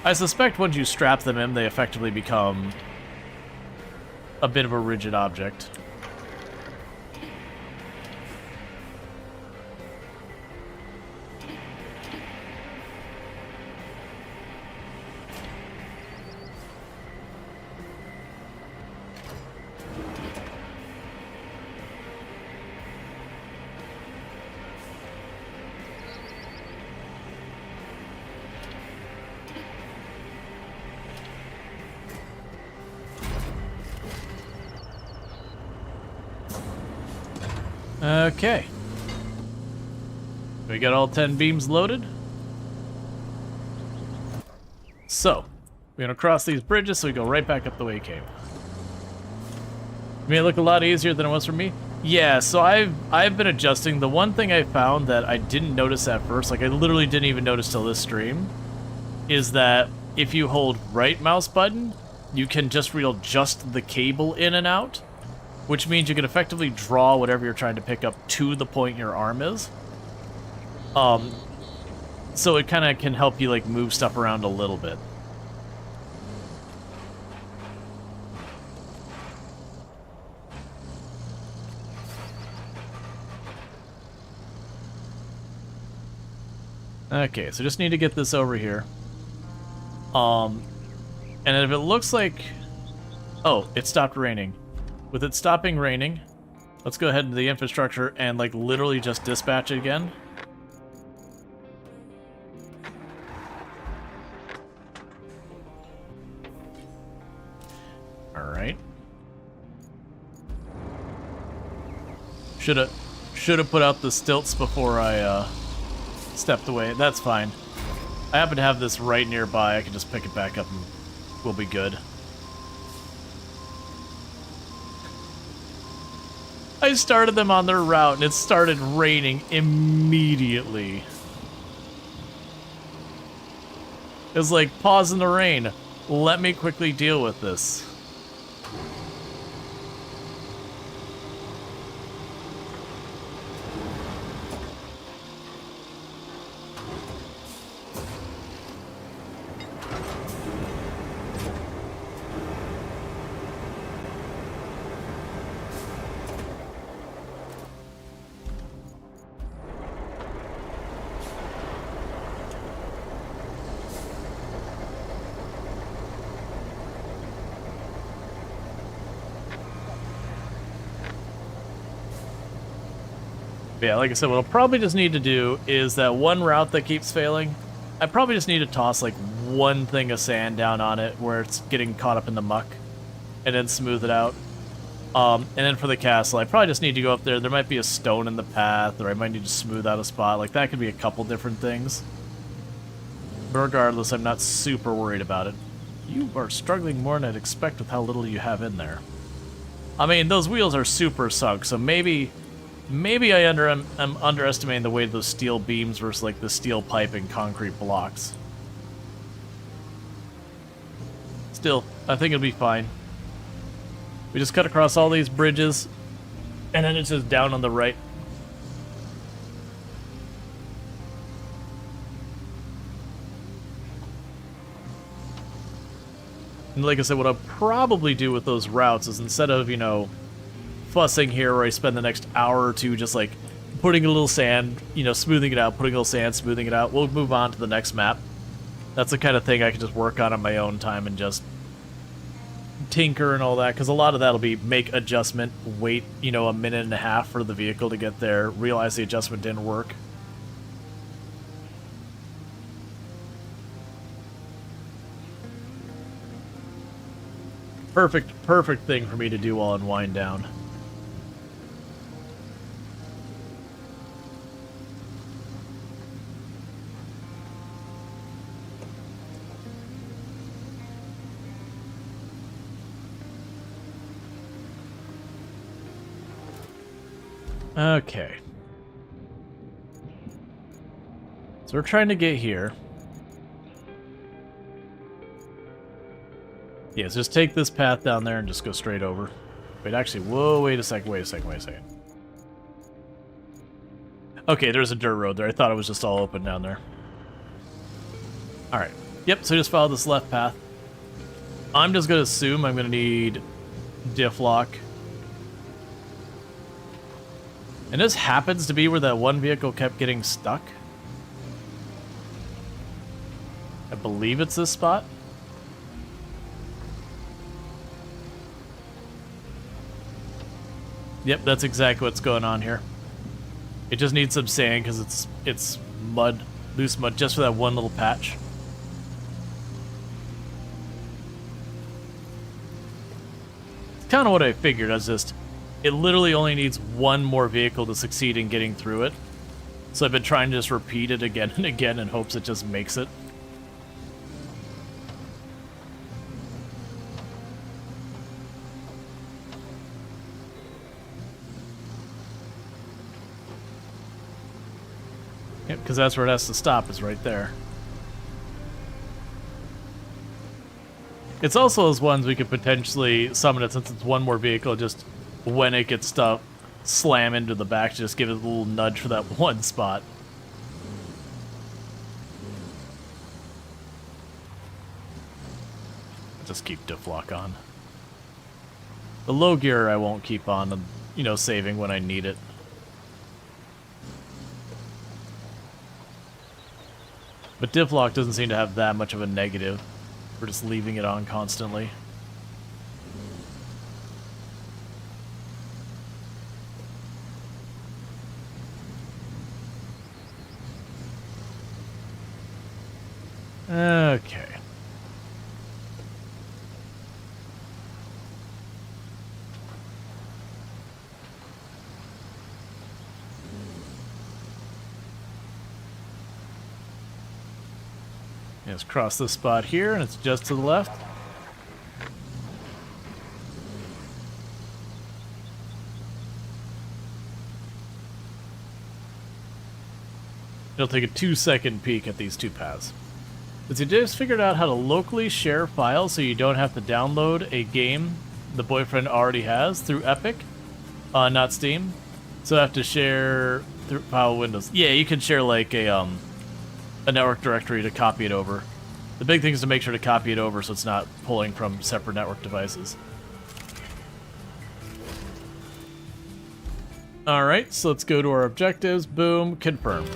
I suspect once you strap them in, they effectively become a bit of a rigid object. Okay. We got all 10 beams loaded. So, we're gonna cross these bridges so we go right back up the way it came. Made it look a lot easier than it was for me. Yeah, so I've been adjusting. The one thing I found that I didn't notice at first, like I literally didn't even notice till this stream, is that if you hold right mouse button, you can just reel just the cable in and out, which means you can effectively draw whatever you're trying to pick up to the point your arm is. So it kind of can help you like move stuff around a little bit. Okay, so just need to get this over here. And if it looks like... Oh, it stopped raining. With it stopping raining, let's go ahead into the infrastructure and like literally just dispatch it again. Alright. Shoulda put out the stilts before I stepped away. That's fine. I happen to have this right nearby. I can just pick it back up and we'll be good. I started them on their route and it started raining immediately. It was like, pause in the rain. Let me quickly deal with this. Yeah, like I said, what I'll probably just need to do is that one route that keeps failing, I probably just need to toss like one thing of sand down on it where it's getting caught up in the muck, and then smooth it out. And then for the castle, I probably just need to go up there. There might be a stone in the path, or I might need to smooth out a spot. Like, that could be a couple different things. But regardless, I'm not super worried about it. You are struggling more than I'd expect with how little you have in there. I mean, those wheels are super sunk, so maybe I'm underestimating the weight of those steel beams versus, like, the steel pipe and concrete blocks. Still, I think it'll be fine. We just cut across all these bridges, and then it's just down on the right. And like I said, what I'll probably do with those routes is instead of, you know, fussing here where I spend the next hour or two just like putting a little sand, you know, smoothing it out, putting a little sand, smoothing it out, we'll move on to the next map. That's the kind of thing I can just work on my own time and just tinker and all that, because a lot of that'll be make adjustment, wait, you know, a minute and a half for the vehicle to get there, realize the adjustment didn't work. Perfect thing for me to do while in wind down. Okay. So we're trying to get here. Yeah, so just take this path down there and just go straight over. Wait, actually, whoa, wait a second. Okay, there's a dirt road there. I thought it was just all open down there. Alright. Yep, so just follow this left path. I'm just going to assume I'm going to need diff lock. And this happens to be where that one vehicle kept getting stuck. I believe it's this spot. Yep, that's exactly what's going on here. It just needs some sand because it's mud, loose mud, just for that one little patch. It's kind of what I figured. It literally only needs one more vehicle to succeed in getting through it. So I've been trying to just repeat it again and again in hopes it just makes it. Yep, because that's where it has to stop, is right there. It's also those ones we could potentially summon it, since it's one more vehicle, just when it gets stuck, slam into the back, just give it a little nudge for that one spot. Just keep diff lock on. The low gear I won't keep on, you know, saving when I need it. But diff lock doesn't seem to have that much of a negative. We're just leaving it on constantly. Okay. Let's cross this spot here, and it's just to the left. It'll take a 2-second peek at these two paths. Since you just figured out how to locally share files so you don't have to download a game the boyfriend already has through Epic, not Steam. So I have to share through file windows. Yeah, you can share like a network directory to copy it over. The big thing is to make sure to copy it over so it's not pulling from separate network devices. Alright, so let's go to our objectives. Boom, confirm.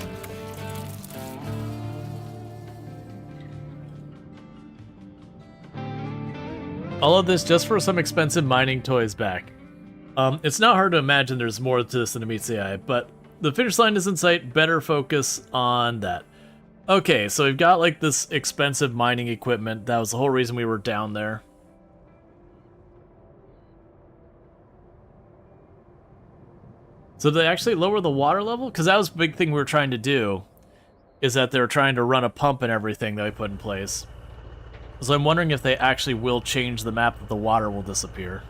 All of this just for some expensive mining toys back. It's not hard to imagine there's more to this than meets the eye, but the finish line is in sight. Better focus on that. Okay, so we've got like this expensive mining equipment. That was the whole reason we were down there. So did they actually lower the water level? Because that was the big thing we were trying to do, is that they were trying to run a pump and everything that we put in place. So I'm wondering if they actually will change the map that the water will disappear.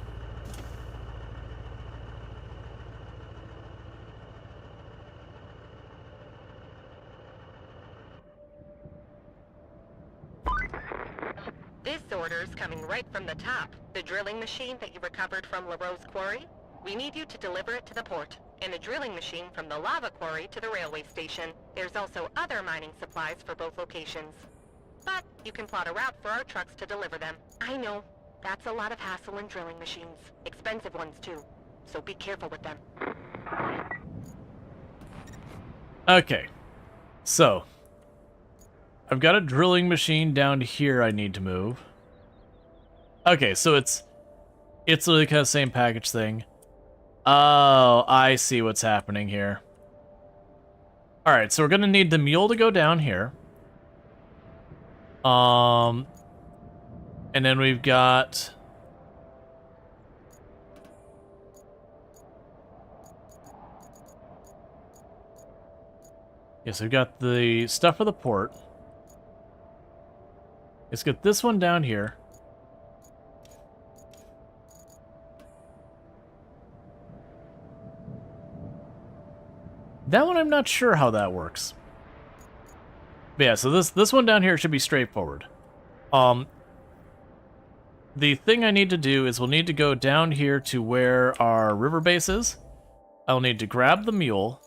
This order's coming right from the top. The drilling machine that you recovered from LaRoe's quarry? We need you to deliver it to the port. And the drilling machine from the lava quarry to the railway station. There's also other mining supplies for both locations. But you can plot a route for our trucks to deliver them. I know. That's a lot of hassle in drilling machines. Expensive ones too. So be careful with them. Okay. So I've got a drilling machine down here I need to move. Okay, so it's literally kind of the same package thing. Oh, I see what's happening here. Alright, so we're gonna need the mule to go down here. And then we've got... Yes, we've got the stuff for the port. Let's get this one down here. That one I'm not sure how that works. But yeah, so this one down here should be straightforward. The thing I need to do is we'll need to go down here to where our river base is. I'll need to grab the mule.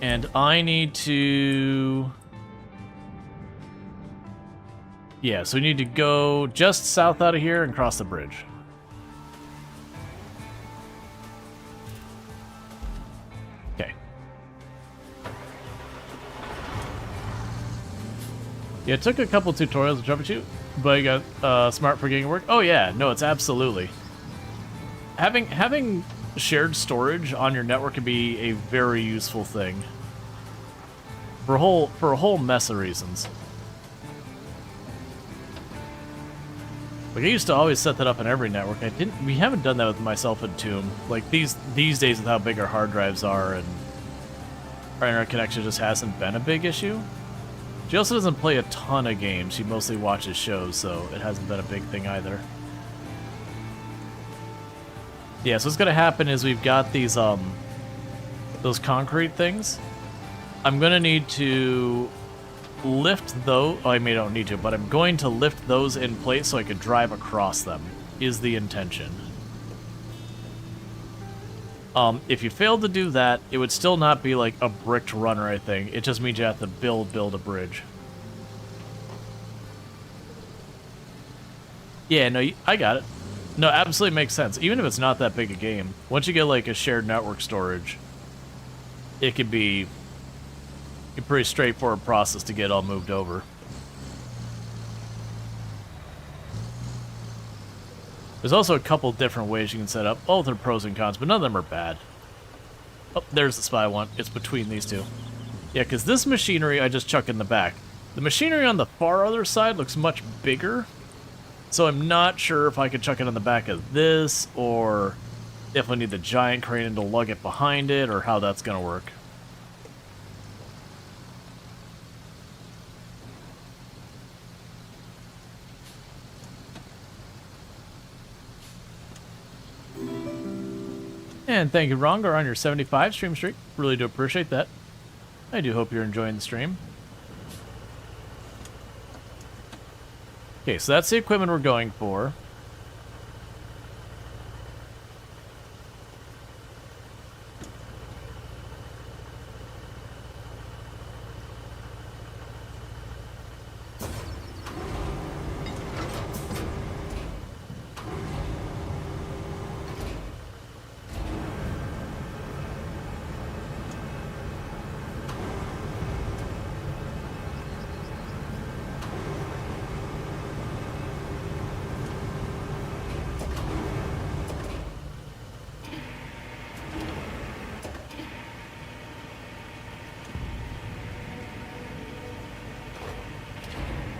And I need to... Yeah, so we need to go just south out of here and cross the bridge. Okay. Yeah, it took a couple tutorials to troubleshoot, but I got smart for getting work. Oh yeah, no, it's absolutely. Having shared storage on your network can be a very useful thing. For a whole mess of reasons. Like I used to always set that up on every network. We haven't done that with myself and Tomb. Like these days with how big our hard drives are and our internet connection just hasn't been a big issue. She also doesn't play a ton of games. She mostly watches shows, so it hasn't been a big thing either. Yeah, so what's gonna happen is we've got these those concrete things. I'm gonna need to lift those. Oh, I mean, I don't need to, but I'm going to lift those in place so I could drive across them, is the intention. If you failed to do that, it would still not be like a bricked run or anything. It just means you have to build a bridge. Yeah, no, I got it. No, absolutely makes sense. Even if it's not that big a game, once you get like a shared network storage, it could be a pretty straightforward process to get all moved over. There's also a couple different ways you can set up. Both are pros and cons, but none of them are bad. Oh, there's the spy one. It's between these two. Yeah, because this machinery I just chuck in the back. The machinery on the far other side looks much bigger, so I'm not sure if I could chuck it on the back of this, or if I need the giant crane to lug it behind it, or how that's going to work. And thank you, Rongar, on your 75 stream streak. Really do appreciate that. I do hope you're enjoying the stream. Okay, so that's the equipment we're going for.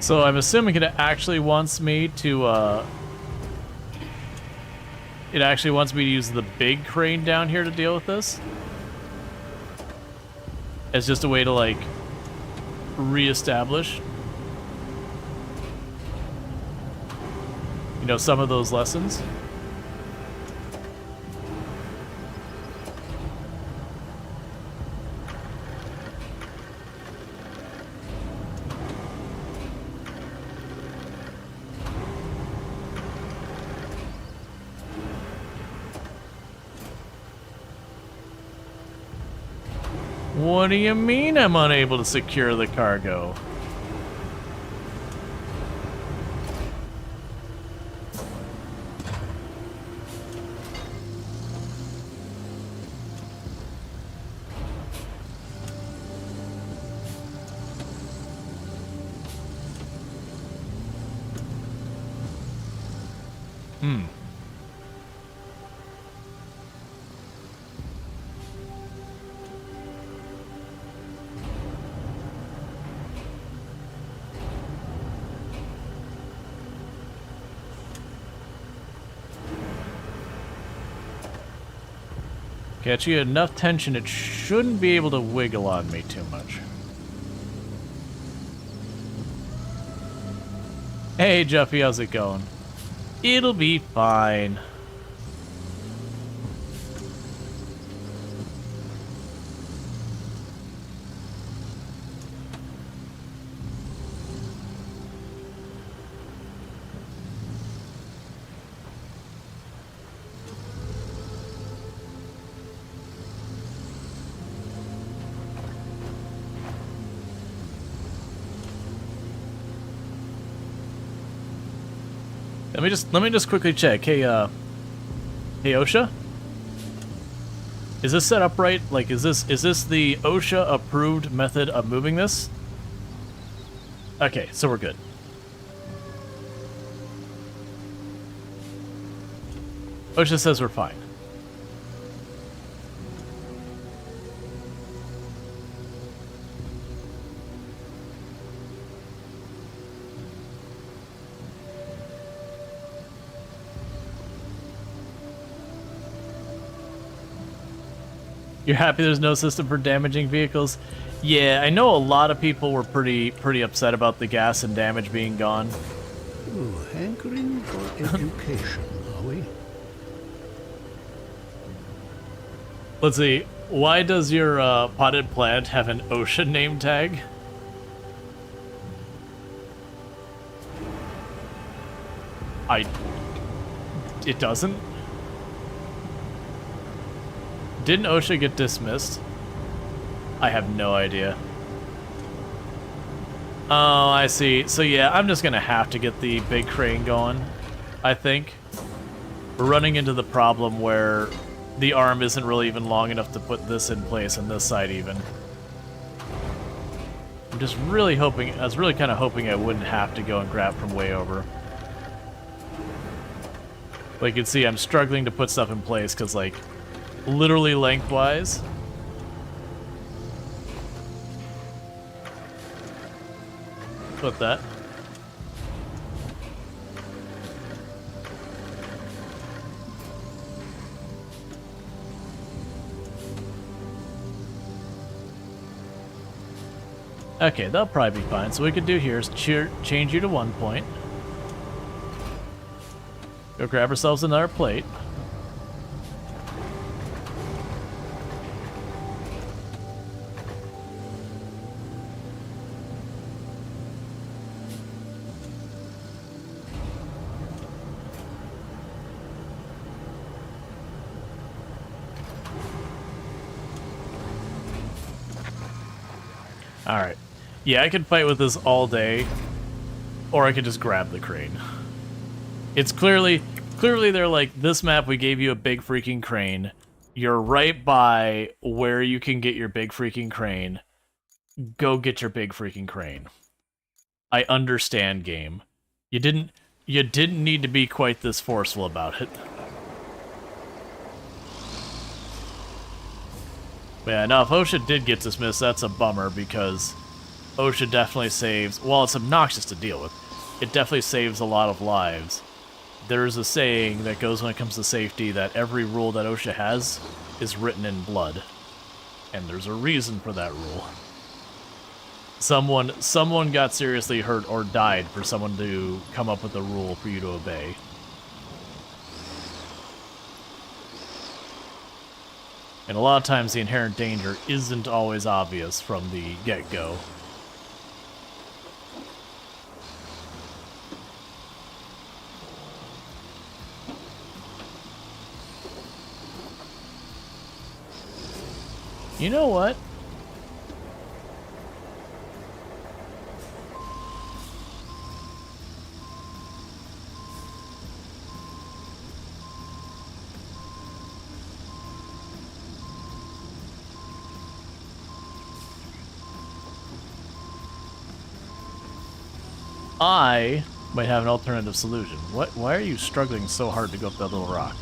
So I'm assuming it actually wants me to, it actually wants me to use the big crane down here to deal with this. As just a way to, like, reestablish, you know, some of those lessons. What do you mean I'm unable to secure the cargo? Catch you enough tension, it shouldn't be able to wiggle on me too much. Hey, Jeffy, how's it going? It'll be fine. Let me just quickly check. Hey, hey Osha? Is this set up right? Like, is this the OSHA approved method of moving this? Okay, so we're good. OSHA says we're fine. You're happy there's no system for damaging vehicles? Yeah, I know a lot of people were pretty upset about the gas and damage being gone. Oh, hankering for education, are we? Let's see. Why does your potted plant have an OSHA name tag? It doesn't? Didn't OSHA get dismissed? I have no idea. Oh, I see. So yeah, I'm just gonna have to get the big crane going, I think. We're running into the problem where the arm isn't really even long enough to put this in place on this side even. I'm just really hoping, I was really kind of hoping I wouldn't have to go and grab from way over. But you can see I'm struggling to put stuff in place because, like, literally lengthwise. Put that. Okay, that'll probably be fine. So what we could do here is change you to 1 point. Go grab ourselves another plate. Alright. Yeah, I could fight with this all day, or I could just grab the crane. It's clearly they're like, this map, we gave you a big freaking crane. You're right by where you can get your big freaking crane. Go get your big freaking crane. I understand, game. You didn't need to be quite this forceful about it. But yeah, now if OSHA did get dismissed, that's a bummer because OSHA definitely saves, while it's obnoxious to deal with, it definitely saves a lot of lives. There's a saying that goes when it comes to safety that every rule that OSHA has is written in blood. And there's a reason for that rule. Someone got seriously hurt or died for someone to come up with a rule for you to obey. And a lot of times the inherent danger isn't always obvious from the get-go. You know what? I might have an alternative solution. Why are you struggling so hard to go up that little rock?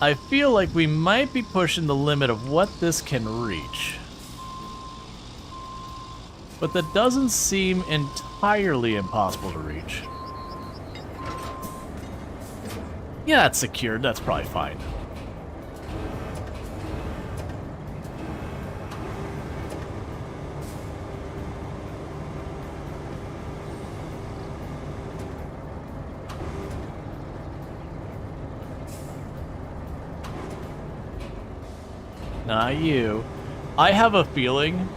I feel like we might be pushing the limit of what this can reach. But that doesn't seem entirely impossible to reach. Yeah, it's secured. That's probably fine. Not you. I have a feeling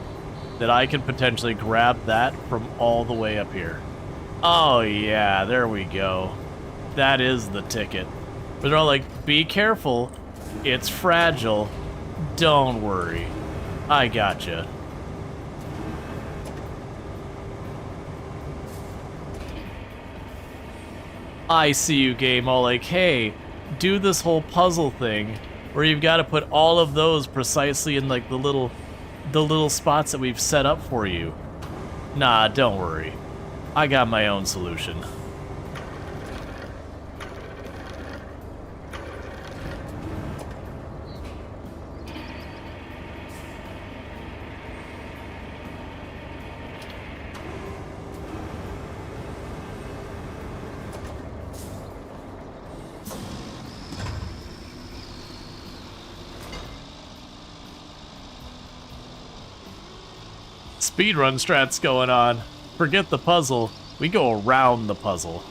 that I can potentially grab that from all the way up here. Oh yeah, there we go. That is the ticket. But they're all like, be careful. It's fragile. Don't worry. I gotcha. I see you, game, all like, hey, do this whole puzzle thing where you've got to put all of those precisely in like the little spots that we've set up for you. Nah, don't worry. I got my own solution. Speedrun strats going on. Forget the puzzle. We go around the puzzle.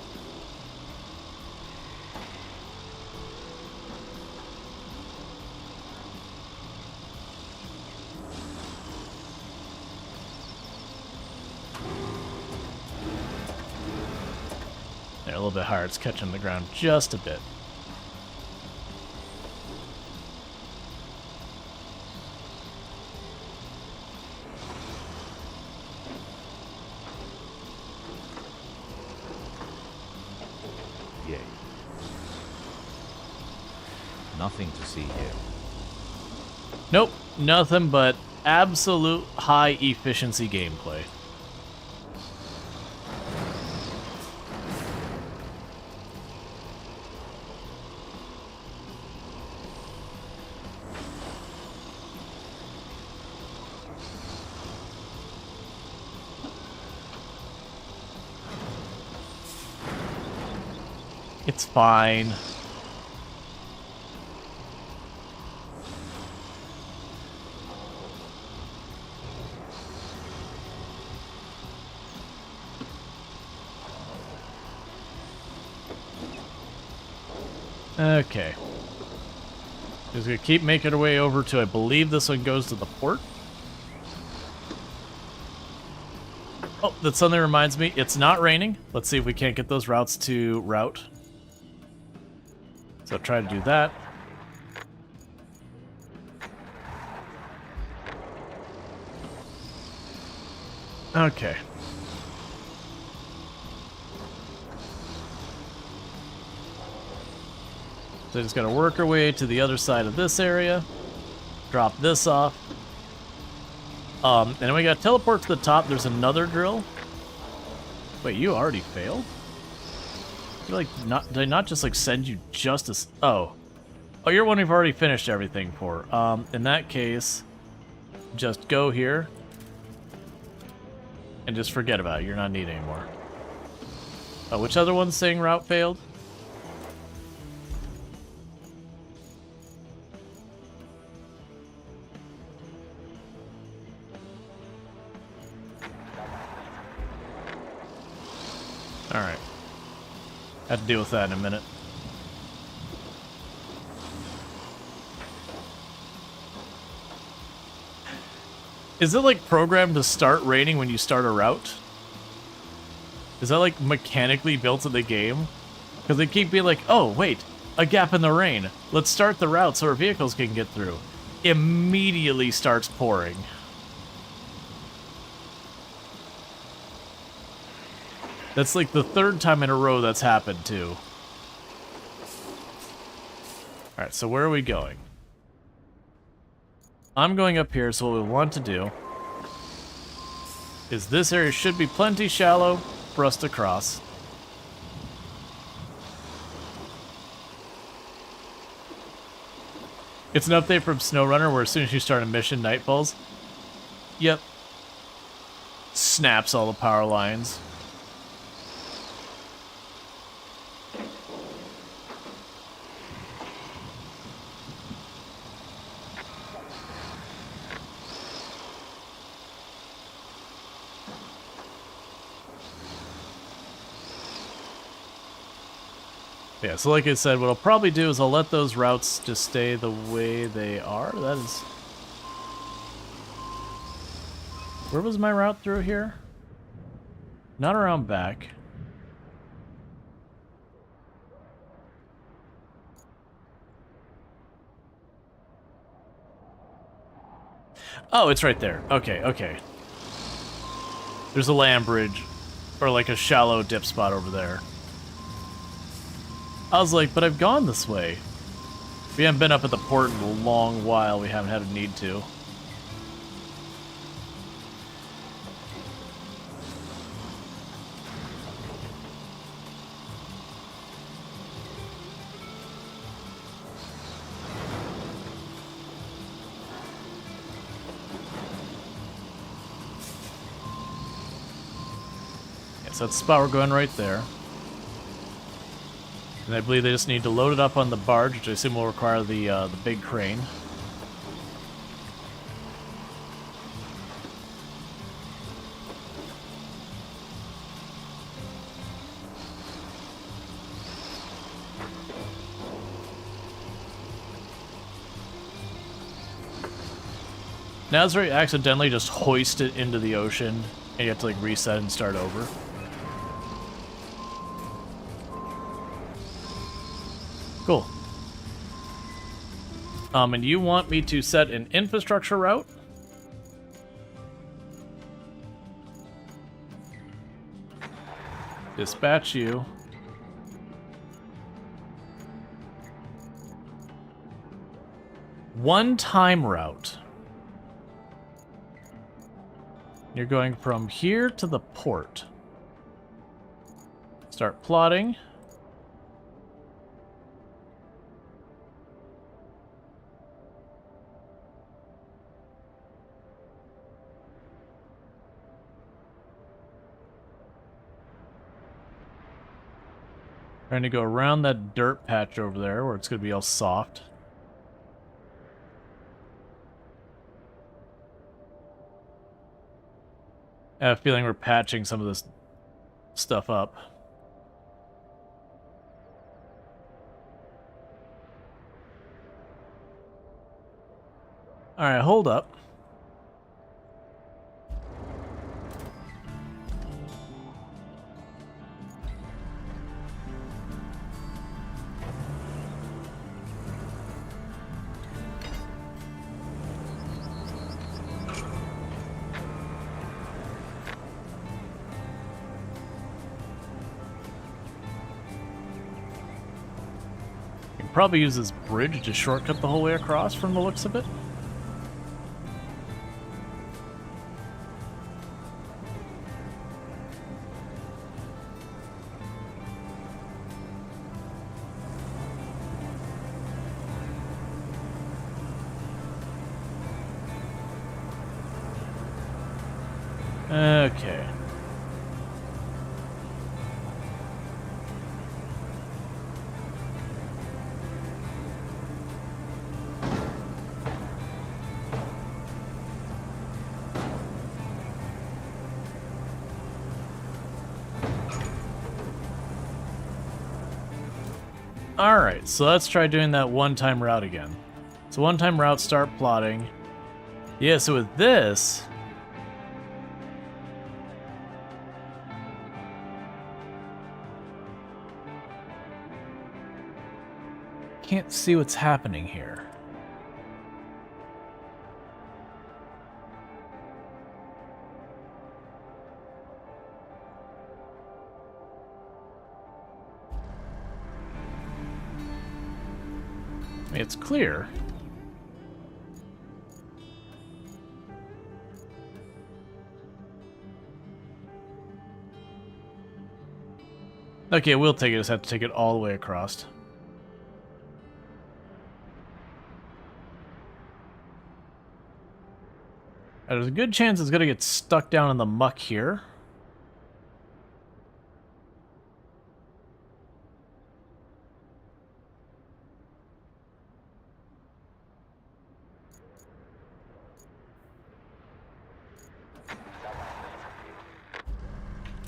There, a little bit higher. It's catching the ground just a bit. Nothing to see here. Nope, nothing but absolute high efficiency gameplay. It's fine. Okay. Just gonna keep making our way over to, I believe this one goes to the port. Oh, that suddenly reminds me, it's not raining. Let's see if we can't get those routes to route. So try to do that. Okay. So just gotta work our way to the other side of this area. Drop this off. And then we gotta teleport to the top. There's another drill. Wait, you already failed? You're like, did I not just like send you justice? Oh, you're one we've already finished everything for. In that case, just go here and just forget about it. You're not needed anymore. Which other one's saying route failed? Alright. Have to deal with that in a minute. Is it like programmed to start raining when you start a route? Is that like mechanically built in the game? Because they keep being like, oh wait, a gap in the rain. Let's start the route so our vehicles can get through. Immediately starts pouring. That's like the third time in a row that's happened too. Alright, so where are we going? I'm going up here, so what we want to do is this area should be plenty shallow for us to cross. It's an update from SnowRunner where as soon as you start a mission, night falls. Yep. Snaps all the power lines. Yeah, so like I said, what I'll probably do is I'll let those routes just stay the way they are. That is... Where was my route through here? Not around back. Oh, it's right there. Okay, okay. There's a land bridge, or like a shallow dip spot over there. I was like, but I've gone this way. We haven't been up at the port in a long while. We haven't had a need to. Yeah, so that's the spot we're going right there. And I believe they just need to load it up on the barge, which I assume will require the big crane. Now it's where you accidentally just hoist it into the ocean, and you have to like reset and start over. Cool. And you want me to set an infrastructure route? Dispatch you. One-time route. You're going from here to the port. Start plotting. Trying to go around that dirt patch over there where it's going to be all soft. I have a feeling we're patching some of this stuff up. Alright, hold up. Probably use this bridge to shortcut the whole way across from the looks of it. Okay. Alright, so let's try doing that one-time route again. So one-time route, start plotting. Yeah, so with this... Can't see what's happening here. I mean, it's clear. Okay, we'll take it. Just have to take it all the way across. There's a good chance it's gonna get stuck down in the muck here.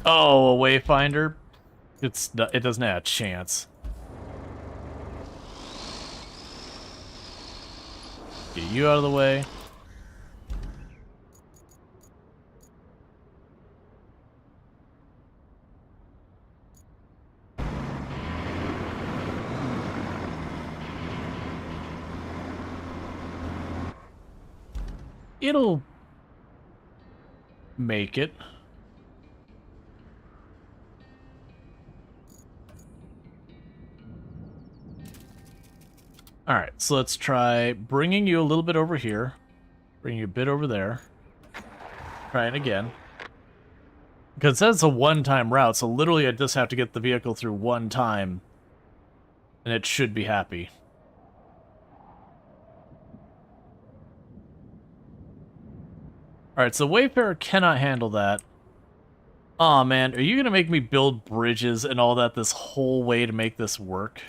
Oh, a wayfinder. It doesn't have a chance. Get you out of the way. It'll make it. Alright, so let's try bringing you a little bit over here. Bring you a bit over there. Try it again. Because it says it's a one-time route, so literally I just have to get the vehicle through one time. And it should be happy. Alright, so Wayfarer cannot handle that. Aw, man, are you gonna make me build bridges and all that this whole way to make this work?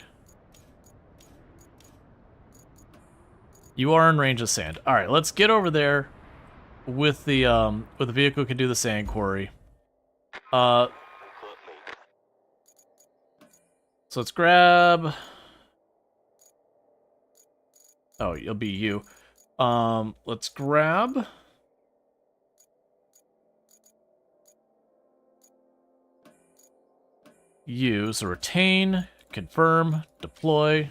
You are in range of sand. Alright, let's get over there with the vehicle can do the sand quarry. So let's grab... Oh, it'll be you. Let's grab... you. So retain, confirm, deploy.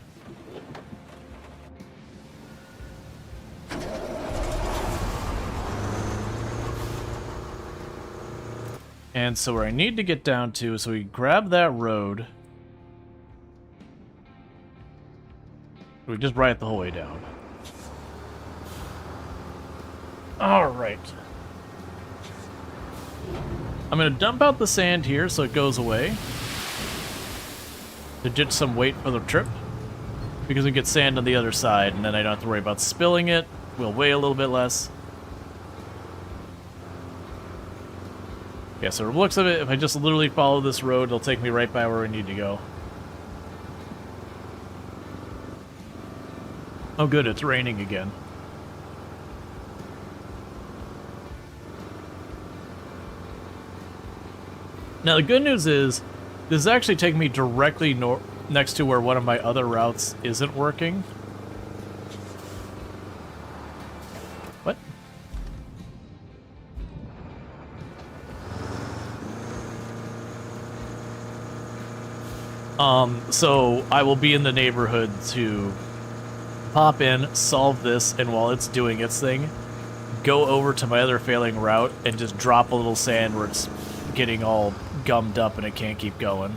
And so where I need to get down to, so we grab that road. We just ride it the whole way down. Alright. I'm going to dump out the sand here so it goes away. To ditch some weight for the trip. Because we get sand on the other side, and then I don't have to worry about spilling it. We'll weigh a little bit less. Yeah, so it looks of it, if I just literally follow this road, it'll take me right by where I need to go. Oh good, it's raining again. Now the good news is, this is actually taking me directly next to where one of my other routes isn't working. What? So I will be in the neighborhood to pop in, solve this, and while it's doing its thing, go over to my other failing route and just drop a little sand where it's getting all gummed up and it can't keep going.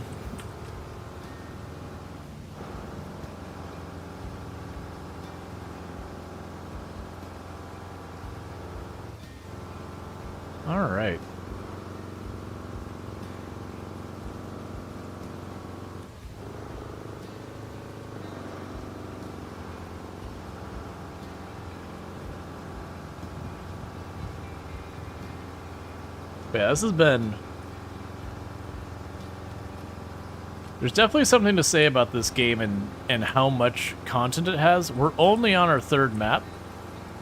All right. But yeah, this has been... There's definitely something to say about this game and how much content it has. We're only on our 3rd map,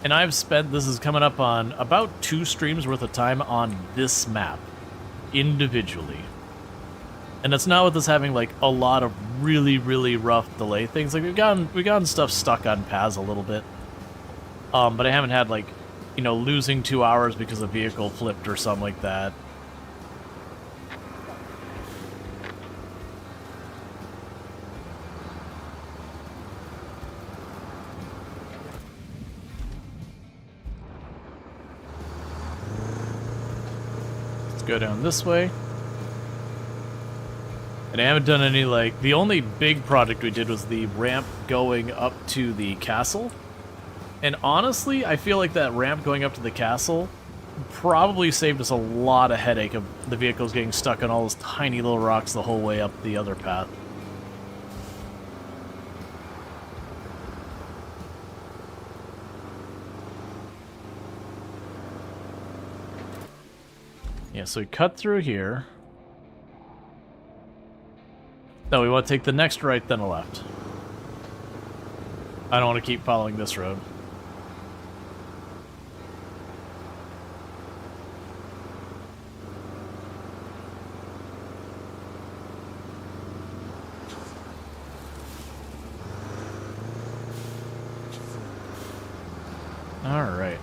and I've spent, this is coming up on about 2 streams worth of time on this map, individually. And it's not with us having, like, a lot of really, really rough delay things. Like, we've gotten stuff stuck on paths a little bit. But I haven't had, like, you know, losing 2 hours because a vehicle flipped or something like that. Go down this way. And I haven't done any, like, the only big project we did was the ramp going up to the castle. And honestly, I feel like that ramp going up to the castle probably saved us a lot of headache of the vehicles getting stuck on all those tiny little rocks the whole way up the other path. Yeah, so we cut through here. No, we want to take the next right, then a left. I don't want to keep following this road. All right.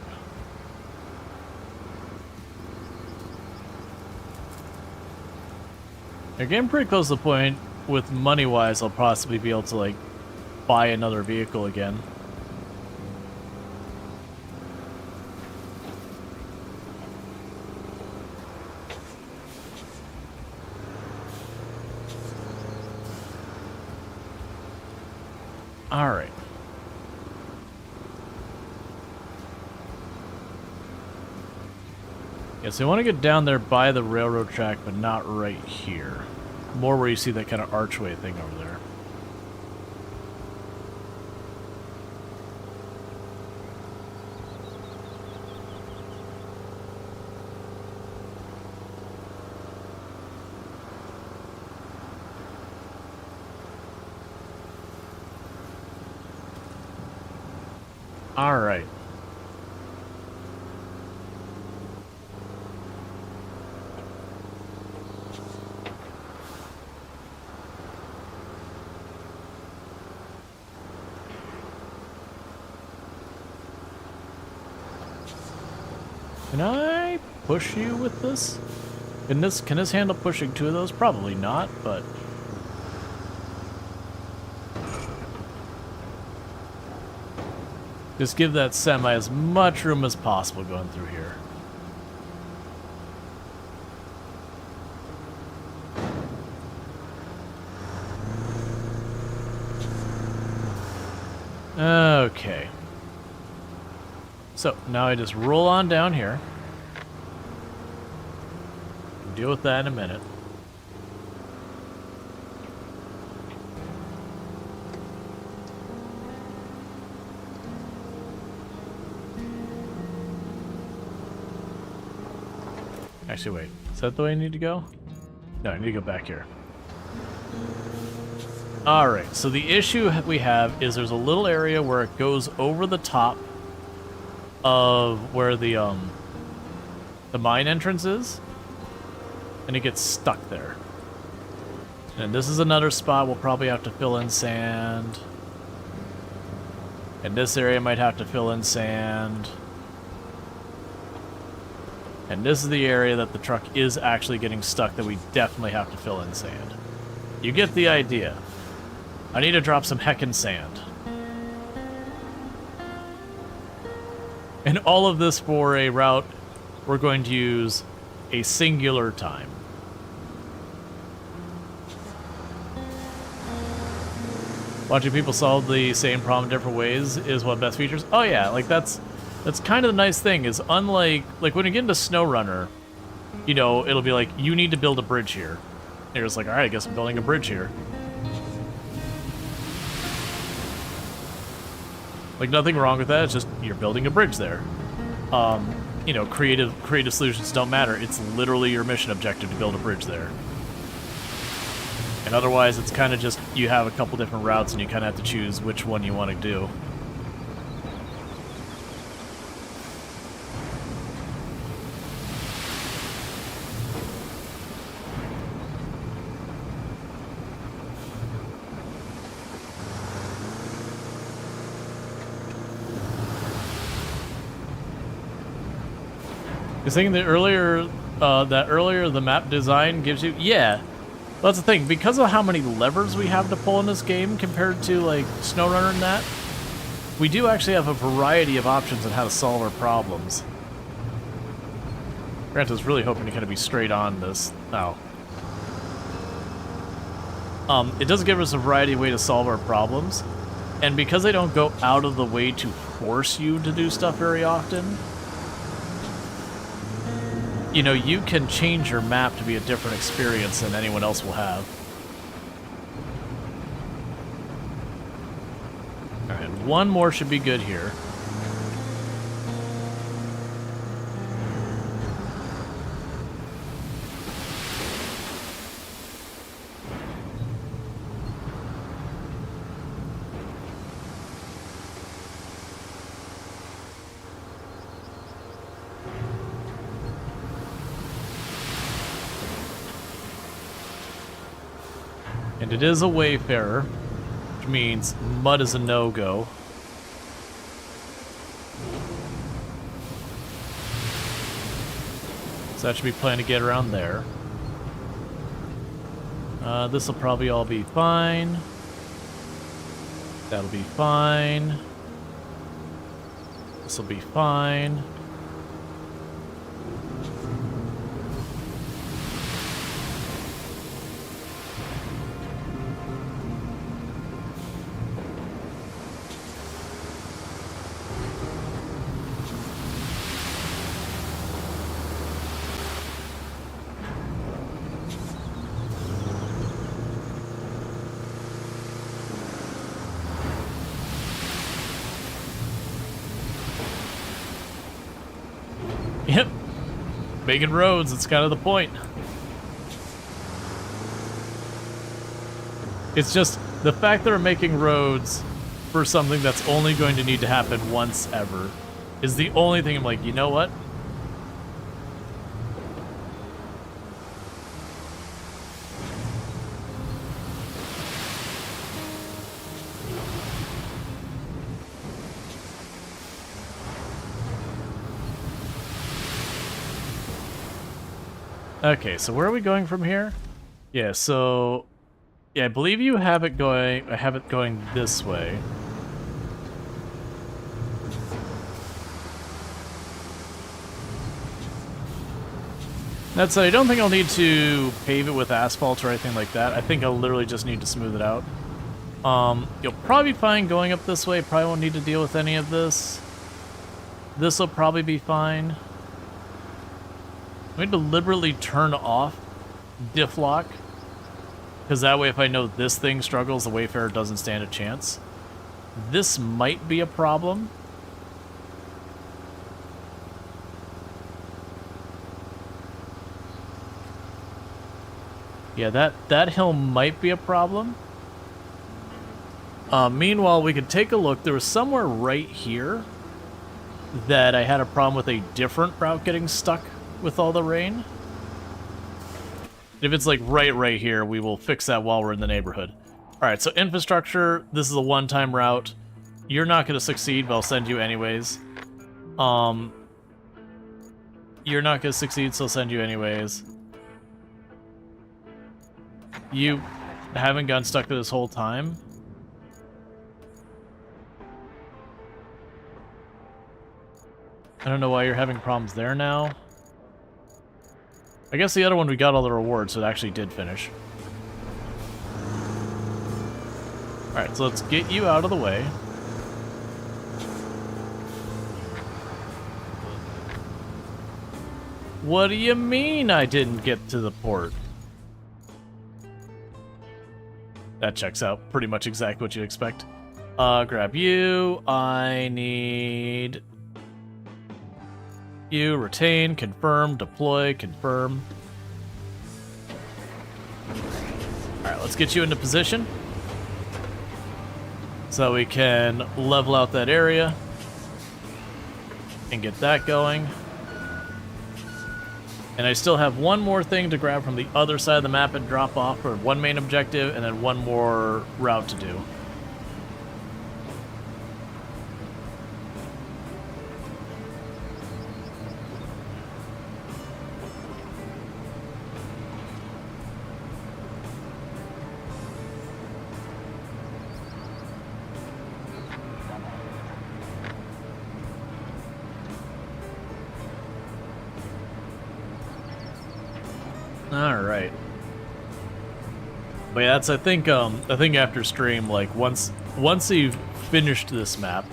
You're getting pretty close to the point with money-wise I'll possibly be able to, like, buy another vehicle again. Alright. Yeah, so you want to get down there by the railroad track, but not right here. More where you see that kind of archway thing over there. All right. Can I push you with this? Can this handle pushing 2 of those? Probably not, but... Just give that semi as much room as possible going through here. Okay. So, now I just roll on down here. Deal with that in a minute. Actually, wait. Is that the way I need to go? No, I need to go back here. Alright, so the issue we have is there's a little area where it goes over the top of where the mine entrance is, and it gets stuck there. And this is another spot we'll probably have to fill in sand. And this area might have to fill in sand. And this is the area that the truck is actually getting stuck that we definitely have to fill in sand. You get the idea. I need to drop some heckin' sand. And all of this for a route we're going to use a singular time. Watching people solve the same problem different ways is one of the best features. Oh yeah, like that's kind of the nice thing is unlike, like when you get into SnowRunner, you know, it'll be like, you need to build a bridge here. And you're just like, alright, I guess I'm building a bridge here. Like, nothing wrong with that, it's just, you're building a bridge there. you know, creative solutions don't matter. It's literally your mission objective to build a bridge there. And otherwise, it's kind of just, you have a couple different routes and you kind of have to choose which one you want to do. You're thinking that earlier the map design gives you... Yeah, that's the thing. Because of how many levers we have to pull in this game compared to, like, SnowRunner and that, we do actually have a variety of options on how to solve our problems. Grant is really hoping to kind of be straight on this. Oh. It does give us a variety of ways to solve our problems, and because they don't go out of the way to force you to do stuff very often, you know, you can change your map to be a different experience than anyone else will have. Alright, one more should be good here. And it is a wayfarer, which means mud is a no-go. So that should be plenty to get around there. This will probably all be fine. That'll be fine. This will be fine. Yep. Making roads, it's kind of the point. It's just the fact that we're making roads for something that's only going to need to happen once ever is the only thing I'm like, you know what? Okay, so where are we going from here? Yeah, so... Yeah, I believe you have it going... I have it going this way. That said, I don't think I'll need to pave it with asphalt or anything like that. I think I'll literally just need to smooth it out. You'll probably be fine going up this way. Probably won't need to deal with any of this. This will probably be fine. I'm going to deliberately turn off diff lock, because that way if I know this thing struggles, the Wayfarer doesn't stand a chance. This might be a problem. Yeah, that hill might be a problem. Meanwhile, we could take a look. There was somewhere right here that I had a problem with a different route getting stuck with all the rain. If it's like right here, we will fix that while we're in the neighborhood. Alright, so infrastructure, this is a one-time route. You're not going to succeed, but I'll send you anyways. You're not going to succeed, so I'll send you anyways. You haven't gotten stuck there this whole time. I don't know why you're having problems there now. I guess the other one we got all the rewards, so it actually did finish. Alright, so let's get you out of the way. What do you mean I didn't get to the port? That checks out. Pretty much exactly what you'd expect. Grab you. I need... You retain, confirm, deploy, confirm. Alright, let's get you into position. So we can level out that area. And get that going. And I still have one more thing to grab from the other side of the map and drop off for one main objective, and then one more route to do. All right. But yeah, that's I think after stream, like once you've finished this map,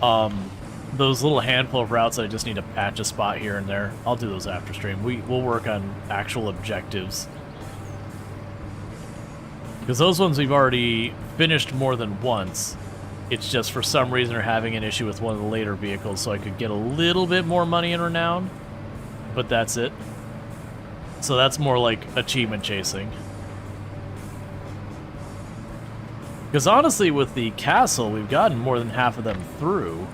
those little handful of routes that I just need to patch a spot here and there, I'll do those after stream. We'll work on actual objectives. Because those ones we've already finished more than once. It's just for some reason they're having an issue with one of the later vehicles, so I could get a little bit more money and renown. But that's it. So that's more like achievement chasing. Because honestly, with the castle, we've gotten more than half of them through.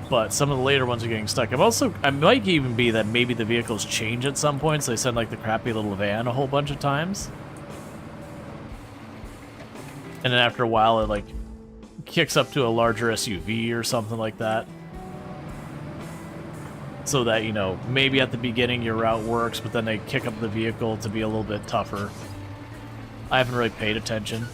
But some of the later ones are getting stuck. I might even be that maybe the vehicles change at some point, so they send like the crappy little van a whole bunch of times. And then after a while, it like kicks up to a larger SUV or something like that. So that, you know, maybe at the beginning your route works, but then they kick up the vehicle to be a little bit tougher. I haven't really paid attention.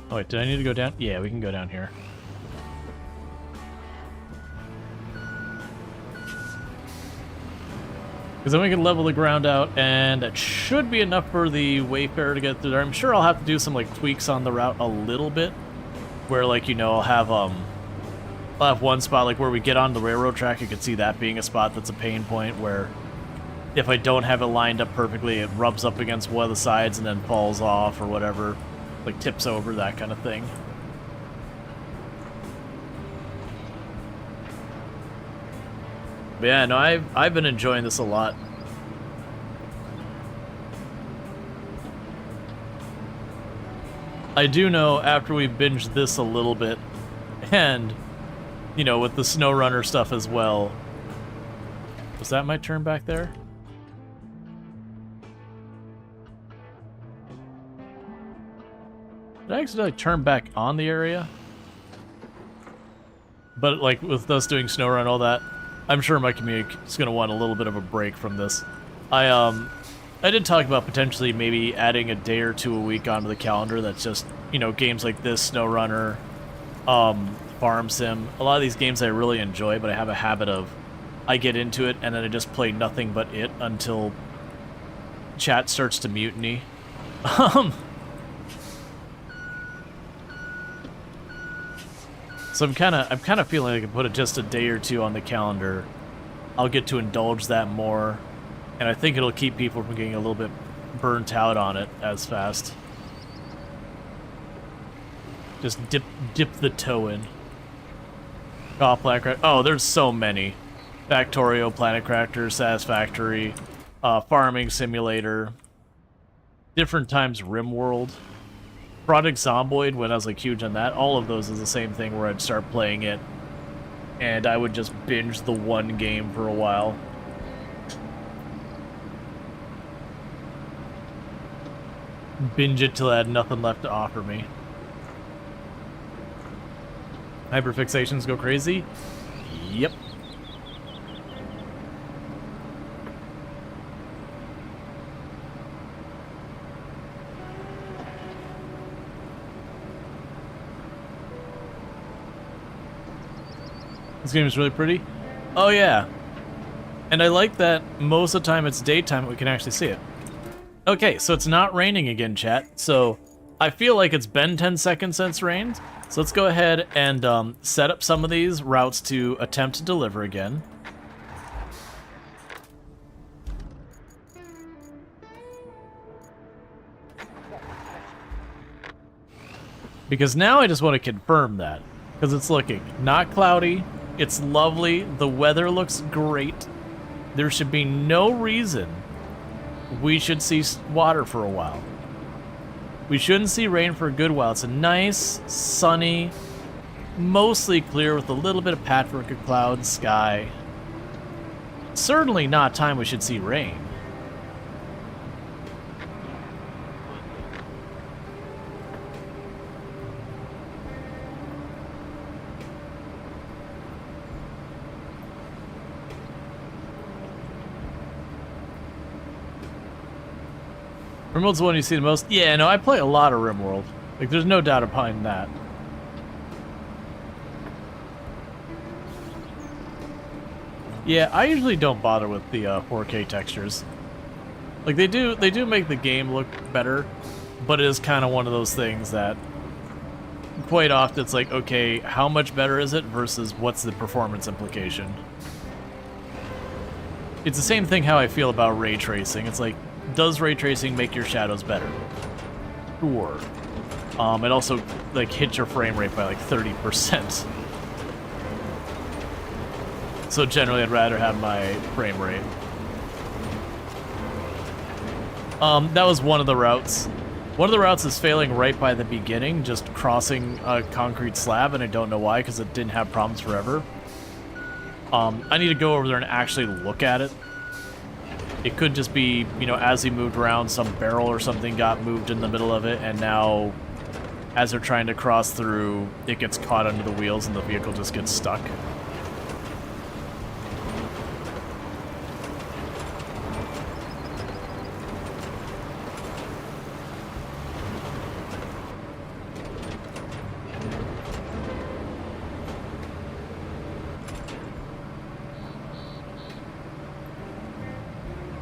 Oh wait, did I need to go down? Yeah, we can go down here. Because then we can level the ground out, and that should be enough for the Wayfarer to get through there. I'm sure I'll have to do some like tweaks on the route a little bit, where like, you know, I'll have one spot like where we get on the railroad track. You can see that being a spot that's a pain point where if I don't have it lined up perfectly, it rubs up against one of the sides and then falls off or whatever, like tips over, that kind of thing. But yeah, no, I've been enjoying this a lot. I do know after we binged this a little bit, and, you know, with the SnowRunner stuff as well. Was that my turn back there? Did I accidentally turn back on the area? But, like, with us doing SnowRun and all that, I'm sure my community is going to want a little bit of a break from this. I did talk about potentially maybe adding a day or two a week onto the calendar that's just, you know, games like this, SnowRunner, Farm Sim. A lot of these games I really enjoy, but I have a habit of, I get into it and then I just play nothing but it until chat starts to mutiny. So I'm kind of feeling like I can put it just a day or two on the calendar. I'll get to indulge that more, and I think it'll keep people from getting a little bit burnt out on it as fast. Just dip the toe in. Oh, Planet oh, there's so many. Factorio, Planet Crafter, Satisfactory, Farming Simulator, different times RimWorld. Project Zomboid, when I was like huge on that, all of those is the same thing where I'd start playing it and I would just binge the one game for a while. Binge it till I had nothing left to offer me. Hyperfixations go crazy? Yep. This game is really pretty. Oh yeah. And I like that most of the time it's daytime we can actually see it. Okay, so it's not raining again, chat. So I feel like it's been 10 seconds since rained. So let's go ahead and set up some of these routes to attempt to deliver again. Because now I just want to confirm that. Because it's looking not cloudy. It's lovely. The weather looks great. There should be no reason we should see water for a while. We shouldn't see rain for a good while. It's a nice, sunny, mostly clear with a little bit of patchwork of clouds sky. Certainly not time we should see rain. RimWorld's the one you see the most? Yeah, no, I play a lot of RimWorld. Like, there's no doubt behind that. Yeah, I usually don't bother with the 4K textures. Like, they do make the game look better, but it is kind of one of those things that quite often it's like, okay, how much better is it versus what's the performance implication? It's the same thing how I feel about ray tracing. It's like, does ray tracing make your shadows better? Sure. It also, like, hits your frame rate by, like, 30%. So generally, I'd rather have my frame rate. That was one of the routes. One of the routes is failing right by the beginning, just crossing a concrete slab, and I don't know why, because it didn't have problems forever. I need to go over there and actually look at it. It could just be, you know, as he moved around, some barrel or something got moved in the middle of it, and now, as they're trying to cross through, it gets caught under the wheels and the vehicle just gets stuck.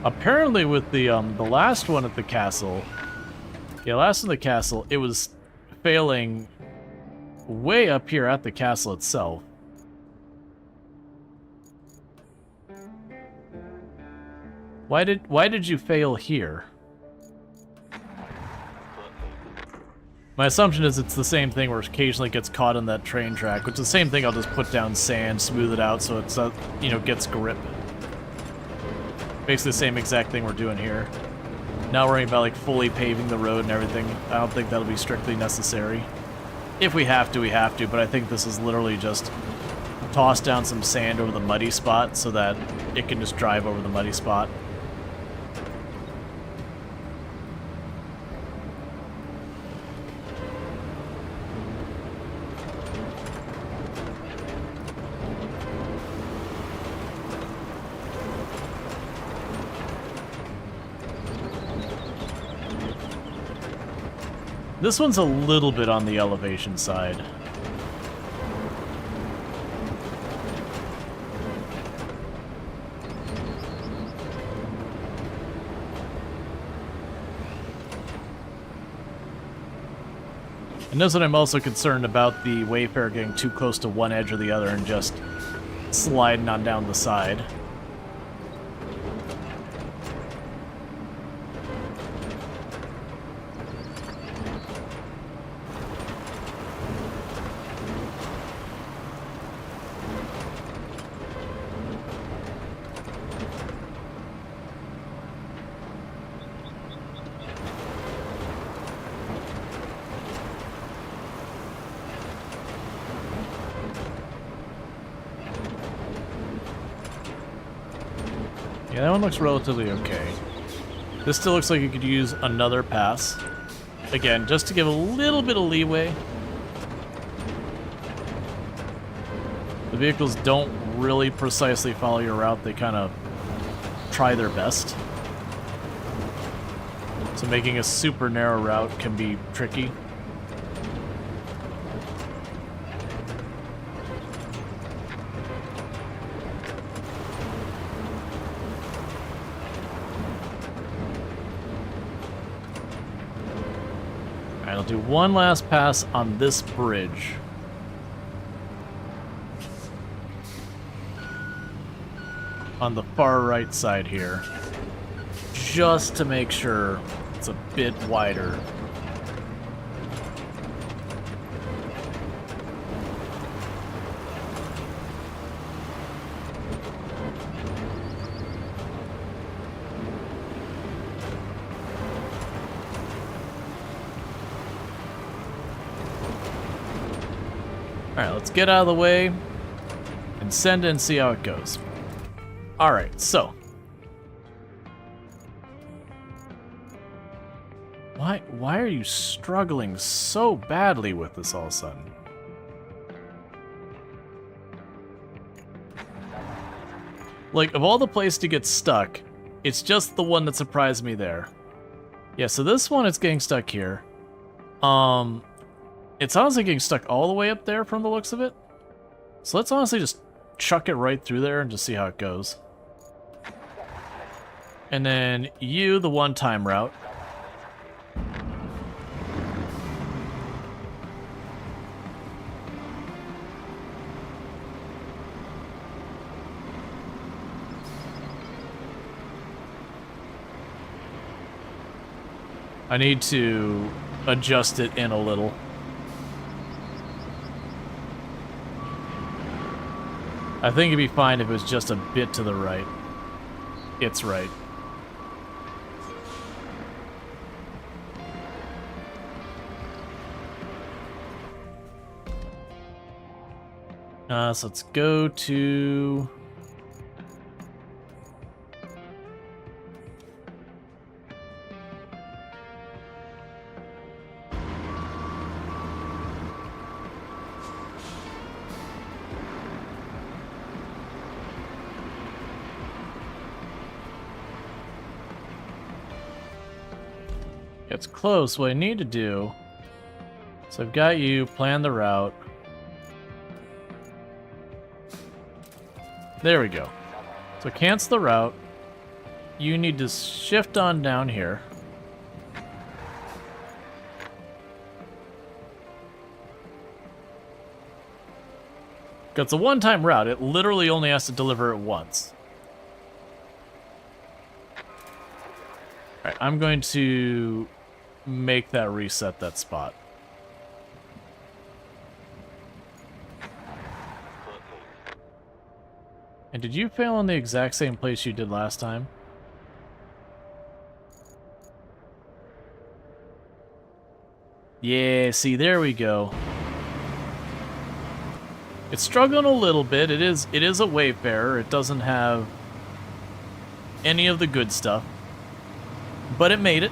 Apparently with the last one at the castle, last one at the castle, it was failing way up here at the castle itself. Why did you fail here? My assumption is it's the same thing where it occasionally gets caught on that train track, which is the same thing. I'll just put down sand, smooth it out so it's you know, gets grip. Basically the same exact thing we're doing here. Not worrying about like fully paving the road and everything. I don't think that'll be strictly necessary. If we have to, we have to, but I think this is literally just toss down some sand over the muddy spot so that it can just drive over the muddy spot. This one's a little bit on the elevation side. And notice that I'm also concerned about the Wayfarer getting too close to one edge or the other and just sliding on down the side. Yeah, that one looks relatively okay. This still looks like you could use another pass. Again, just to give a little bit of leeway. The vehicles don't really precisely follow your route, they kind of try their best. So making a super narrow route can be tricky. I'll do one last pass on this bridge. On the far right side here. Just to make sure it's a bit wider. Alright, let's get out of the way and send it and see how it goes. Alright, so. Why are you struggling so badly with this all of a sudden? Like, of all the places to get stuck, it's just the one that surprised me there. Yeah, so this one is getting stuck here. It's honestly getting stuck all the way up there from the looks of it. So let's honestly just chuck it right through there and just see how it goes. And then you, the one-time route. I need to adjust it in a little. I think it'd be fine if it was just a bit to the right. It's right. So let's go to... It's close. What I need to do... So I've got you plan the route. There we go. So cancel the route. You need to shift on down here. It's a one-time route. It literally only has to deliver it once. Alright, I'm going to make that reset that spot. And did you fail in the exact same place you did last time? Yeah, see, there we go. It's struggling a little bit. It is a Wayfarer. It doesn't have any of the good stuff. But it made it.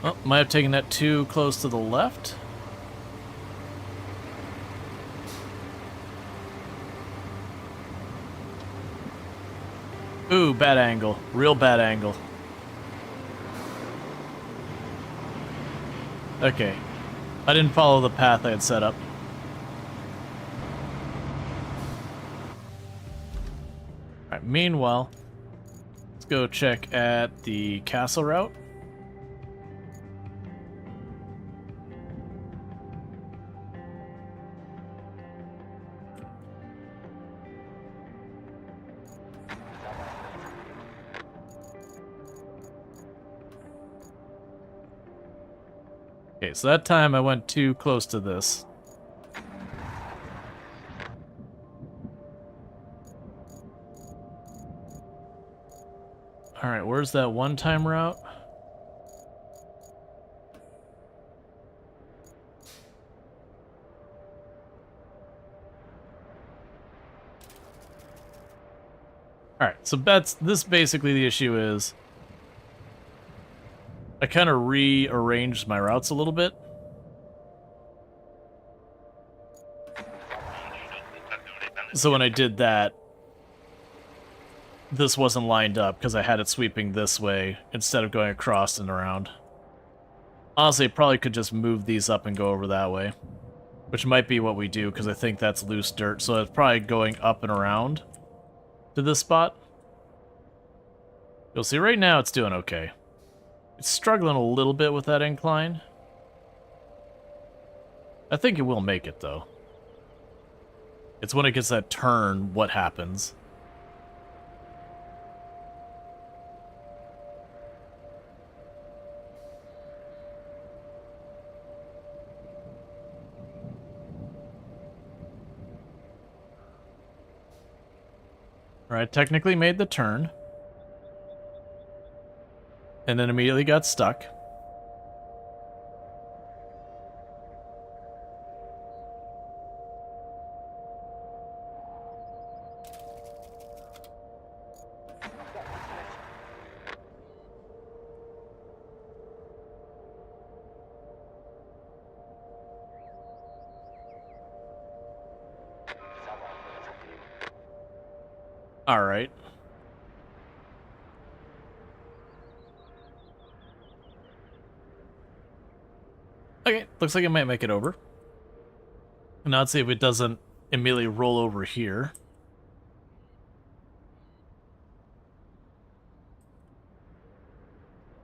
Oh, might have taken that too close to the left. Ooh, bad angle. Real bad angle. Okay. I didn't follow the path I had set up. Alright, meanwhile, let's go check at the castle route. Okay, so that time I went too close to this. Alright, where's that one-time route? Alright, so this basically the issue is I kind of rearranged my routes a little bit. So when I did that, this wasn't lined up because I had it sweeping this way instead of going across and around. Honestly, I probably could just move these up and go over that way, which might be what we do because I think that's loose dirt. So it's probably going up and around to this spot. You'll see right now it's doing okay. It's struggling a little bit with that incline. I think it will make it, though. It's when it gets that turn, what happens. Alright, technically made the turn. and then immediately got stuck. All right. Okay, looks like it might make it over. Now let's see if it doesn't immediately roll over here.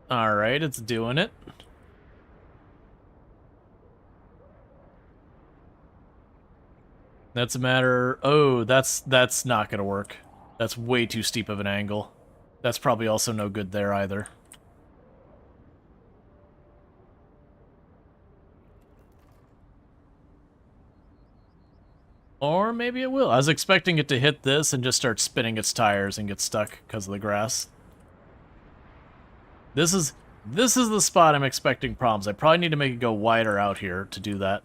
All right, it's doing it. That's a matter... Oh, that's not gonna work. That's way too steep of an angle. That's probably also no good there either. Or maybe it will. I was expecting it to hit this and just start spinning its tires and get stuck because of the grass. This is the spot I'm expecting problems. I probably need to make it go wider out here to do that.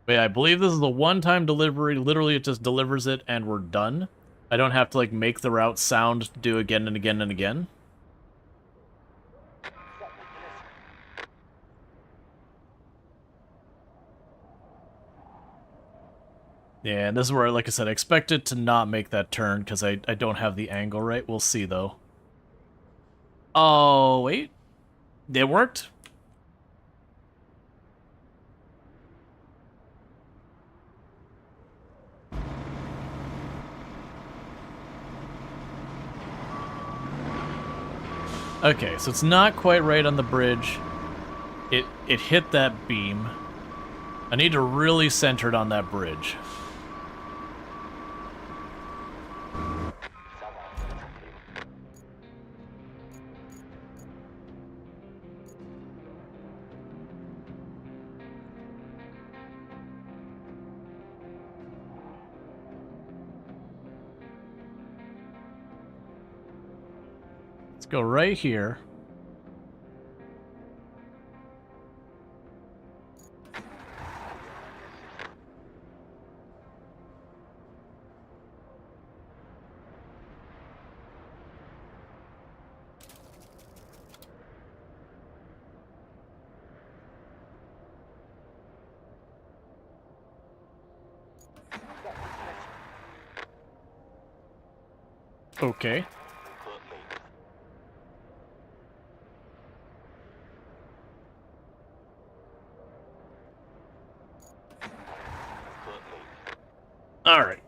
But yeah, I believe this is the one-time delivery. Literally, it just delivers it and we're done. I don't have to, like, make the route sound do again and again and again. Yeah, and this is where, like I said, I expect it to not make that turn because I don't have the angle right. We'll see, though. Oh, wait. It worked? Okay, so it's not quite right on the bridge. It hit that beam. I need to really center it on that bridge. Let's go right here. Okay. Alright.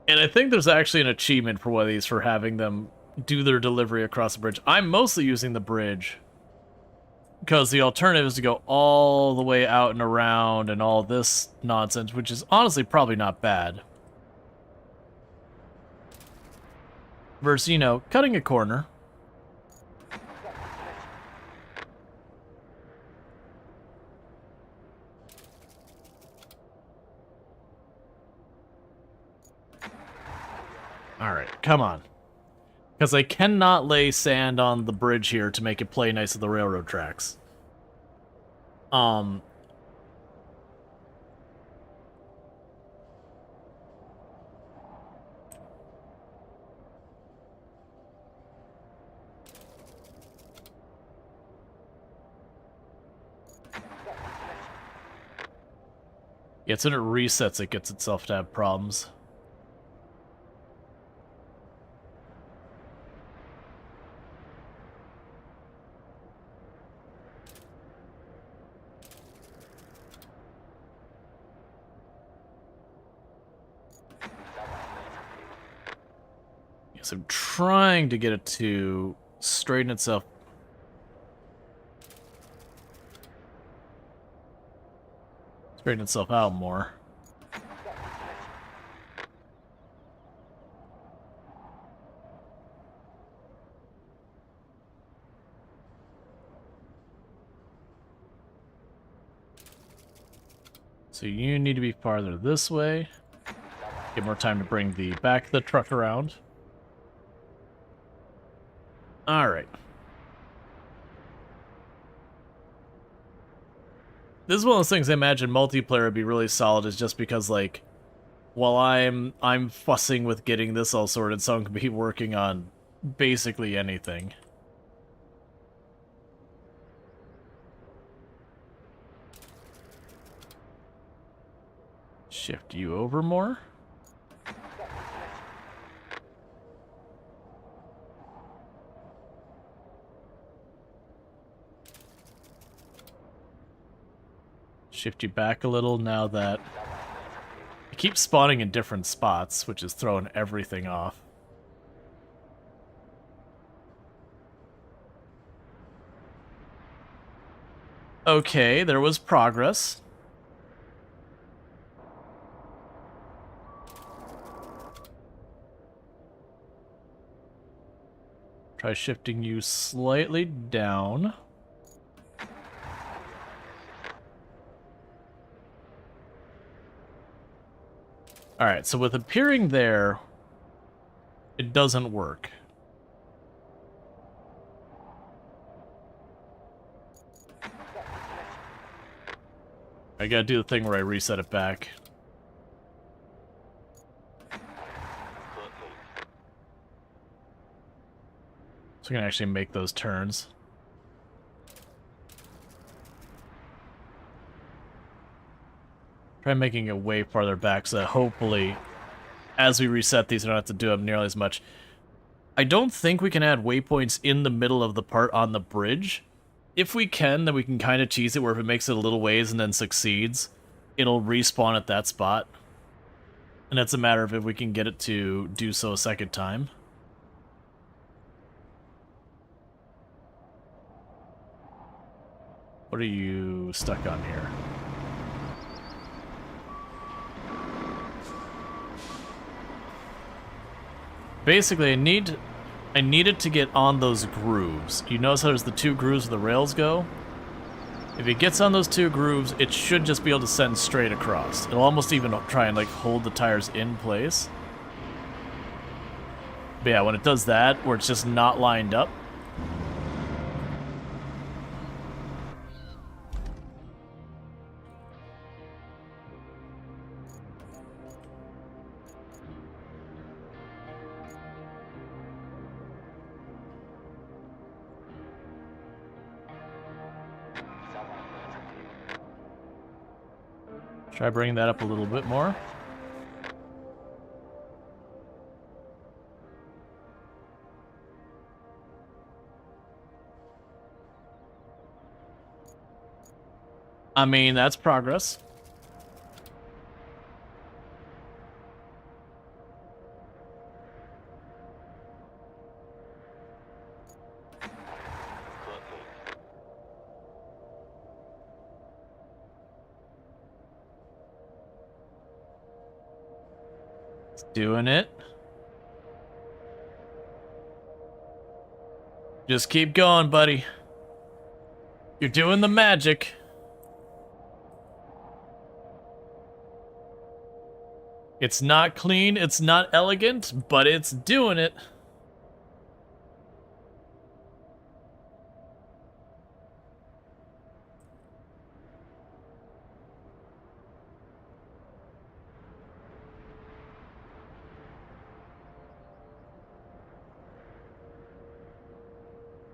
And I think there's actually an achievement for one of these for having them do their delivery across the bridge. I'm mostly using the bridge because the alternative is to go all the way out and around and all this nonsense, which is honestly probably not bad. Versus, you know, cutting a corner. Alright, come on. Because I cannot lay sand on the bridge here to make it play nice with the railroad tracks. Yeah, it's when it resets it gets itself to have problems. Yes, I'm trying to get it to straighten itself. Straighten itself out more. So you need to be farther this way. Get more time to bring the back of the truck around. Alright. This is one of those things I imagine multiplayer would be really solid, is just because, like, while I'm fussing with getting this all sorted, someone could be working on basically anything. Shift you over more. Shift you back a little now that it keeps spawning in different spots, which is throwing everything off. Okay, there was progress. Try shifting you slightly down. Alright, so with appearing there, it doesn't work. I gotta do the thing where I reset it back. So I can actually make those turns. Try making it way farther back so that hopefully, as we reset these, I don't have to do them nearly as much. I don't think we can add waypoints in the middle of the part on the bridge. If we can, then we can kind of cheese it where if it makes it a little ways and then succeeds, it'll respawn at that spot. And it's a matter of if we can get it to do so a second time. What are you stuck on here? Basically, I need it to get on those grooves. You notice how there's the two grooves where the rails go? If it gets on those two grooves, it should just be able to send straight across. It'll almost even try and like hold the tires in place. But yeah, when it does that, where it's just not lined up, try bringing that up a little bit more. I mean, that's progress. Doing it. Just keep going, buddy. You're doing the magic. It's not clean, it's not elegant, but it's doing it.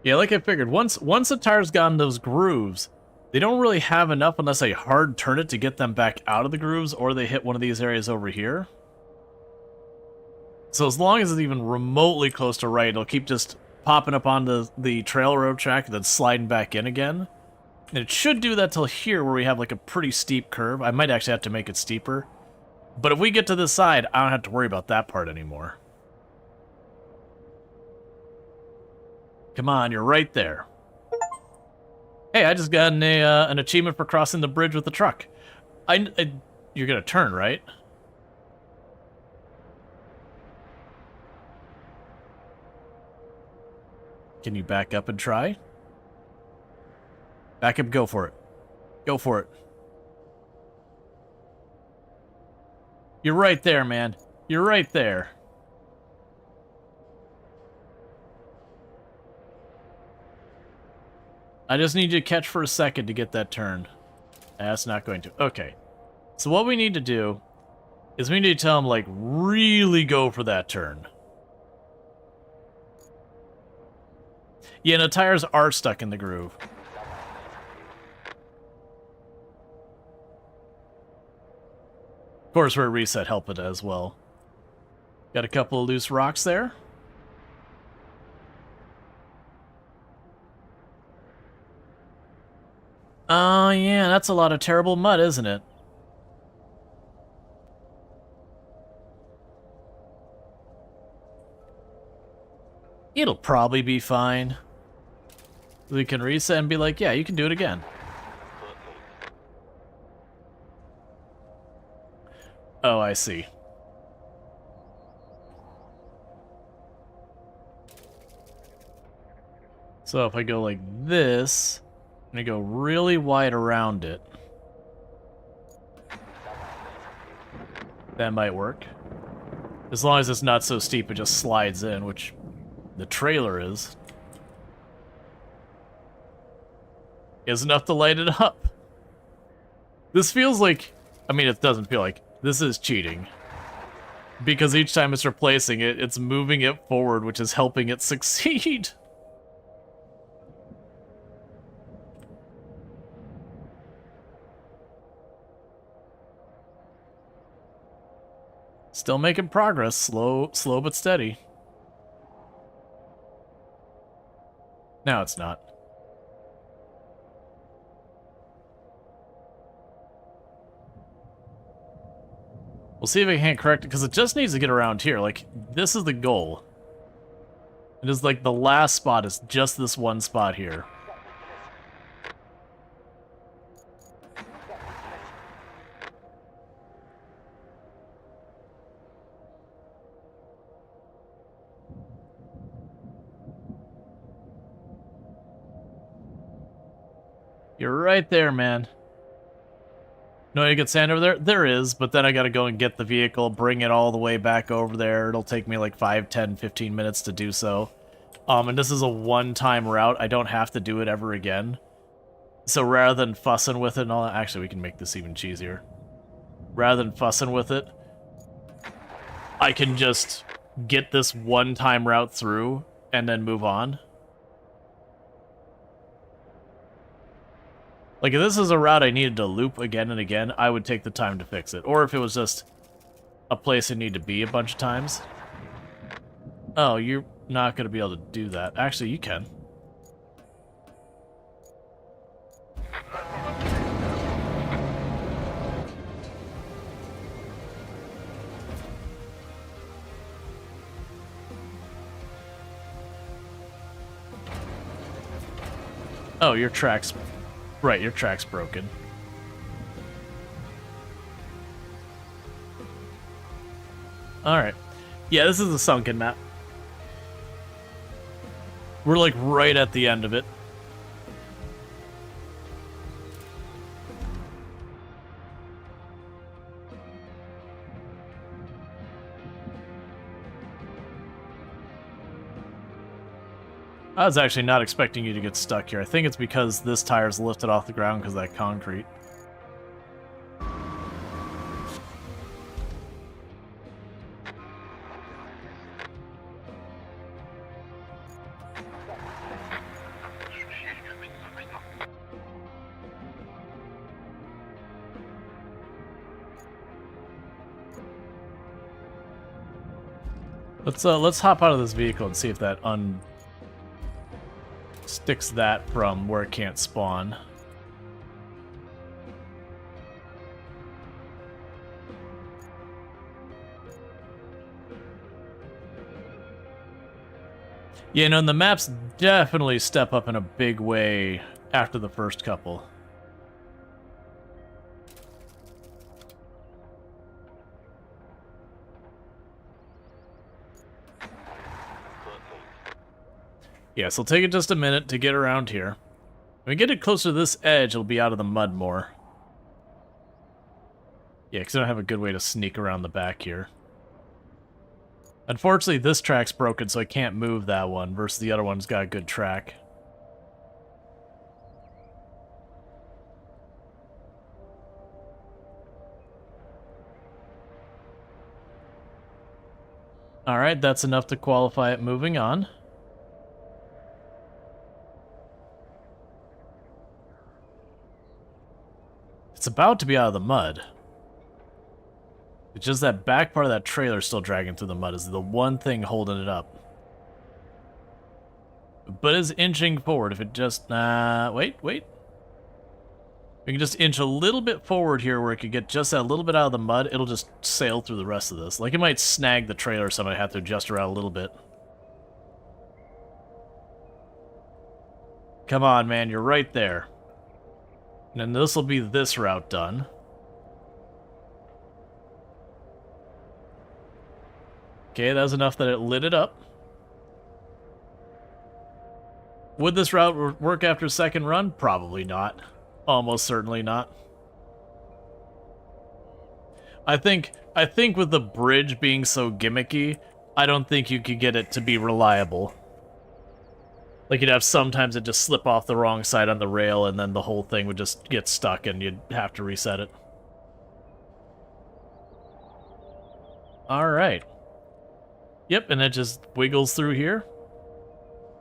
Yeah, like I figured, once the tire's gotten those grooves, they don't really have enough unless I hard turn it to get them back out of the grooves, or they hit one of these areas over here. So as long as it's even remotely close to right, it'll keep just popping up onto the trail road track and then sliding back in again. And it should do that till here where we have like a pretty steep curve. I might actually have to make it steeper. But if we get to this side, I don't have to worry about that part anymore. Come on, you're right there. Hey, I just got an achievement for crossing the bridge with the truck. You're gonna turn, right? Can you back up and try? Back up, go for it. Go for it. You're right there, man. You're right there. I just need you to catch for a second to get that turn. That's not going to. Okay. So what we need to do is we need to tell him, like, really go for that turn. Yeah, no, tires are stuck in the groove. Of course, we're at reset help it as well. Got a couple of loose rocks there. Oh, yeah, that's a lot of terrible mud, isn't it? It'll probably be fine. We can reset and be like, yeah, you can do it again. Oh, I see. So if I go like this, I'm gonna go really wide around it. That might work. As long as it's not so steep it just slides in, which the trailer is. Is enough to light it up. This feels like... I mean, it doesn't feel like... This is cheating. Because each time it's replacing it, it's moving it forward, which is helping it succeed. Still making progress, slow but steady. No, it's not. We'll see if I can't correct it, because it just needs to get around here. Like, this is the goal. It is like the last spot is just this one spot here. You're right there, man. No, you get sand over there? There is, but then I gotta go and get the vehicle, bring it all the way back over there. It'll take me like 5, 10, 15 minutes to do so. And this is a one-time route. I don't have to do it ever again. So rather than fussing with it and all that... Actually, we can make this even cheesier. Rather than fussing with it, I can just get this one-time route through and then move on. Like, if this is a route I needed to loop again and again, I would take the time to fix it. Or if it was just a place I need to be a bunch of times. Oh, you're not going to be able to do that. Actually, you can. Oh, your track's... Right, your track's broken. Alright. Yeah, this is a sunken map. We're like right at the end of it. I was actually not expecting you to get stuck here. I think it's because this tire's lifted off the ground because of that concrete. Let's hop out of this vehicle and see if that sticks that from where it can't spawn. Yeah, no, and the maps definitely step up in a big way after the first couple. Yeah, so it'll take it just a minute to get around here. When we get it closer to this edge, it'll be out of the mud more. Yeah, because I don't have a good way to sneak around the back here. Unfortunately, this track's broken, so I can't move that one, versus the other one's got a good track. Alright, that's enough to qualify it. Moving on. It's about to be out of the mud. It's just that back part of that trailer still dragging through the mud is the one thing holding it up. But it's inching forward. If it just... wait. We can just inch a little bit forward here where it could get just that little bit out of the mud. It'll just sail through the rest of this. Like, it might snag the trailer, so I might have to adjust around a little bit. Come on, man. You're right there. And then this will be this route done. Okay, that was enough that it lit it up. Would this route work after second run? Probably not. Almost certainly not. I think with the bridge being so gimmicky, I don't think you could get it to be reliable. Like, you'd have sometimes it just slip off the wrong side on the rail, and then the whole thing would just get stuck, and you'd have to reset it. Alright. Yep, and it just wiggles through here,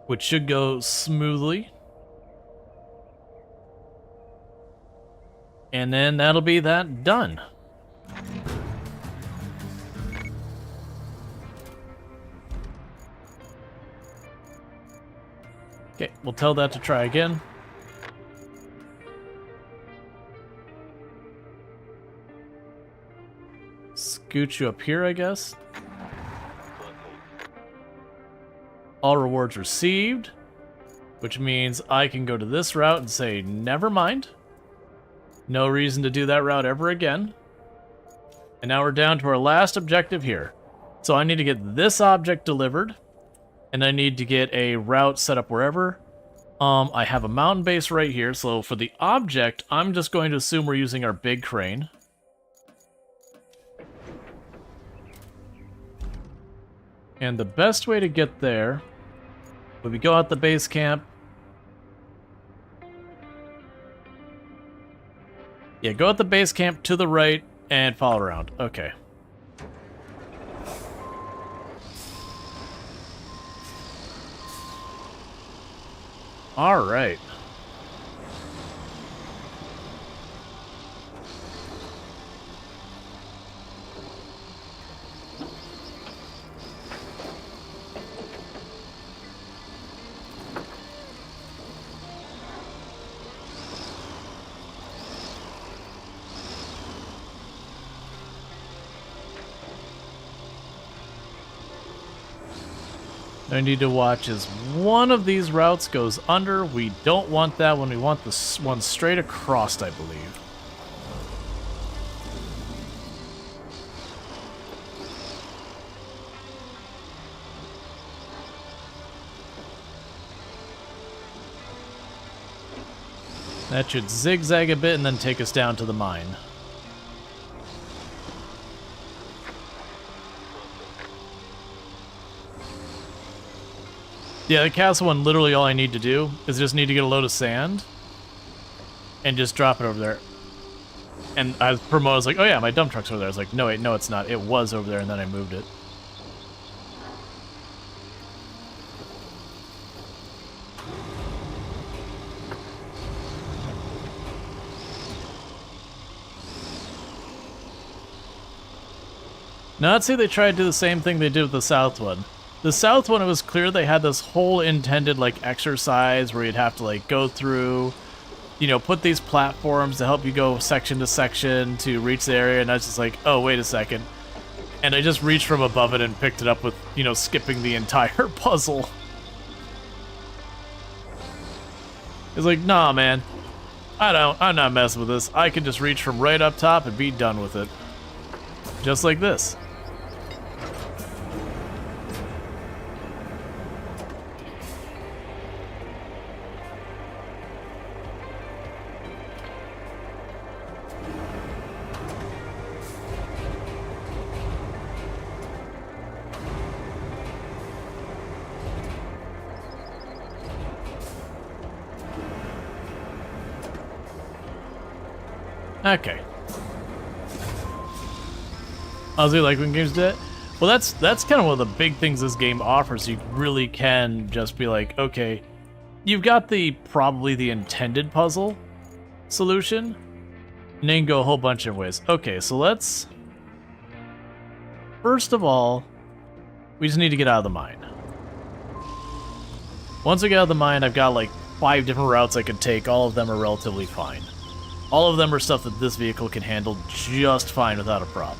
which should go smoothly. And then that'll be that done. Okay, we'll tell that to try again. Scoot you up here, I guess. All rewards received, which means I can go to this route and say, never mind. No reason to do that route ever again. And now we're down to our last objective here. So I need to get this object delivered, and I need to get a route set up wherever. I have a mountain base right here, so for the object, I'm just going to assume we're using our big crane. And the best way to get there would be go out the base camp. Yeah, go out the base camp to the right and follow around. Okay. All right. I need to watch as one of these routes goes under. We don't want that one. We want this one straight across, I believe. That should zigzag a bit and then take us down to the mine. Yeah, the castle one, literally all I need to do is just need to get a load of sand and just drop it over there. And I was promoted, I was like, oh yeah, my dump truck's over there. I was like, no, wait, no, it's not. It was over there, and then I moved it. Now, let's say they tried to do the same thing they did with the south one. The south one, it was clear they had this whole intended, like, exercise where you'd have to, like, go through, you know, put these platforms to help you go section to section to reach the area, and I was just like, oh, wait a second. And I just reached from above it and picked it up with, you know, skipping the entire puzzle. It's like, nah, man. I'm not messing with this. I can just reach from right up top and be done with it. Just like this. Okay. Honestly, like when games do it. Well, that's kind of one of the big things this game offers. You really can just be like, okay, you've got probably the intended puzzle solution, and then you can go a whole bunch of ways. Okay, so let's... First of all, we just need to get out of the mine. Once we get out of the mine, I've got like 5 different routes I could take. All of them are relatively fine. All of them are stuff that this vehicle can handle just fine without a problem.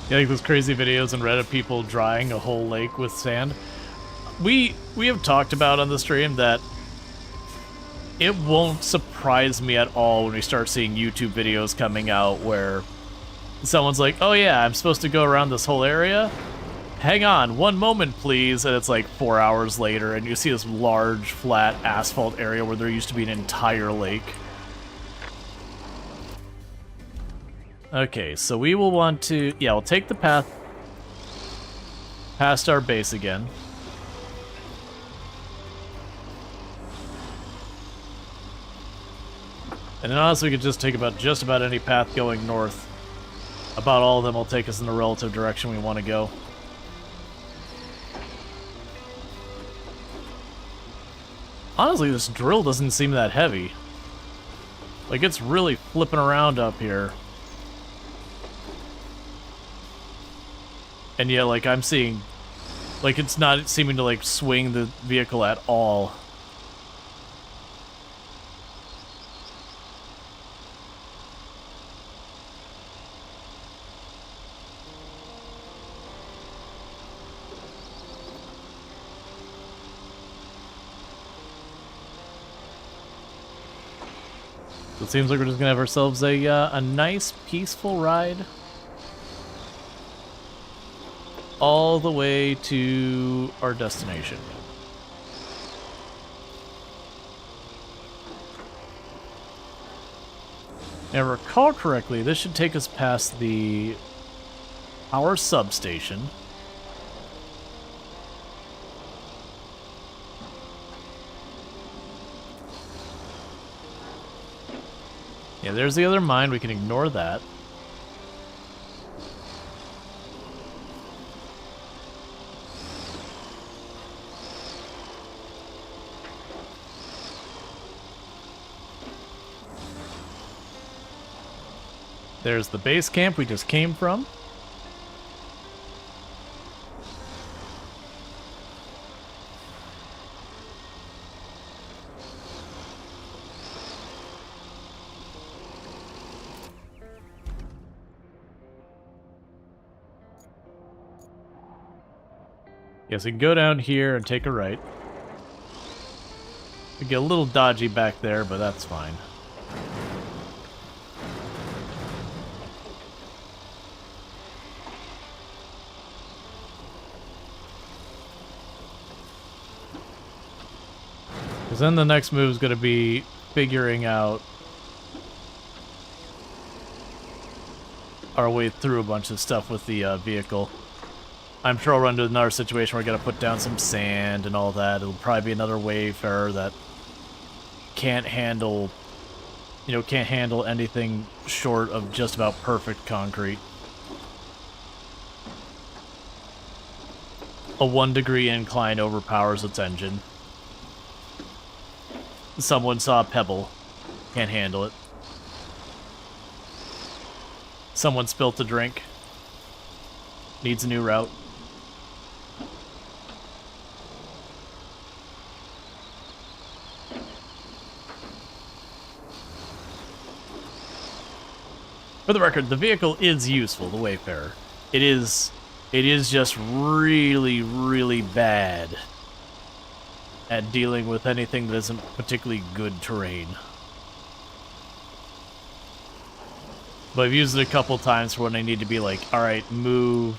Yeah, like those crazy videos on Reddit, people drying a whole lake with sand. We have talked about on the stream that it won't surprise me at all when we start seeing YouTube videos coming out where someone's like, oh yeah, I'm supposed to go around this whole area? Hang on, 1 moment please, and it's like 4 hours later, and you see this large, flat asphalt area where there used to be an entire lake. Okay, so we will want to... Yeah, we'll take the path past our base again. And then honestly, we could just take just about any path going north. About all of them will take us in the relative direction we want to go. Honestly, this drill doesn't seem that heavy. Like, it's really flipping around up here. And yeah, like, I'm seeing... Like, it's not seeming to, like, swing the vehicle at all. So it seems like we're just gonna have ourselves a nice, peaceful ride all the way to our destination. Now, if I recall correctly, this should take us past the power substation. Yeah, there's the other mine. We can ignore that. There's the base camp we just came from. Yes, we can go down here and take a right. We get a little dodgy back there, but that's fine. Because then the next move is going to be figuring out our way through a bunch of stuff with the vehicle. I'm sure I'll run into another situation where I got to put down some sand and all that. It'll probably be another wayfarer that can't handle, you know, can't handle anything short of just about perfect concrete. A 1-degree incline overpowers its engine. Someone saw a pebble. Can't handle it. Someone spilt a drink. Needs a new route. For the record, the vehicle is useful, the Wayfarer. It is just really, really bad at dealing with anything that isn't particularly good terrain. But I've used it a couple times for when I need to be like, alright, move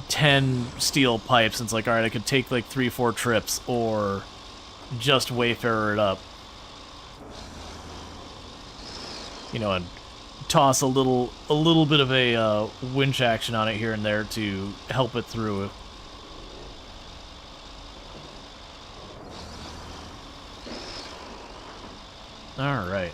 10 steel pipes, and it's like, alright, I could take like 3-4 trips, or just Wayfarer it up. You know, and toss a little bit of a winch action on it here and there to help it through. All right.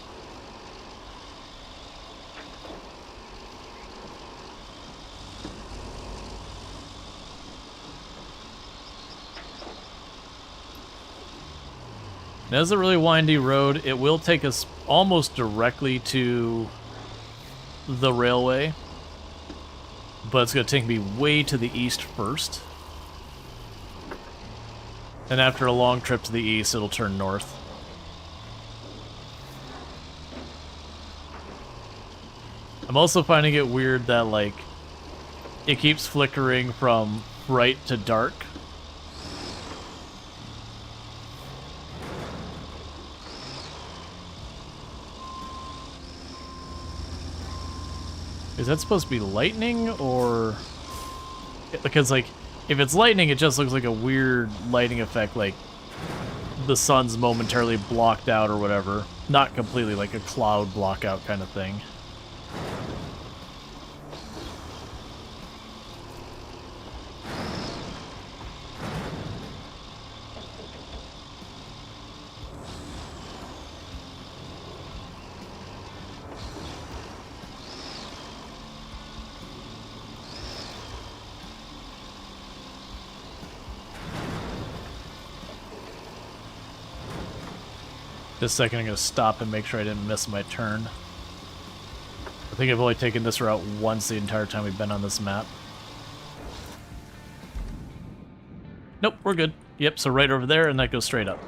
Now, it's a really windy road. It will take us almost directly to the railway, but it's going to take me way to the east first. And after a long trip to the east, it'll turn north. I'm also finding it weird that, like, it keeps flickering from bright to dark. Is that supposed to be lightning, or... Because, like, if it's lightning, it just looks like a weird lighting effect, like the sun's momentarily blocked out or whatever. Not completely, like a cloud blockout kind of thing. Just a second, I'm going to stop and make sure I didn't miss my turn. I think I've only taken this route once the entire time we've been on this map. Nope, we're good. Yep, so right over there, and that goes straight up.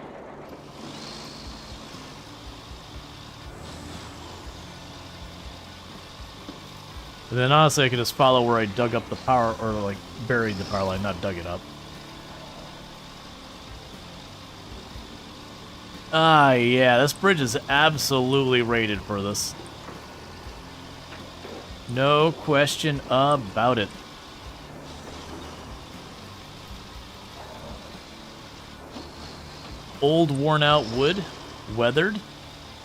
And then honestly, I could just follow where I dug up the power, or like buried the power line, not dug it up. Ah, yeah, this bridge is absolutely rated for this. No question about it. Old, worn-out wood? Weathered?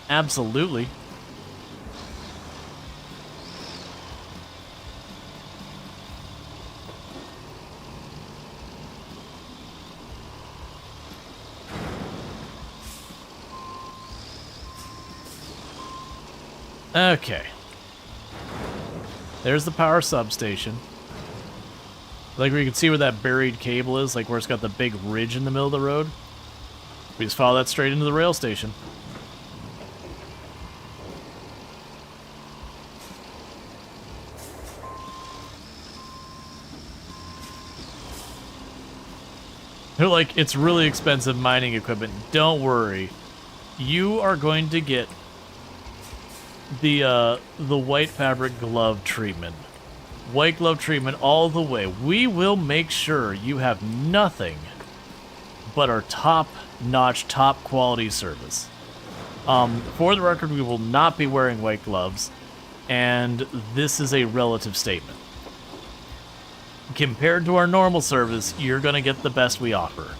Absolutely. Okay. There's the power substation. Like where you can see where that buried cable is, like where it's got the big ridge in the middle of the road. We just follow that straight into the rail station. They're like, it's really expensive mining equipment. Don't worry. You are going to get the white fabric glove treatment. White glove treatment all the way. We will make sure you have nothing but our top-notch, top-quality service. For the record, we will not be wearing white gloves, and this is a relative statement. Compared to our normal service, you're going to get the best we offer.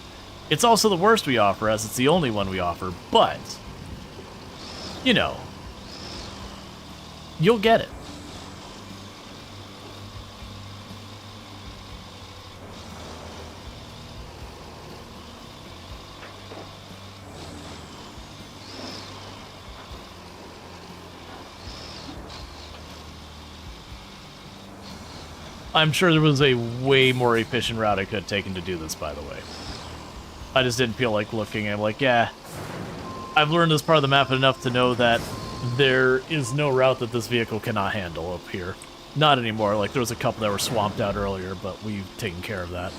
It's also the worst we offer, as it's the only one we offer, but, you know, you'll get it. I'm sure there was a way more efficient route I could have taken to do this, by the way. I just didn't feel like looking. I'm like, yeah, I've learned this part of the map enough to know that there is no route that this vehicle cannot handle up here. Not anymore. Like, there was a couple that were swamped out earlier, but we've taken care of that.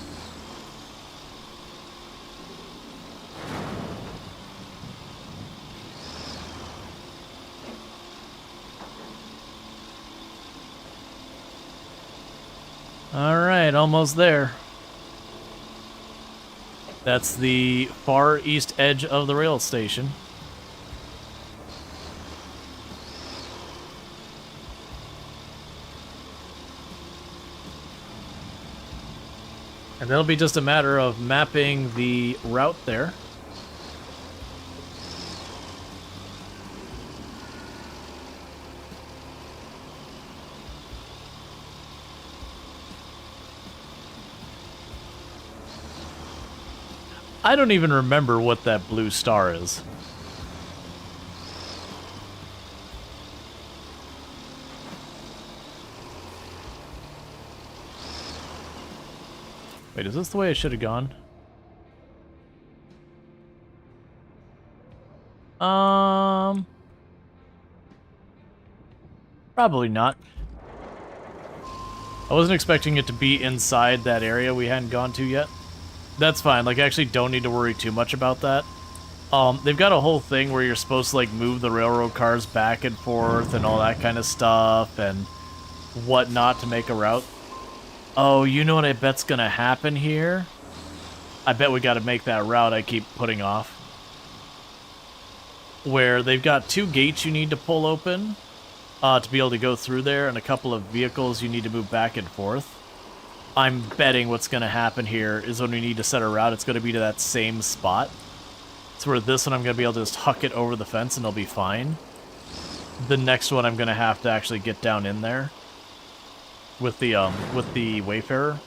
Alright, almost there. That's the far east edge of the rail station. And that'll be just a matter of mapping the route there. I don't even remember what that blue star is. Wait, is this the way I should have gone? Probably not. I wasn't expecting it to be inside that area we hadn't gone to yet. That's fine, like, I actually don't need to worry too much about that. They've got a whole thing where you're supposed to, like, move the railroad cars back and forth and all that kind of stuff and whatnot to make a route. Oh, you know what I bet's gonna happen here? I bet we gotta make that route I keep putting off. Where they've got 2 gates you need to pull open to be able to go through there, and a couple of vehicles you need to move back and forth. I'm betting what's going to happen here is when we need to set a route, it's going to be to that same spot. So where this one I'm going to be able to just huck it over the fence and it'll be fine. The next one I'm going to have to actually get down in there with the Wayfarer.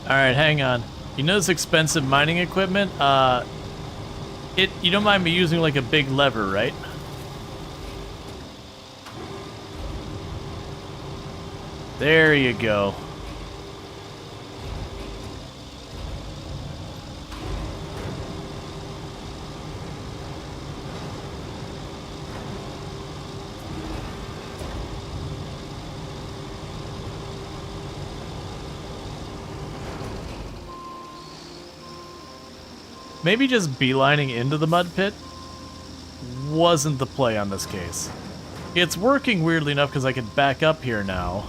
Alright, hang on. You know this expensive mining equipment? You don't mind me using like a big lever, right? There you go. Maybe just beelining into the mud pit wasn't the play on this case. It's working weirdly enough because I can back up here now.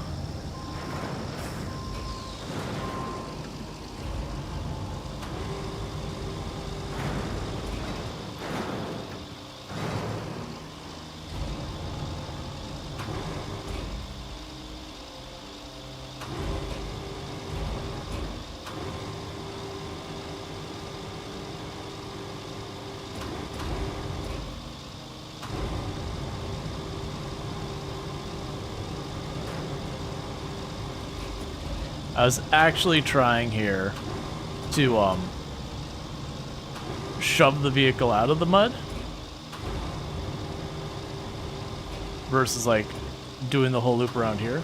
I was actually trying here to shove the vehicle out of the mud versus like doing the whole loop around here.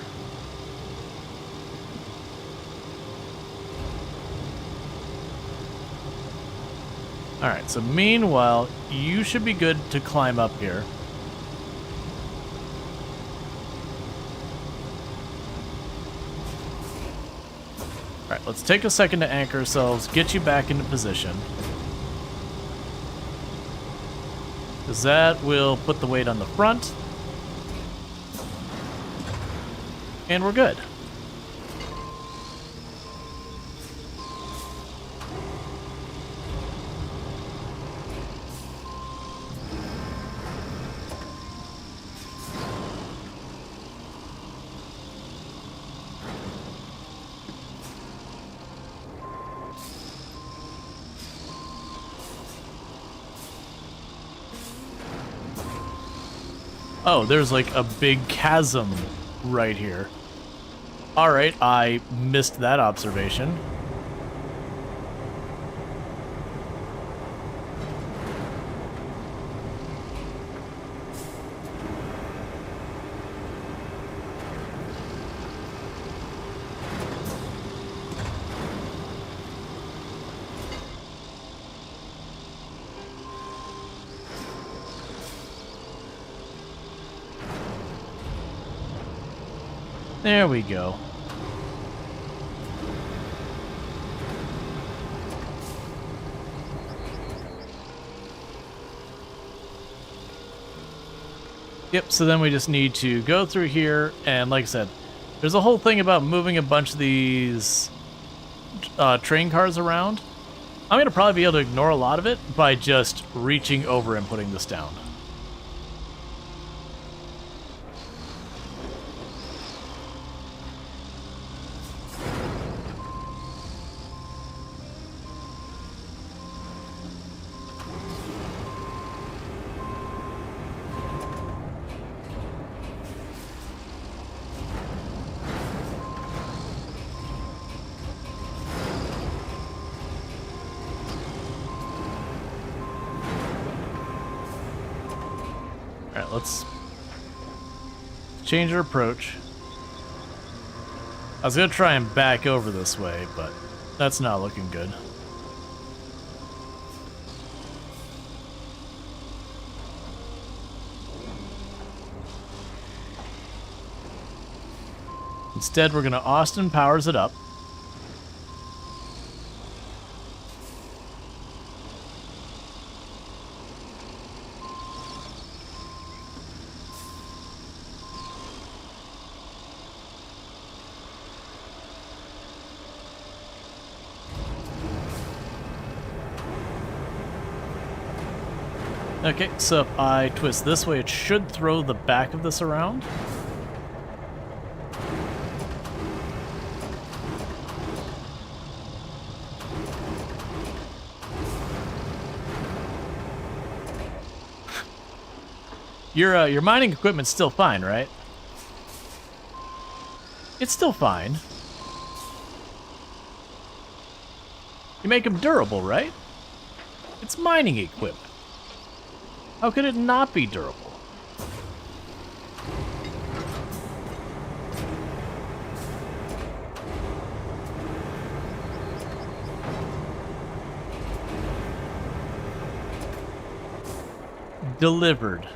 Alright, so meanwhile, you should be good to climb up here. Alright, let's take a second to anchor ourselves, get you back into position. Because that will put the weight on the front. And we're good. Oh, there's like a big chasm right here. Alright, I missed that observation. There we go. Yep, so then we just need to go through here, and like I said, there's a whole thing about moving a bunch of these train cars around. I'm going to probably be able to ignore a lot of it by just reaching over and putting this down. Alright, let's change our approach. I was gonna try and back over this way, but that's not looking good. Instead, we're gonna Austin Powers it up. Okay, so if I twist this way, it should throw the back of this around. Your mining equipment's still fine, right? It's still fine. You make them durable, right? It's mining equipment. How could it not be durable? Delivered.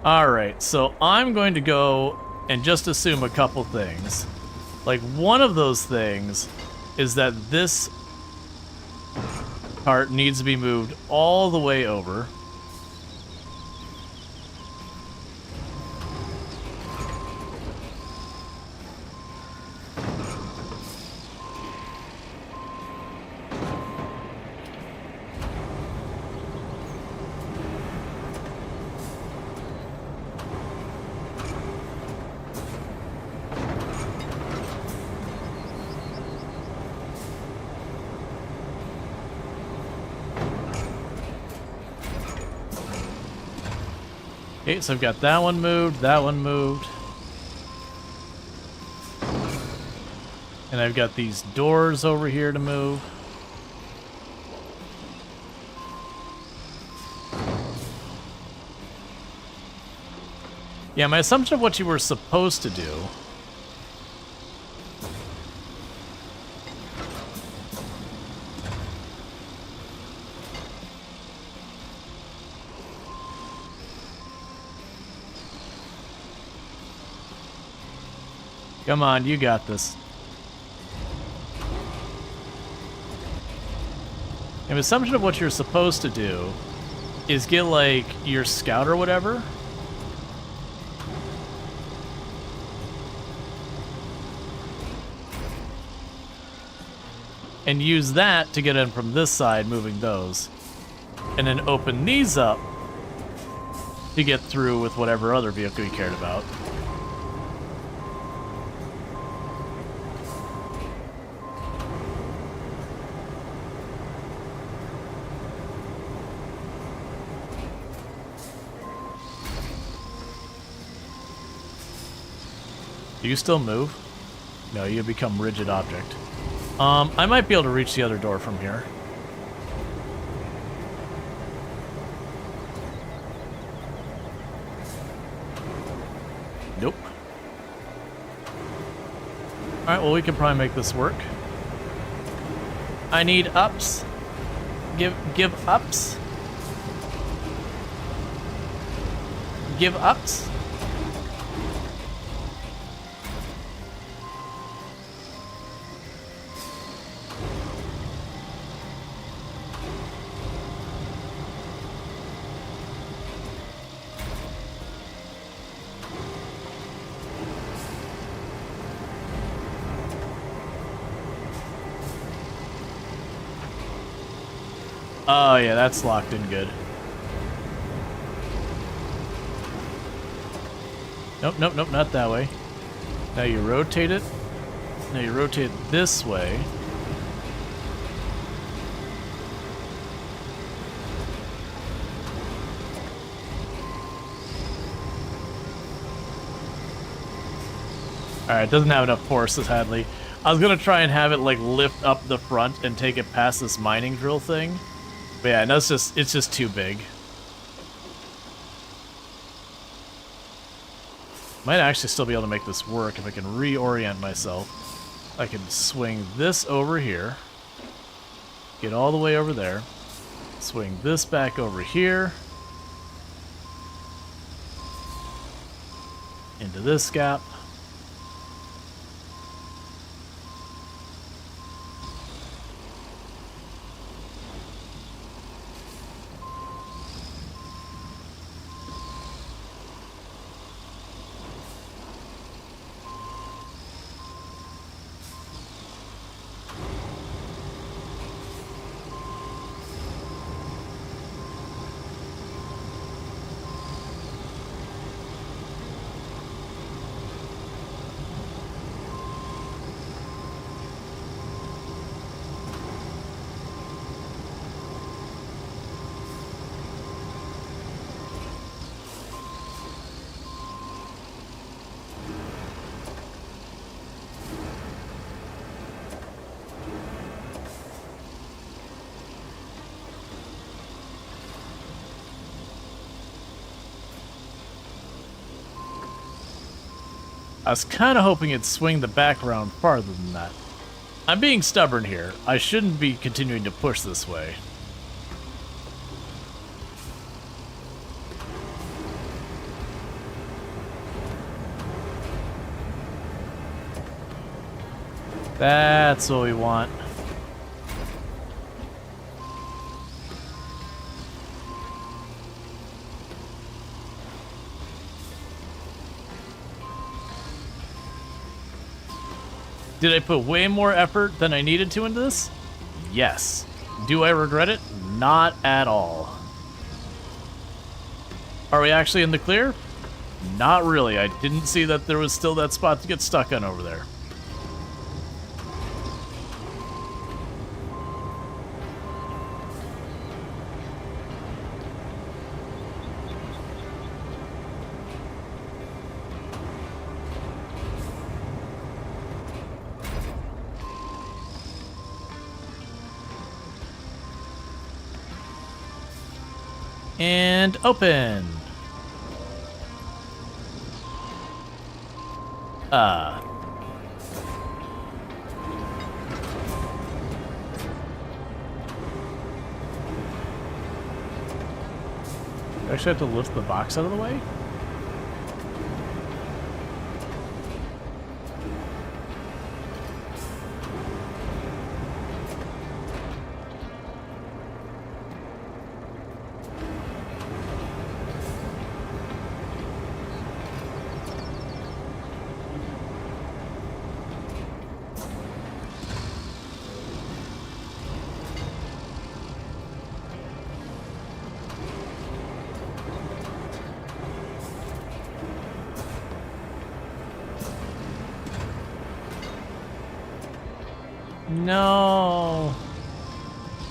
Alright, so I'm going to go and just assume a couple things. Like, one of those things is that this cart needs to be moved all the way over. Okay, so I've got that one moved, that one moved. And I've got these doors over here to move. Yeah, my assumption of what you were supposed to do Come on, you got this. An assumption of what you're supposed to do is get, like, your scout or whatever. And use that to get in from this side, moving those. And then open these up to get through with whatever other vehicle you cared about. Do you still move? No, you become rigid object. I might be able to reach the other door from here. Nope. Alright, well, we can probably make this work. I need ups. Give ups. Give ups. Oh yeah, that's locked in good. Nope, nope, nope, not that way. Now you rotate it. Now you rotate it this way. Alright, it doesn't have enough force, this Hadley. I was gonna try and have it like lift up the front and take it past this mining drill thing. But yeah, no, it's just too big. Might actually still be able to make this work if I can reorient myself. I can swing this over here. Get all the way over there. Swing this back over here. Into this gap. I was kind of hoping it'd swing the back around farther than that. I'm being stubborn here. I shouldn't be continuing to push this way. That's what we want. Did I put way more effort than I needed to into this? Yes. Do I regret it? Not at all. Are we actually in the clear? Not really. I didn't see that there was still that spot to get stuck on over there. And open. I actually have to lift the box out of the way? No.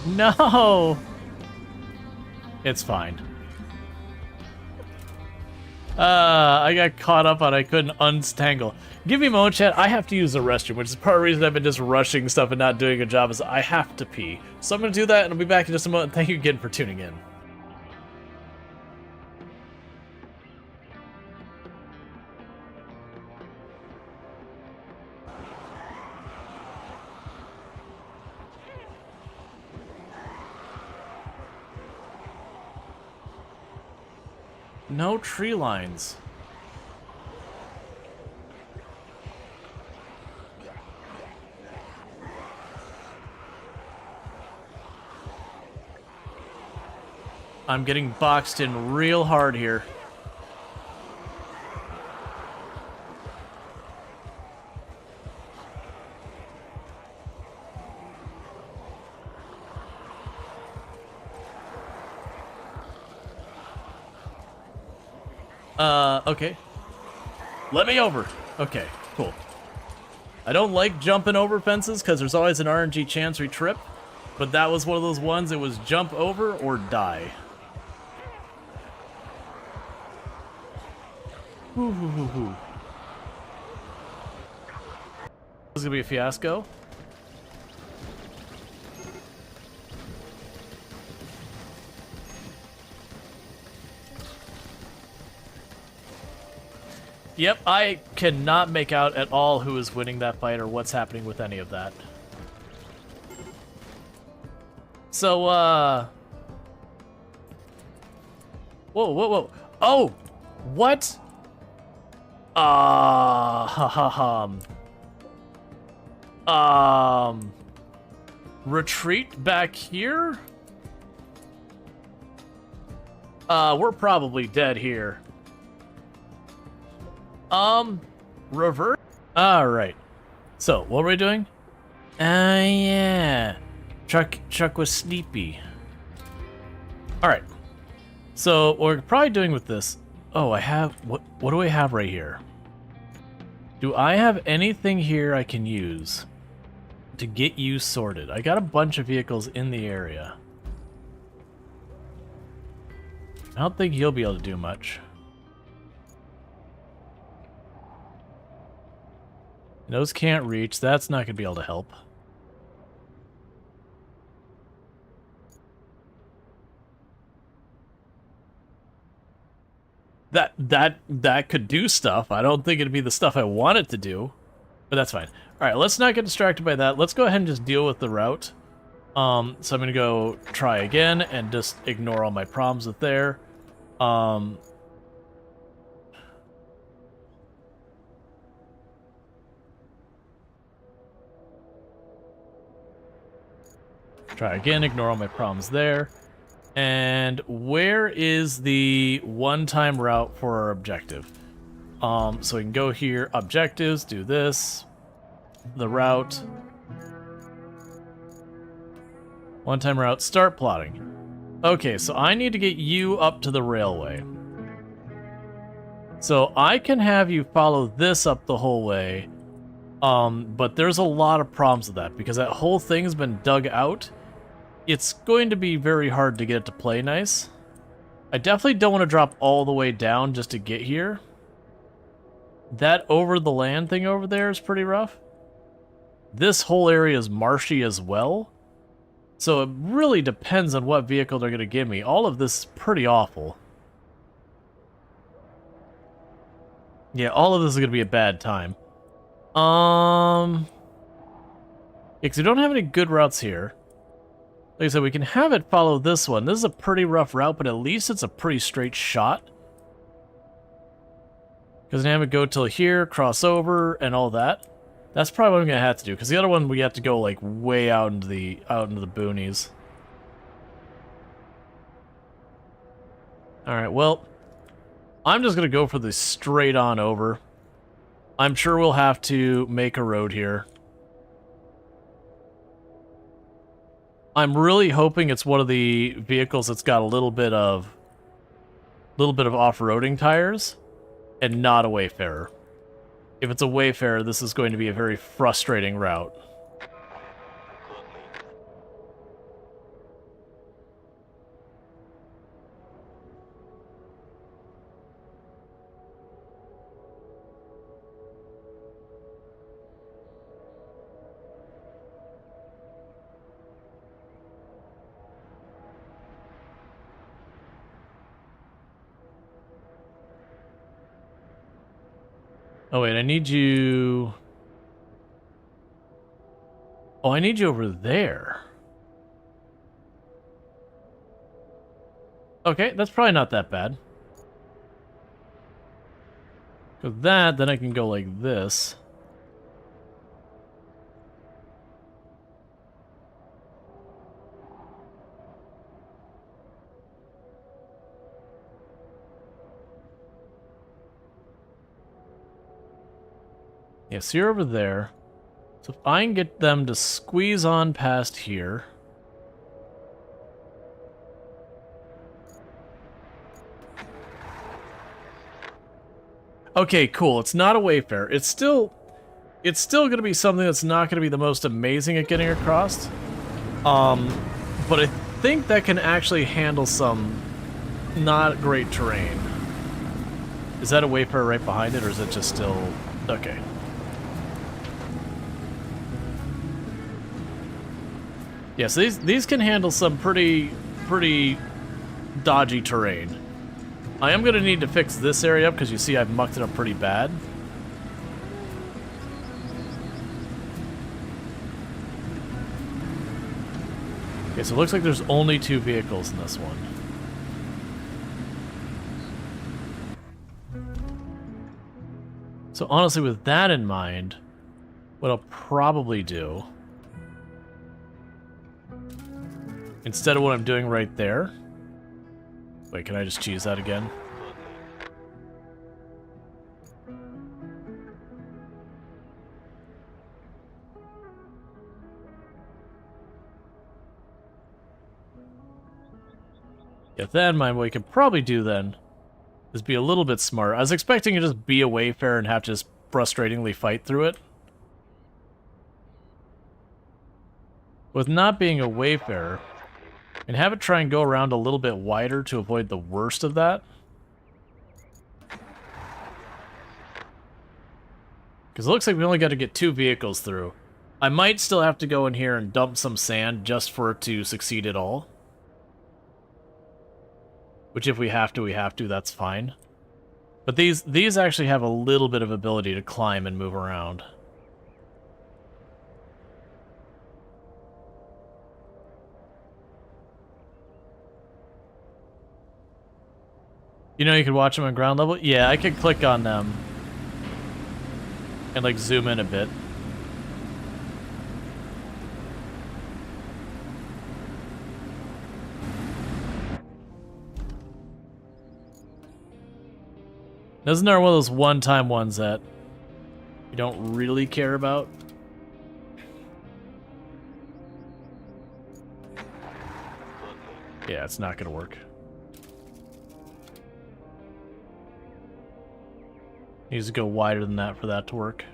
No. It's fine. I got caught up on I couldn't untangle. Give me a moment, chat. I have to use the restroom, which is part of the reason I've been just rushing stuff and not doing a job is I have to pee. So I'm going to do that and I'll be back in just a moment. Thank you again for tuning in. No tree lines. I'm getting boxed in real hard here. Okay. Let me over. Okay, cool. I don't like jumping over fences because there's always an RNG chance we trip, but that was one of those ones, it was jump over or die. This is gonna be a fiasco. Yep, I cannot make out at all who is winning that fight or what's happening with any of that. So, Whoa, whoa, whoa. Oh! What? Retreat back here? We're probably dead here. Revert? Alright. So, what were we doing? Yeah. Chuck was sleepy. Alright. So, what we're probably doing with this... Oh, I have... What do I have right here? Do I have anything here I can use to get you sorted? I got a bunch of vehicles in the area. I don't think you'll be able to do much. Those can't reach. That's not going to be able to help. That could do stuff. I don't think it'd be the stuff I want it to do, but that's fine. All right, let's not get distracted by that. Let's go ahead and just deal with the route. So I'm going to go try again and just ignore all my problems with there. Try again, ignore all my problems there. And where is the one-time route for our objective? So we can go here, objectives, do this, the route. One-time route, start plotting. Okay, so I need to get you up to the railway. So I can have you follow this up the whole way, but there's a lot of problems with that, because that whole thing's been dug out. It's going to be very hard to get it to play nice. I definitely don't want to drop all the way down just to get here. That over the land thing over there is pretty rough. This whole area is marshy as well. So it really depends on what vehicle they're going to give me. All of this is pretty awful. Yeah, all of this is going to be a bad time. Yeah, because we don't have any good routes here. Like I said, we can have it follow this one. This is a pretty rough route, but at least it's a pretty straight shot. Because I have it go till here, cross over, and all that. That's probably what I'm gonna have to do, because the other one we have to go like way out into the boonies. All right, well, I'm just gonna go for the straight on over. I'm sure we'll have to make a road here. I'm really hoping it's one of the vehicles that's got a little bit of off-roading tires, and not a Wayfarer. If it's a Wayfarer, this is going to be a very frustrating route. Oh wait, I need you... Oh, I need you over there. Okay, that's probably not that bad. With that, then I can go like this. Yeah, so you're over there. So if I can get them to squeeze on past here. Okay, cool. It's not a Wayfarer. It's still going to be something that's not going to be the most amazing at getting across. But I think that can actually handle some not great terrain. Is that a Wayfarer right behind it, or is it just still... Okay. Yes, these can handle some pretty dodgy terrain. I am going to need to fix this area up because you see I've mucked it up pretty bad. Okay, so it looks like there's only 2 vehicles in this one. So honestly, with that in mind, what I'll probably do, instead of what I'm doing right there... Wait, can I just choose that again? With that in mind, what we could probably do then is be a little bit smart. I was expecting to just be a Wayfarer and have to just frustratingly fight through it. With not being a Wayfarer, and have it try and go around a little bit wider to avoid the worst of that. Because it looks like we only got to get 2 vehicles through. I might still have to go in here and dump some sand just for it to succeed at all. Which if we have to, that's fine. But these actually have a little bit of ability to climb and move around. You know you could watch them on ground level? Yeah, I could click on them and like zoom in a bit. Isn't there one of those one-time ones that you don't really care about? Yeah, it's not gonna work. Needs to go wider than that for that to work.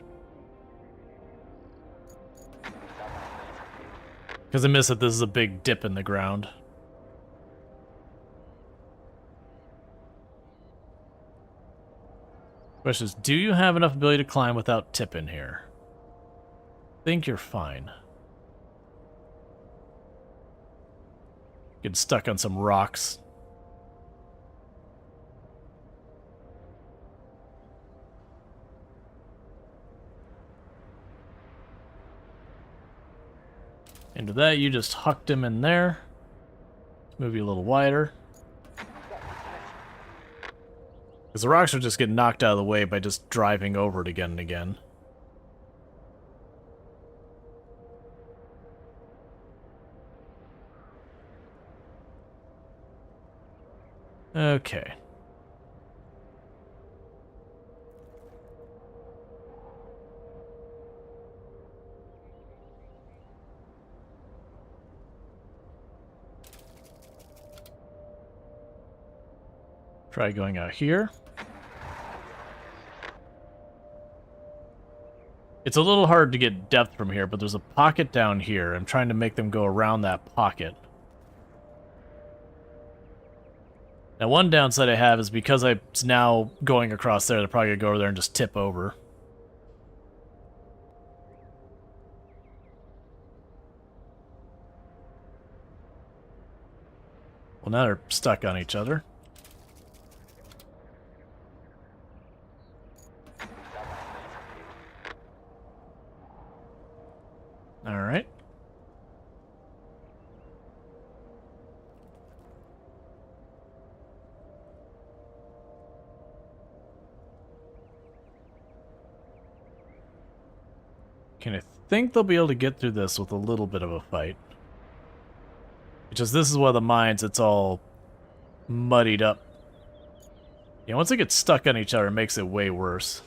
Because I miss that this is a big dip in the ground. Question is, do you have enough ability to climb without tipping here? I think you're fine. Get stuck on some rocks. Into that, you just hucked him in there. Move you a little wider. Because the rocks are just getting knocked out of the way by just driving over it again and again. Okay. Try going out here. It's a little hard to get depth from here, but there's a pocket down here. I'm trying to make them go around that pocket. Now, one downside I have is because I'm now going across there, they're probably going to go over there and just tip over. Well, now they're stuck on each other. Alright. Okay, I think they'll be able to get through this with a little bit of a fight. Because this is one of the mines that's all muddied up. Yeah, once they get stuck on each other, it makes it way worse.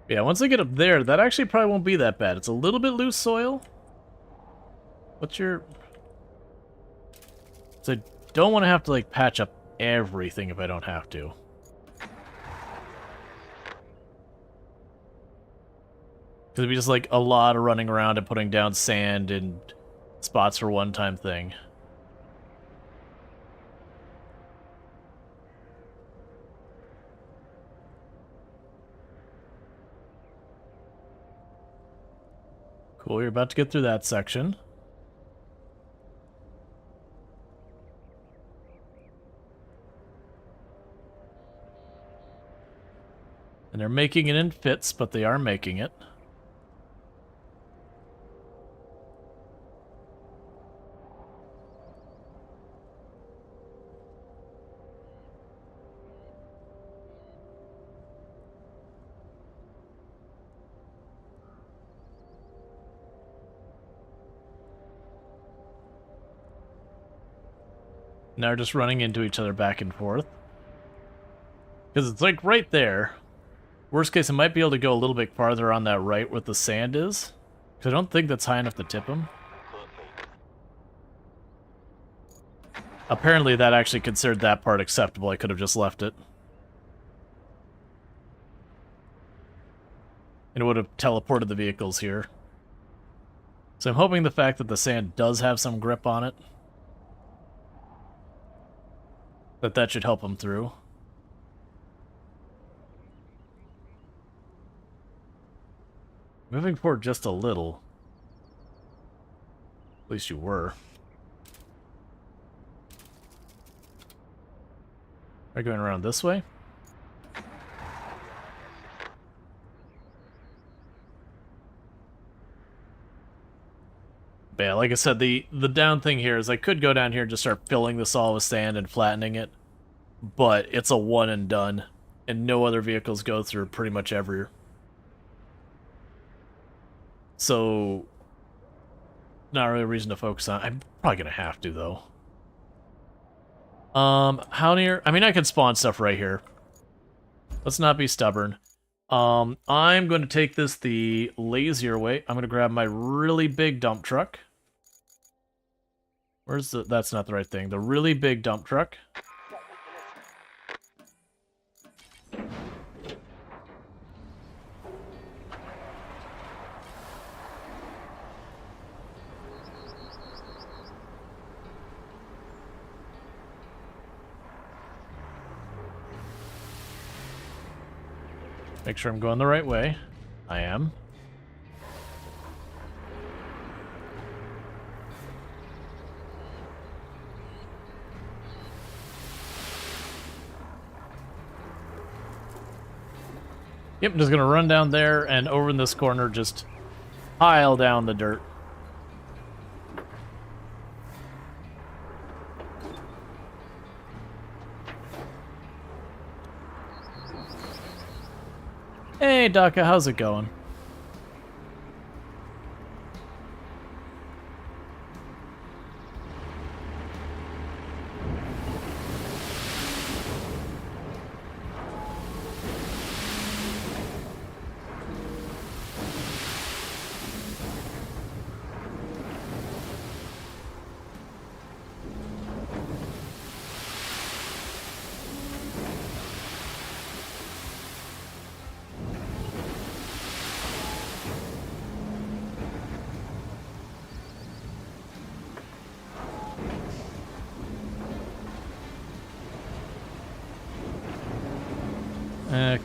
Yeah, once I get up there, that actually probably won't be that bad. It's a little bit loose soil. What's your... So I don't want to have to, like, patch up everything if I don't have to. Because it'd be just, like, a lot of running around and putting down sand and spots for one-time thing. Cool, you're about to get through that section. And they're making it in fits, but they are making it. Now we're just running into each other back and forth. Because it's like right there. Worst case, I might be able to go a little bit farther on that right where the sand is. Because I don't think that's high enough to tip him. Apparently that actually considered that part acceptable. I could have just left it. And it would have teleported the vehicles here. So I'm hoping the fact that the sand does have some grip on it, that should help him through. Moving forward just a little. At least you were. Are you going around this way? But yeah, like I said, the down thing here is I could go down here and just start filling this all with sand and flattening it. But it's a one and done. And no other vehicles go through pretty much ever. So, not really a reason to focus on. I'm probably going to have to, though. How near? I mean, I could spawn stuff right here. Let's not be stubborn. I'm going to take this the lazier way. I'm going to grab my really big dump truck. Where's the... That's not the right thing. The really big dump truck. Make sure I'm going the right way. I am. Yep, I'm just gonna run down there and over in this corner, just pile down the dirt. Hey, Daka, how's it going?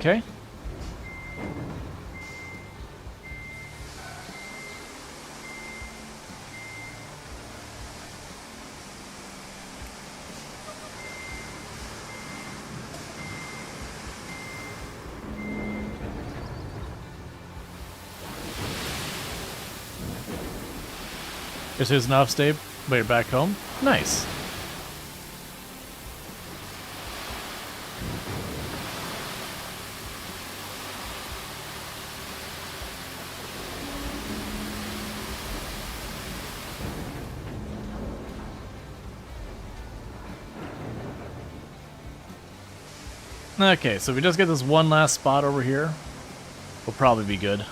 Okay. Guess there's an off stay, but you're back home? Nice. Okay, so if we just get this one last spot over here, we'll probably be good.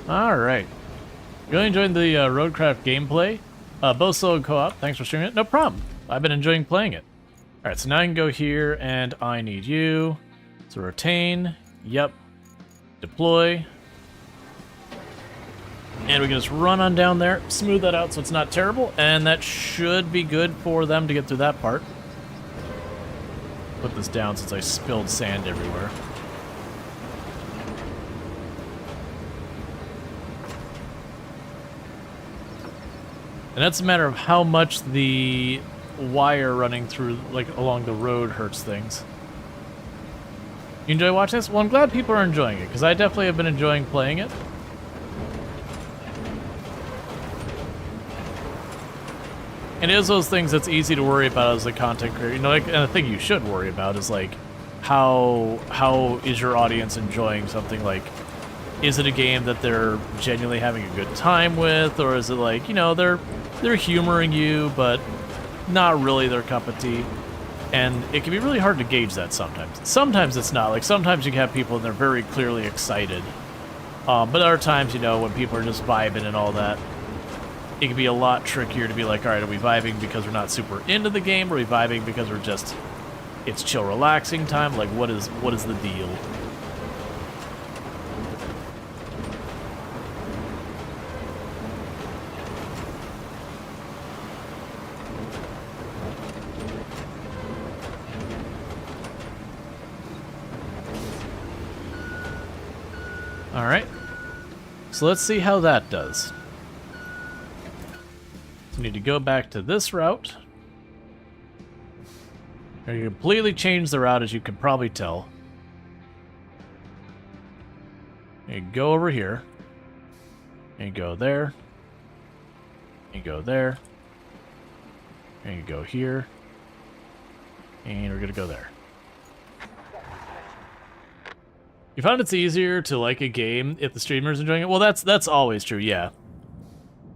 Alright. Really enjoying the RoadCraft gameplay. Both solo and co-op. Thanks for streaming it. No problem. I've been enjoying playing it. Alright, so now I can go here, and I need you. So retain. Yep. Deploy. And we can just run on down there, smooth that out so it's not terrible, and that should be good for them to get through that part. Put this down since I spilled sand everywhere. And that's a matter of how much the wire running through, like, along the road hurts things. You enjoy watching this? Well, I'm glad people are enjoying it, because I definitely have been enjoying playing it. And it is those things that's easy to worry about as a content creator. You know, like, and the thing you should worry about is, like, how is your audience enjoying something? Like, is it a game that they're genuinely having a good time with, or is it like, you know, they're humoring you, but not really their cup of tea? And it can be really hard to gauge that sometimes. Sometimes it's not. Like, sometimes you can have people and they're very clearly excited. But other times, you know, when people are just vibing and all that, it can be a lot trickier to be like, all right, are we vibing because we're not super into the game? Or are we vibing because we're just, it's chill, relaxing time? Like, what is the deal? All right. So let's see how that does. So need to go back to this route. And you completely changed the route, as you can probably tell. You go over here. And you go there. And you go there. And you go here. And we're gonna go there. You found it's easier to like a game if the streamer's enjoying it? Well, that's always true, yeah.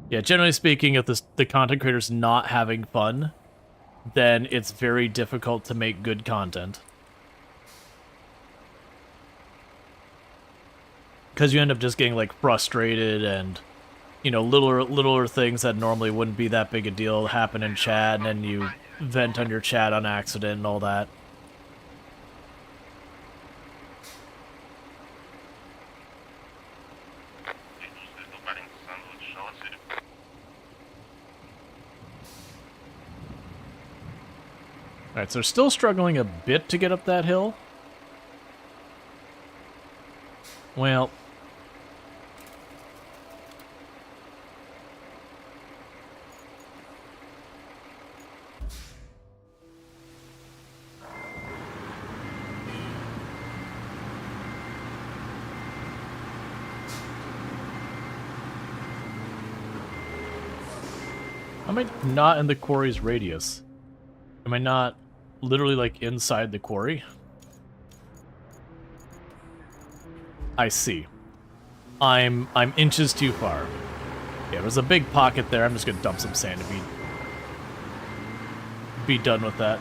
Yeah, generally speaking, if the content creator's not having fun, then it's very difficult to make good content. Because you end up just getting, like, frustrated and, you know, littler things that normally wouldn't be that big a deal happen in chat, and then you vent on your chat on accident and all that. Alright, so still struggling a bit to get up that hill. Well, am I not in the quarry's radius? Am I not literally, like, inside the quarry? I see. I'm inches too far. Yeah, there's a big pocket there. I'm just gonna dump some sand to be done with that.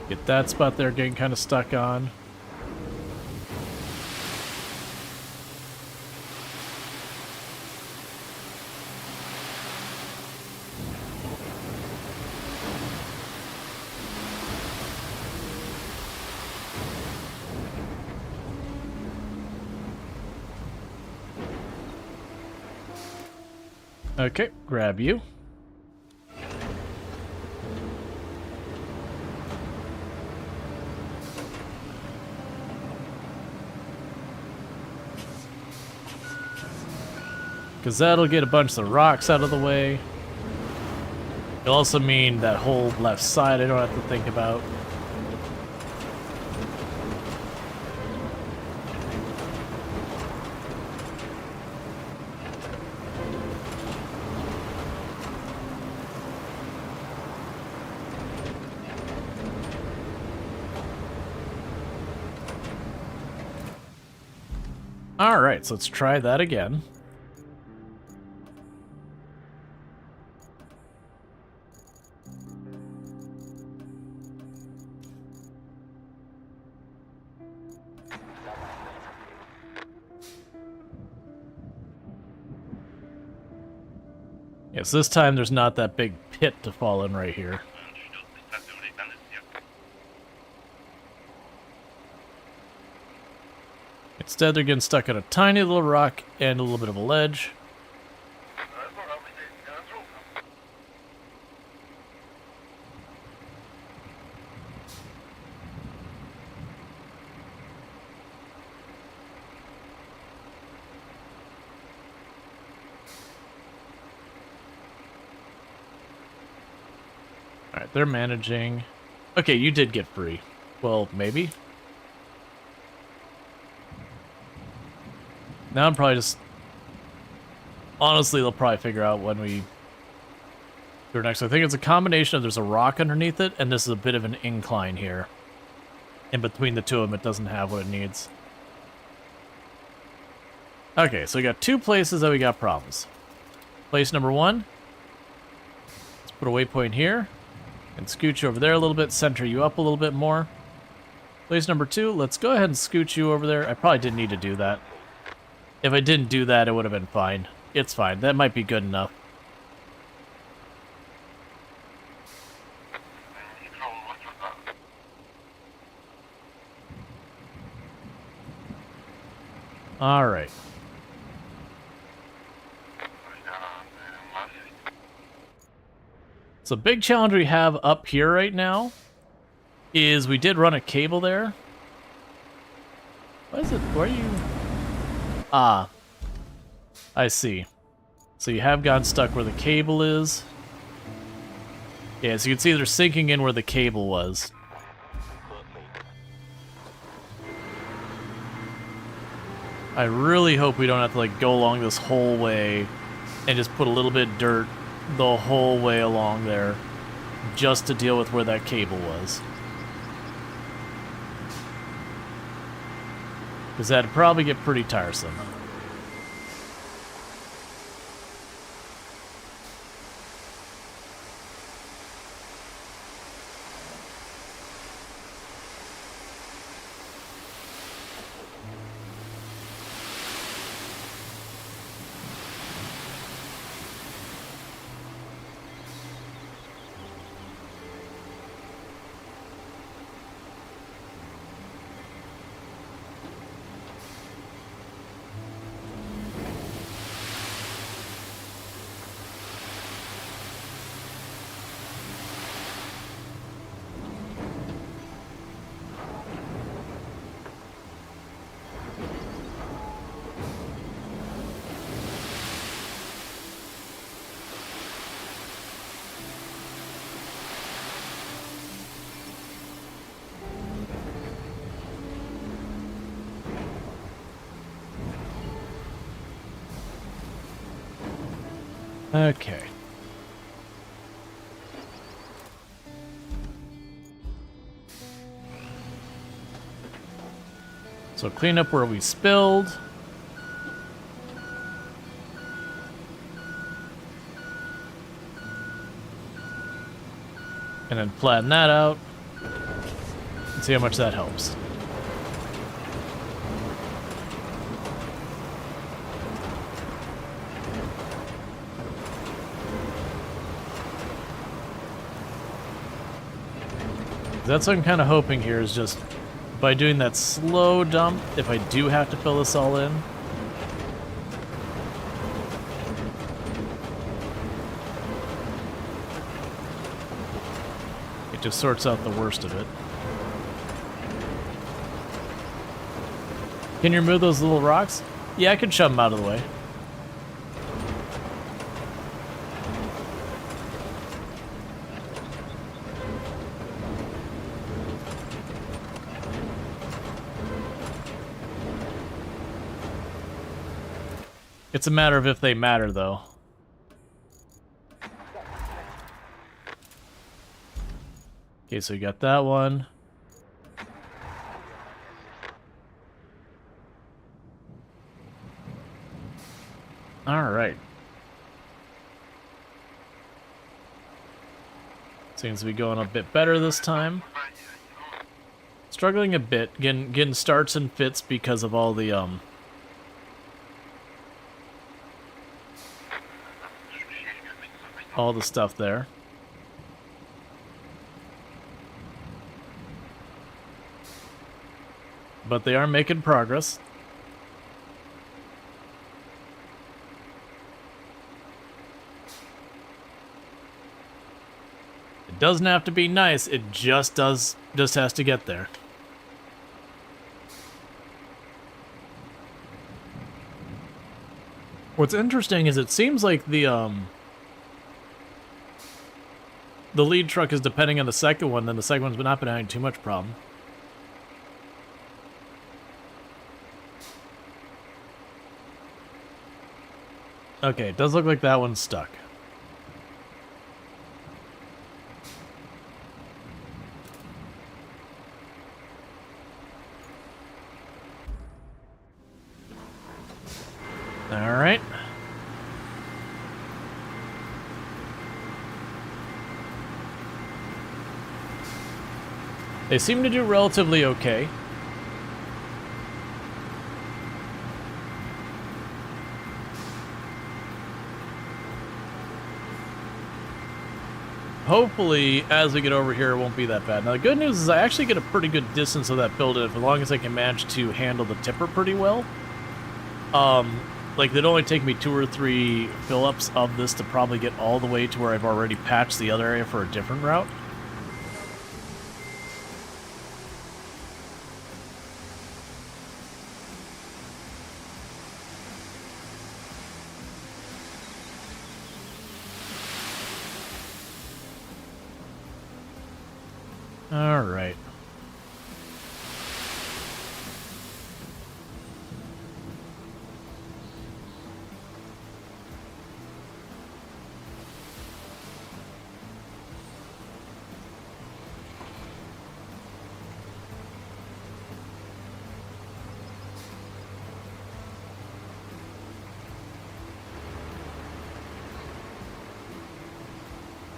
Get that spot there getting kind of stuck on. Okay, grab you. Because that'll get a bunch of the rocks out of the way. It'll also mean that whole left side I don't have to think about. Alright, so let's try that again. Yes, this time there's not that big pit to fall in right here. Instead, they're getting stuck on a tiny little rock and a little bit of a ledge. Alright, they're managing. Okay, you did get free. Well, maybe. Now I'm probably just... Honestly, they'll probably figure out when we do next. I think it's a combination of there's a rock underneath it, and this is a bit of an incline here. In between the two of them, it doesn't have what it needs. Okay, so we got two places that we got problems. Place number one. Let's put a waypoint here. And scooch you over there a little bit, center you up a little bit more. Place number two, let's go ahead and scooch you over there. I probably didn't need to do that. If I didn't do that, it would have been fine. It's fine. That might be good enough. Alright. So big challenge we have up here right now is we did run a cable there. Why is it? Where are you? Ah. I see. So you have gotten stuck where the cable is. Yeah, so you can see they're sinking in where the cable was. I really hope we don't have to like go along this whole way and just put a little bit of dirt the whole way along there just to deal with where that cable was. Because that'd probably get pretty tiresome. Okay. So clean up where we spilled. And then flatten that out. And see how much that helps. That's what I'm kind of hoping here is just by doing that slow dump, if I do have to fill this all in. It just sorts out the worst of it. Can you remove those little rocks? Yeah, I can shove them out of the way. It's a matter of if they matter, though. Okay, so you got that one. Alright. Seems to be going a bit better this time. Struggling a bit, getting starts and fits because of all the stuff there. But they are making progress. It doesn't have to be nice, it just has to get there. What's interesting is it seems like the lead truck is depending on the second one, then the second one's not been having too much problem. Okay, it does look like that one's stuck. Alright. They seem to do relatively okay. Hopefully, as we get over here, it won't be that bad. Now, the good news is I actually get a pretty good distance of that build as long as I can manage to handle the tipper pretty well. Like, it'd only take me 2 or 3 fill-ups of this to probably get all the way to where I've already patched the other area for a different route. All right.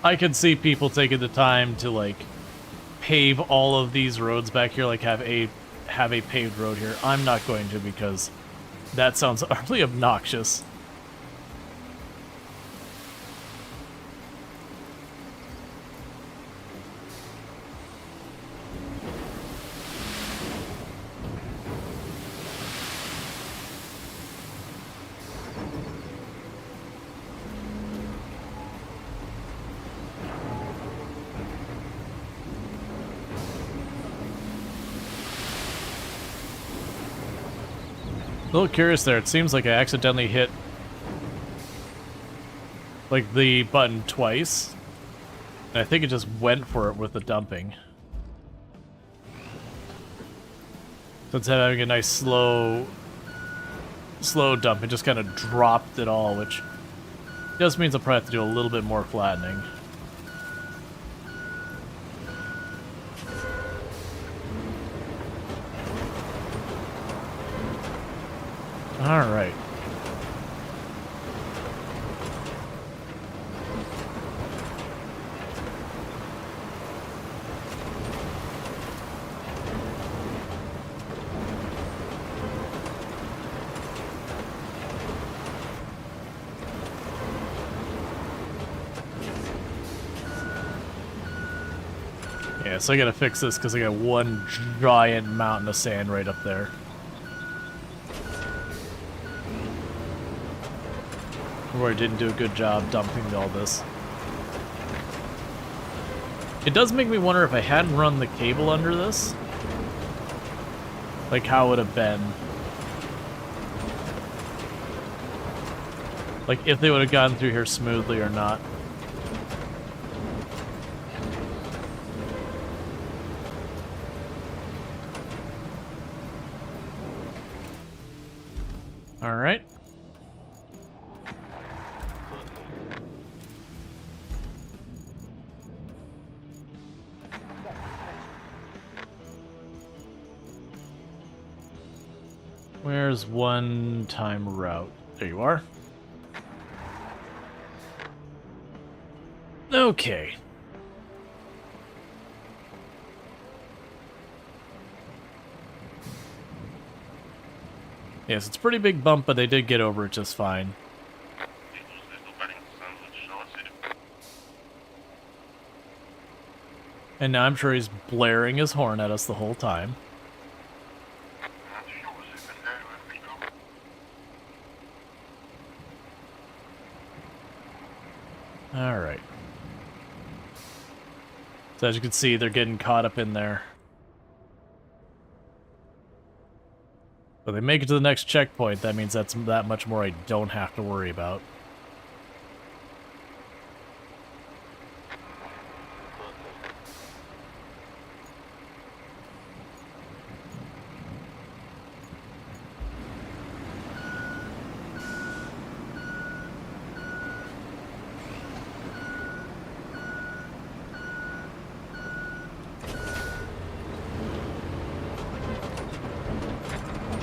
I can see people taking the time to, like, pave all of these roads back here, like have a paved road here. I'm not going to because that sounds utterly obnoxious. A little curious there. It seems like I accidentally hit like the button twice. And I think it just went for it with the dumping. So instead of having a nice slow dump, it just kind of dropped it all, which just means I'll probably have to do a little bit more flattening. All right. Yeah, so I gotta fix this because I got one giant mountain of sand right up there. Where I didn't do a good job dumping all this. It does make me wonder if I hadn't run the cable under this, like how it would have been. Like if they would have gone through here smoothly or not. All right. Where's one-time route? There you are. Okay. Yes, it's a pretty big bump, but they did get over it just fine. And now I'm sure he's blaring his horn at us the whole time. Alright. So as you can see, they're getting caught up in there. But they make it to the next checkpoint, that means that's that much more I don't have to worry about.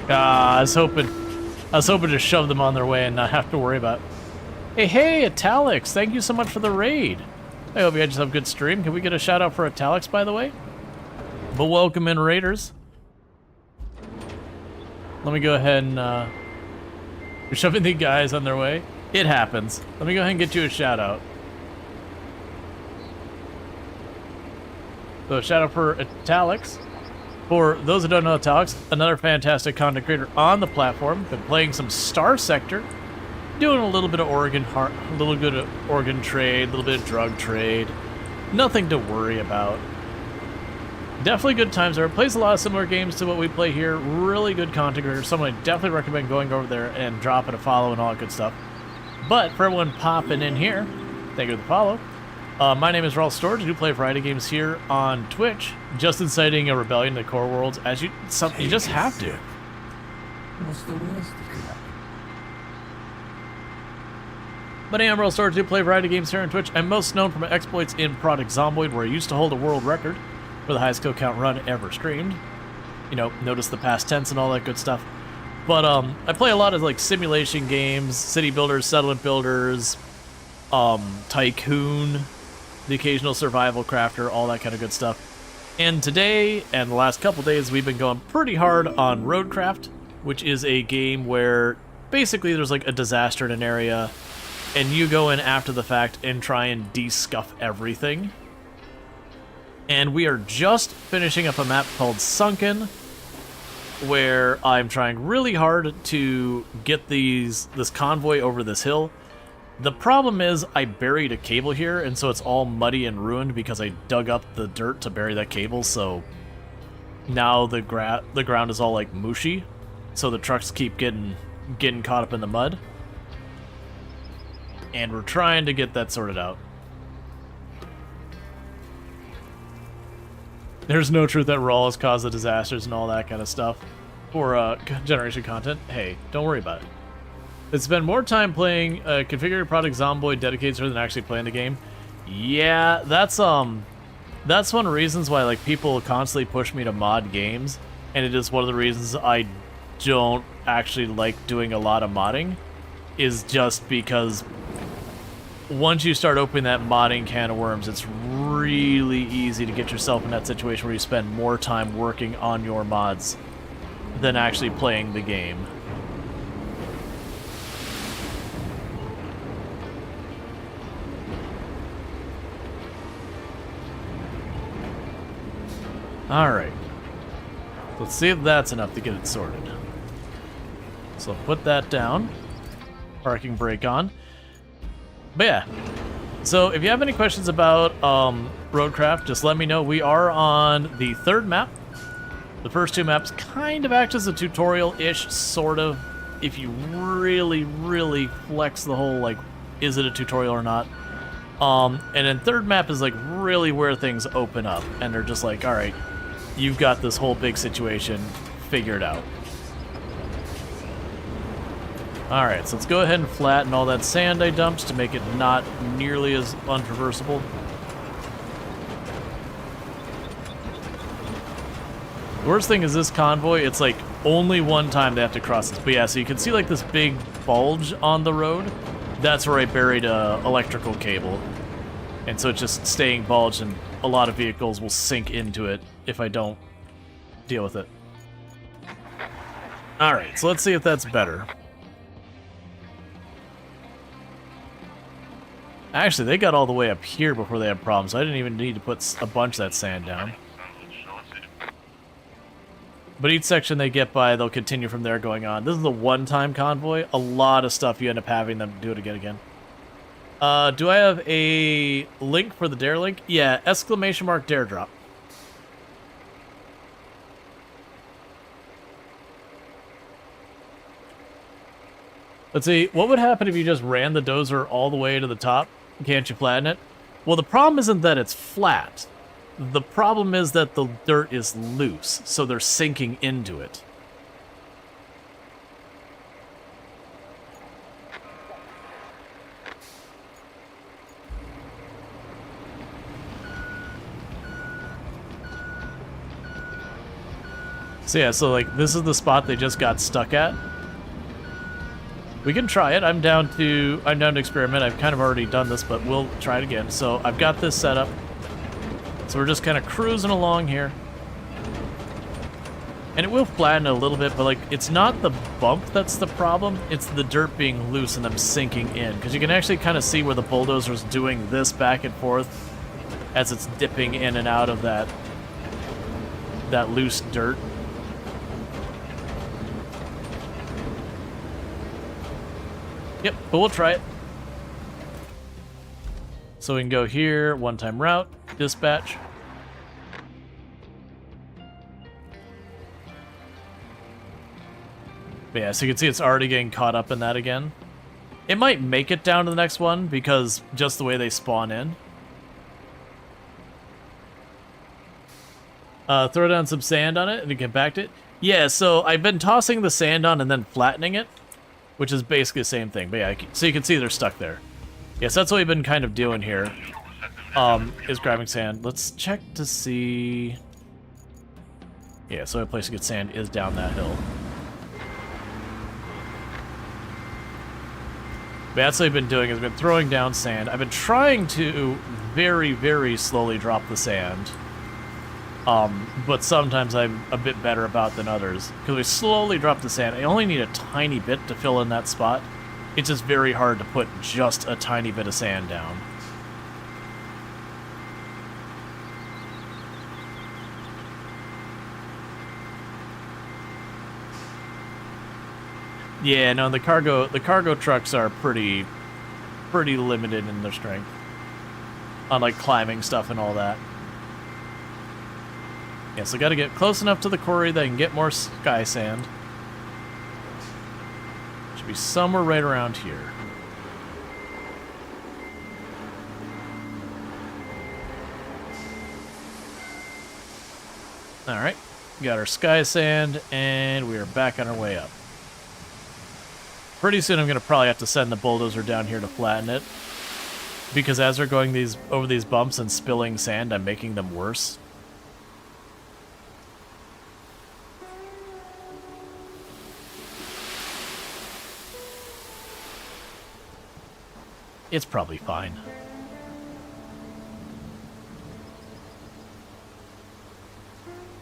I was hoping to shove them on their way and not have to worry about. Hey, Italics! Thank you so much for the raid. I hope you guys have a good stream. Can we get a shout out for Italics, by the way? But welcome in, raiders. Let me go ahead and you're shoving the guys on their way. It happens. Let me go ahead and get you a shout out. So shout out for Italics. For those who don't know Italics, another fantastic content creator on the platform. Been playing some Star Sector, doing a little bit of Oregon trade, a little bit of drug trade. Nothing to worry about. Definitely good times there. Plays a lot of similar games to what we play here. Really good content creator. Someone I definitely recommend going over there and dropping a follow and all that good stuff. But for everyone popping in here, thank you for the follow. My name is Rual Storge. I do play a variety of games here on Twitch, just inciting a rebellion in the core worlds, as you just have to. What's the worst that could happen? But I am Rual Storge. I do play a variety of games here on Twitch. I'm most known for my exploits in Project Zomboid, where I used to hold a world record for the highest kill count run ever streamed. You know, notice the past tense and all that good stuff. But I play a lot of like simulation games, city builders, settlement builders, Tycoon, the occasional survival crafter, all that kind of good stuff. And today, and the last couple days, we've been going pretty hard on RoadCraft, which is a game where basically there's like a disaster in an area, and you go in after the fact and try and de-scuff everything. And we are just finishing up a map called Sunken, where I'm trying really hard to get this convoy over this hill. The problem is I buried a cable here, and so it's all muddy and ruined because I dug up the dirt to bury that cable, so now the ground is all like mushy, so the trucks keep getting caught up in the mud. And we're trying to get that sorted out. There's no truth that Rual has caused the disasters and all that kind of stuff for generation content. Hey, don't worry about it. It's spend more time playing configuring Project Zomboid dedicated than actually playing the game. Yeah, that's one of the reasons why like people constantly push me to mod games, and it is one of the reasons I don't actually like doing a lot of modding, is just because once you start opening that modding can of worms, it's really easy to get yourself in that situation where you spend more time working on your mods than actually playing the game. Alright. Let's see if that's enough to get it sorted. So put that down. Parking brake on. But yeah. So if you have any questions about RoadCraft, just let me know. We are on the third map. The first two maps kind of act as a tutorial-ish, sort of. If you really, really flex the whole, like, is it a tutorial or not? And then third map is, like, really where things open up. And they're just like, alright, you've got this whole big situation figured out. Alright, so let's go ahead and flatten all that sand I dumped to make it not nearly as untraversable. The worst thing is this convoy, it's like only one time they have to cross this. But yeah, so you can see like this big bulge on the road. That's where I buried a electrical cable. And so it's just staying bulged, and a lot of vehicles will sink into it if I don't deal with it. Alright, so let's see if that's better. Actually, they got all the way up here before they had problems. I didn't even need to put a bunch of that sand down. But each section they get by, they'll continue from there going on. This is a one-time convoy. A lot of stuff you end up having them do it again. Do I have a link for the dare link? Yeah, ! dare drop. Let's see, what would happen if you just ran the dozer all the way to the top? Can't you flatten it? Well, the problem isn't that it's flat. The problem is that the dirt is loose, so they're sinking into it. So yeah, so like this is the spot they just got stuck at. We can try it. I'm down to experiment. I've kind of already done this, but we'll try it again. So I've got this set up. So we're just kind of cruising along here. And it will flatten a little bit, but like it's not the bump that's the problem. It's the dirt being loose and them sinking in. Because you can actually kind of see where the bulldozer's doing this back and forth as it's dipping in and out of that loose dirt. Yep, but we'll try it. So we can go here, one-time route, dispatch. But yeah, so you can see it's already getting caught up in that again. It might make it down to the next one because just the way they spawn in. Throw down some sand on it and you can compact it. Yeah, so I've been tossing the sand on and then flattening it, which is basically the same thing. But yeah, so you can see they're stuck there. Yes, that's what we've been kind of doing here, is grabbing sand. Let's check to see... Yeah, so a place to get sand is down that hill. But that's what I've been doing, is been throwing down sand. I've been trying to very, very slowly drop the sand. But sometimes I'm a bit better about than others. Because we slowly drop the sand. I only need a tiny bit to fill in that spot. It's just very hard to put just a tiny bit of sand down. Yeah, no, the cargo trucks are pretty limited in their strength. On like climbing stuff and all that. Yeah, so gotta get close enough to the quarry that I can get more sky sand. Should be somewhere right around here. Alright, got our sky sand, and we are back on our way up. Pretty soon I'm gonna probably have to send the bulldozer down here to flatten it. Because as they're going over these bumps and spilling sand, I'm making them worse. It's probably fine.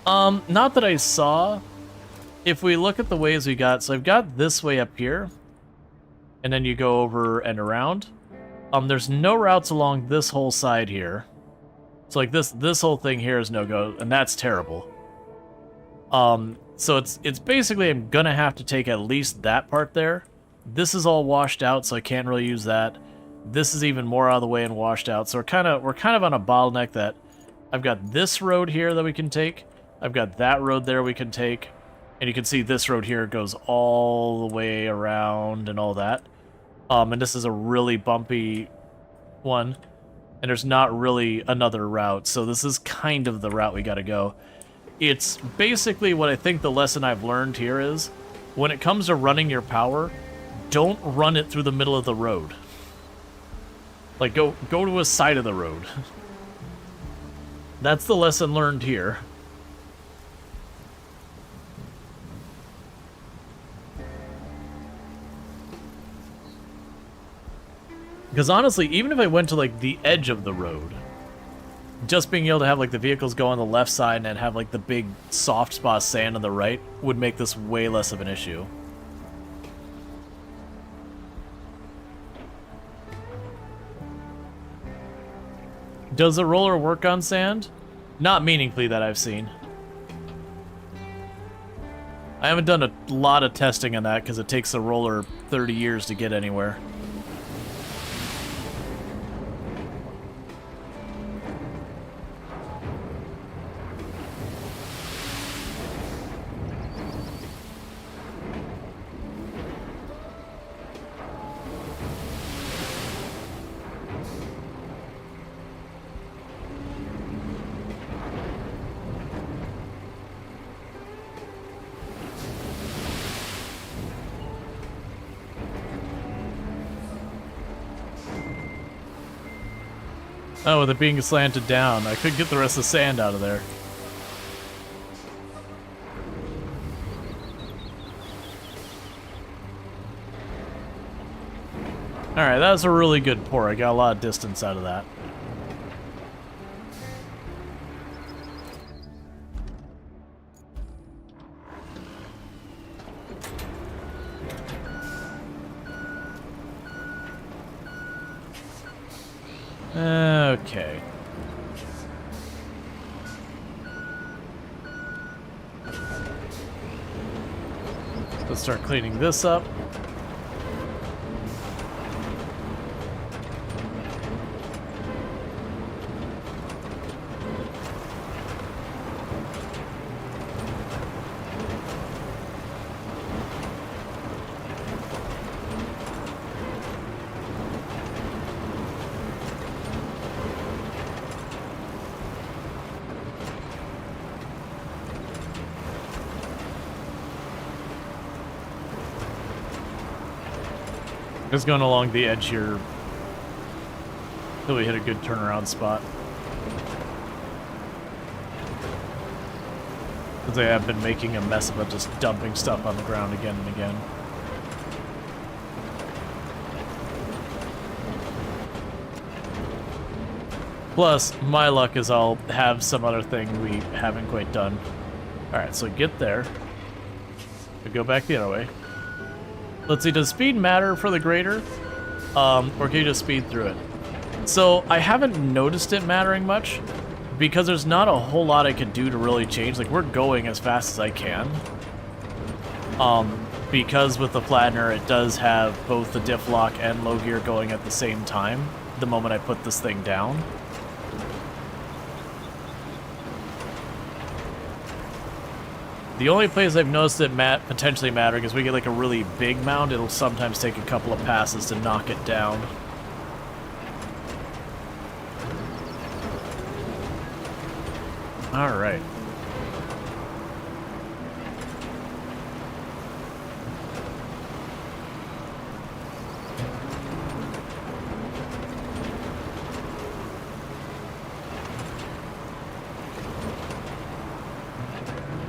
Not that I saw. If we look at the ways we got, so I've got this way up here, and then you go over and around. There's no routes along this whole side here. So like this whole thing here is no go, and that's terrible. So it's basically I'm gonna have to take at least that part there. This is all washed out, so I can't really use that. This is even more out of the way and washed out, so we're kind of on a bottleneck that I've got this road here that we can take. I've got that road there we can take, and you can see this road here goes all the way around and all that. And this is a really bumpy one, and there's not really another route, so this is kind of the route we gotta go. It's basically what I think the lesson I've learned here is, when it comes to running your power, don't run it through the middle of the road. Like, go to a side of the road. That's the lesson learned here. Because honestly, even if I went to like the edge of the road, just being able to have like the vehicles go on the left side and have like the big soft spot of sand on the right would make this way less of an issue. Does the roller work on sand? Not meaningfully that I've seen. I haven't done a lot of testing on that because it takes the roller 30 years to get anywhere. Oh, with it being slanted down, I could get the rest of the sand out of there. Alright, that was a really good pour. I got a lot of distance out of that. Okay. Let's start cleaning this up. Just going along the edge here till we hit a good turnaround spot. Because I have been making a mess about just dumping stuff on the ground again and again. Plus, my luck is I'll have some other thing we haven't quite done. Alright, so get there. We go back the other way. Let's see, does speed matter for the grader? Or can you just speed through it? So, I haven't noticed it mattering much, because there's not a whole lot I can do to really change. Like, we're going as fast as I can. Because with the flattener, it does have both the diff lock and low gear going at the same time, the moment I put this thing down. The only place I've noticed it potentially mattering is we get like a really big mound. It'll sometimes take a couple of passes to knock it down. All right.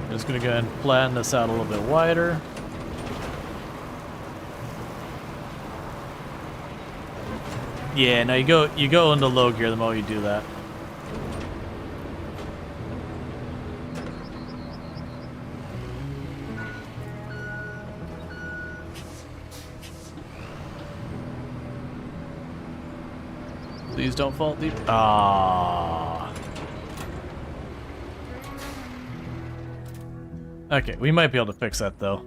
Just gonna go ahead and flatten this out a little bit wider. Yeah, now you go into low gear the moment you do that. Please don't fall deep. Ah. Okay, we might be able to fix that though.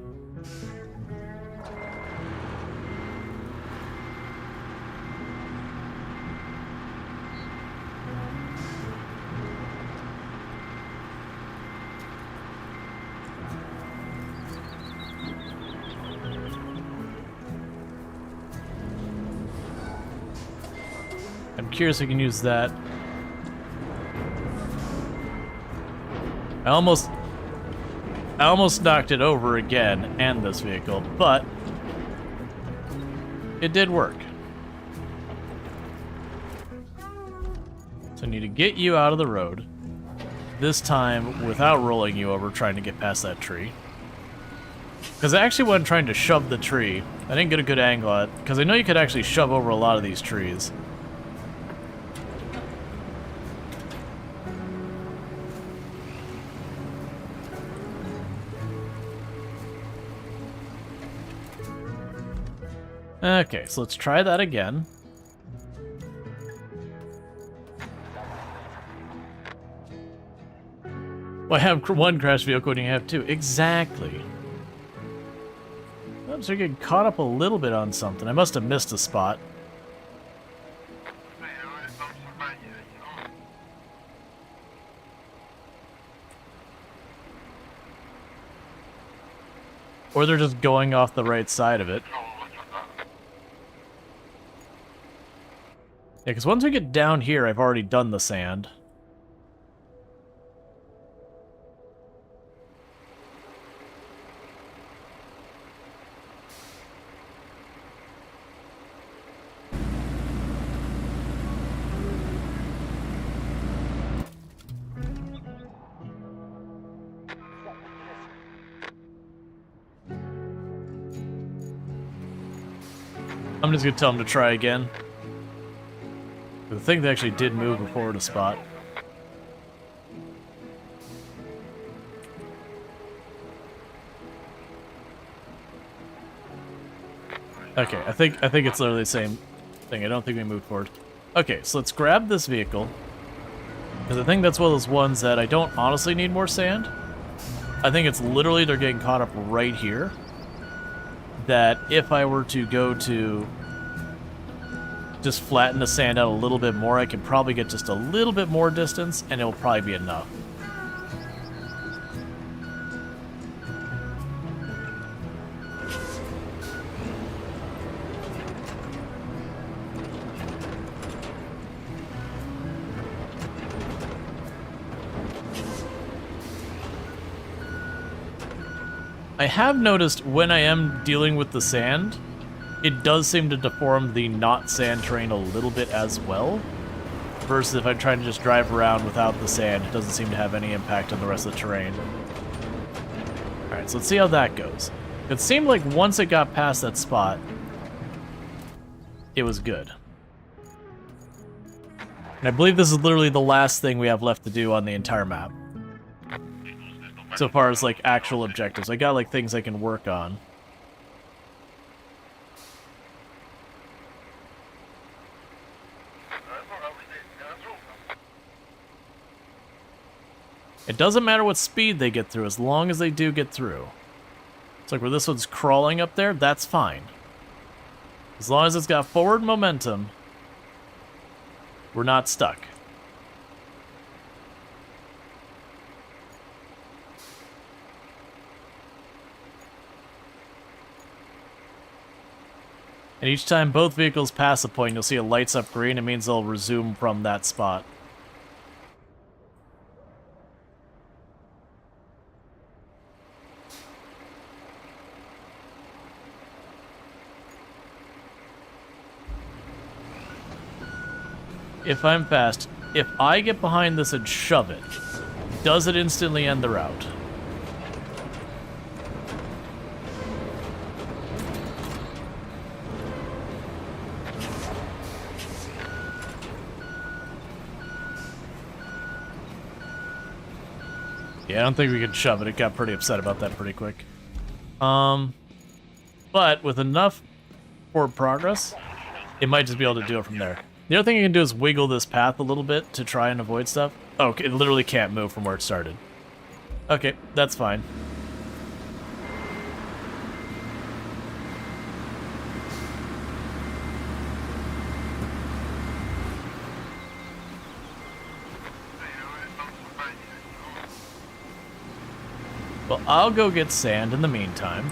I'm curious if we can use that. I almost knocked it over again, and this vehicle, but it did work. So I need to get you out of the road, this time without rolling you over trying to get past that tree. Because I actually wasn't trying to shove the tree. I didn't get a good angle at it, because I know you could actually shove over a lot of these trees. Okay, so let's try that again. Well, I have one crash vehicle and you have two. Exactly. Oops, we're getting caught up a little bit on something. I must have missed a spot. Or they're just going off the right side of it. Yeah, because once we get down here, I've already done the sand. I'm just gonna tell him to try again. I think they actually did move before the spot. Okay, I think it's literally the same thing. I don't think we moved forward. Okay, so let's grab this vehicle. Because I think that's one of those ones that I don't honestly need more sand. I think it's literally they're getting caught up right here. That if I were to go to just flatten the sand out a little bit more, I could probably get just a little bit more distance, and it'll probably be enough. I have noticed when I am dealing with the sand, it does seem to deform the not sand terrain a little bit as well. Versus if I'm trying to just drive around without the sand, it doesn't seem to have any impact on the rest of the terrain. Alright, so let's see how that goes. It seemed like once it got past that spot, it was good. And I believe this is literally the last thing we have left to do on the entire map. So far as, like, actual objectives. I got, like, things I can work on. It doesn't matter what speed they get through, as long as they do get through. It's like where this one's crawling up there, that's fine. As long as it's got forward momentum, we're not stuck. And each time both vehicles pass a point, you'll see it lights up green. It means they'll resume from that spot. If I'm fast, if I get behind this and shove it, does it instantly end the route? Yeah, I don't think we could shove it. It got pretty upset about that pretty quick. But with enough forward progress, it might just be able to do it from there. The other thing you can do is wiggle this path a little bit to try and avoid stuff. Oh, it literally can't move from where it started. Okay, that's fine. Well, I'll go get sand in the meantime.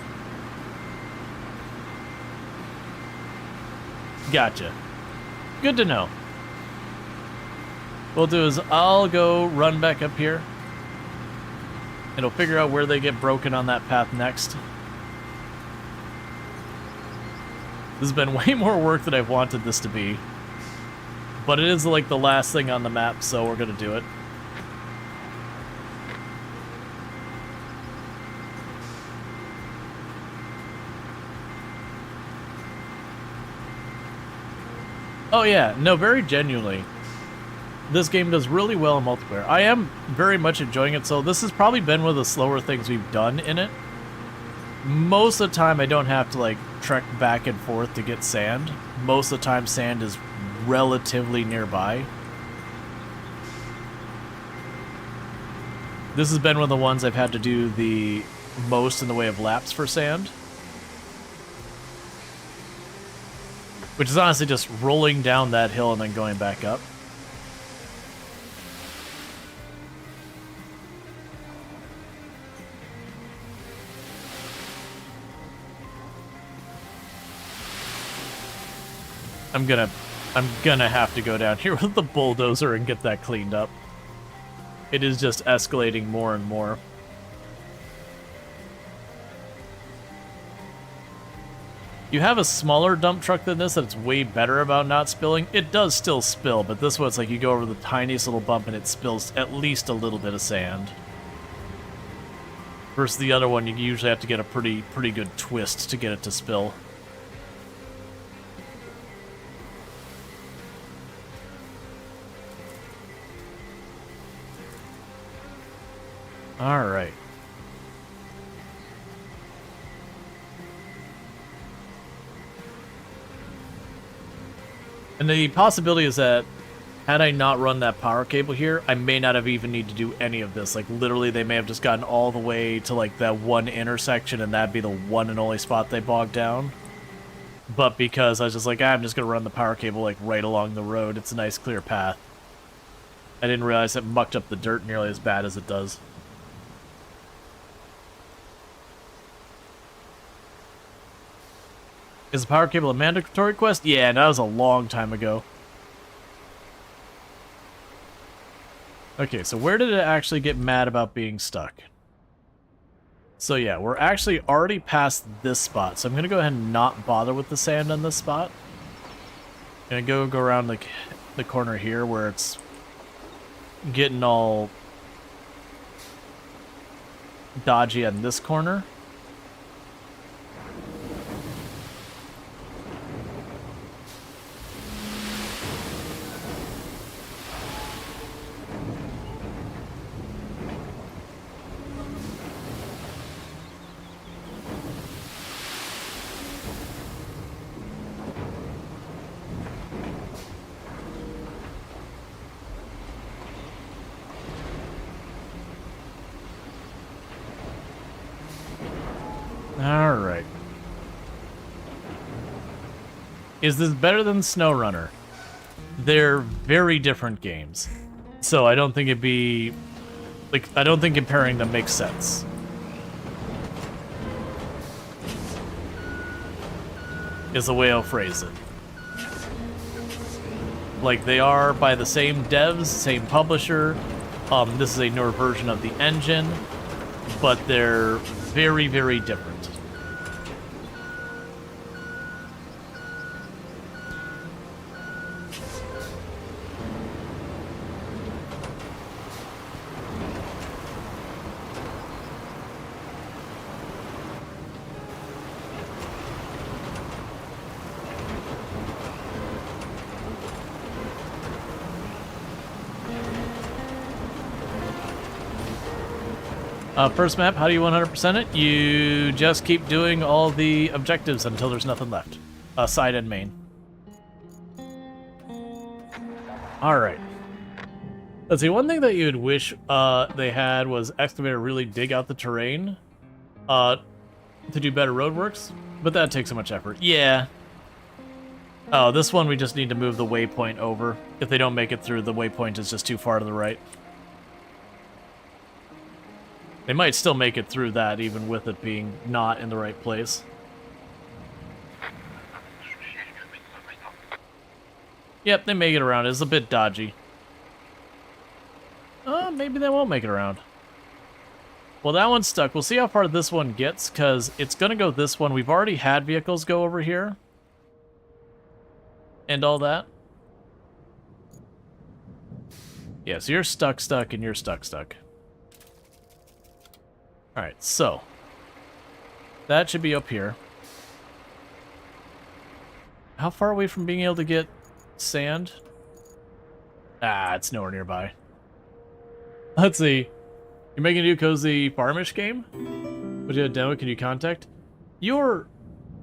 Gotcha. Good to know. What we'll do is I'll go run back up here. It'll figure out where they get broken on that path next. This has been way more work than I've wanted this to be. But it is like the last thing on the map, so we're gonna do it. Oh yeah, no, very genuinely. This game does really well in multiplayer. I am very much enjoying it, so this has probably been one of the slower things we've done in it. Most of the time, I don't have to, like, trek back and forth to get sand. Most of the time, sand is relatively nearby. This has been one of the ones I've had to do the most in the way of laps for sand. Which is honestly just rolling down that hill and then going back up. I'm gonna have to go down here with the bulldozer and get that cleaned up. It is just escalating more and more. You have a smaller dump truck than this that's way better about not spilling. It does still spill, but this one, it's like you go over the tiniest little bump and it spills at least a little bit of sand. Versus the other one, you usually have to get a pretty good twist to get it to spill. All right. And the possibility is that had I not run that power cable here, I may not have even need to do any of this. Like, literally, they may have just gotten all the way to, like, that one intersection, and that'd be the one and only spot they bogged down. But because I was just like, I'm just going to run the power cable, like, right along the road. It's a nice, clear path. I didn't realize it mucked up the dirt nearly as bad as it does. Is the power cable a mandatory quest? Yeah, that was a long time ago. Okay, so where did it actually get mad about being stuck? So yeah, we're actually already past this spot, so I'm going to go ahead and not bother with the sand on this spot. I'm going to go around the corner here where it's getting all dodgy on this corner. Alright. Is this better than SnowRunner? They're very different games. So I don't think it'd be... like, I don't think comparing them makes sense. Is the way I'll phrase it. Like, they are by the same devs, same publisher. This is a newer version of the engine, but they're very, very different. First map, how do you 100% it? You just keep doing all the objectives until there's nothing left. Side and main. Alright. Let's see, one thing that you'd wish they had was Excavator really dig out the terrain to do better roadworks, but that takes so much effort. Yeah. Oh, this one we just need to move the waypoint over. If they don't make it through, the waypoint is just too far to the right. They might still make it through that, even with it being not in the right place. Yep, they make it around. It's a bit dodgy. Maybe they won't make it around. Well, that one's stuck. We'll see how far this one gets, because it's going to go this one. We've already had vehicles go over here. And all that. Yeah, so you're stuck, and you're stuck. Alright, so that should be up here. How far away from being able to get sand? Ah, it's nowhere nearby. Let's see. You're making a new cozy farmish game? Would you have a demo? Can you contact? You're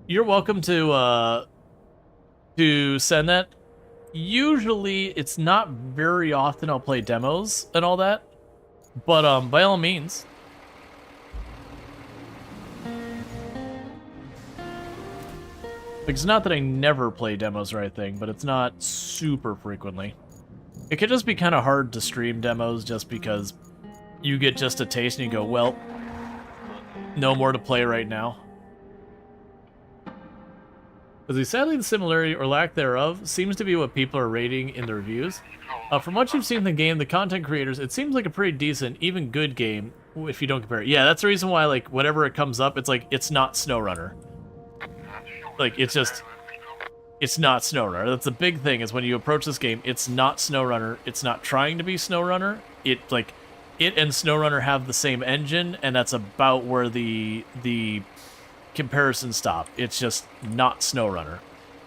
welcome to send that. Usually, it's not very often I'll play demos and all that, but by all means. Like, it's not that I never play demos or anything, but it's not super frequently. It can just be kind of hard to stream demos just because you get just a taste and you go, well, no more to play right now. Because sadly the similarity or lack thereof seems to be what people are rating in the reviews. From what you've seen in the game, the content creators, it seems like a pretty decent, even good game if you don't compare it. Yeah, that's the reason why, like, whenever it comes up, it's like, it's not SnowRunner. Like, it's not SnowRunner. That's the big thing, is when you approach this game, it's not SnowRunner. It's not trying to be SnowRunner. It and SnowRunner have the same engine, and that's about where the comparisons stop. It's just not SnowRunner.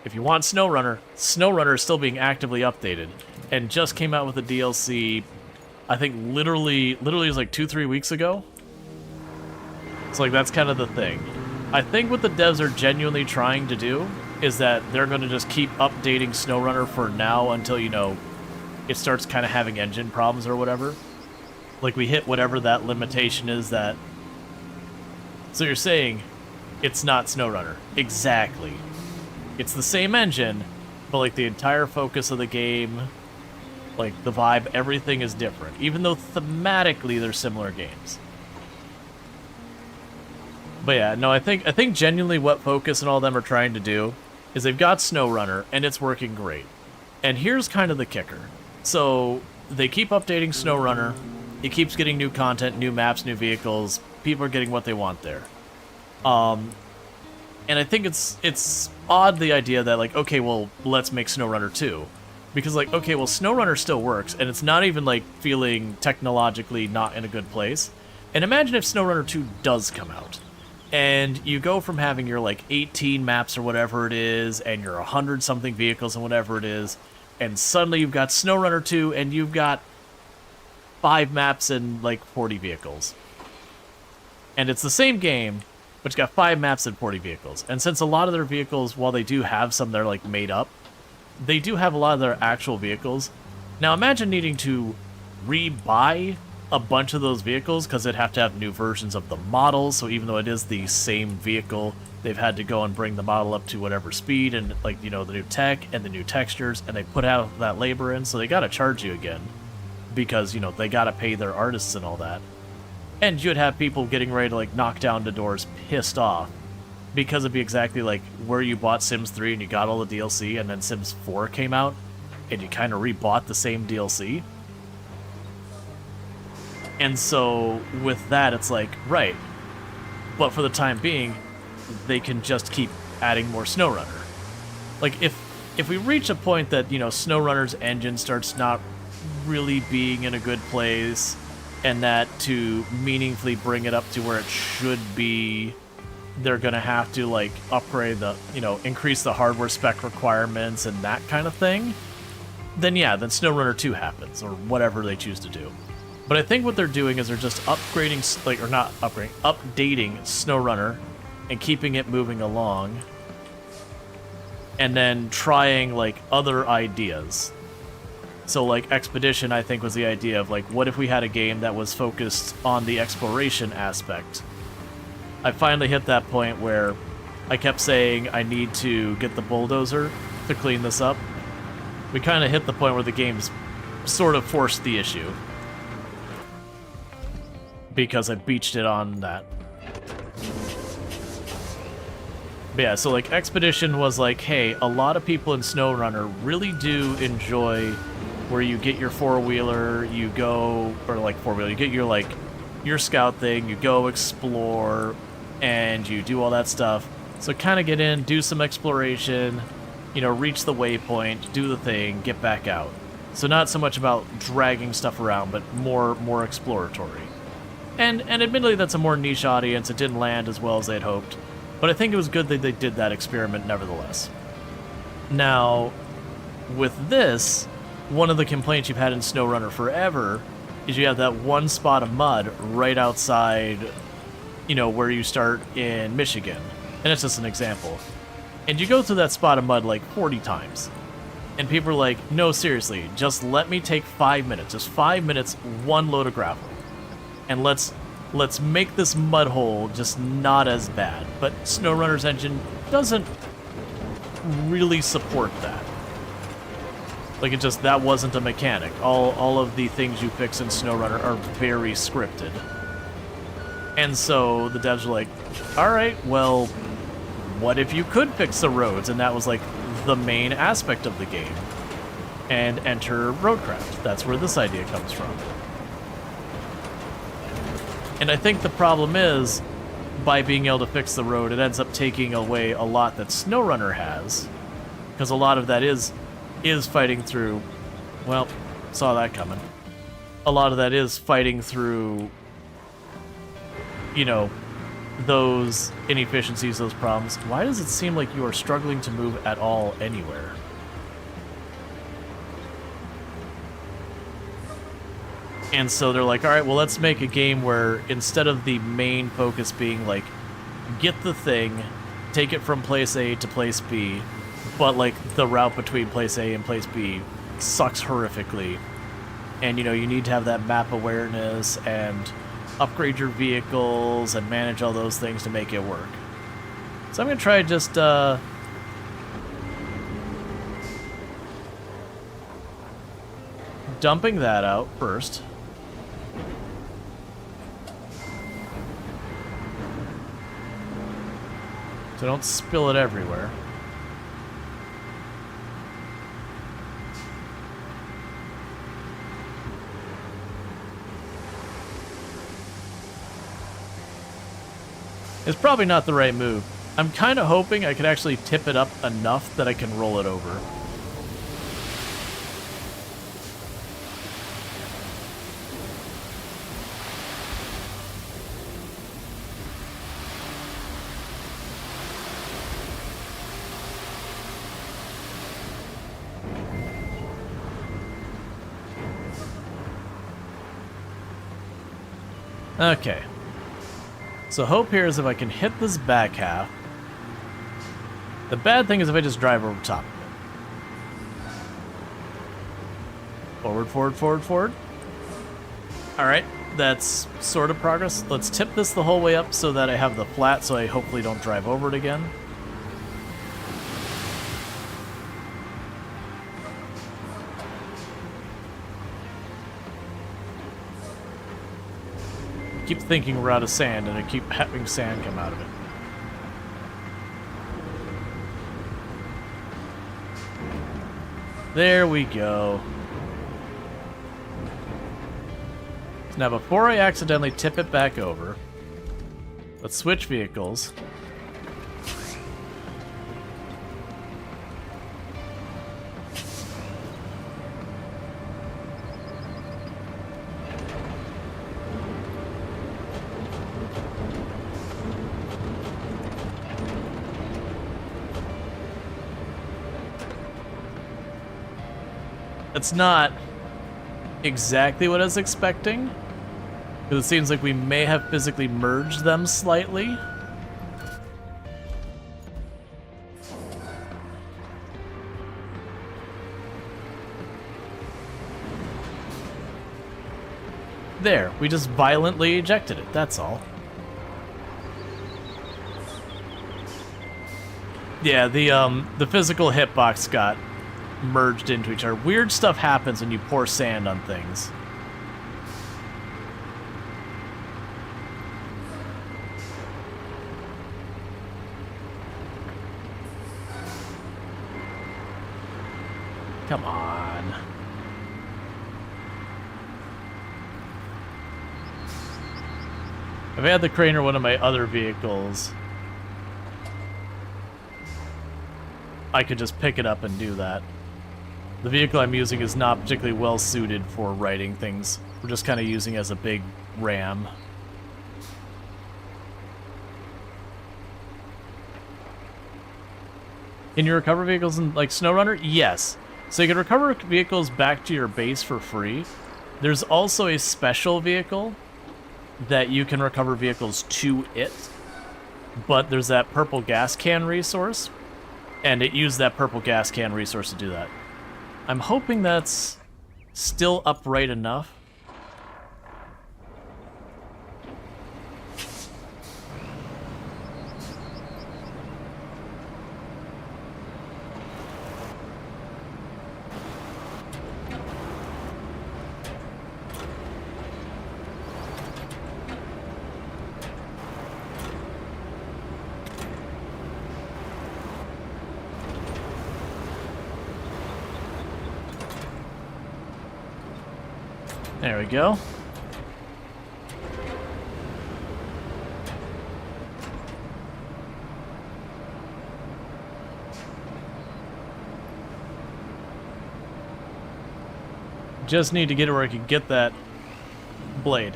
If you want SnowRunner, SnowRunner is still being actively updated, and just came out with a DLC, I think literally it was like 2-3 weeks ago. So like, that's kind of the thing. I think what the devs are genuinely trying to do is that they're going to just keep updating SnowRunner for now until, you know, it starts kind of having engine problems or whatever. Like, we hit whatever that limitation is that... So you're saying it's not SnowRunner. Exactly. It's the same engine, but, like, the entire focus of the game, like, the vibe, everything is different. Even though thematically they're similar games. But yeah, no, I think genuinely what Focus and all them are trying to do is they've got SnowRunner, and it's working great. And here's kind of the kicker. So, they keep updating SnowRunner, it keeps getting new content, new maps, new vehicles, people are getting what they want there. And I think it's odd, the idea that, like, okay, well, let's make SnowRunner 2. Because, like, okay, well, SnowRunner still works, and it's not even, like, feeling technologically not in a good place. And imagine if SnowRunner 2 does come out. And you go from having your, like, 18 maps or whatever it is, and your 100-something vehicles and whatever it is, and suddenly you've got SnowRunner 2, and you've got 5 maps and, like, 40 vehicles. And it's the same game, but it's got 5 maps and 40 vehicles. And since a lot of their vehicles, while they do have some that are, like, made up, they do have a lot of their actual vehicles. Now imagine needing to re-buy a bunch of those vehicles, because they'd have to have new versions of the models, so even though it is the same vehicle, they've had to go and bring the model up to whatever speed, and, like, you know, the new tech and the new textures, and they put out that labor in, so they gotta charge you again, because, you know, they gotta pay their artists and all that. And you'd have people getting ready to, like, knock down the doors pissed off, because it'd be exactly like where you bought Sims 3 and you got all the DLC, and then Sims 4 came out, and you kind of rebought the same DLC. And so, with that, it's like, right, but for the time being, they can just keep adding more SnowRunner. Like, if we reach a point that, you know, SnowRunner's engine starts not really being in a good place, and that to meaningfully bring it up to where it should be, they're gonna have to, like, upgrade the, you know, increase the hardware spec requirements and that kind of thing, then yeah, then SnowRunner 2 happens, or whatever they choose to do. But I think what they're doing is they're just upgrading, like, or not upgrading, updating SnowRunner and keeping it moving along. And then trying, like, other ideas. So, like, Expedition, I think, was the idea of, like, what if we had a game that was focused on the exploration aspect? I finally hit that point where I kept saying I need to get the bulldozer to clean this up. We kind of hit the point where the game's sort of forced the issue. Because I beached it on that. But yeah, so, like, Expedition was like, hey, a lot of people in SnowRunner really do enjoy where you get your four-wheeler, you go, or, like, four-wheeler, you get your, like, your scout thing, you go explore, and you do all that stuff. So kind of get in, do some exploration, you know, reach the waypoint, do the thing, get back out. So not so much about dragging stuff around, but more exploratory. And admittedly, that's a more niche audience. It didn't land as well as they'd hoped. But I think it was good that they did that experiment nevertheless. Now, with this, one of the complaints you've had in SnowRunner forever is you have that one spot of mud right outside, you know, where you start in Michigan. And it's just an example. And you go through that spot of mud like 40 times. And people are like, no, seriously, just let me take 5 minutes. Just 5 minutes, one load of gravel. And let's make this mud hole just not as bad. But SnowRunner's engine doesn't really support that. Like, it just, that wasn't a mechanic. All of the things you fix in SnowRunner are very scripted. And so the devs were like, alright, well, what if you could fix the roads? And that was like the main aspect of the game. And enter RoadCraft. That's where this idea comes from. And I think the problem is, by being able to fix the road, it ends up taking away a lot that SnowRunner has. Because a lot of that is fighting through, well, saw that coming. A lot of that is fighting through, you know, those inefficiencies, those problems. Why does it seem like you are struggling to move at all anywhere? And so they're like, all right, well, let's make a game where instead of the main focus being like, get the thing, take it from place A to place B, but like the route between place A and place B sucks horrifically. And, you know, you need to have that map awareness and upgrade your vehicles and manage all those things to make it work. So I'm going to try just, dumping that out first. So don't spill it everywhere. It's probably not the right move. I'm kind of hoping I could actually tip it up enough that I can roll it over. Okay. So hope here is if I can hit this back half. The bad thing is if I just drive over top of it. Forward, forward, forward, forward. Alright, that's sort of progress. Let's tip this the whole way up so that I have the flat so I hopefully don't drive over it again. I keep thinking we're out of sand, and I keep having sand come out of it. There we go. Now, before I accidentally tip it back over, let's switch vehicles. It's not exactly what I was expecting, because it seems like we may have physically merged them slightly. There, we just violently ejected it, that's all. Yeah, the physical hitbox got merged into each other. Weird stuff happens when you pour sand on things. Come on. If I had the crane or one of my other vehicles, I could just pick it up and do that. The vehicle I'm using is not particularly well suited for riding things. We're just kind of using it as a big ram. Can you recover vehicles in, like, SnowRunner? Yes. So you can recover vehicles back to your base for free. There's also a special vehicle that you can recover vehicles to it, but there's that purple gas can resource, and it used that purple gas can resource to do that. I'm hoping that's still upright enough. There we go. Just need to get it where I can get that blade.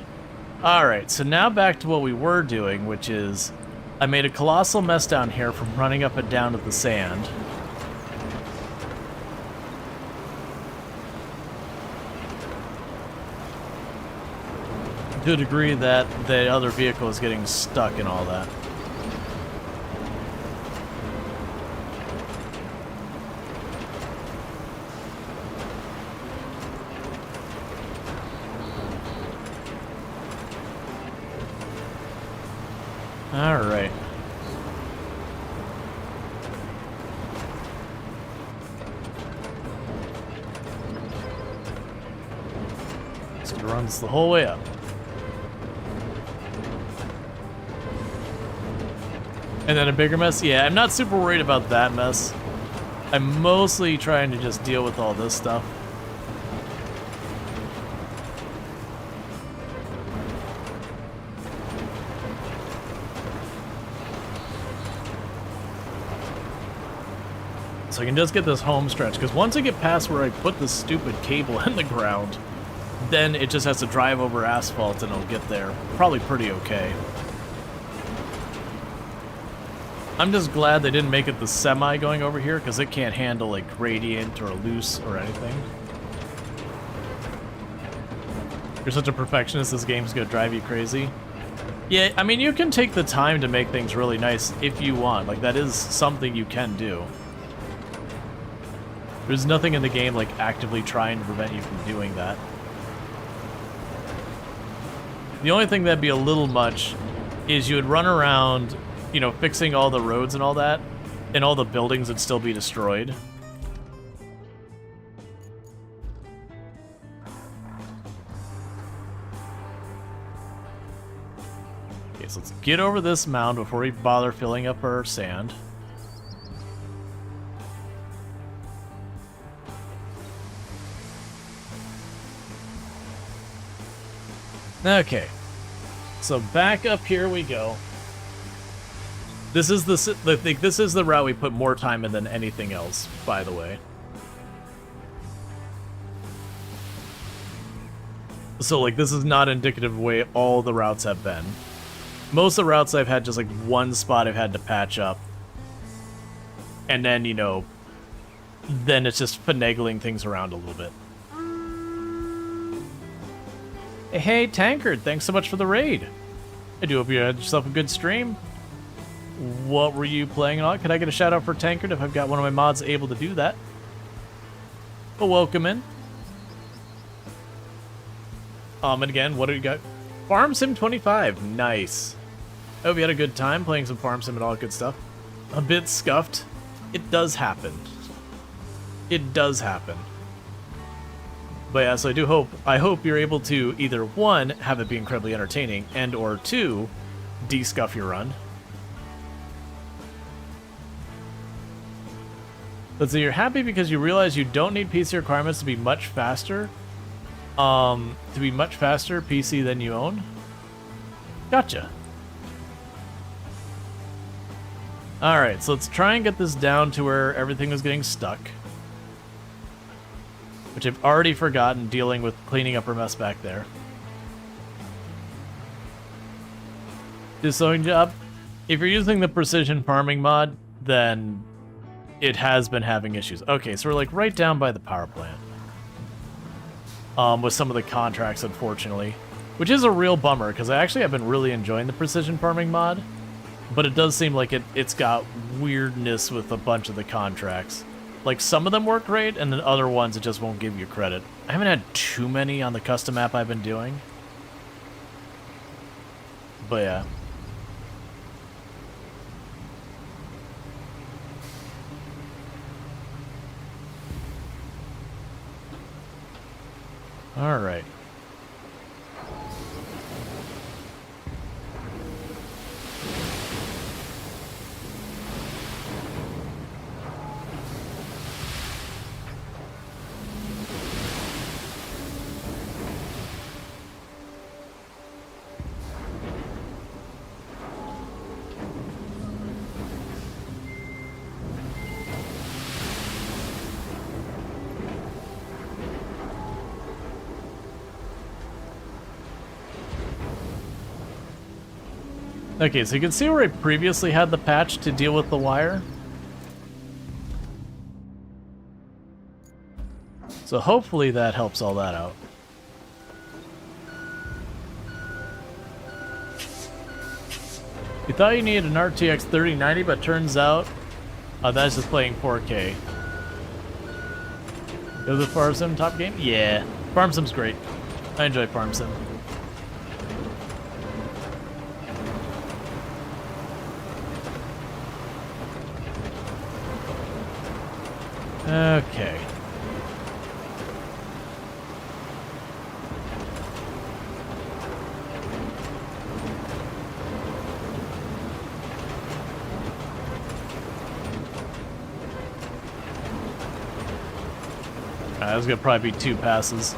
Alright, so now back to what we were doing, which is I made a colossal mess down here from running up and down to the sand. To a degree that the other vehicle is getting stuck and all that. All right. So it runs the whole way up. And then a bigger mess? Yeah, I'm not super worried about that mess. I'm mostly trying to just deal with all this stuff. So I can just get this home stretch, because once I get past where I put this stupid cable in the ground, then it just has to drive over asphalt and it'll get there. Probably pretty okay. I'm just glad they didn't make it the semi going over here, because it can't handle like gradient or a loose or anything. You're such a perfectionist, this game's gonna drive you crazy. Yeah, I mean, you can take the time to make things really nice if you want. Like, that is something you can do. There's nothing in the game like actively trying to prevent you from doing that. The only thing that'd be a little much is you would run around, you know, fixing all the roads and all that, and all the buildings would still be destroyed. Okay, so let's get over this mound before we bother filling up our sand. Okay, so back up here we go. This is this is the route we put more time in than anything else, by the way. So like, this is not indicative of the way all the routes have been. Most of the routes I've had just like one spot I've had to patch up, and then, you know, then it's just finagling things around a little bit. Hey, Tankard, thanks so much for the raid. I do hope you had yourself a good stream. What were you playing on? Could I get a shout out for Tankard if I've got one of my mods able to do that? Well, welcome in. And again, what do you got? Farm Sim 25, nice. I hope you had a good time playing some Farm Sim and all that good stuff. A bit scuffed. It does happen. It does happen. But yeah, so I hope you're able to either, one, have it be incredibly entertaining, and or two, de-scuff your run. Let's say you're happy because you realize you don't need PC requirements to be much faster. PC than you own. Gotcha. Alright, so let's try and get this down to where everything is getting stuck. Which I've already forgotten dealing with cleaning up our mess back there. Do sewing job. If you're using the precision farming mod, then it has been having issues. Okay, so we're like right down by the power plant. With some of the contracts, unfortunately. Which is a real bummer, because I actually have been really enjoying the precision farming mod. But it does seem like it's got weirdness with a bunch of the contracts. Like, some of them work great, and then other ones it just won't give you credit. I haven't had too many on the custom map I've been doing. But yeah. Alright. Okay, so you can see where I previously had the patch to deal with the wire. So hopefully that helps all that out. You thought you needed an RTX 3090, but turns out that's just playing 4K. Is the Farm Sim top game? Yeah, Farm Sim's great. I enjoy Farm Sim. Okay. There's gonna probably be 2 passes.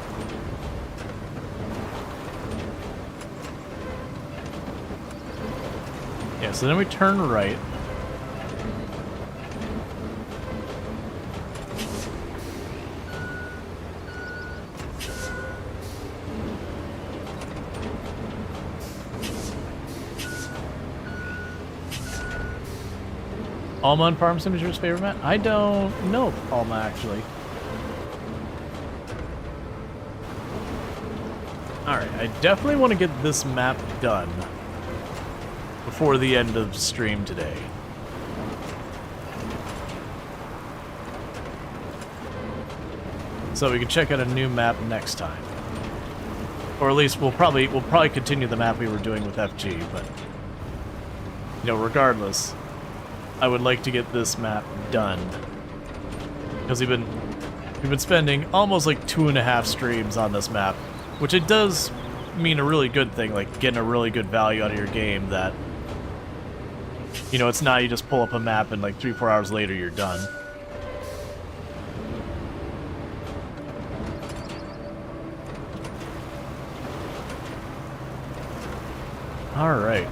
Yeah, so then we turn right. Alma and Farm Sim is your favorite map? I don't know Alma, actually. Alright, I definitely want to get this map done before the end of stream today. So we can check out a new map next time. Or at least we'll probably continue the map we were doing with FG, but you know, regardless, I would like to get this map done. Because we've been spending almost like 2.5 streams on this map, which it does mean a really good thing, like getting a really good value out of your game that, you know, it's not you just pull up a map and like 3-4 hours later you're done. Alright.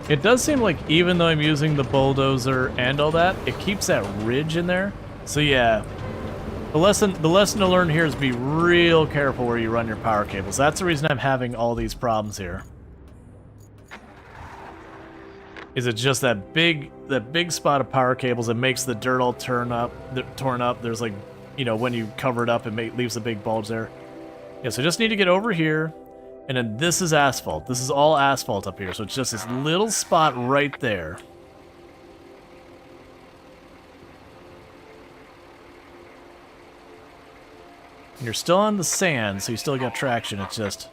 It does seem like even though I'm using the bulldozer and all that, it keeps that ridge in there. So yeah, the lesson to learn here is be real careful where you run your power cables. That's the reason I'm having all these problems here. Is it just that big spot of power cables that makes the dirt all torn up? There's like, you know, when you cover it up, it leaves a big bulge there. Yeah, so I just need to get over here. And then this is asphalt. This is all asphalt up here, so it's just this little spot right there. And you're still on the sand, so you still got traction. It's just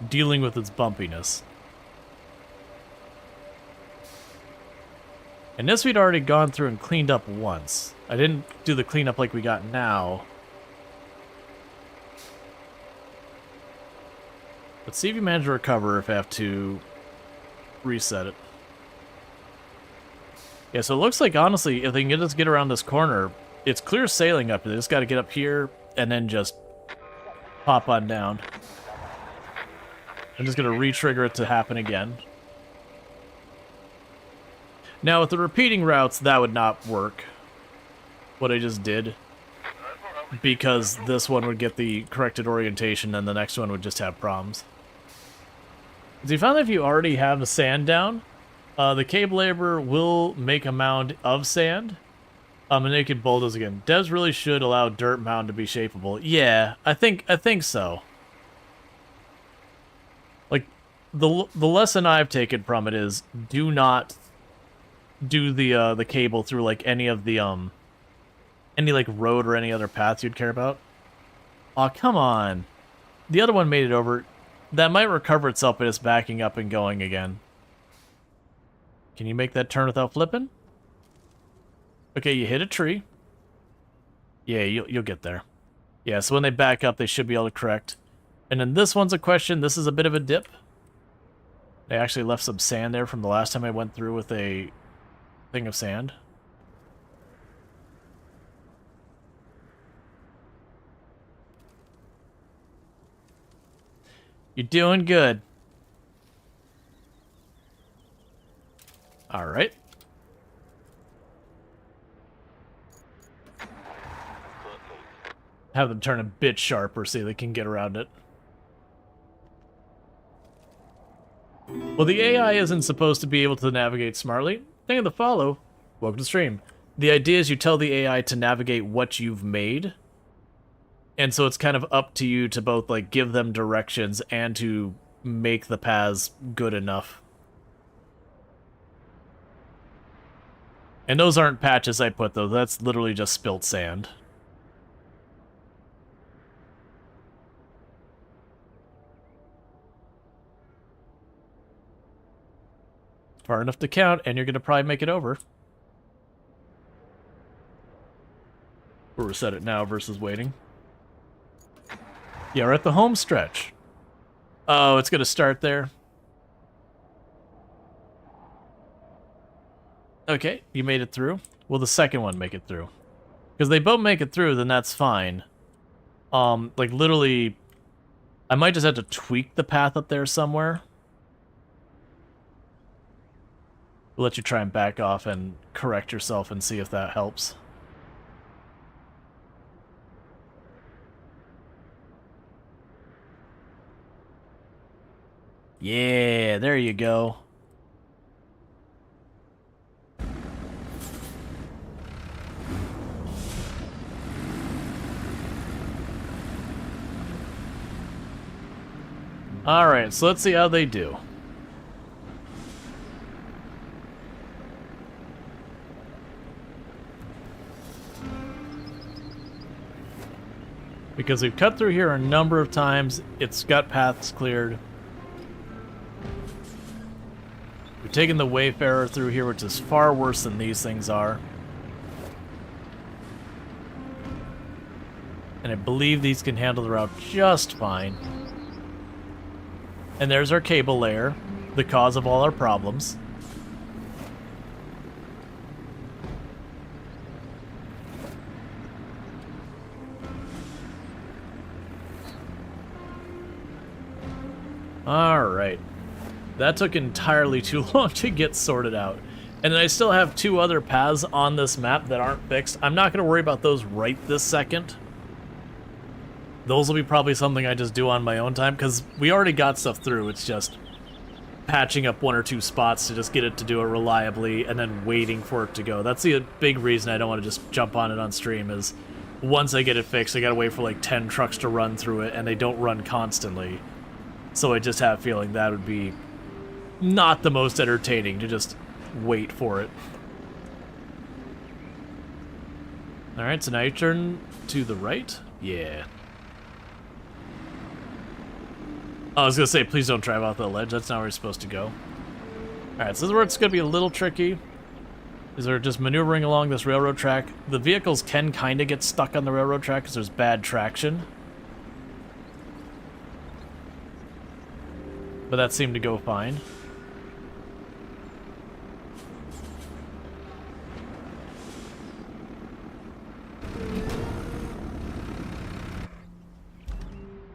dealing with its bumpiness. And this we'd already gone through and cleaned up once. I didn't do the cleanup like we got now. Let's see if you manage to recover if I have to reset it. Yeah, so it looks like, honestly, if they can just get around this corner, it's clear sailing up. They just got to get up here and then just pop on down. I'm just going to re-trigger it to happen again. Now, with the repeating routes, that would not work. What I just did. Because this one would get the corrected orientation and the next one would just have problems. So you found that if you already have the sand down, the cable laborer will make a mound of sand. And they could bulldoze again. Devs really should allow dirt mound to be shapeable. Yeah, I think so. Like, the lesson I've taken from it is do not do the cable through like any of the any like road or any other paths you'd care about. Aw, come on. The other one made it over. That might recover itself, but it's backing up and going again. Can you make that turn without flipping? Okay, you hit a tree. Yeah, you'll get there. Yeah, so when they back up, they should be able to correct. And then this one's a question. This is a bit of a dip. They actually left some sand there from the last time I went through with a thing of sand. You're doing good. All right. Have them turn a bit sharper so they can get around it. Well, the AI isn't supposed to be able to navigate smartly. Thank you for the follow. Welcome to the stream. The idea is you tell the AI to navigate what you've made. And so it's kind of up to you to both like give them directions and to make the paths good enough. And those aren't patches I put though, that's literally just spilt sand. Far enough to count, and you're gonna probably make it over. We'll reset it now versus waiting. Yeah, we're at the home stretch. Oh, it's gonna start there. Okay, you made it through. Will the second one make it through? Because they both make it through, then that's fine. Like literally, I might just have to tweak the path up there somewhere. We'll let you try and back off and correct yourself and see if that helps. Yeah, there you go. Alright, so let's see how they do. Because we've cut through here a number of times, it's got paths cleared. We've taken the Wayfarer through here, which is far worse than these things are. And I believe these can handle the route just fine. And there's our cable layer, the cause of all our problems. Alright. That took entirely too long to get sorted out. And then I still have two other paths on this map that aren't fixed. I'm not going to worry about those right this second. Those will be probably something I just do on my own time, because we already got stuff through. It's just patching up one or two spots to just get it to do it reliably, and then waiting for it to go. That's the big reason I don't want to just jump on it on stream, is once I get it fixed, I gotta wait for like 10 trucks to run through it, and they don't run constantly. So I just have a feeling that would be not the most entertaining to just wait for it. Alright, so now you turn to the right. Yeah. Oh, I was gonna say, please don't drive off the ledge. That's not where you're supposed to go. Alright, so this is where it's gonna be a little tricky. Is they're just maneuvering along this railroad track. The vehicles can kind of get stuck on the railroad track because there's bad traction. But that seemed to go fine.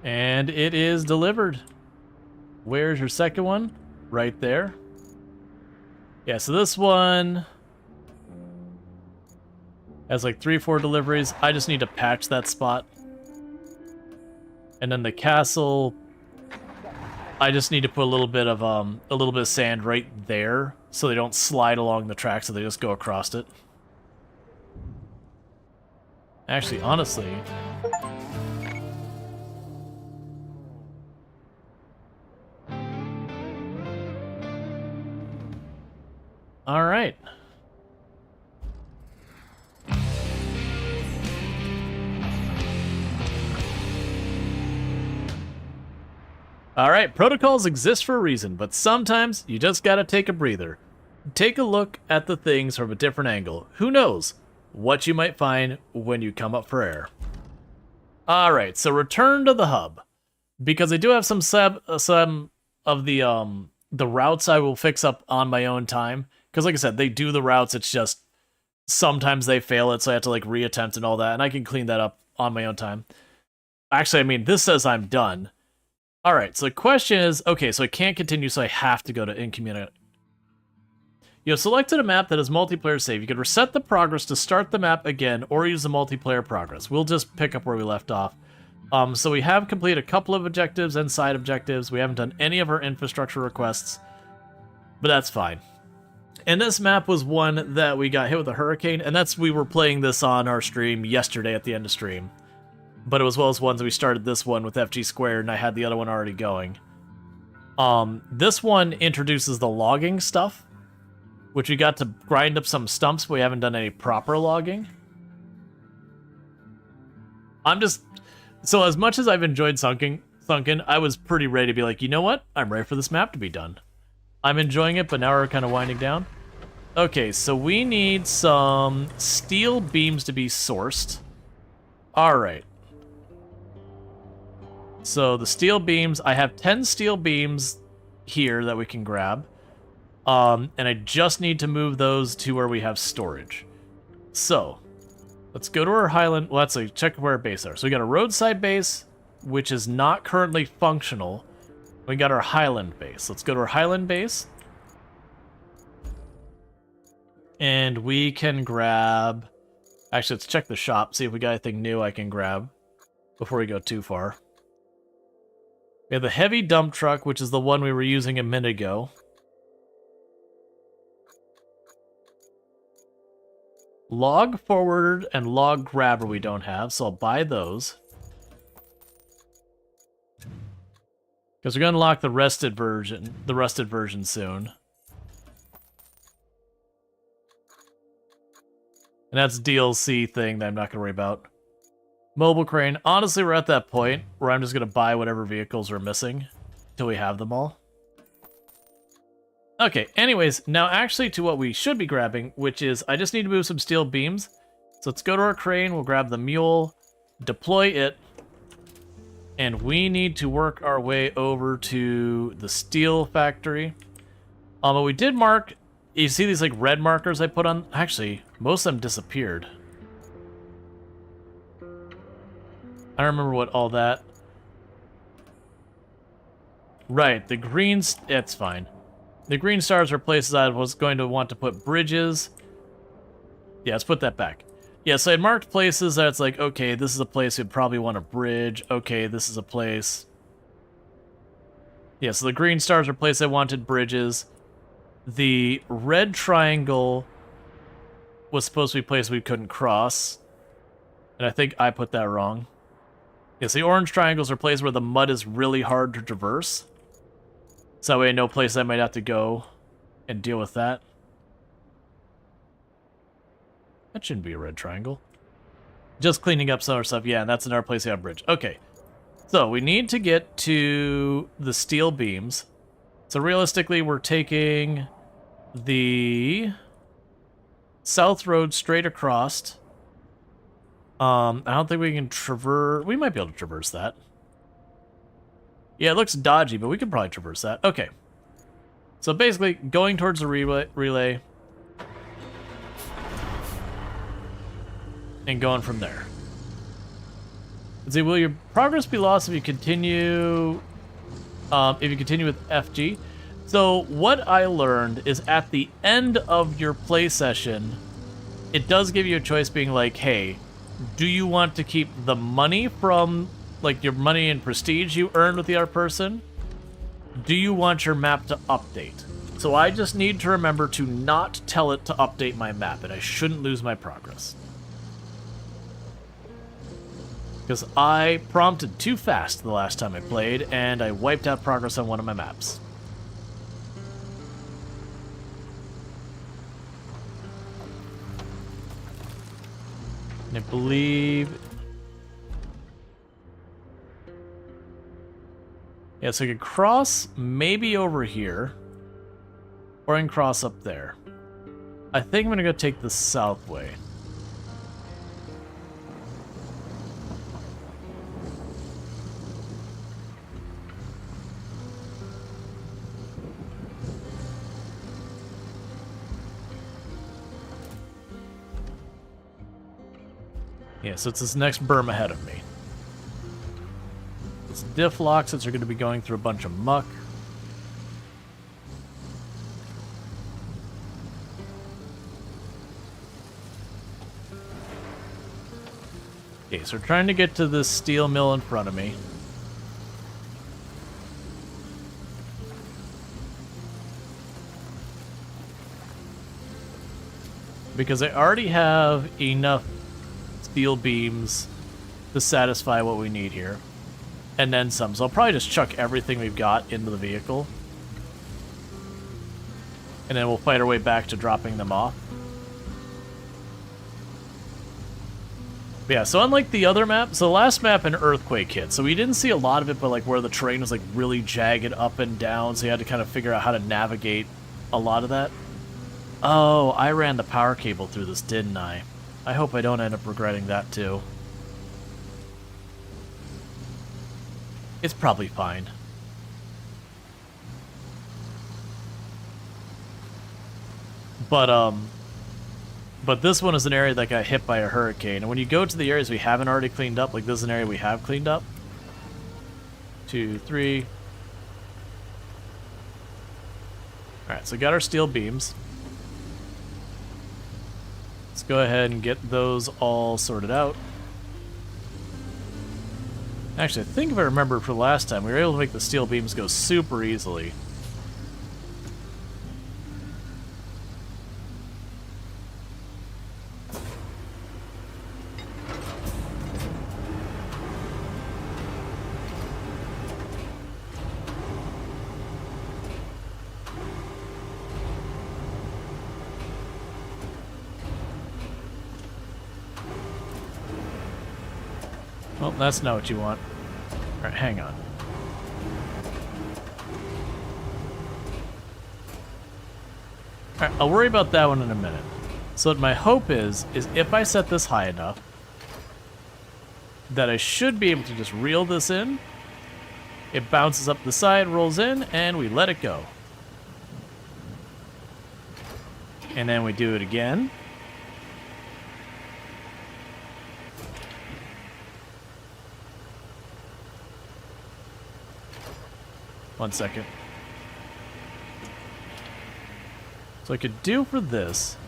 And it is delivered. Where's your second one? Right there. Yeah, so this one has like 3-4 deliveries. I just need to patch that spot. And then the castle, I just need to put a little bit of sand right there so they don't slide along the track, so they just go across it. Actually, honestly, all right. All right, protocols exist for a reason, but sometimes you just gotta take a breather. Take a look at the things from a different angle. Who knows what you might find when you come up for air. All right, so return to the hub, because I do have some of the routes I will fix up on my own time. Because like I said, they do the routes. It's just sometimes they fail it, so I have to like reattempt and all that, and I can clean that up on my own time. Actually, I mean, this says I'm done. All right, so the question is, okay, so I can't continue, so I have to go to in-community. You have selected a map that has multiplayer save. You can reset the progress to start the map again, or use the multiplayer progress. We'll just pick up where we left off. So we have completed a couple of objectives and side objectives. We haven't done any of our infrastructure requests, but that's fine. And this map was one that we got hit with a hurricane, and we were playing this on our stream yesterday at the end of stream. But it was well as ones we started this one with FG Squared, and I had the other one already going. This one introduces the logging stuff, which we got to grind up some stumps, but we haven't done any proper logging. So as much as I've enjoyed Sunken, I was pretty ready to be like, you know what? I'm ready for this map to be done. I'm enjoying it, but now we're kind of winding down. Okay, so we need some steel beams to be sourced. All right. So the steel beams, I have 10 steel beams here that we can grab. And I just need to move those to where we have storage. So, let's go to our Highland. Well, let's check where our base are. So we got a roadside base, which is not currently functional. We got our Highland base. Let's go to our Highland base. And we can grab... Actually, let's check the shop, see if we got anything new I can grab before we go too far. We have the heavy dump truck, which is the one we were using a minute ago. Log forwarder and log grabber we don't have, so I'll buy those. Because we're going to unlock the rusted version soon. And that's DLC thing that I'm not going to worry about. Mobile crane. Honestly, we're at that point where I'm just going to buy whatever vehicles we're missing until we have them all. Okay, anyways, now actually to what we should be grabbing, which is I just need to move some steel beams. So let's go to our crane, we'll grab the mule, deploy it, and we need to work our way over to the steel factory. But we did mark, you see these like red markers I put on? Actually, most of them disappeared. I don't remember what all that... Right, the greens, it's fine. The green stars are places I was going to want to put bridges. Yeah, let's put that back. Yeah, so I marked places that it's like, okay, this is a place you'd probably want a bridge. Okay, this is a place. Yeah, so the green stars are places I wanted bridges. The red triangle was supposed to be a place we couldn't cross. And I think I put that wrong. Yes, the orange triangles are places where the mud is really hard to traverse. So that way I know place I might have to go and deal with that. That shouldn't be a red triangle. Just cleaning up some other stuff. Yeah, and that's another place we have a bridge. Okay. So we need to get to the steel beams. So realistically, we're taking the south road straight across. I don't think we can traverse... We might be able to traverse that. Yeah, it looks dodgy, but we could probably traverse that. Okay. So basically, going towards the relay. And going from there. Let's see, will your progress be lost if you continue if you continue with FG. So what I learned is at the end of your play session, it does give you a choice being like, hey, do you want to keep the money from, like, your money and prestige you earned with the other person? Do you want your map to update? So I just need to remember to not tell it to update my map, and I shouldn't lose my progress. Because I prompted too fast the last time I played, and I wiped out progress on one of my maps. And I believe... yeah, so I could cross maybe over here, or I can cross up there. I think I'm gonna go take the south way. Yeah, so it's this next berm ahead of me. It's diff locks that are going to be going through a bunch of muck. Okay, so we're trying to get to this steel mill in front of me. Because I already have enough steel beams to satisfy what we need here. And then some. So I'll probably just chuck everything we've got into the vehicle. And then we'll fight our way back to dropping them off. But yeah, so unlike the other map, so the last map an earthquake hit. So we didn't see a lot of it, but like where the terrain was like really jagged up and down. So you had to kind of figure out how to navigate a lot of that. Oh, I ran the power cable through this, didn't I? I hope I don't end up regretting that too. It's probably fine. But this one is an area that got hit by a hurricane. And when you go to the areas we haven't already cleaned up, like this is an area we have cleaned up. 2, 3. Alright, so we got our steel beams. Let's go ahead and get those all sorted out. Actually, I think if I remember from last time, we were able to make the steel beams go super easily. Well, that's not what you want. Alright, hang on. Alright, I'll worry about that one in a minute. So what my hope is if I set this high enough, that I should be able to just reel this in. It bounces up the side, rolls in, and we let it go. And then we do it again. One second. So I could do for this.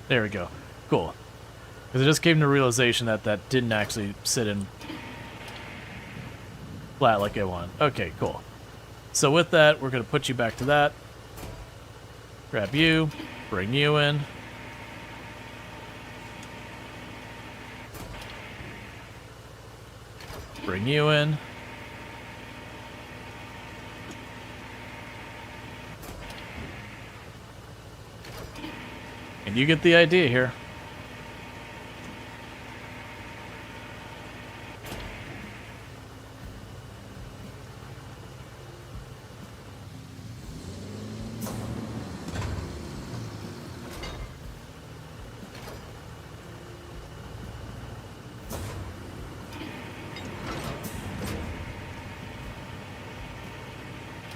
There we go. Cool. Because I just came to realization that that didn't actually sit in flat like I want. Okay, cool. So with that, we're going to put you back to that. Grab you. Bring you in. Bring you in. And you get the idea here.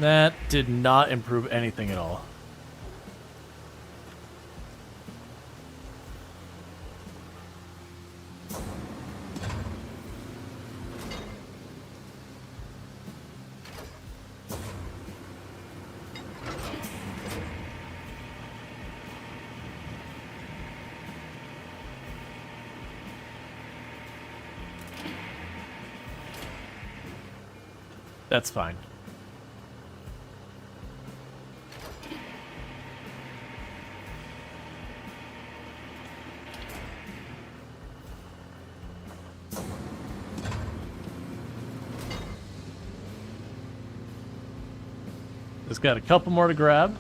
That did not improve anything at all. That's fine. Just got a couple more to grab.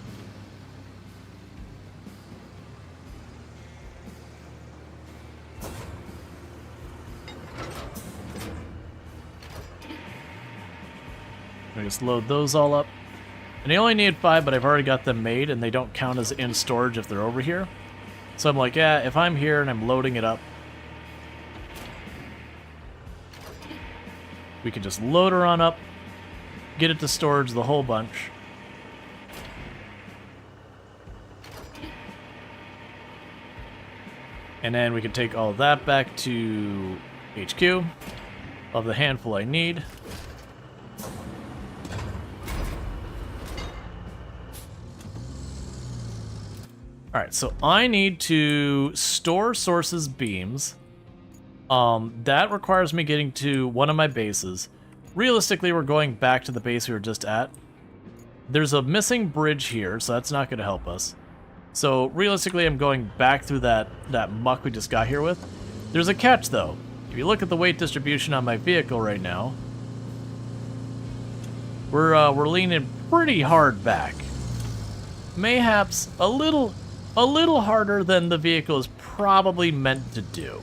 I just load those all up. And I only need 5, but I've already got them made, and they don't count as in storage if they're over here. So I'm like, yeah, if I'm here and I'm loading it up, we can just load her on up, get it to storage, the whole bunch. And then we can take all that back to HQ of the handful I need. Alright, so I need to store sources beams. That requires me getting to one of my bases. Realistically, we're going back to the base we were just at. There's a missing bridge here, so that's not going to help us. So realistically, I'm going back through that muck we just got here with. There's a catch, though. If you look at the weight distribution on my vehicle right now, we're leaning pretty hard back. Mayhaps a little harder than the vehicle is probably meant to do.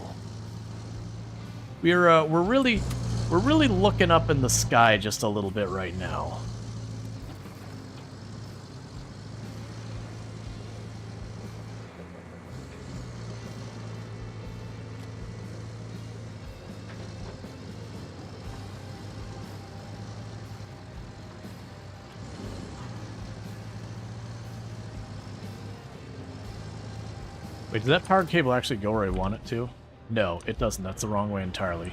We're really looking up in the sky just a little bit right now. Wait, does that power cable actually go where I want it to? No, it doesn't. That's the wrong way entirely.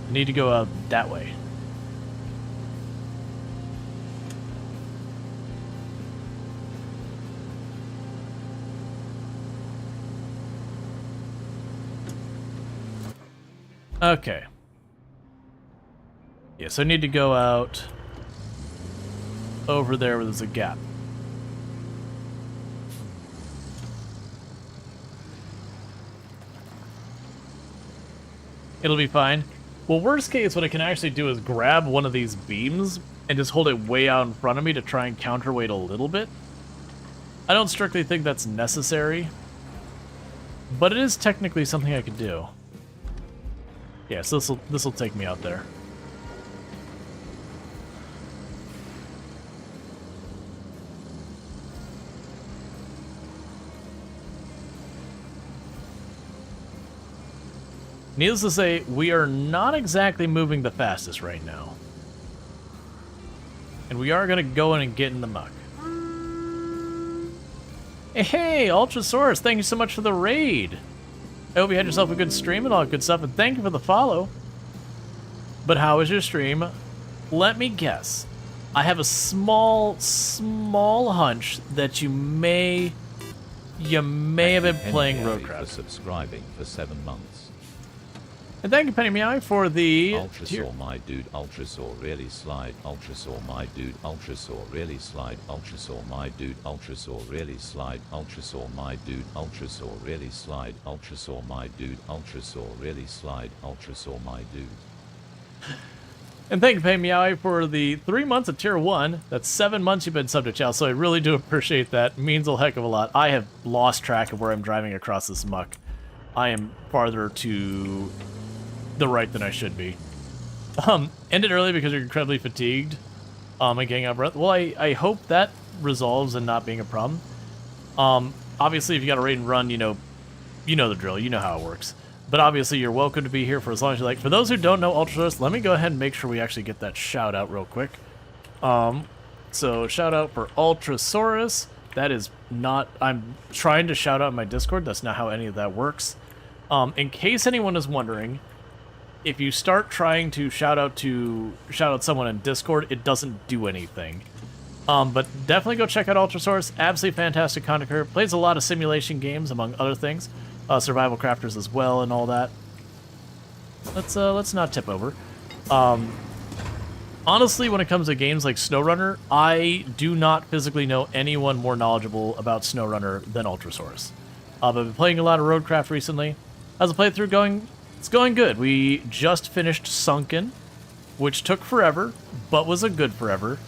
I need to go out that way. Okay. Yeah, so I need to go out over there where there's a gap. It'll be fine. Well, worst case, what I can actually do is grab one of these beams and just hold it way out in front of me to try and counterweight a little bit. I don't strictly think that's necessary, but it is technically something I could do. Yeah, so this'll take me out there. Needless to say, we are not exactly moving the fastest right now. And we are going to go in and get in the muck. Hey, Ultrasaurus, thank you so much for the raid. I hope you had yourself a good stream and all that good stuff, and thank you for the follow. But how was your stream? Let me guess. I have a small hunch that you may have been playing RoadCraft. For subscribing for 7 months. And thank you, Penny Meow, for the... Ultrasaur my dude, Ultrasaur really slide, Ultrasaur my dude, Ultrasaur really slide, Ultrasaur my dude, Ultrasaur really slide, Ultrasaur my dude, Ultrasaur really slide, Ultrasaur my dude, Ultrasaur really slide, Ultrasaur my dude. And thank you, Penny Meow, for the 3 months of Tier 1. That's 7 months you've been subbed to channel, so I really do appreciate that. It means a heck of a lot. I have lost track of where I'm driving across this muck. I am farther to the right than I should be. Ended early because you're incredibly fatigued and getting out of breath. Well, I hope that resolves and not being a problem. obviously, if you got a raid and run, you know the drill. You know how it works. But obviously, you're welcome to be here for as long as you like. For those who don't know Ultrasaurus, let me go ahead and make sure we actually get that shout out real quick. So shout out for Ultrasaurus. That is not... I'm trying to shout out in my Discord. That's not how any of that works. In case anyone is wondering, if you start trying to shout out someone in Discord, it doesn't do anything. But definitely go check out Ultrasaurus. Absolutely fantastic content creator. Plays a lot of simulation games, among other things. Survival crafters as well and all that. Let's not tip over. Honestly, when it comes to games like SnowRunner, I do not physically know anyone more knowledgeable about SnowRunner than Ultrasaurus. I've been playing a lot of RoadCraft recently. How's the playthrough going? It's going good. We just finished Sunken, which took forever, but was a good forever.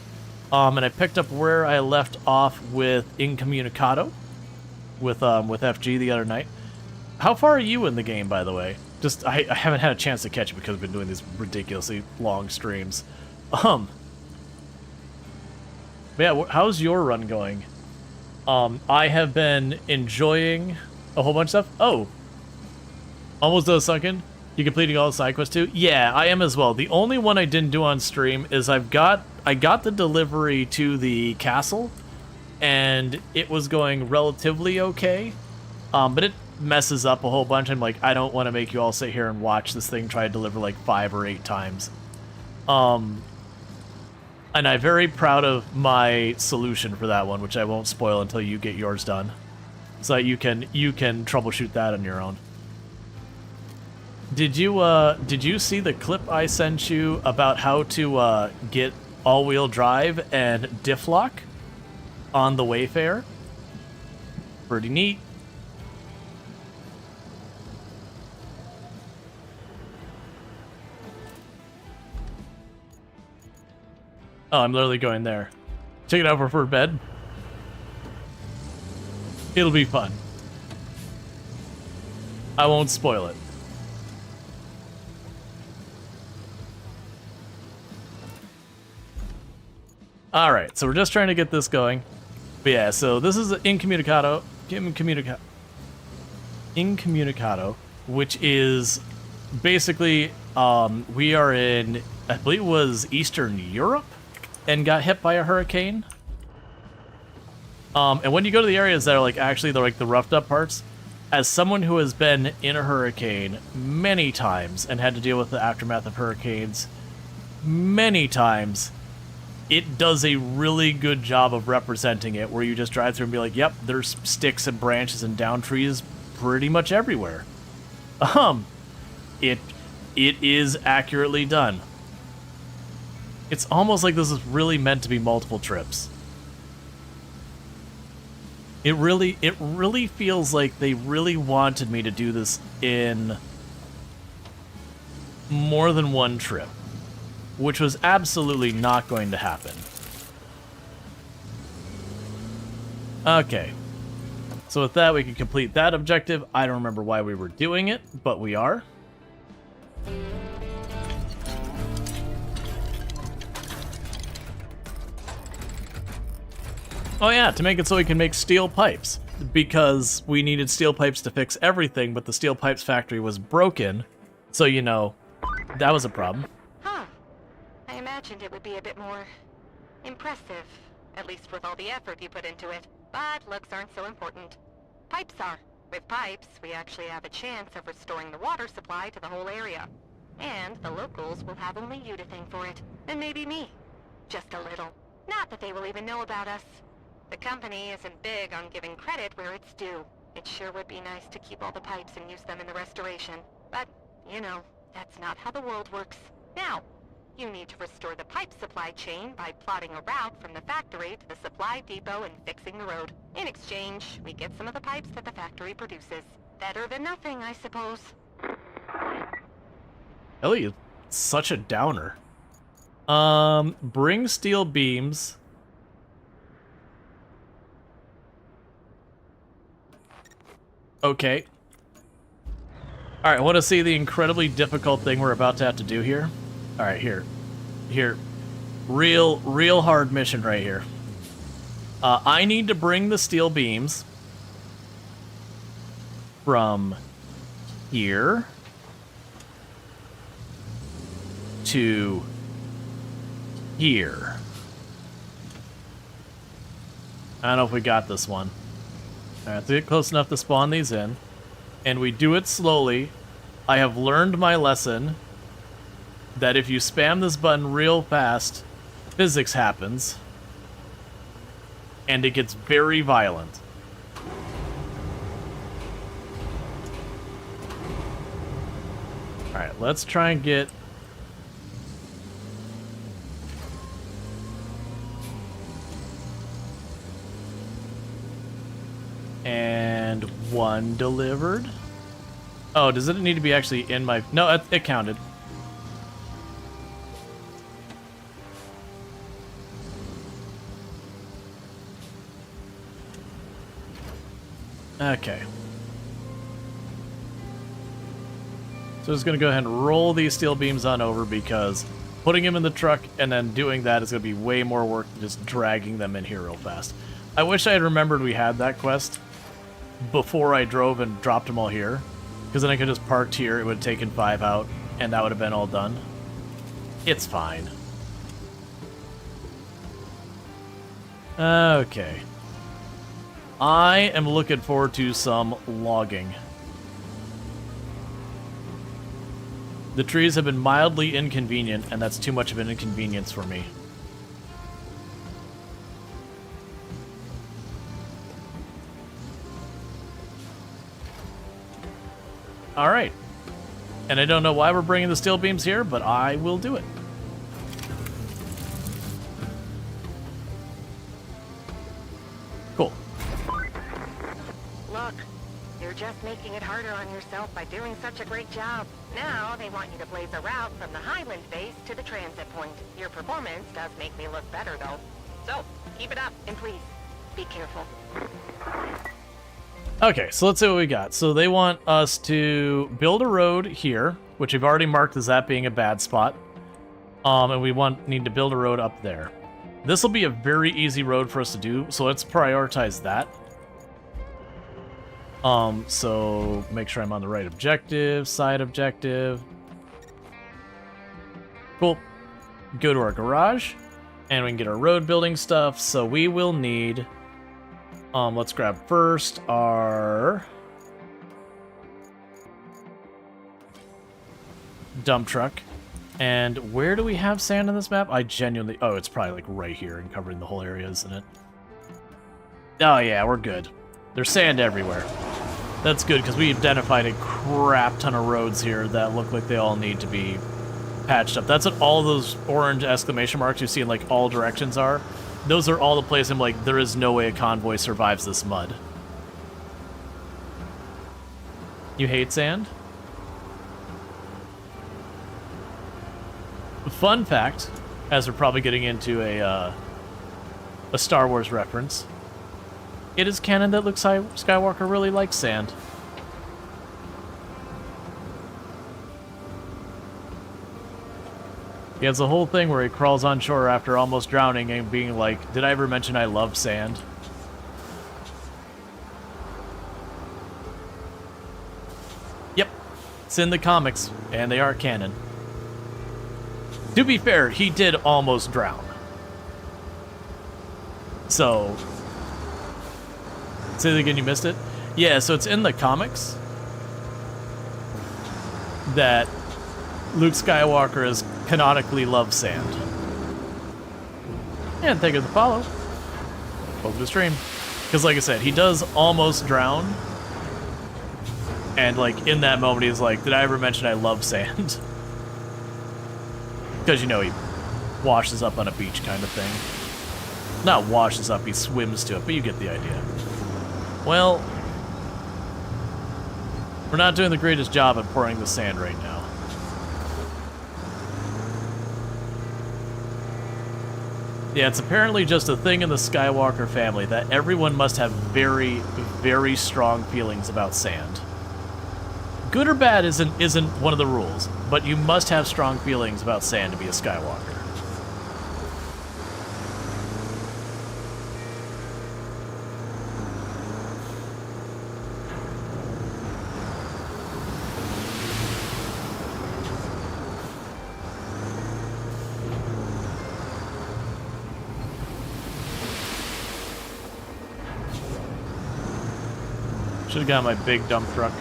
And I picked up where I left off with Incommunicado with FG the other night. How far are you in the game, by the way? Just I haven't had a chance to catch it because I've been doing these ridiculously long streams. But yeah, how's your run going? I have been enjoying a whole bunch of stuff. Oh, almost done Sunken. You completing all the side quests too? Yeah, I am as well. The only one I didn't do on stream is I got the delivery to the castle, and it was going relatively okay. But it messes up a whole bunch. I'm like, I don't want to make you all sit here and watch this thing try to deliver like 5 or 8 times. And I'm very proud of my solution for that one, which I won't spoil until you get yours done, so that you can troubleshoot that on your own. Did you see the clip I sent you about how to get all-wheel drive and diff lock on the Wayfarer? Pretty neat. Oh, I'm literally going there. Check it out for bed. It'll be fun. I won't spoil it. Alright, so we're just trying to get this going. But yeah, so this is Incommunicado, which is basically, we are in, I believe it was Eastern Europe, and got hit by a hurricane. And when you go to the areas that are like actually the roughed up parts, as someone who has been in a hurricane many times and had to deal with the aftermath of hurricanes many times, it does a really good job of representing it, where you just drive through and be like, yep, there's sticks and branches and down trees pretty much everywhere. It is accurately done. It's almost like this is really meant to be multiple trips. It really feels like they really wanted me to do this in more than one trip, which was absolutely not going to happen. Okay. So with that, we can complete that objective. I don't remember why we were doing it, but we are. Oh yeah, to make it so we can make steel pipes, because we needed steel pipes to fix everything, but the steel pipes factory was broken, so you know, that was a problem. Huh. I imagined it would be a bit more impressive, at least with all the effort you put into it. But looks aren't so important. Pipes are. With pipes, we actually have a chance of restoring the water supply to the whole area. And the locals will have only you to thank for it, and maybe me. Just a little. Not that they will even know about us. The company isn't big on giving credit where it's due. It sure would be nice to keep all the pipes and use them in the restoration. But, you know, that's not how the world works. Now, you need to restore the pipe supply chain by plotting a route from the factory to the supply depot and fixing the road. In exchange, we get some of the pipes that the factory produces. Better than nothing, I suppose. Ellie, such a downer. Bring steel beams. Okay. Alright, I want to see the incredibly difficult thing we're about to have to do here. Alright, here. Real hard mission right here. I need to bring the steel beams from here to here. I don't know if we got this one. I have to get close enough to spawn these in. And we do it slowly. I have learned my lesson that if you spam this button real fast, physics happens. And it gets very violent. Alright, let's try and get... And one delivered. Oh, does it need to be actually in my... No, it counted. Okay. So I'm just going to go ahead and roll these steel beams on over because putting them in the truck and then doing that is going to be way more work than just dragging them in here real fast. I wish I had remembered we had that quest before I drove and dropped them all here, because then I could just parked here, it would have taken 5 out, and that would have been all done. It's fine. Okay. I am looking forward to some logging. The trees have been mildly inconvenient, and that's too much of an inconvenience for me. Alright. And I don't know why we're bringing the steel beams here, but I will do it. Cool. Look, you're just making it harder on yourself by doing such a great job. Now they want you to blaze a route from the Highland base to the transit point. Your performance does make me look better, though. So, keep it up, and please, be careful. Okay, so let's see what we got. So they want us to build a road here, which we've already marked as that being a bad spot. And we need to build a road up there. This will be a very easy road for us to do, so let's prioritize that. So make sure I'm on the right objective, side objective. Cool. Go to our garage, and we can get our road building stuff. So we will need... let's grab first our dump truck. And where do we have sand on this map? I genuinely... Oh, it's probably like right here and covering the whole area, isn't it? Oh yeah, we're good. There's sand everywhere. That's good, because we identified a crap ton of roads here that look like they all need to be patched up. That's what all those orange exclamation marks you see in like all directions are. Those are all the places I'm like, there is no way a convoy survives this mud. You hate sand? Fun fact, as we're probably getting into a Star Wars reference, it is canon that Luke Skywalker really likes sand. He has a whole thing where he crawls on shore after almost drowning and being like, did I ever mention I love sand? Yep, it's in the comics, and they are canon. To be fair, he did almost drown. So... Say that again, you missed it? Yeah, so it's in the comics that Luke Skywalker is canonically loves sand. And thank you for the follow. Welcome to stream. Because like I said, he does almost drown. And like in that moment he's like, did I ever mention I love sand? Because you know he washes up on a beach kind of thing. Not washes up, he swims to it, but you get the idea. Well, we're not doing the greatest job at pouring the sand right now. Yeah, it's apparently just a thing in the Skywalker family that everyone must have very, very strong feelings about sand. Good or bad isn't one of the rules, but you must have strong feelings about sand to be a Skywalker. Should have got my big dump truck.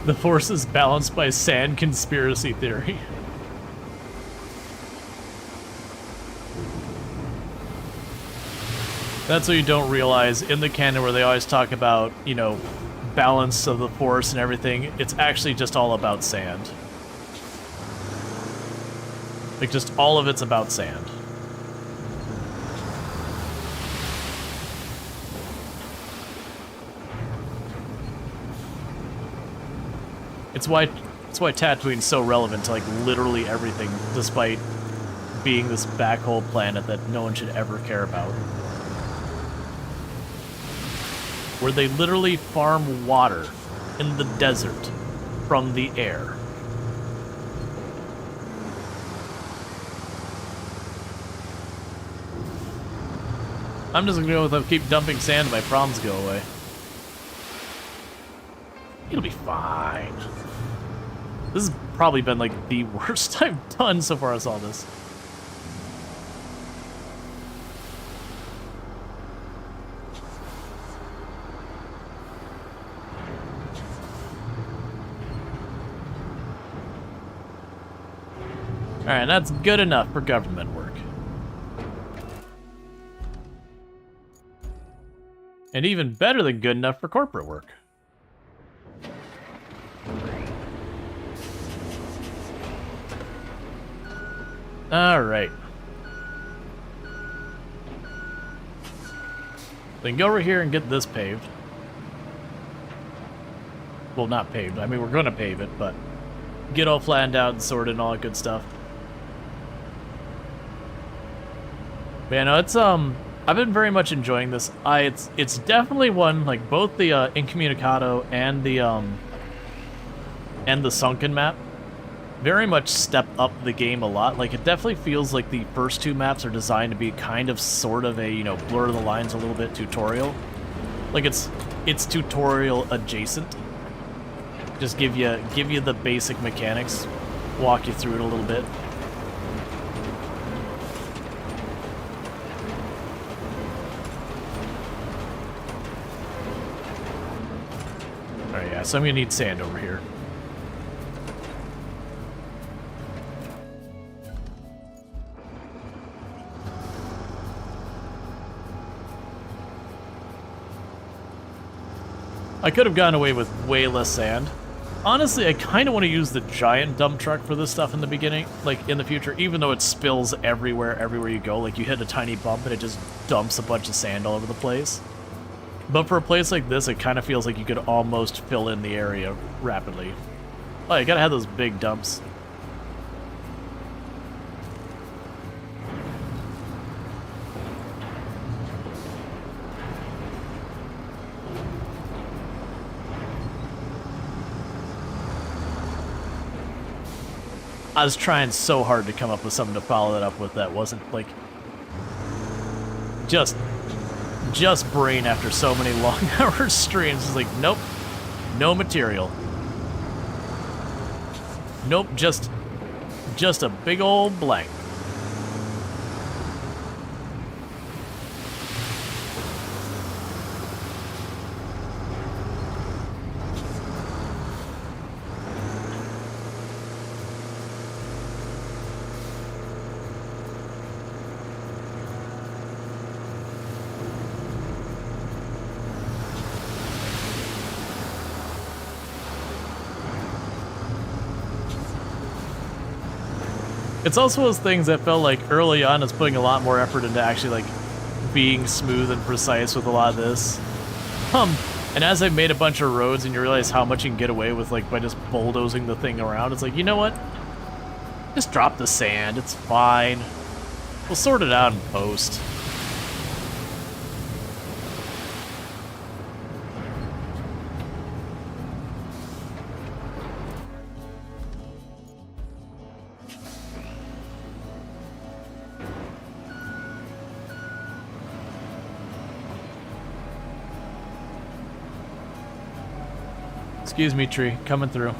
The force is balanced by sand conspiracy theory. That's what you don't realize in the canon where they always talk about, you know, balance of the force and everything. It's actually just all about sand. Like, just all of it's about sand. It's why Tatooine's so relevant to, like, literally everything, despite being this back hole planet that no one should ever care about. Where they literally farm water in the desert from the air. I'm just gonna go with them, keep dumping sand and my problems go away. It'll be fine. This has probably been like the worst I've done so far as all this. Alright, that's good enough for government work. And even better than good enough for corporate work. Alright. We can go over here and get this paved. Well, not paved. I mean, we're gonna pave it, but get all flattened out and sorted and all that good stuff. Man, no, it's I've been very much enjoying this. It's definitely one, like both the Incommunicado and the Sunken map very much step up the game a lot. Like, it definitely feels like the first two maps are designed to be kind of sort of a, you know, blur the lines a little bit tutorial. Like, it's tutorial adjacent. Just give you the basic mechanics, walk you through it a little bit. Alright, yeah, so I'm gonna need sand over here. I could have gotten away with way less sand. Honestly, I kind of want to use the giant dump truck for this stuff in the beginning, like in the future, even though it spills everywhere you go. Like, you hit a tiny bump and it just dumps a bunch of sand all over the place. But for a place like this, it kind of feels like you could almost fill in the area rapidly. Oh, you gotta have those big dumps. I was trying so hard to come up with something to follow that up with that wasn't, like, just brain after so many long hour streams. It's like, nope, no material. Nope, just a big old blank. It's also those things that felt like early on is putting a lot more effort into actually, like, being smooth and precise with a lot of this. And as I've made a bunch of roads and you realize how much you can get away with, like, by just bulldozing the thing around, it's like, you know what? Just drop the sand, it's fine. We'll sort it out in post. Excuse me, tree. Coming through.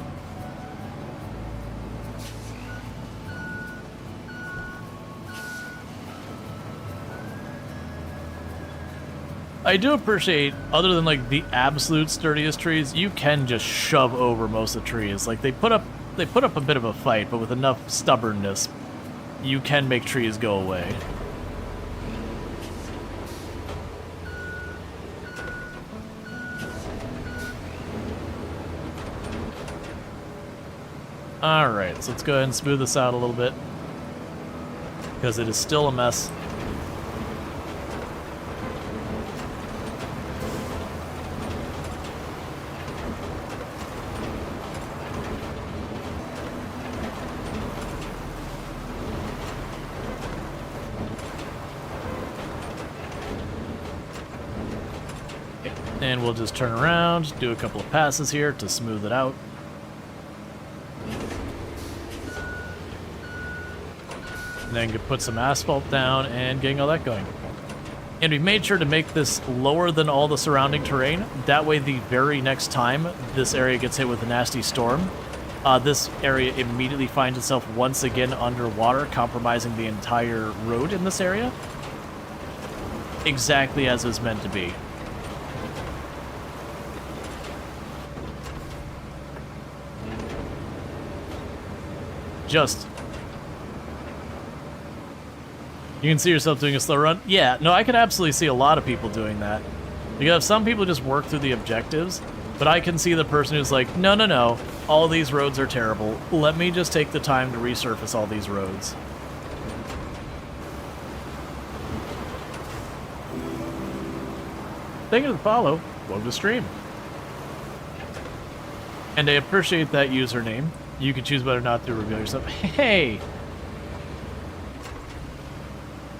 I do appreciate, other than like the absolute sturdiest trees, you can just shove over most of the trees. Like they put up a bit of a fight, but with enough stubbornness, you can make trees go away. Alright, so let's go ahead and smooth this out a little bit, because it is still a mess. And we'll just turn around, do a couple of passes here to smooth it out. And then put some asphalt down and getting all that going. And we've made sure to make this lower than all the surrounding terrain. That way the very next time this area gets hit with a nasty storm, this area immediately finds itself once again underwater, compromising the entire road in this area. Exactly as it's meant to be. Just... You can see yourself doing a slow run? Yeah, no, I could absolutely see a lot of people doing that. You have some people just work through the objectives, but I can see the person who's like, no, no, no, all these roads are terrible. Let me just take the time to resurface all these roads. Thank you for the follow. Welcome to stream. And I appreciate that username. You can choose whether or not to reveal yourself. Hey!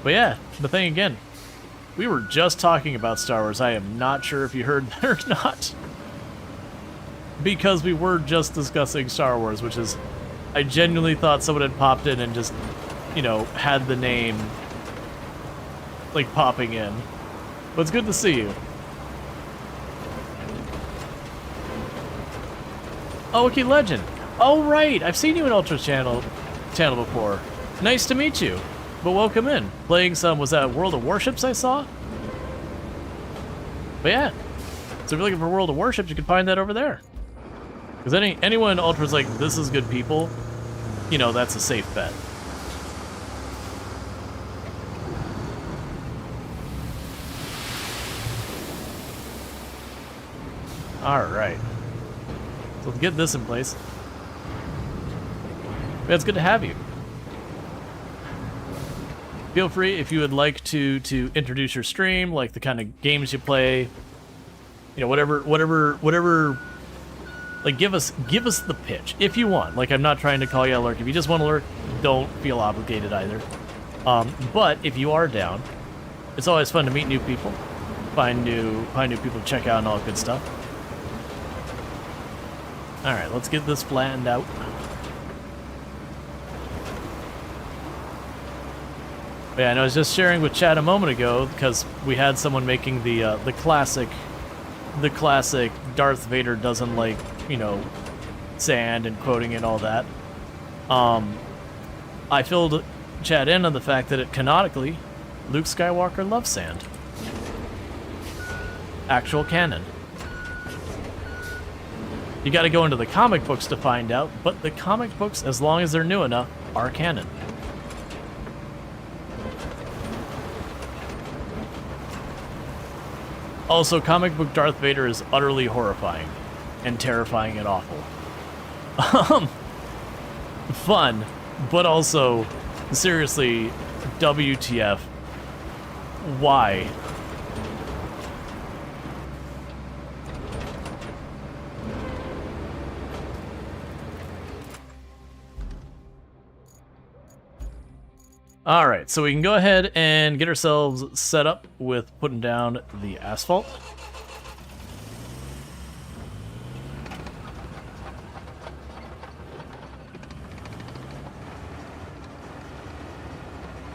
But yeah, but then again, we were just talking about Star Wars. I am not sure if you heard that or not. Because we were just discussing Star Wars, which is... I genuinely thought someone had popped in and just, you know, had the name, like, popping in. But it's good to see you. Oh, okay, Legend. Oh, right. I've seen you in Ultra's channel before. Nice to meet you. But welcome in. Playing some, was that World of Warships I saw? But yeah. So if you're looking for World of Warships, you can find that over there. Because anyone in Ultra's like, this is good people, you know, that's a safe bet. Alright. So let's get this in place. Yeah, it's good to have you. Feel free if you would like to introduce your stream, like the kind of games you play, you know, whatever. Like give us the pitch if you want. Like I'm not trying to call you a lurk. If you just want to lurk, don't feel obligated either. But if you are down, it's always fun to meet new people, find new people to check out and all good stuff. All right, let's get this flattened out. Yeah, and I was just sharing with Chad a moment ago because we had someone making the classic Darth Vader doesn't like, you know, sand and quoting and all that. I filled Chad in on the fact that canonically, Luke Skywalker loves sand. Actual canon. You got to go into the comic books to find out, but the comic books, as long as they're new enough, are canon. Also, comic book Darth Vader is utterly horrifying and terrifying and awful. Fun, but also, seriously, WTF. Why? Alright, so we can go ahead and get ourselves set up with putting down the asphalt.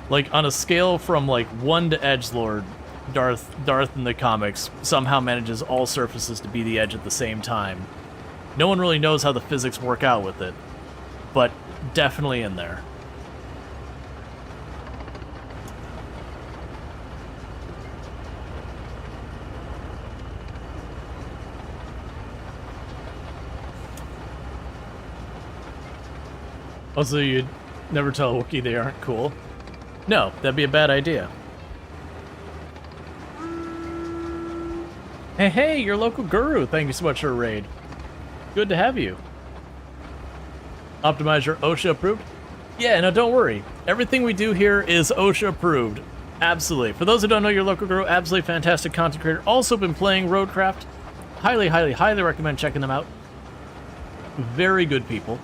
Like, on a scale from, like, 1 to edgelord, Darth in the comics somehow manages all surfaces to be the edge at the same time. No one really knows how the physics work out with it, but definitely in there. Also, you'd never tell a Wookiee they aren't cool. No, that'd be a bad idea. Hey, your local guru. Thank you so much for a raid. Good to have you. Optimizer OSHA approved? Yeah, no, don't worry. Everything we do here is OSHA approved. Absolutely. For those who don't know your local guru, absolutely fantastic content creator. Also been playing RoadCraft. Highly, highly, highly recommend checking them out. Very good people.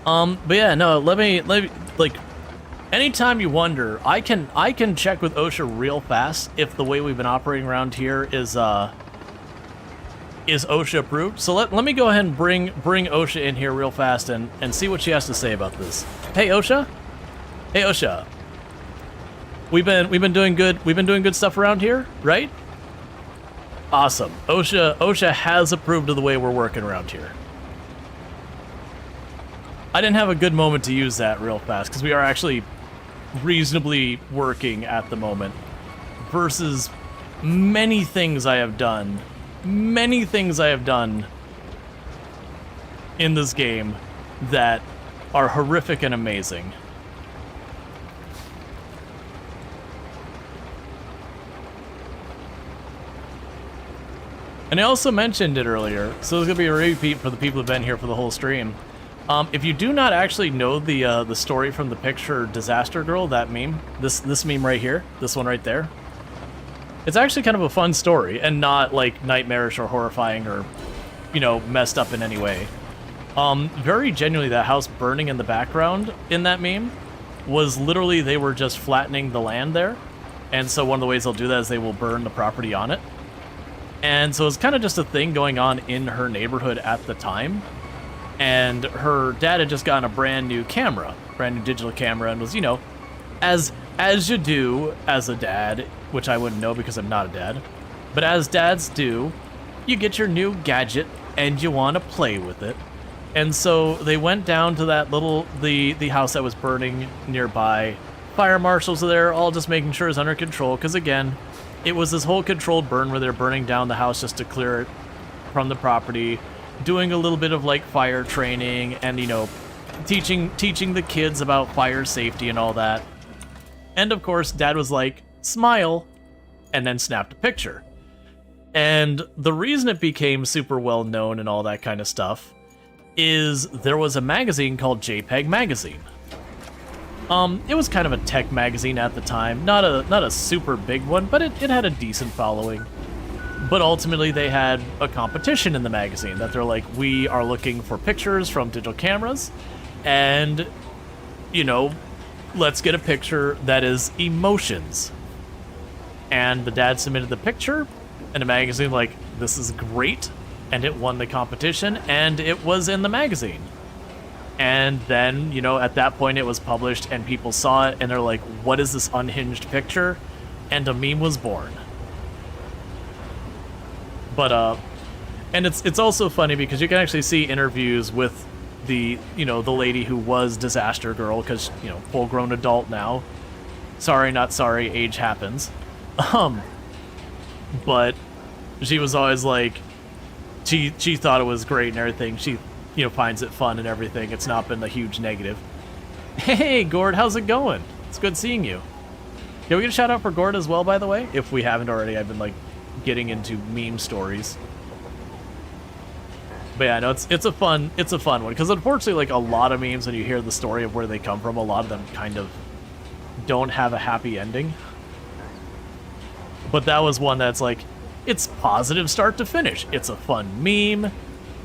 But yeah, no, let me like, anytime you wonder, I can check with OSHA real fast if the way we've been operating around here is OSHA approved. So let me go ahead and bring OSHA in here real fast and see what she has to say about this. Hey OSHA? Hey OSHA. We've been doing good stuff around here, right? Awesome. OSHA has approved of the way we're working around here. I didn't have a good moment to use that real fast because we are actually reasonably working at the moment versus many things I have done in this game that are horrific and amazing. And I also mentioned it earlier, so there's gonna be a repeat for the people who've been here for the whole stream. If you do not actually know the story from the picture Disaster Girl, that meme, this meme right here, this one right there, it's actually kind of a fun story and not like nightmarish or horrifying or, you know, messed up in any way. Very genuinely, that house burning in the background in that meme was literally they were just flattening the land there, and so one of the ways they'll do that is they will burn the property on it. And so it's kind of just a thing going on in her neighborhood at the time. And her dad had just gotten a brand new digital camera, and was, you know, as you do as a dad, which I wouldn't know because I'm not a dad, but as dads do, you get your new gadget and you want to play with it. And so they went down to that the house that was burning nearby. Fire marshals are there, all just making sure it's under control, because again, it was this whole controlled burn where they're burning down the house just to clear it from the property, doing a little bit of like fire training and, you know, teaching the kids about fire safety and all that. And of course, Dad was like, smile, and then snapped a picture. And the reason it became super well known and all that kind of stuff is there was a magazine called JPEG Magazine. It was kind of a tech magazine at the time, not a super big one, but it had a decent following. But ultimately, they had a competition in the magazine that they're like, we are looking for pictures from digital cameras, and, you know, let's get a picture that is emotions. And the dad submitted the picture, and the magazine like, this is great, and it won the competition, and it was in the magazine. And then, you know, at that point it was published, and people saw it, and they're like, what is this unhinged picture? And a meme was born. But, and it's also funny because you can actually see interviews with the, you know, the lady who was Disaster Girl, because, you know, full-grown adult now. Sorry, not sorry, age happens. But she was always like, she thought it was great and everything. She, you know, finds it fun and everything. It's not been a huge negative. Hey, Gord, how's it going? It's good seeing you. Can we get a shout out for Gord as well, by the way? If we haven't already, I've been, like, getting into meme stories. But yeah, no, it's a fun one, because unfortunately, like, a lot of memes, when you hear the story of where they come from, a lot of them kind of don't have a happy ending. But that was one that's like, it's positive start to finish. It's a fun meme.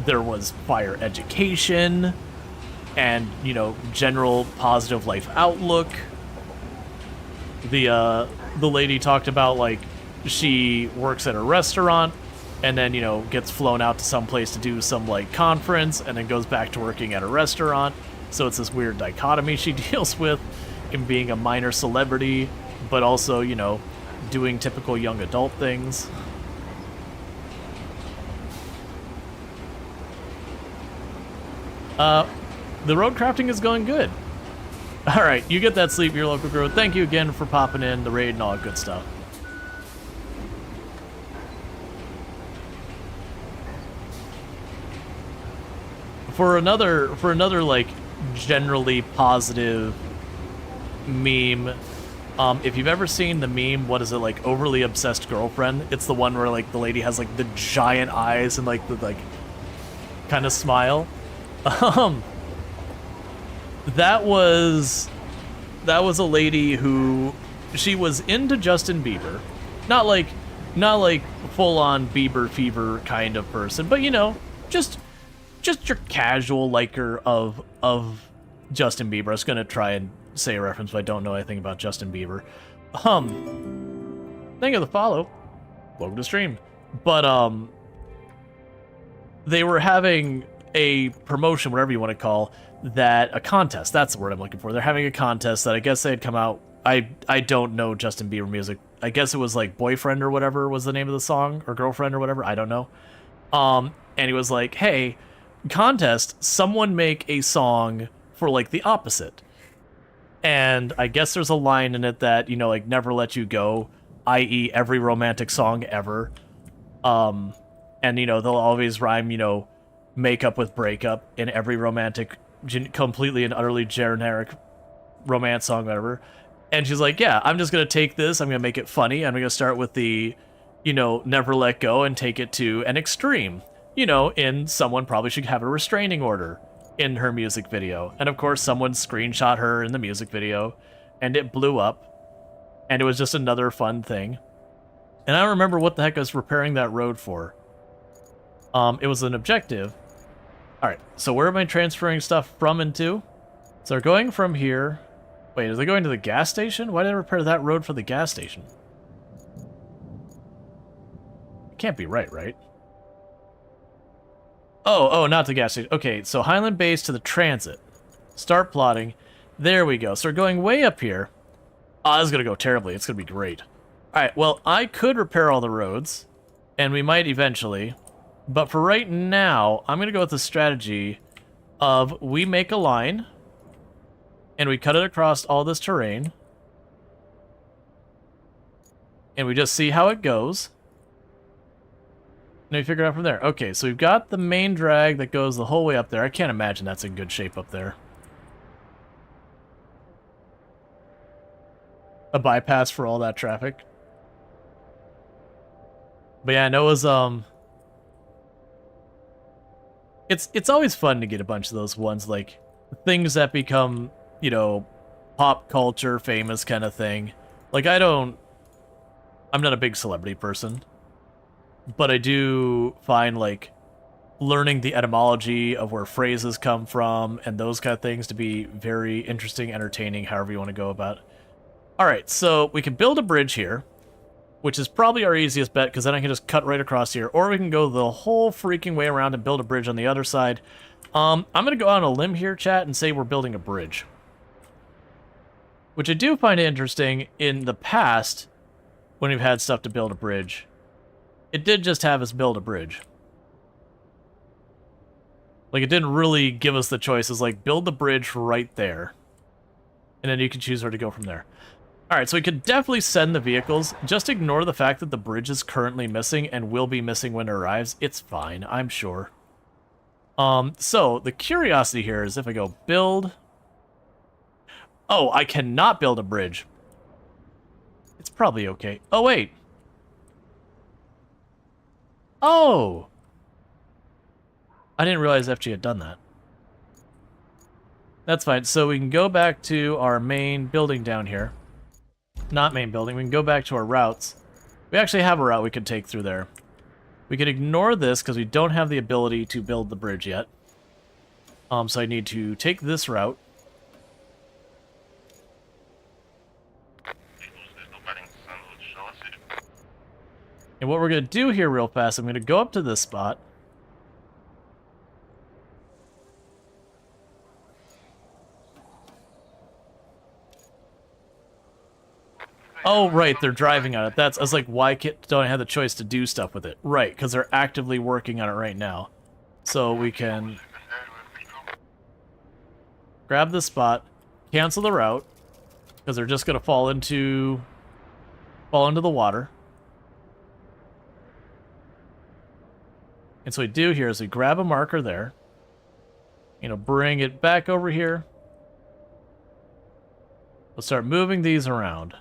There was fire education and, you know, general positive life outlook. The lady talked about, like, she works at a restaurant and then, you know, gets flown out to some place to do some, like, conference and then goes back to working at a restaurant. So it's this weird dichotomy she deals with in being a minor celebrity, but also, you know, doing typical young adult things. The road crafting is going good. Alright, you get that sleep, your local guru. Thank you again for popping in, the raid, and all that good stuff. For another like generally positive meme. If you've ever seen the meme, what is it, like, Overly Obsessed Girlfriend? It's the one where, like, the lady has, like, the giant eyes and, like, the, like, kind of smile. That was a lady who, she was into Justin Bieber. Not like full-on Bieber fever kind of person, but, you know, just your casual liker of Justin Bieber. I was gonna try and say a reference, but I don't know anything about Justin Bieber. Thank you for the follow. Welcome to stream. But they were having a promotion, whatever you want to call that, a contest. That's the word I'm looking for. They're having a contest that I guess they had come out. I don't know Justin Bieber music. I guess it was like Boyfriend or whatever was the name of the song, or Girlfriend or whatever. I don't know. And he was like, hey, contest, someone make a song for like the opposite. And I guess there's a line in it that, you know, like Never Let You Go, i.e. every romantic song ever. And, you know, they'll always rhyme, you know, makeup with breakup in every romantic, completely and utterly generic romance song, whatever. And she's like, yeah, I'm just going to take this, I'm going to make it funny, I'm going to start with the, you know, Never Let Go and take it to an extreme. You know, in someone probably should have a restraining order in her music video. And of course, someone screenshot her in the music video, and it blew up, and it was just another fun thing. And I don't remember what the heck I was repairing that road for. It was an objective. Alright, so where am I transferring stuff from and to? So they're going from here. Wait, is they going to the gas station? Why did I repair that road for the gas station? It can't be right, right? Oh, not the gas station. Okay, so Highland Base to the transit. Start plotting. There we go. So we're going way up here. Oh, this is going to go terribly. It's going to be great. Alright, well, I could repair all the roads, and we might eventually. But for right now, I'm going to go with the strategy of we make a line, and we cut it across all this terrain, and we just see how it goes. And we figure it out from there. Okay, so we've got the main drag that goes the whole way up there. I can't imagine that's in good shape up there. A bypass for all that traffic. But yeah, I know it was, It's always fun to get a bunch of those ones, like, things that become, you know, pop culture, famous kind of thing. Like, I'm not a big celebrity person. But I do find, like, learning the etymology of where phrases come from and those kind of things to be very interesting, entertaining, however you want to go about it. Alright, so we can build a bridge here, which is probably our easiest bet, because then I can just cut right across here. Or we can go the whole freaking way around and build a bridge on the other side. I'm going to go on a limb here, chat, and say we're building a bridge. Which I do find interesting. In the past, when we've had stuff to build a bridge, it did just have us build a bridge. Like, it didn't really give us the choices, like, build the bridge right there. And then you can choose where to go from there. Alright, so we could definitely send the vehicles. Just ignore the fact that the bridge is currently missing and will be missing when it arrives. It's fine, I'm sure. So, the curiosity here is if I go build... Oh, I cannot build a bridge. It's probably okay. Oh, wait. Oh! I didn't realize FG had done that. That's fine. So we can go back to our main building down here. Not main building. We can go back to our routes. We actually have a route we could take through there. We can ignore this because we don't have the ability to build the bridge yet. So I need to take this route. And what we're going to do here real fast, I'm going to go up to this spot. Oh, right, they're driving on it. I was like, why don't I have the choice to do stuff with it? Right, because they're actively working on it right now. So we can grab this spot, cancel the route, because they're just going to fall into the water. And so what we do here is we grab a marker there. You know, bring it back over here. We'll start moving these around.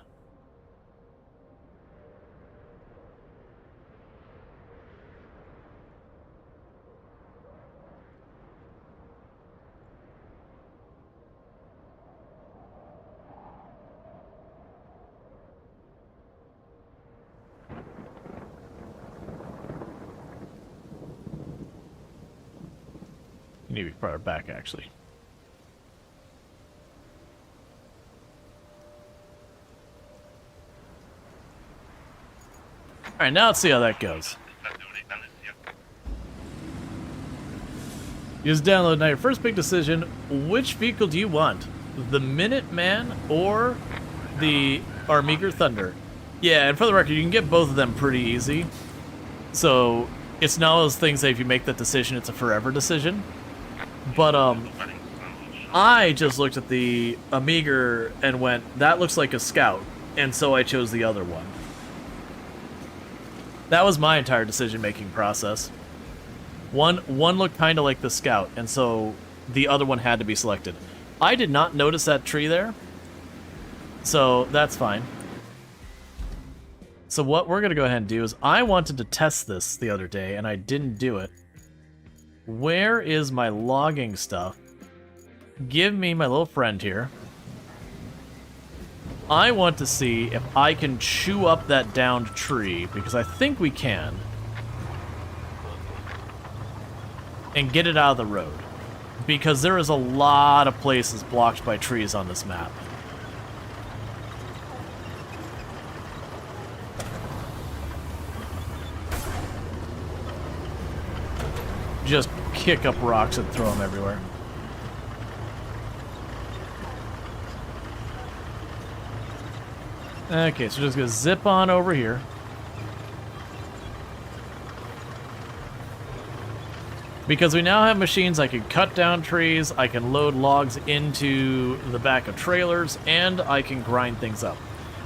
You need to be farther back, actually. Alright, now let's see how that goes. Use download. Now your first big decision, which vehicle do you want? The Minuteman or the Armiger Thunder? Yeah, and for the record, you can get both of them pretty easy. So, it's not one of those things that if you make that decision, it's a forever decision. But, I just looked at the Amiga and went, that looks like a Scout, and so I chose the other one. That was my entire decision-making process. One looked kind of like the Scout, and so the other one had to be selected. I did not notice that tree there, so that's fine. So what we're going to go ahead and do is, I wanted to test this the other day, and I didn't do it. Where is my logging stuff? Give me my little friend here. I want to see if I can chew up that downed tree, because I think we can. And get it out of the road. Because there is a lot of places blocked by trees on this map. Just kick up rocks and throw them everywhere. Okay, so just gonna zip on over here. Because we now have machines, I can cut down trees, I can load logs into the back of trailers, and I can grind things up.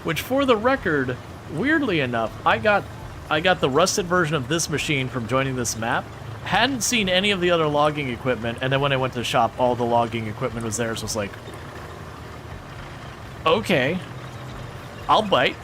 Which, for the record, weirdly enough, I got the rusted version of this machine from joining this map. Hadn't seen any of the other logging equipment, and then when I went to the shop, all the logging equipment was there, so I was like, okay, I'll bite.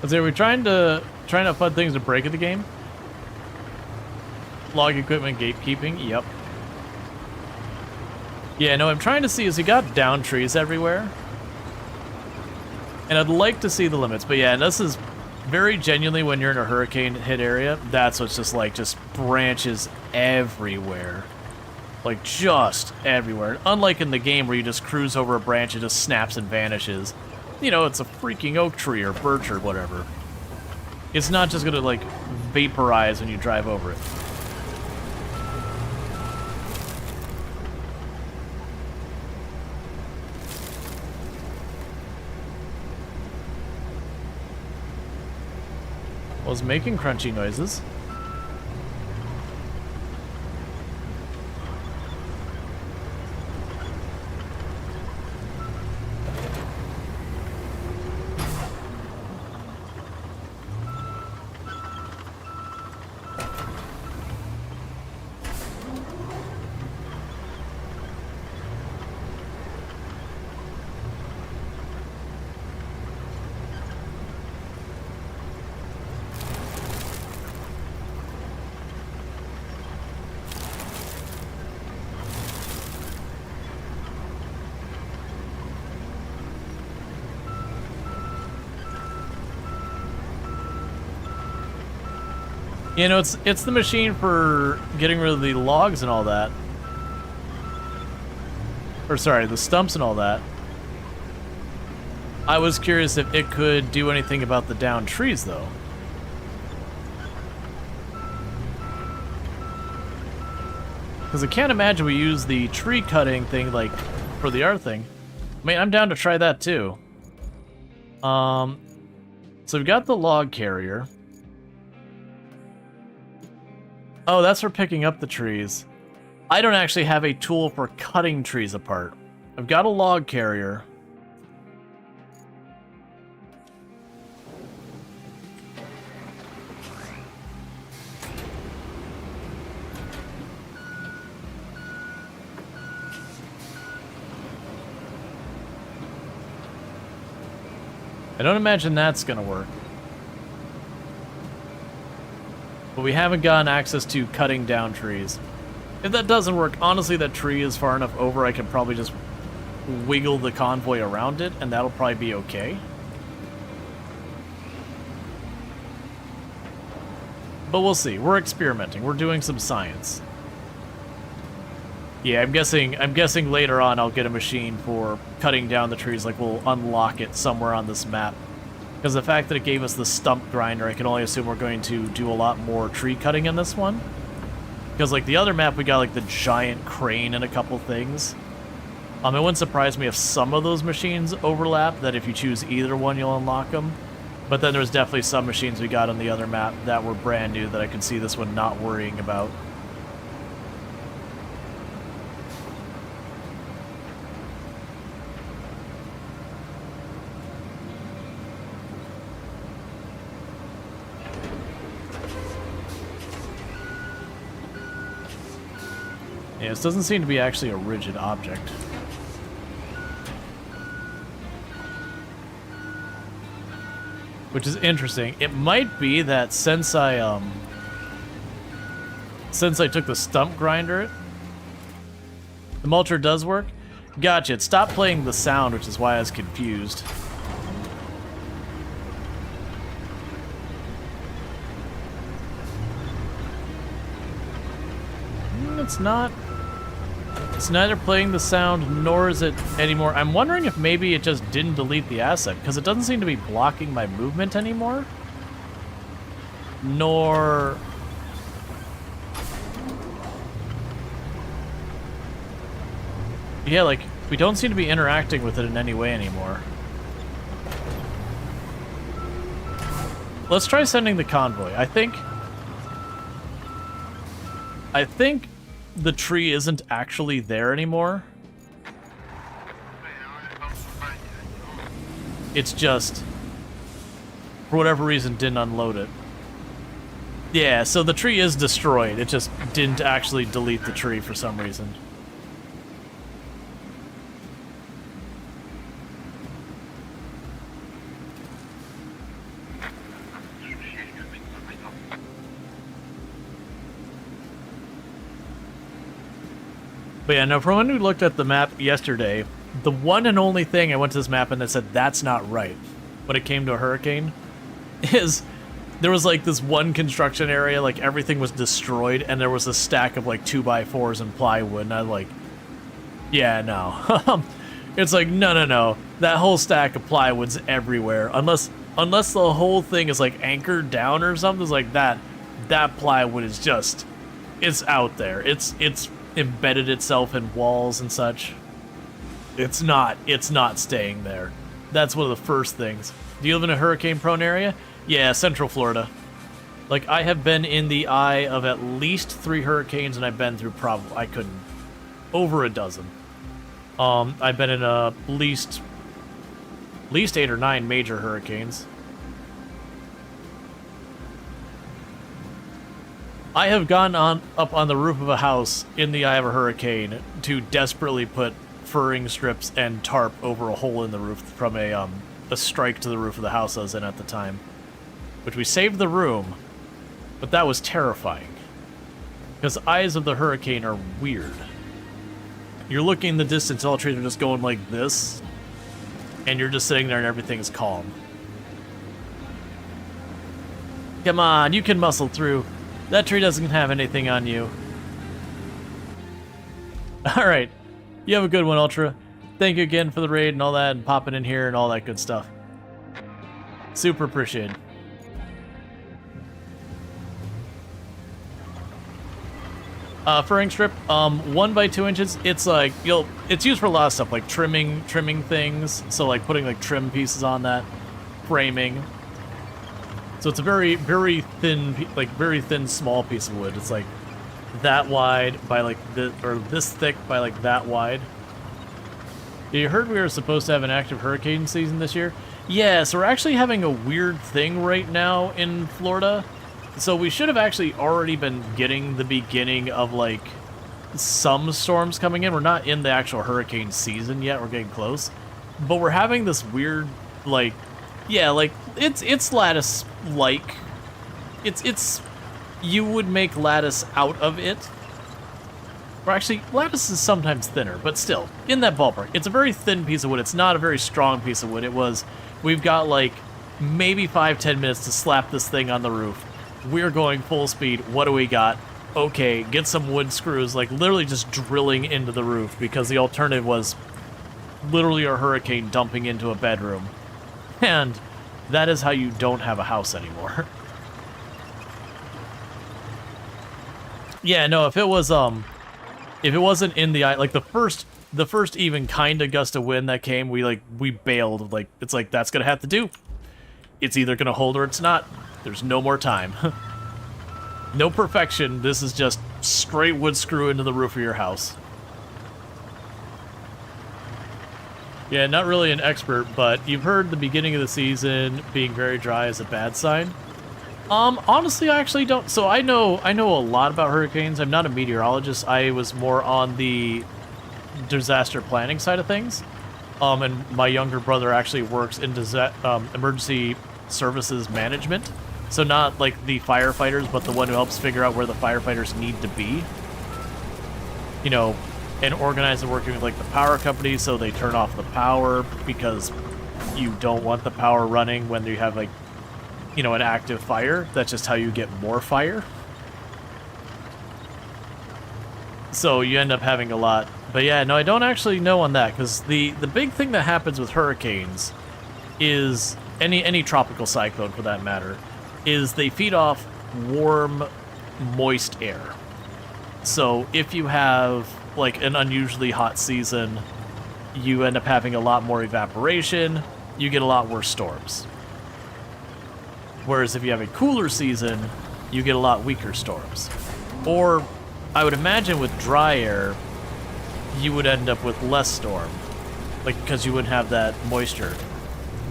So are we trying to find things to break in the game? Log equipment gatekeeping, yep. Yeah, no, I'm trying to see is we got down trees everywhere. And I'd like to see the limits, but yeah, and this is very genuinely when you're in a hurricane hit area, that's what's just like just branches everywhere. Like just everywhere. Unlike in the game where you just cruise over a branch, it just snaps and vanishes. You know, it's a freaking oak tree or birch or whatever. It's not just gonna, like, vaporize when you drive over it. I was making crunchy noises. You know, it's the machine for getting rid of the logs and all that. Or sorry, the stumps and all that. I was curious if it could do anything about the downed trees, though. Because I can't imagine we use the tree cutting thing, like, for the art thing. I mean, I'm down to try that, too. So we've got the log carrier. Oh, that's for picking up the trees. I don't actually have a tool for cutting trees apart. I've got a log carrier. I don't imagine that's gonna work. But we haven't gotten access to cutting down trees. If that doesn't work, honestly, that tree is far enough over, I can probably just wiggle the convoy around it, and that'll probably be okay. But we'll see. We're experimenting. We're doing some science. Yeah, I'm guessing later on I'll get a machine for cutting down the trees, like we'll unlock it somewhere on this map. Because the fact that it gave us the stump grinder, I can only assume we're going to do a lot more tree cutting in this one. Because, like, the other map, we got, like, the giant crane and a couple things. It wouldn't surprise me if some of those machines overlap, that if you choose either one, you'll unlock them. But then there's definitely some machines we got on the other map that were brand new that I can see this one not worrying about. Yeah, this doesn't seem to be actually a rigid object. Which is interesting. It might be that since I took the stump grinder, the mulcher does work. Gotcha. It stopped playing the sound, which is why I was confused. It's not. It's neither playing the sound nor is it anymore. I'm wondering if maybe it just didn't delete the asset, because it doesn't seem to be blocking my movement anymore. Nor... Yeah, like, we don't seem to be interacting with it in any way anymore. Let's try sending the convoy. I think the tree isn't actually there anymore. It's just, for whatever reason, didn't unload it. Yeah, so the tree is destroyed. It just didn't actually delete the tree for some reason. But yeah, no, from when we looked at the map yesterday, the one and only thing I went to this map and it said, that's not right, when it came to a hurricane, is there was like this one construction area, like everything was destroyed, and there was a stack of like 2x4s and plywood, and I was like, yeah, no. It's like, no. That whole stack of plywood's everywhere. Unless the whole thing is like anchored down or something, it's like that plywood is just, it's out there. It's embedded itself in walls and such. It's not staying there. That's one of the first things. Do you live in a hurricane-prone area? Yeah, Central Florida. Like, I have been in the eye of at least 3 hurricanes, and I've been through over a dozen. I've been in at least 8 or 9 major hurricanes. I have gone up on the roof of a house in the eye of a hurricane to desperately put furring strips and tarp over a hole in the roof from a strike to the roof of the house I was in at the time. Which we saved the room, but that was terrifying. Because eyes of the hurricane are weird. You're looking in the distance, all trees are just going like this, and you're just sitting there and everything's calm. Come on, you can muscle through. That tree doesn't have anything on you. Alright. You have a good one, Ultra. Thank you again for the raid and all that, and popping in here and all that good stuff. Super appreciated. Furring strip, 1 by 2 inches. It's like, it's used for a lot of stuff, like trimming things. So like putting like trim pieces on that, framing. So it's a very, very thin, like very thin, small piece of wood. It's like that wide by like this, or this thick by like that wide. You heard we were supposed to have an active hurricane season this year? Yeah, so we're actually having a weird thing right now in Florida. So we should have actually already been getting the beginning of like some storms coming in. We're not in the actual hurricane season yet. We're getting close. But we're having this weird, like, yeah, like it's lattice like. It's you would make lattice out of it. Or actually, lattice is sometimes thinner, but still, in that ballpark. It's a very thin piece of wood. It's not a very strong piece of wood. It was, we've got like maybe 5-10 minutes to slap this thing on the roof. We're going full speed. What do we got? Okay, get some wood screws, like literally just drilling into the roof, because the alternative was literally a hurricane dumping into a bedroom. And that is how you don't have a house anymore. Yeah, no, if it wasn't in the, like the first even kind of gust of wind that came, we bailed. Like, it's like, that's gonna have to do. It's either gonna hold or it's not. There's no more time. No perfection. This is just straight wood screw into the roof of your house. Yeah, not really an expert, but you've heard the beginning of the season being very dry is a bad sign. Honestly, I actually don't. So I know a lot about hurricanes. I'm not a meteorologist. I was more on the disaster planning side of things. And my younger brother actually works in emergency services management. So not like the firefighters, but the one who helps figure out where the firefighters need to be. You know, and organize and working with like the power company so they turn off the power because you don't want the power running when you have like, you know, an active fire. That's just how you get more fire. So you end up having a lot. But yeah, no, I don't actually know on that, because the big thing that happens with hurricanes is, any tropical cyclone for that matter, is they feed off warm, moist air. So if you have like an unusually hot season, you end up having a lot more evaporation, you get a lot worse storms. Whereas if you have a cooler season, you get a lot weaker storms. Or, I would imagine with dry air, you would end up with less storm. Like, because you wouldn't have that moisture.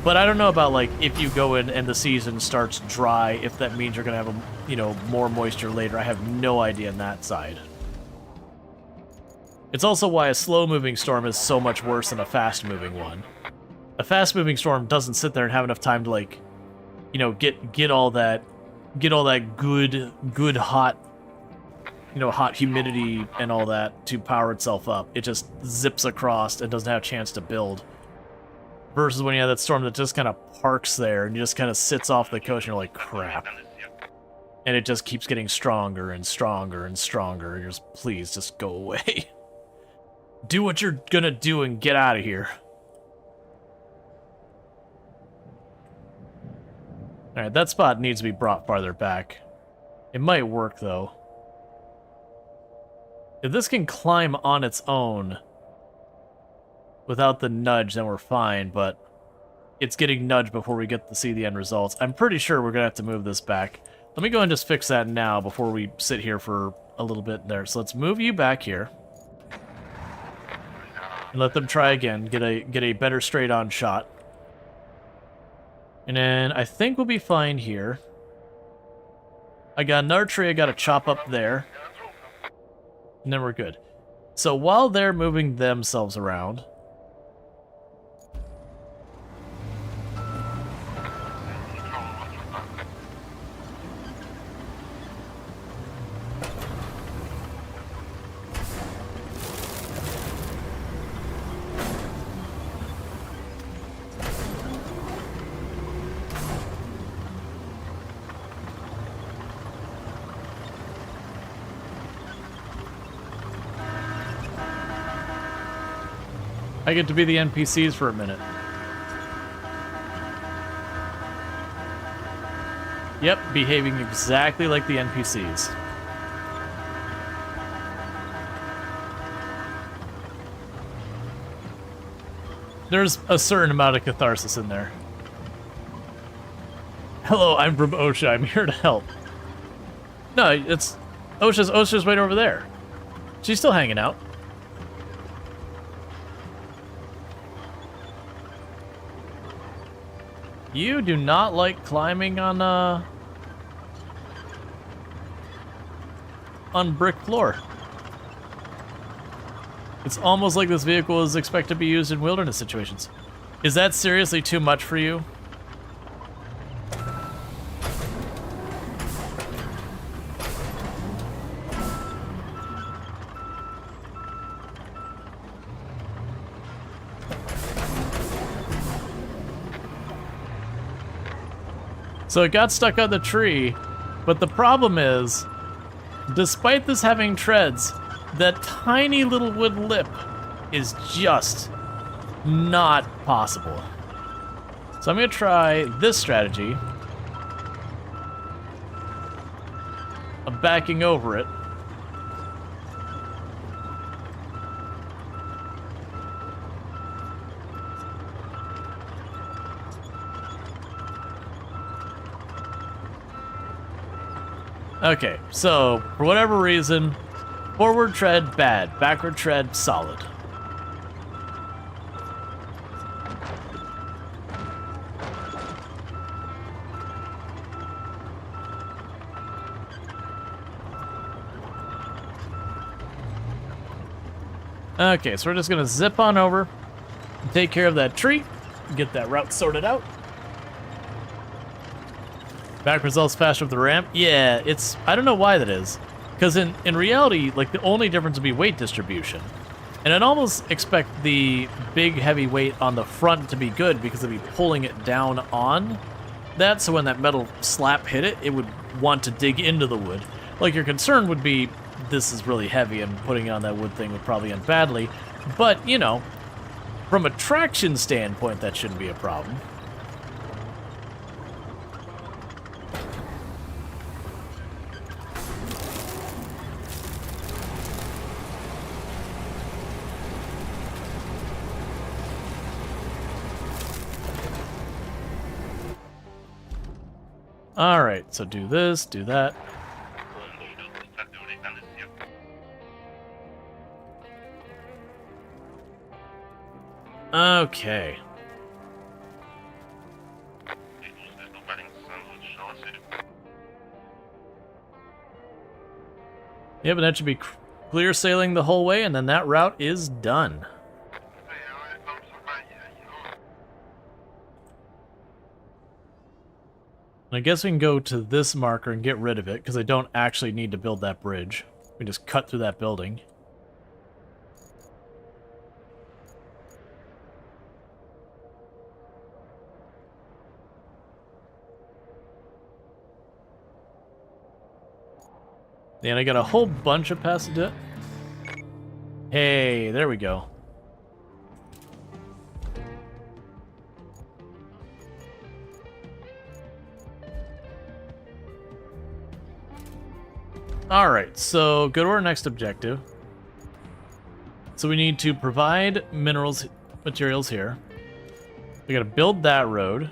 But I don't know about, like, if you go in and the season starts dry, if that means you're going to have, you know, more moisture later. I have no idea on that side. It's also why a slow-moving storm is so much worse than a fast-moving one. A fast-moving storm doesn't sit there and have enough time to, like, you know, get all that good hot, you know, hot humidity and all that to power itself up. It just zips across and doesn't have a chance to build. Versus when you have that storm that just kind of parks there and just kind of sits off the coast and you're like, crap. And it just keeps getting stronger and stronger and stronger. And you're just, please, just go away. Do what you're gonna do and get out of here. Alright, that spot needs to be brought farther back. It might work, though. If this can climb on its own without the nudge, then we're fine, but it's getting nudged before we get to see the end results. I'm pretty sure we're going to have to move this back. Let me go and just fix that now before we sit here for a little bit there. So let's move you back here. And let them try again. Get a better straight-on shot. And then I think we'll be fine here. I got another tree I got to chop up there. And then we're good. So while they're moving themselves around, I get to be the NPCs for a minute. Yep, behaving exactly like the NPCs. There's a certain amount of catharsis in there. Hello, I'm from Osha. I'm here to help. No, it's Osha's right over there. She's still hanging out. You do not like climbing on brick floor. It's almost like this vehicle is expected to be used in wilderness situations. Is that seriously too much for you? So it got stuck on the tree, but the problem is, despite this having treads, that tiny little wood lip is just not possible. So I'm gonna try this strategy of backing over it. Okay, so for whatever reason, forward tread bad, backward tread solid. Okay, so we're just gonna zip on over, take care of that tree, get that route sorted out. Back results faster with the ramp? Yeah, it's... I don't know why that is. Because in reality, like, the only difference would be weight distribution. And I'd almost expect the big heavy weight on the front to be good because they'd be pulling it down on that, so when that metal slap hit it, it would want to dig into the wood. Like, your concern would be, this is really heavy and putting it on that wood thing would probably end badly. But, you know, from a traction standpoint, that shouldn't be a problem. Alright, so do this, do that. Okay. Yeah, but that should be clear sailing the whole way, and then that route is done. I guess we can go to this marker and get rid of it, because I don't actually need to build that bridge. We just cut through that building. And I got a whole bunch of passages. Hey, there we go. Alright, so go to our next objective. So we need to provide materials here. We gotta build that road.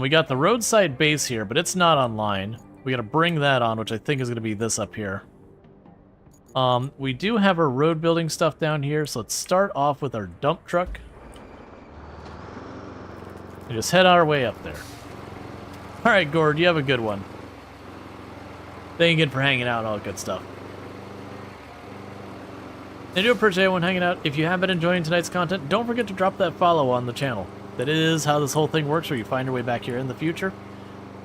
We got the roadside base here, but it's not online. We gotta bring that on, which I think is gonna be this up here. We do have our road building stuff down here, so let's start off with our dump truck. And just head our way up there. Alright, Gord, you have a good one. Thank you again for hanging out and all that good stuff. I do appreciate everyone hanging out. If you have been enjoying tonight's content, don't forget to drop that follow on the channel. That is how this whole thing works, where you find your way back here in the future.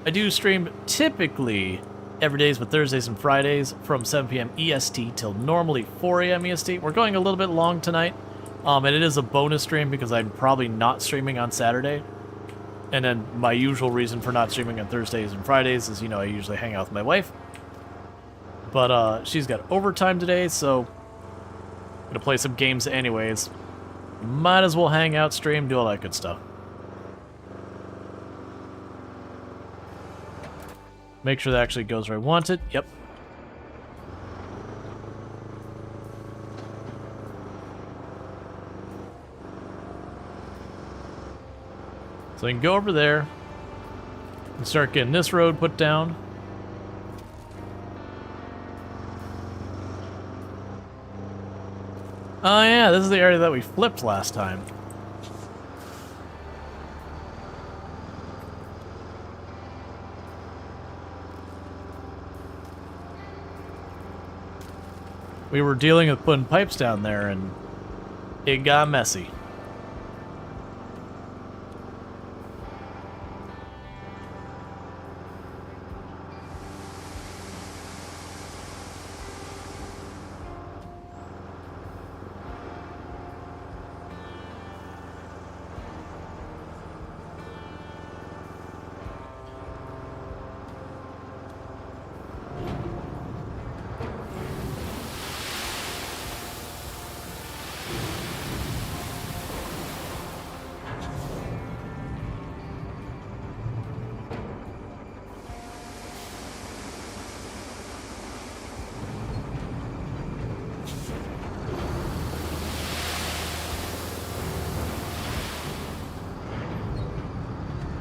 I do stream typically every days, but Thursdays and Fridays from 7 p.m. EST till normally 4 a.m. EST. We're going a little bit long tonight, and it is a bonus stream because I'm probably not streaming on Saturday. And then my usual reason for not streaming on Thursdays and Fridays is, you know, I usually hang out with my wife. But she's got overtime today, so I'm gonna play some games anyways. Might as well hang out, stream, do all that good stuff. Make sure that actually goes where I want it. Yep. So we can go over there and start getting this road put down. Oh yeah, this is the area that we flipped last time. We were dealing with putting pipes down there and it got messy.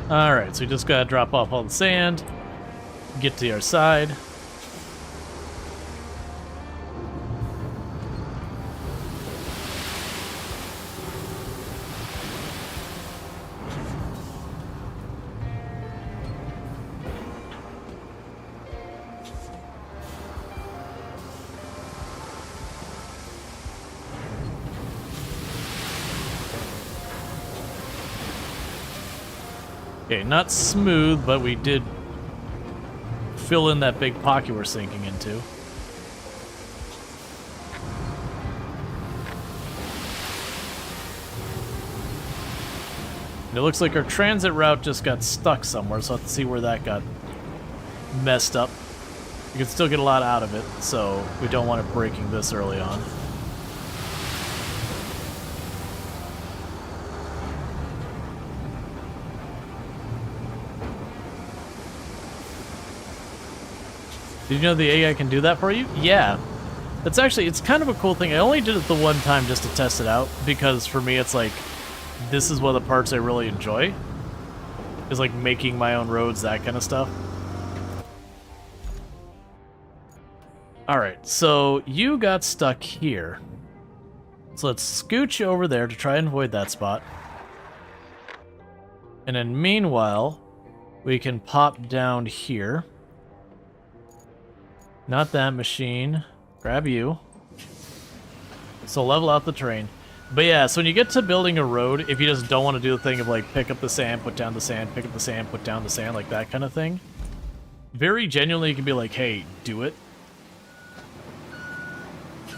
Alright, so we just gotta drop off all the sand, get to our side. Okay, not smooth, but we did fill in that big pocket we're sinking into. And it looks like our transit route just got stuck somewhere, so I have to see where that got messed up. We can still get a lot out of it, so we don't want it breaking this early on. Did you know the AI can do that for you? Yeah. It's actually, it's kind of a cool thing. I only did it the one time just to test it out, because for me it's like, this is one of the parts I really enjoy. Is like making my own roads, that kind of stuff. Alright, so you got stuck here. So let's scooch you over there to try and avoid that spot. And then meanwhile, we can pop down here. Not that machine. Grab you. So level out the terrain. But yeah, so when you get to building a road, if you just don't want to do the thing of like pick up the sand, put down the sand, pick up the sand, put down the sand, like that kind of thing, very genuinely you can be like, hey, do it.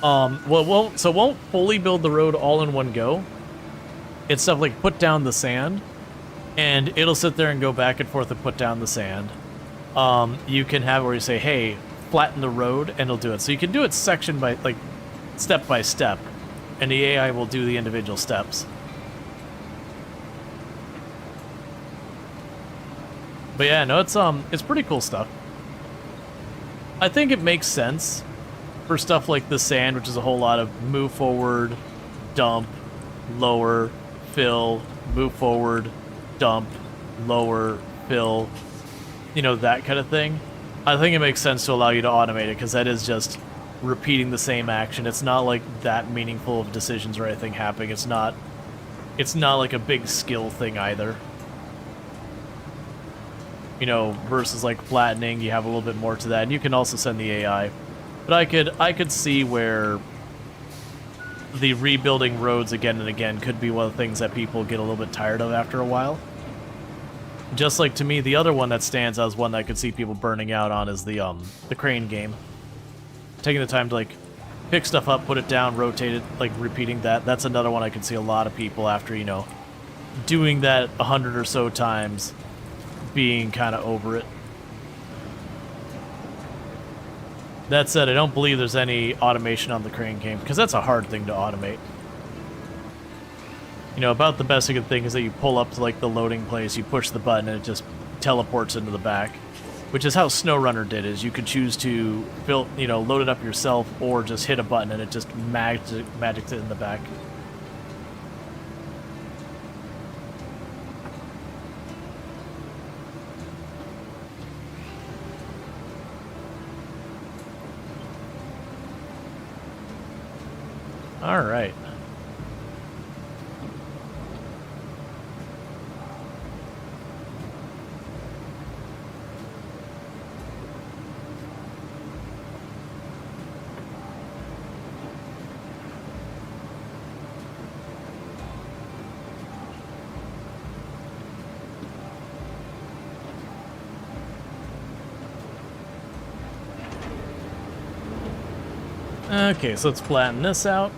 Well, it won't fully build the road all in one go. It's stuff like put down the sand, and it'll sit there and go back and forth and put down the sand. You can have where you say, hey, flatten the road, and it'll do it. So you can do it section by, like, step by step, and the AI will do the individual steps. But yeah, no, it's pretty cool stuff. I think it makes sense for stuff like the sand, which is a whole lot of move forward, dump, lower, fill, move forward, dump, lower, fill, you know, that kind of thing. I think it makes sense to allow you to automate it, because that is just repeating the same action. It's not like that meaningful of decisions or anything happening. It's not like a big skill thing either. You know, versus like flattening, you have a little bit more to that, and you can also send the AI. But I could see where the rebuilding roads again and again could be one of the things that people get a little bit tired of after a while. Just like, to me, the other one that stands out as one that I could see people burning out on is the crane game. Taking the time to, like, pick stuff up, put it down, rotate it, like, repeating that. That's another one I could see a lot of people after, you know, doing that 100 or so times, being kind of over it. That said, I don't believe there's any automation on the crane game, because that's a hard thing to automate. You know, about the best you can think is that you pull up to, like, the loading place, you push the button, and it just teleports into the back. Which is how SnowRunner did, is you could choose to build, you know, load it up yourself, or just hit a button and it just magics it in the back. All right. Okay, so let's flatten this out.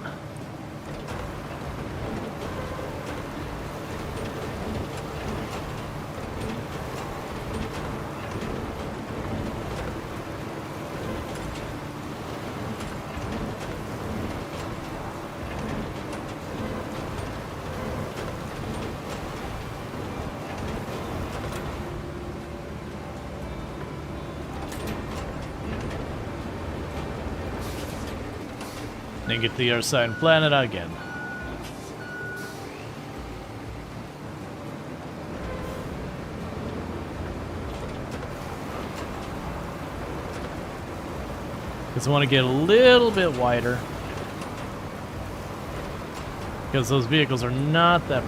Then get to the other side and plan it out again. Because I want to get a little bit wider. Because those vehicles are not that...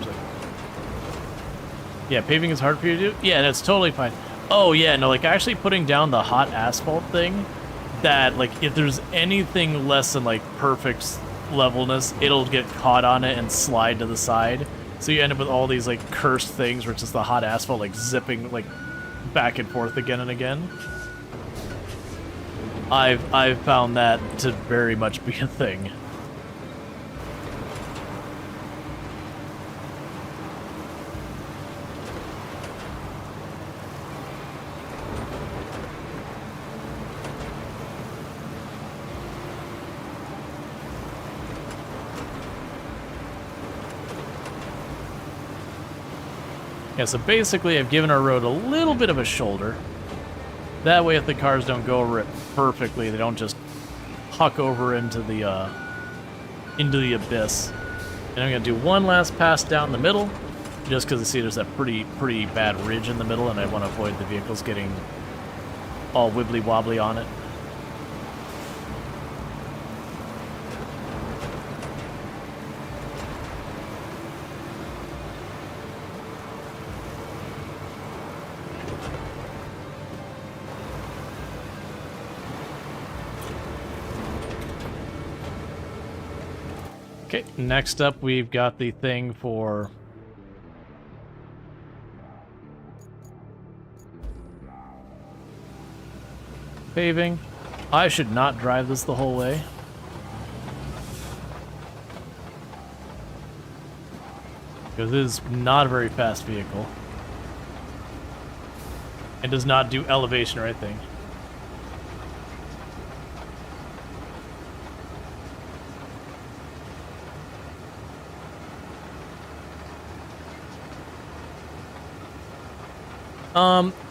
Yeah, paving is hard for you to do? Yeah, that's totally fine. Oh, yeah, no, like, actually putting down the hot asphalt thing, that, like, if there's anything less than, like, perfect levelness, it'll get caught on it and slide to the side. So you end up with all these, like, cursed things where it's just the hot asphalt, like, zipping, like, back and forth again and again. I've found that to very much be a thing. Yeah, so basically I've given our road a little bit of a shoulder. That way if the cars don't go over it perfectly, they don't just huck over into the abyss. And I'm going to do one last pass down the middle, just because I see there's that pretty bad ridge in the middle, and I want to avoid the vehicles getting all wibbly-wobbly on it. Okay, next up we've got the thing for paving. I should not drive this the whole way. Because it is not a very fast vehicle. It does not do elevation or anything.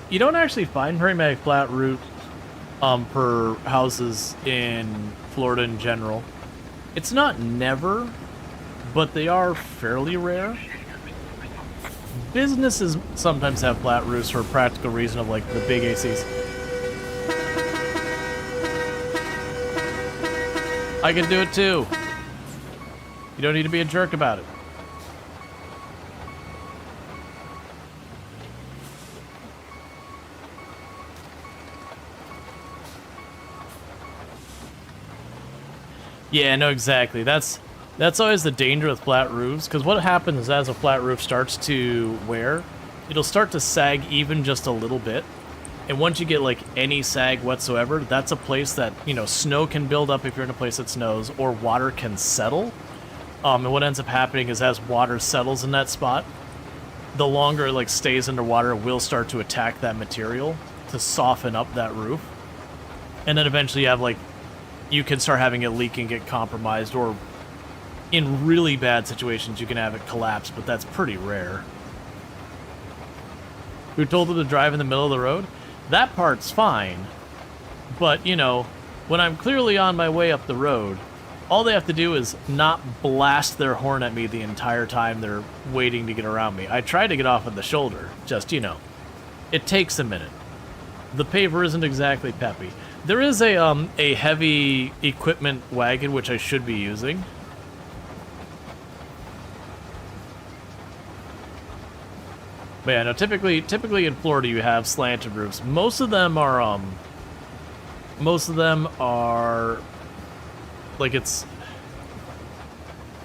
You don't actually find very many flat roofs per houses in Florida in general. It's not never, but they are fairly rare. Businesses sometimes have flat roofs for a practical reason of, like, the big ACs. I can do it too. You don't need to be a jerk about it. Yeah, no, exactly. That's always the danger with flat roofs, because what happens is as a flat roof starts to wear, it'll start to sag even just a little bit. And once you get, like, any sag whatsoever, that's a place that, you know, snow can build up if you're in a place that snows, or water can settle. And what ends up happening is as water settles in that spot, the longer it, like, stays underwater, it will start to attack that material to soften up that roof. And then eventually you have, like, you can start having it leak and get compromised, or in really bad situations you can have it collapse, but that's pretty rare. We were told them to drive in the middle of the road. That part's fine, but, you know, when I'm clearly on my way up the road, all they have to do is not blast their horn at me the entire time they're waiting to get around me. I tried to get off at the shoulder, just, you know, it takes a minute. The paver isn't exactly peppy. There is a heavy equipment wagon, which I should be using. But yeah, no, typically in Florida you have slanted roofs. Most of them are, like it's,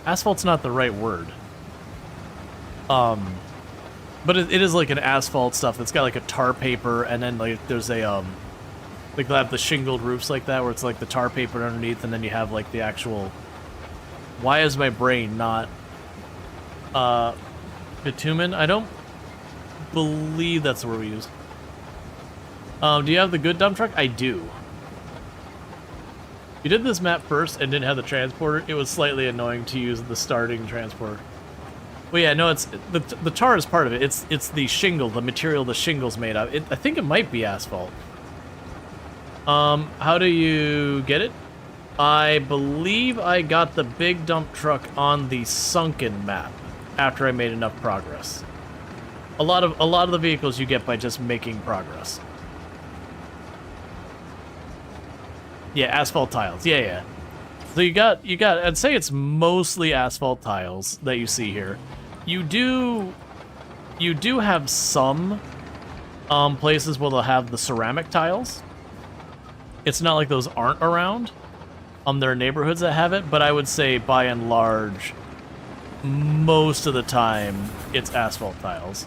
asphalt's not the right word. But it is like an asphalt stuff that's got like a tar paper, and then like there's a, like they'll have the shingled roofs like that, where it's like the tar paper underneath, and then you have like the actual, why is my brain not, bitumen? I don't believe that's the word we use. Do you have the good dump truck? I do. You did this map first and didn't have the transporter. It was slightly annoying to use the starting transporter. Well, yeah, no, it's the tar is part of it. It's the shingle, the material the shingle's made of. I think it might be asphalt. How do you get it? I believe I got the big dump truck on the sunken map after I made enough progress. A lot of the vehicles you get by just making progress. Yeah, asphalt tiles. Yeah. So you got I'd say it's mostly asphalt tiles that you see here. You do have some places where they'll have the ceramic tiles. It's not like those aren't around. There are neighborhoods that have it, but I would say by and large, most of the time it's asphalt tiles.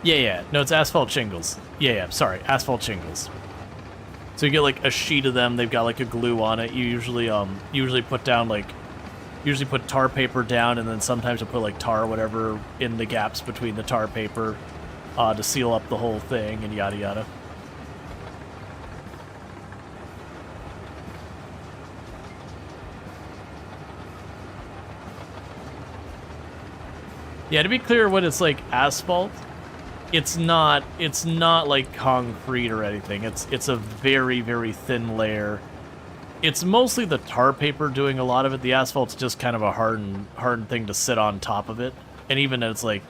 Yeah. No, it's asphalt shingles. Yeah, sorry, asphalt shingles. So you get like a sheet of them. They've got like a glue on it. You usually put down like, put tar paper down, and then sometimes you put like tar or whatever in the gaps between the tar paper to seal up the whole thing, and yada yada. Yeah, to be clear, when it's like asphalt, it's not like concrete or anything. It's a very, very thin layer. It's mostly the tar paper doing a lot of it. The asphalt's just kind of a hardened thing to sit on top of it. And even it's like,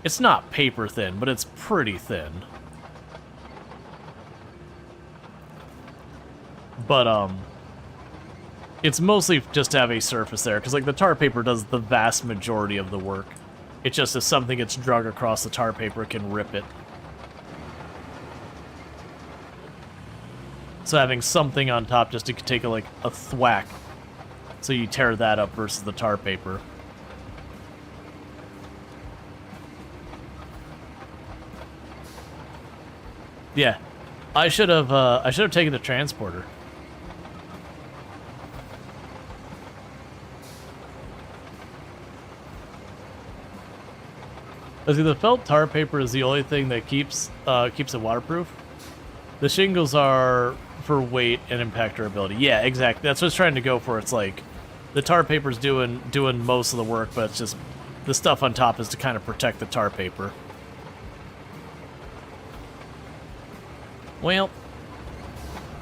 it's not paper thin, but it's pretty thin. But it's mostly just to have a surface there, because like the tar paper does the vast majority of the work. It's just if something gets drug across the tar paper, it can rip it. So having something on top just to take a thwack, so you tear that up versus the tar paper. Yeah, I should have taken the transporter. I see the felt tar paper is the only thing that keeps it waterproof. The shingles are for weight and impact durability. Yeah, exactly. That's what it's trying to go for. It's like the tar paper's doing most of the work, but it's just the stuff on top is to kind of protect the tar paper. Well,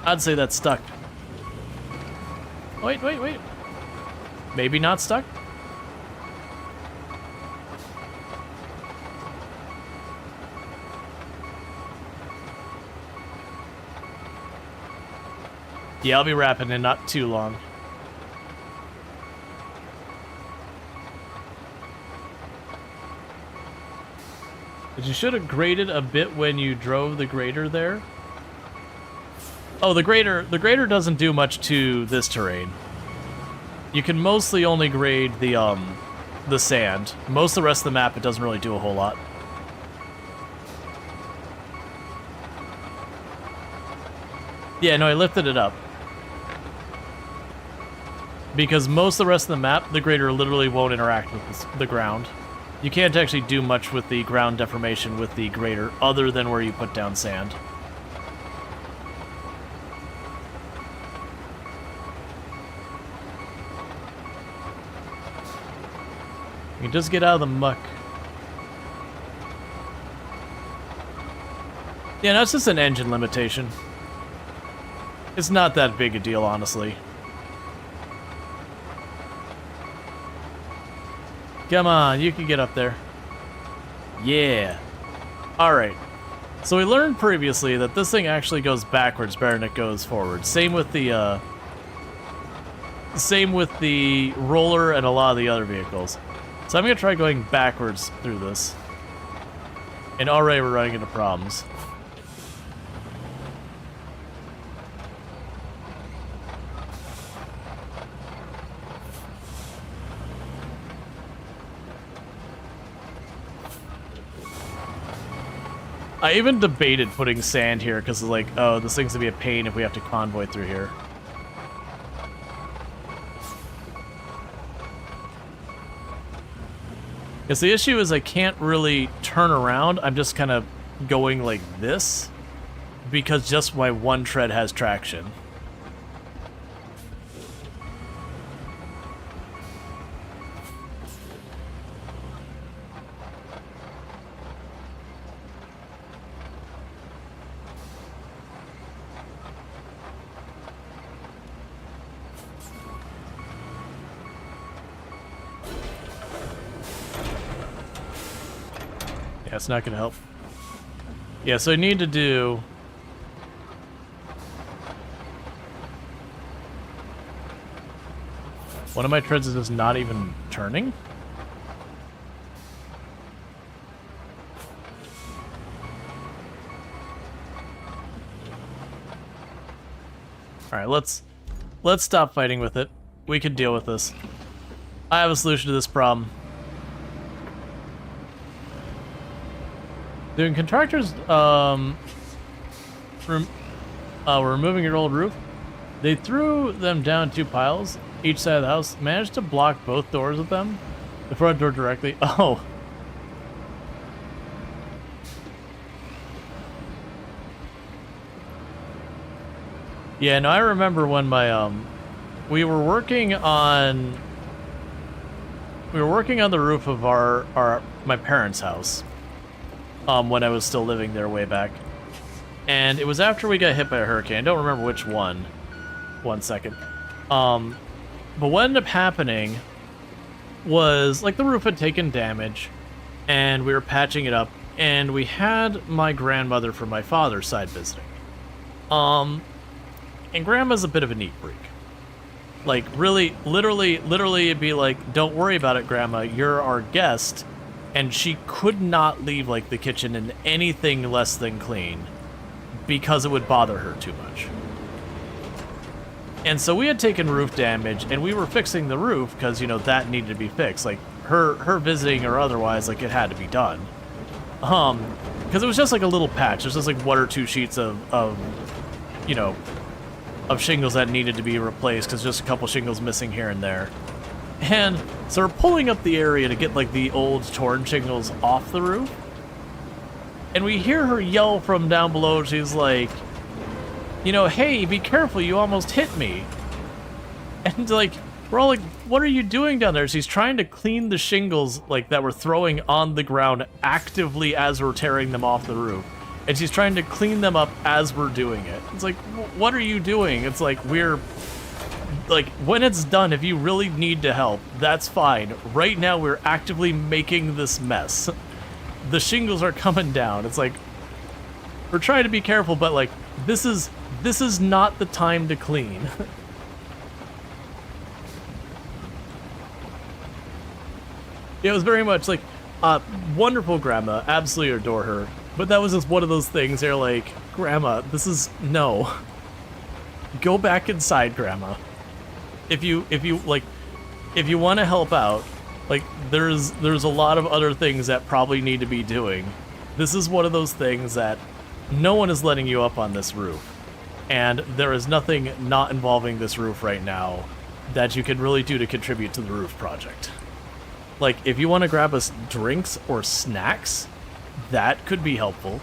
I'd say that's stuck. Wait. Maybe not stuck? Yeah, I'll be wrapping in not too long. But you should have graded a bit when you drove the grader there. Oh, the grader doesn't do much to this terrain. You can mostly only grade the sand. Most of the rest of the map, it doesn't really do a whole lot. Yeah, no, I lifted it up. Because most of the rest of the map, the grader literally won't interact with the ground. You can't actually do much with the ground deformation with the grader, other than where you put down sand. You can just get out of the muck. Yeah, no, it's just an engine limitation. It's not that big a deal, honestly. Come on, you can get up there. Yeah. Alright. So we learned previously that this thing actually goes backwards better than it goes forward. Same with the Same with the roller and a lot of the other vehicles. So I'm going to try going backwards through this. And already we're running into problems. I even debated putting sand here because like, oh, this thing's gonna be a pain if we have to convoy through here. Because the issue is I can't really turn around. I'm just kind of going like this because just my one tread has traction. It's not gonna help. Yeah, so I need to do... One of my treads is just not even turning? Alright, let's stop fighting with it. We can deal with this. I have a solution to this problem. Doing contractors, removing your old roof, they threw them down 2 piles, each side of the house, managed to block both doors with them, the front door directly. Oh. Yeah, no, I remember when my, we were working on the roof of my parents' house. When I was still living there way back. And it was after we got hit by a hurricane. I don't remember which one. 1 second. But what ended up happening was, like, the roof had taken damage, and we were patching it up, and we had my grandmother from my father's side visiting. And Grandma's a bit of a neat freak. Like, really, literally, it'd be like, don't worry about it, Grandma, you're our guest. And she could not leave, like, the kitchen in anything less than clean because it would bother her too much. And so we had taken roof damage, and we were fixing the roof because, you know, that needed to be fixed. Like, her visiting or otherwise, like, it had to be done. Because it was just, like, a little patch. It was just, like, 1 or 2 sheets of you know, of shingles that needed to be replaced because just a couple shingles missing here and there. And so we're pulling up the area to get, like, the old torn shingles off the roof. And we hear her yell from down below. She's like, you know, hey, be careful, you almost hit me. And, like, we're all like, what are you doing down there? She's trying to clean the shingles, like, that we're throwing on the ground actively as we're tearing them off the roof. And she's trying to clean them up as we're doing it. It's like, what are you doing? It's like, like, when it's done, if you really need to help, that's fine. Right now, we're actively making this mess. The shingles are coming down. It's like, we're trying to be careful, but, like, this is not the time to clean. It was very much like, wonderful Grandma, absolutely adore her. But that was just one of those things they're like, Grandma, this is, no. Go back inside, Grandma. If you want to help out, like, there's a lot of other things that probably need to be doing. This is one of those things that no one is letting you up on this roof. And there is nothing not involving this roof right now that you can really do to contribute to the roof project. Like, if you want to grab us drinks or snacks, that could be helpful.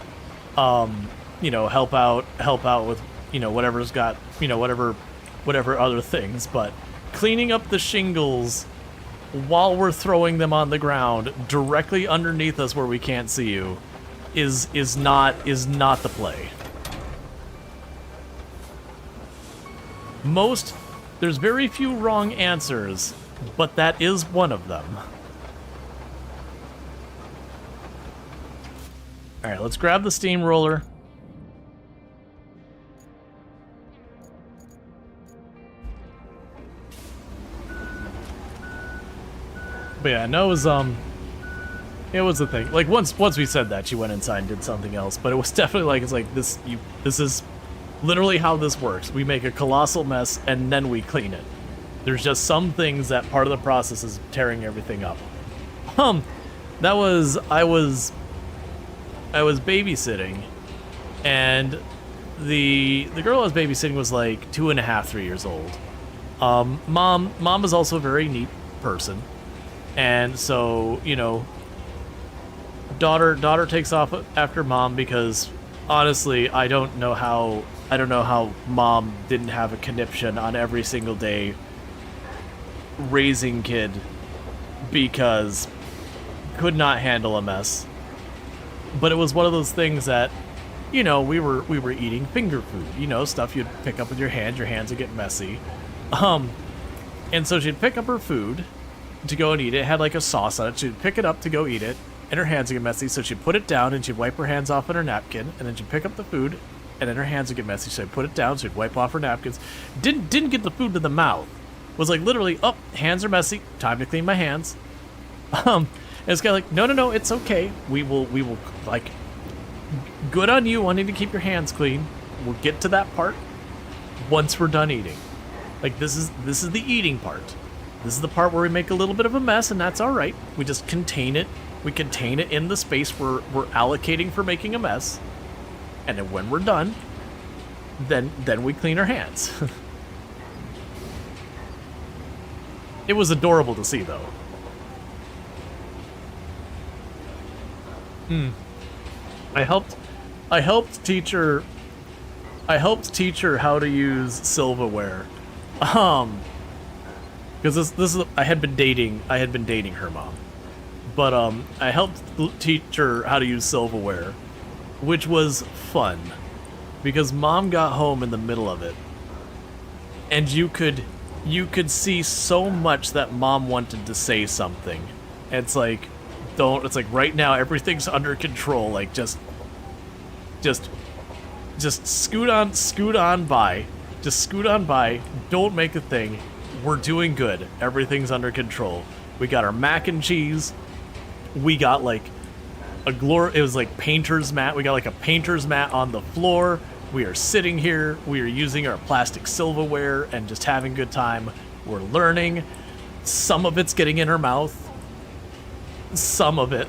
You know, help out with, you know, whatever's got, you know, whatever other things, but cleaning up the shingles while we're throwing them on the ground directly underneath us where we can't see you is not the play. There's very few wrong answers, but that is one of them. All right, let's grab the steamroller. But yeah, no, it was the thing. Like once we said that, she went inside and did something else. But it was definitely like, it's like this is literally how this works. We make a colossal mess and then we clean it. There's just some things that part of the process is tearing everything up. That was I was babysitting, and the girl I was babysitting was like 2.5, 3 years old. Mom is also a very neat person, and so, you know, daughter takes off after mom because honestly I don't know how mom didn't have a conniption on every single day raising kid, because could not handle a mess. But it was one of those things that, you know, we were eating finger food, you know, stuff you'd pick up with your hands would get messy. And so she'd pick up her food to go and eat it. It had like a sauce on it. She'd pick it up to go eat it, and her hands would get messy, so she'd put it down and she'd wipe her hands off on her napkin, and then she'd pick up the food, and then her hands would get messy, so she'd put it down, so she'd wipe off her napkins. Didn't get the food to the mouth. Was like literally, oh, hands are messy, time to clean my hands. And it's kind of like, no, it's okay. We will, like, good on you wanting to keep your hands clean. We'll get to that part once we're done eating. Like, this is the eating part. This is the part where we make a little bit of a mess, and that's all right. We just contain it. We contain it in the space we're allocating for making a mess. And then when we're done, then we clean our hands. It was adorable to see, though. I helped teach her how to use silverware. Because this is, I had been dating her mom, but I helped teach her how to use silverware, which was fun, because mom got home in the middle of it, and you could see so much that mom wanted to say something. And it's like, it's like right now everything's under control. Like just scoot on by. Just scoot on by. Don't make a thing. We're doing good. Everything's under control. We got our mac and cheese. We got like it was like painter's mat. We got like a painter's mat on the floor. We are sitting here. We are using our plastic silverware and just having a good time. We're learning. Some of it's getting in her mouth. Some of it.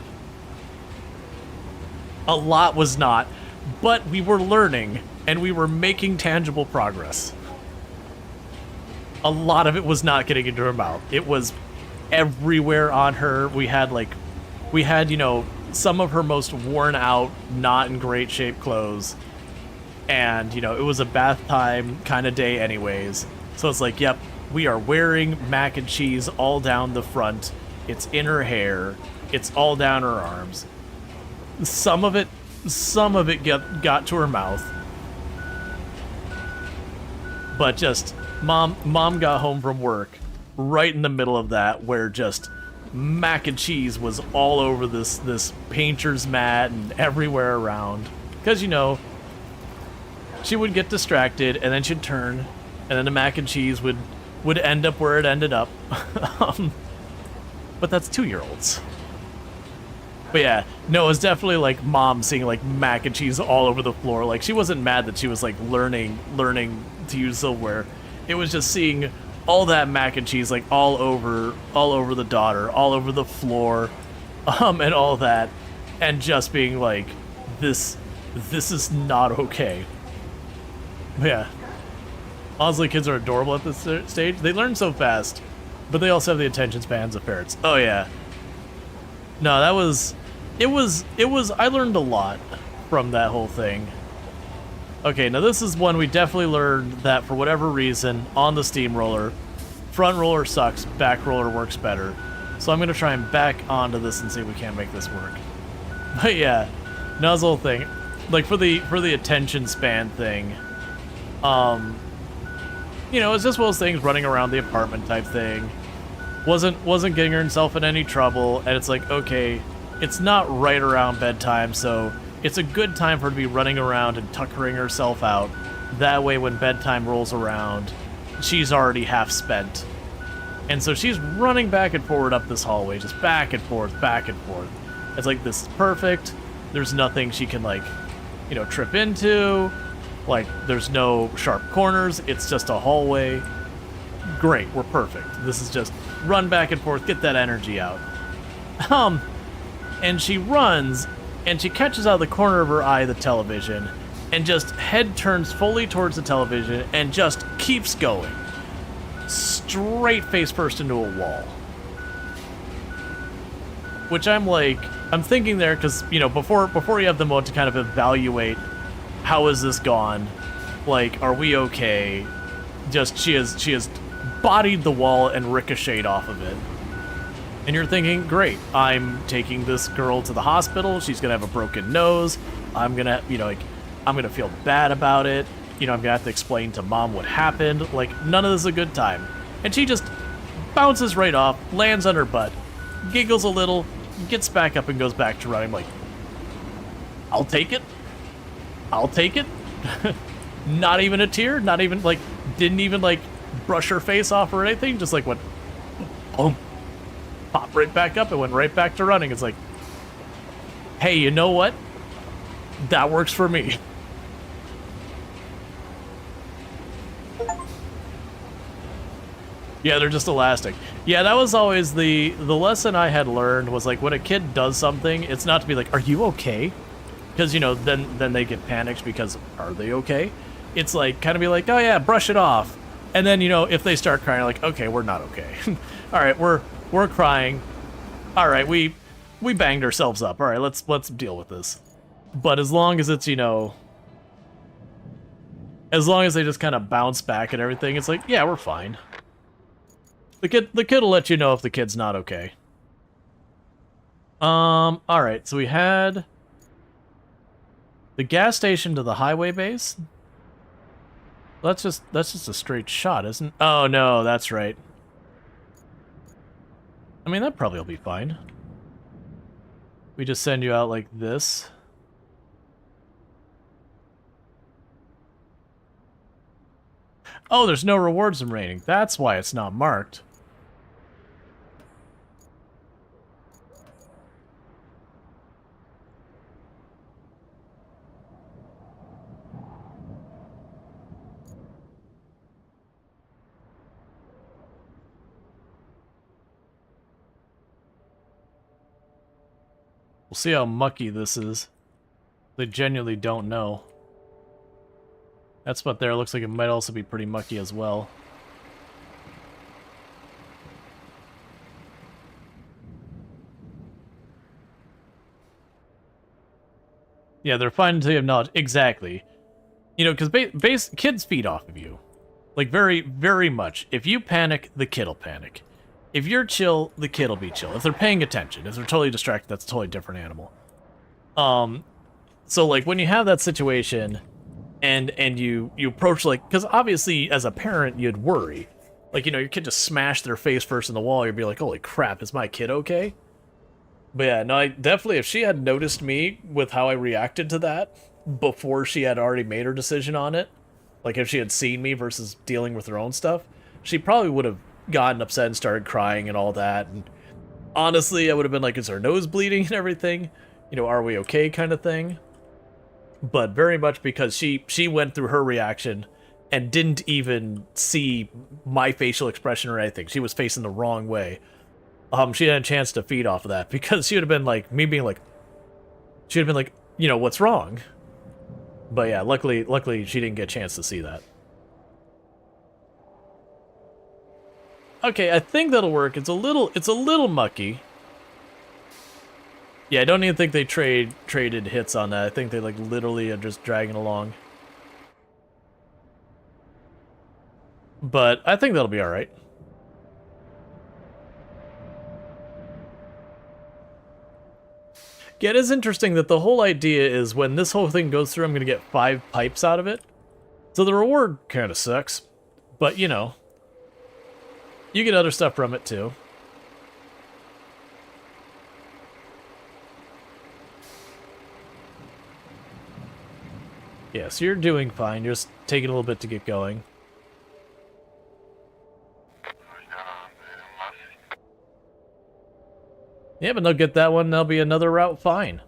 A lot was not. But we were learning, and we were making tangible progress. A lot of it was not getting into her mouth. It was everywhere on her. We had, you know, some of her most worn out, not in great shape clothes. And, you know, it was a bath time kind of day anyways. So it's like, yep, we are wearing mac and cheese all down the front. It's in her hair. It's all down her arms. Some of it got to her mouth. But just, mom got home from work right in the middle of that, where just mac and cheese was all over this painter's mat and everywhere around. Because, you know, she would get distracted, and then she'd turn, and then the mac and cheese would end up where it ended up. But that's 2-year-olds. But yeah, no, it was definitely like mom seeing like mac and cheese all over the floor. Like, she wasn't mad that she was like learning to use silverware. It was just seeing all that mac and cheese like all over the daughter, all over the floor, and all that, and just being like, this is not okay. Yeah. Honestly, kids are adorable at this stage. They learn so fast, but they also have the attention spans of ferrets. Oh yeah. No, it was, I learned a lot from that whole thing. Okay, now this is one we definitely learned that for whatever reason, on the steamroller, front roller sucks, back roller works better. So I'm gonna try and back onto this and see if we can't make this work. But yeah, now this whole thing, like for the attention span thing, you know, it's just one of those things, running around the apartment type thing. Wasn't getting herself in any trouble, and it's like, okay, it's not right around bedtime, so it's a good time for her to be running around and tuckering herself out. That way when bedtime rolls around, she's already half spent. And so she's running back and forward up this hallway, just back and forth, back and forth. It's like, this is perfect. There's nothing she can, like, you know, trip into. Like, there's no sharp corners. It's just a hallway. Great, we're perfect. This is just run back and forth, get that energy out. And she runs, and she catches out of the corner of her eye the television, and just head turns fully towards the television, and just keeps going. Straight face first into a wall. Which I'm like, I'm thinking there, because, you know, before you have the moment to kind of evaluate, how is this gone? Like, are we okay? Just, she has bodied the wall and ricocheted off of it. And you're thinking, great, I'm taking this girl to the hospital, she's gonna have a broken nose, I'm gonna, you know, like, I'm gonna feel bad about it, you know, I'm gonna have to explain to mom what happened, like, none of this is a good time. And she just bounces right off, lands on her butt, giggles a little, gets back up and goes back to running. I'm like, I'll take it. I'll take it. Not even a tear, not even, like, didn't even, like, brush her face off or anything, just, like, went, boom, popped right back up and went right back to running. It's like, hey, you know what? That works for me. Yeah, they're just elastic. Yeah, that was always the lesson I had learned was, like, when a kid does something, it's not to be like, are you okay? Because, you know, then they get panicked because, are they okay? It's like, kind of be like, oh yeah, brush it off. And then, you know, if they start crying, like, okay, we're not okay. All right, we're crying. All right, we banged ourselves up. All right, let's deal with this. But as long as it's, you know, as long as they just kind of bounce back and everything, it's like, yeah, we're fine. The kid will let you know if the kid's not okay. All right, so we had the gas station to the highway base. That's just a straight shot, isn't it? Oh no, that's right. I mean, that probably will be fine. We just send you out like this. Oh, there's no rewards remaining. That's why it's not marked. We'll see how mucky this is. They genuinely don't know. That spot there looks like it might also be pretty mucky as well. Yeah, they're fine until you have knowledge. Exactly. You know, because kids feed off of you. Like, very, very much. If you panic, the kid'll panic. If you're chill, the kid'll be chill. If they're paying attention. If they're totally distracted, that's a totally different animal. So, like, when you have that situation, and you approach, like, because obviously, as a parent, you'd worry. Like, you know, your kid just smashed their face first in the wall, you'd be like, holy crap, is my kid okay? But yeah, no, I definitely, if she had noticed me with how I reacted to that before she had already made her decision on it, like if she had seen me versus dealing with her own stuff, she probably would have gotten upset and started crying and all that. And honestly, I would have been like, is her nose bleeding and everything? You know, are we okay kind of thing? But very much because she went through her reaction and didn't even see my facial expression or anything. She was facing the wrong way. She had a chance to feed off of that because she would have been like, me being like, she would have been like, you know, what's wrong? But yeah, luckily she didn't get a chance to see that. Okay, I think that'll work. It's a little mucky. Yeah, I don't even think they traded hits on that. I think they like literally are just dragging along. But I think that'll be all right. Yeah, it is interesting that the whole idea is when this whole thing goes through, I'm going to get 5 pipes out of it. So the reward kind of sucks. But, you know, you get other stuff from it, too. Yeah, so you're doing fine. You're just taking a little bit to get going. Yeah, but they'll get that one, there'll be another route fine.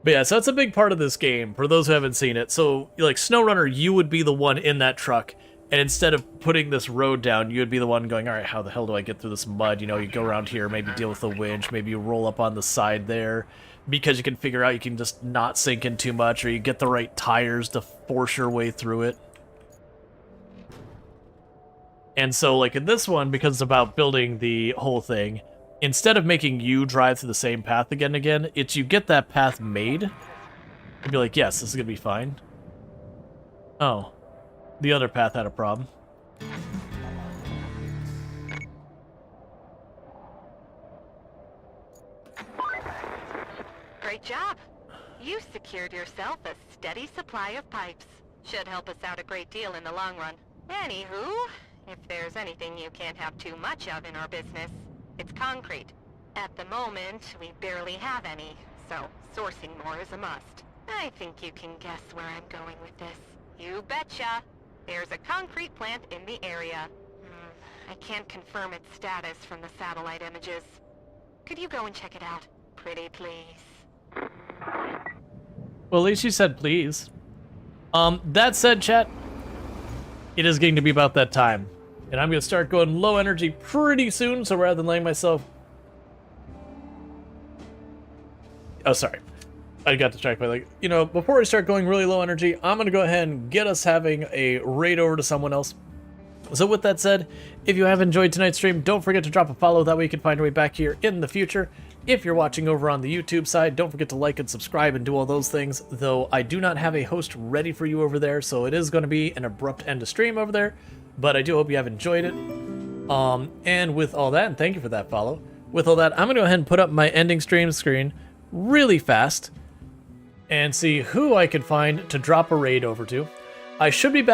But yeah, so that's a big part of this game, for those who haven't seen it. So, like, SnowRunner, you would be the one in that truck, and instead of putting this road down, you would be the one going, alright, how the hell do I get through this mud? You know, you go around here, maybe deal with the winch, maybe you roll up on the side there, because you can figure out you can just not sink in too much, or you get the right tires to force your way through it. And so, like, in this one, because it's about building the whole thing, instead of making you drive through the same path again and again, it's you get that path made, and be like, yes, this is gonna be fine. Oh. The other path had a problem. Great job. You secured yourself a steady supply of pipes. Should help us out a great deal in the long run. Anywho, if there's anything you can't have too much of in our business, it's concrete. At the moment, we barely have any, so sourcing more is a must. I think you can guess where I'm going with this. You betcha! There's a concrete plant in the area. I can't confirm its status from the satellite images. Could you go and check it out? Pretty please. Well, at least you said please. That said, chat, it is getting to be about that time. And I'm going to start going low energy pretty soon, so rather than letting myself... Oh, sorry. I got distracted by, like, you know, before I start going really low energy, I'm going to go ahead and get us having a raid over to someone else. So with that said, if you have enjoyed tonight's stream, don't forget to drop a follow, that way you can find your way back here in the future. If you're watching over on the YouTube side, don't forget to like and subscribe and do all those things, though I do not have a host ready for you over there, so it is going to be an abrupt end of stream over there, but I do hope you have enjoyed it. And with all that, and thank you for that follow, with all that, I'm going to go ahead and put up my ending stream screen really fast and see who I can find to drop a raid over to. I should be back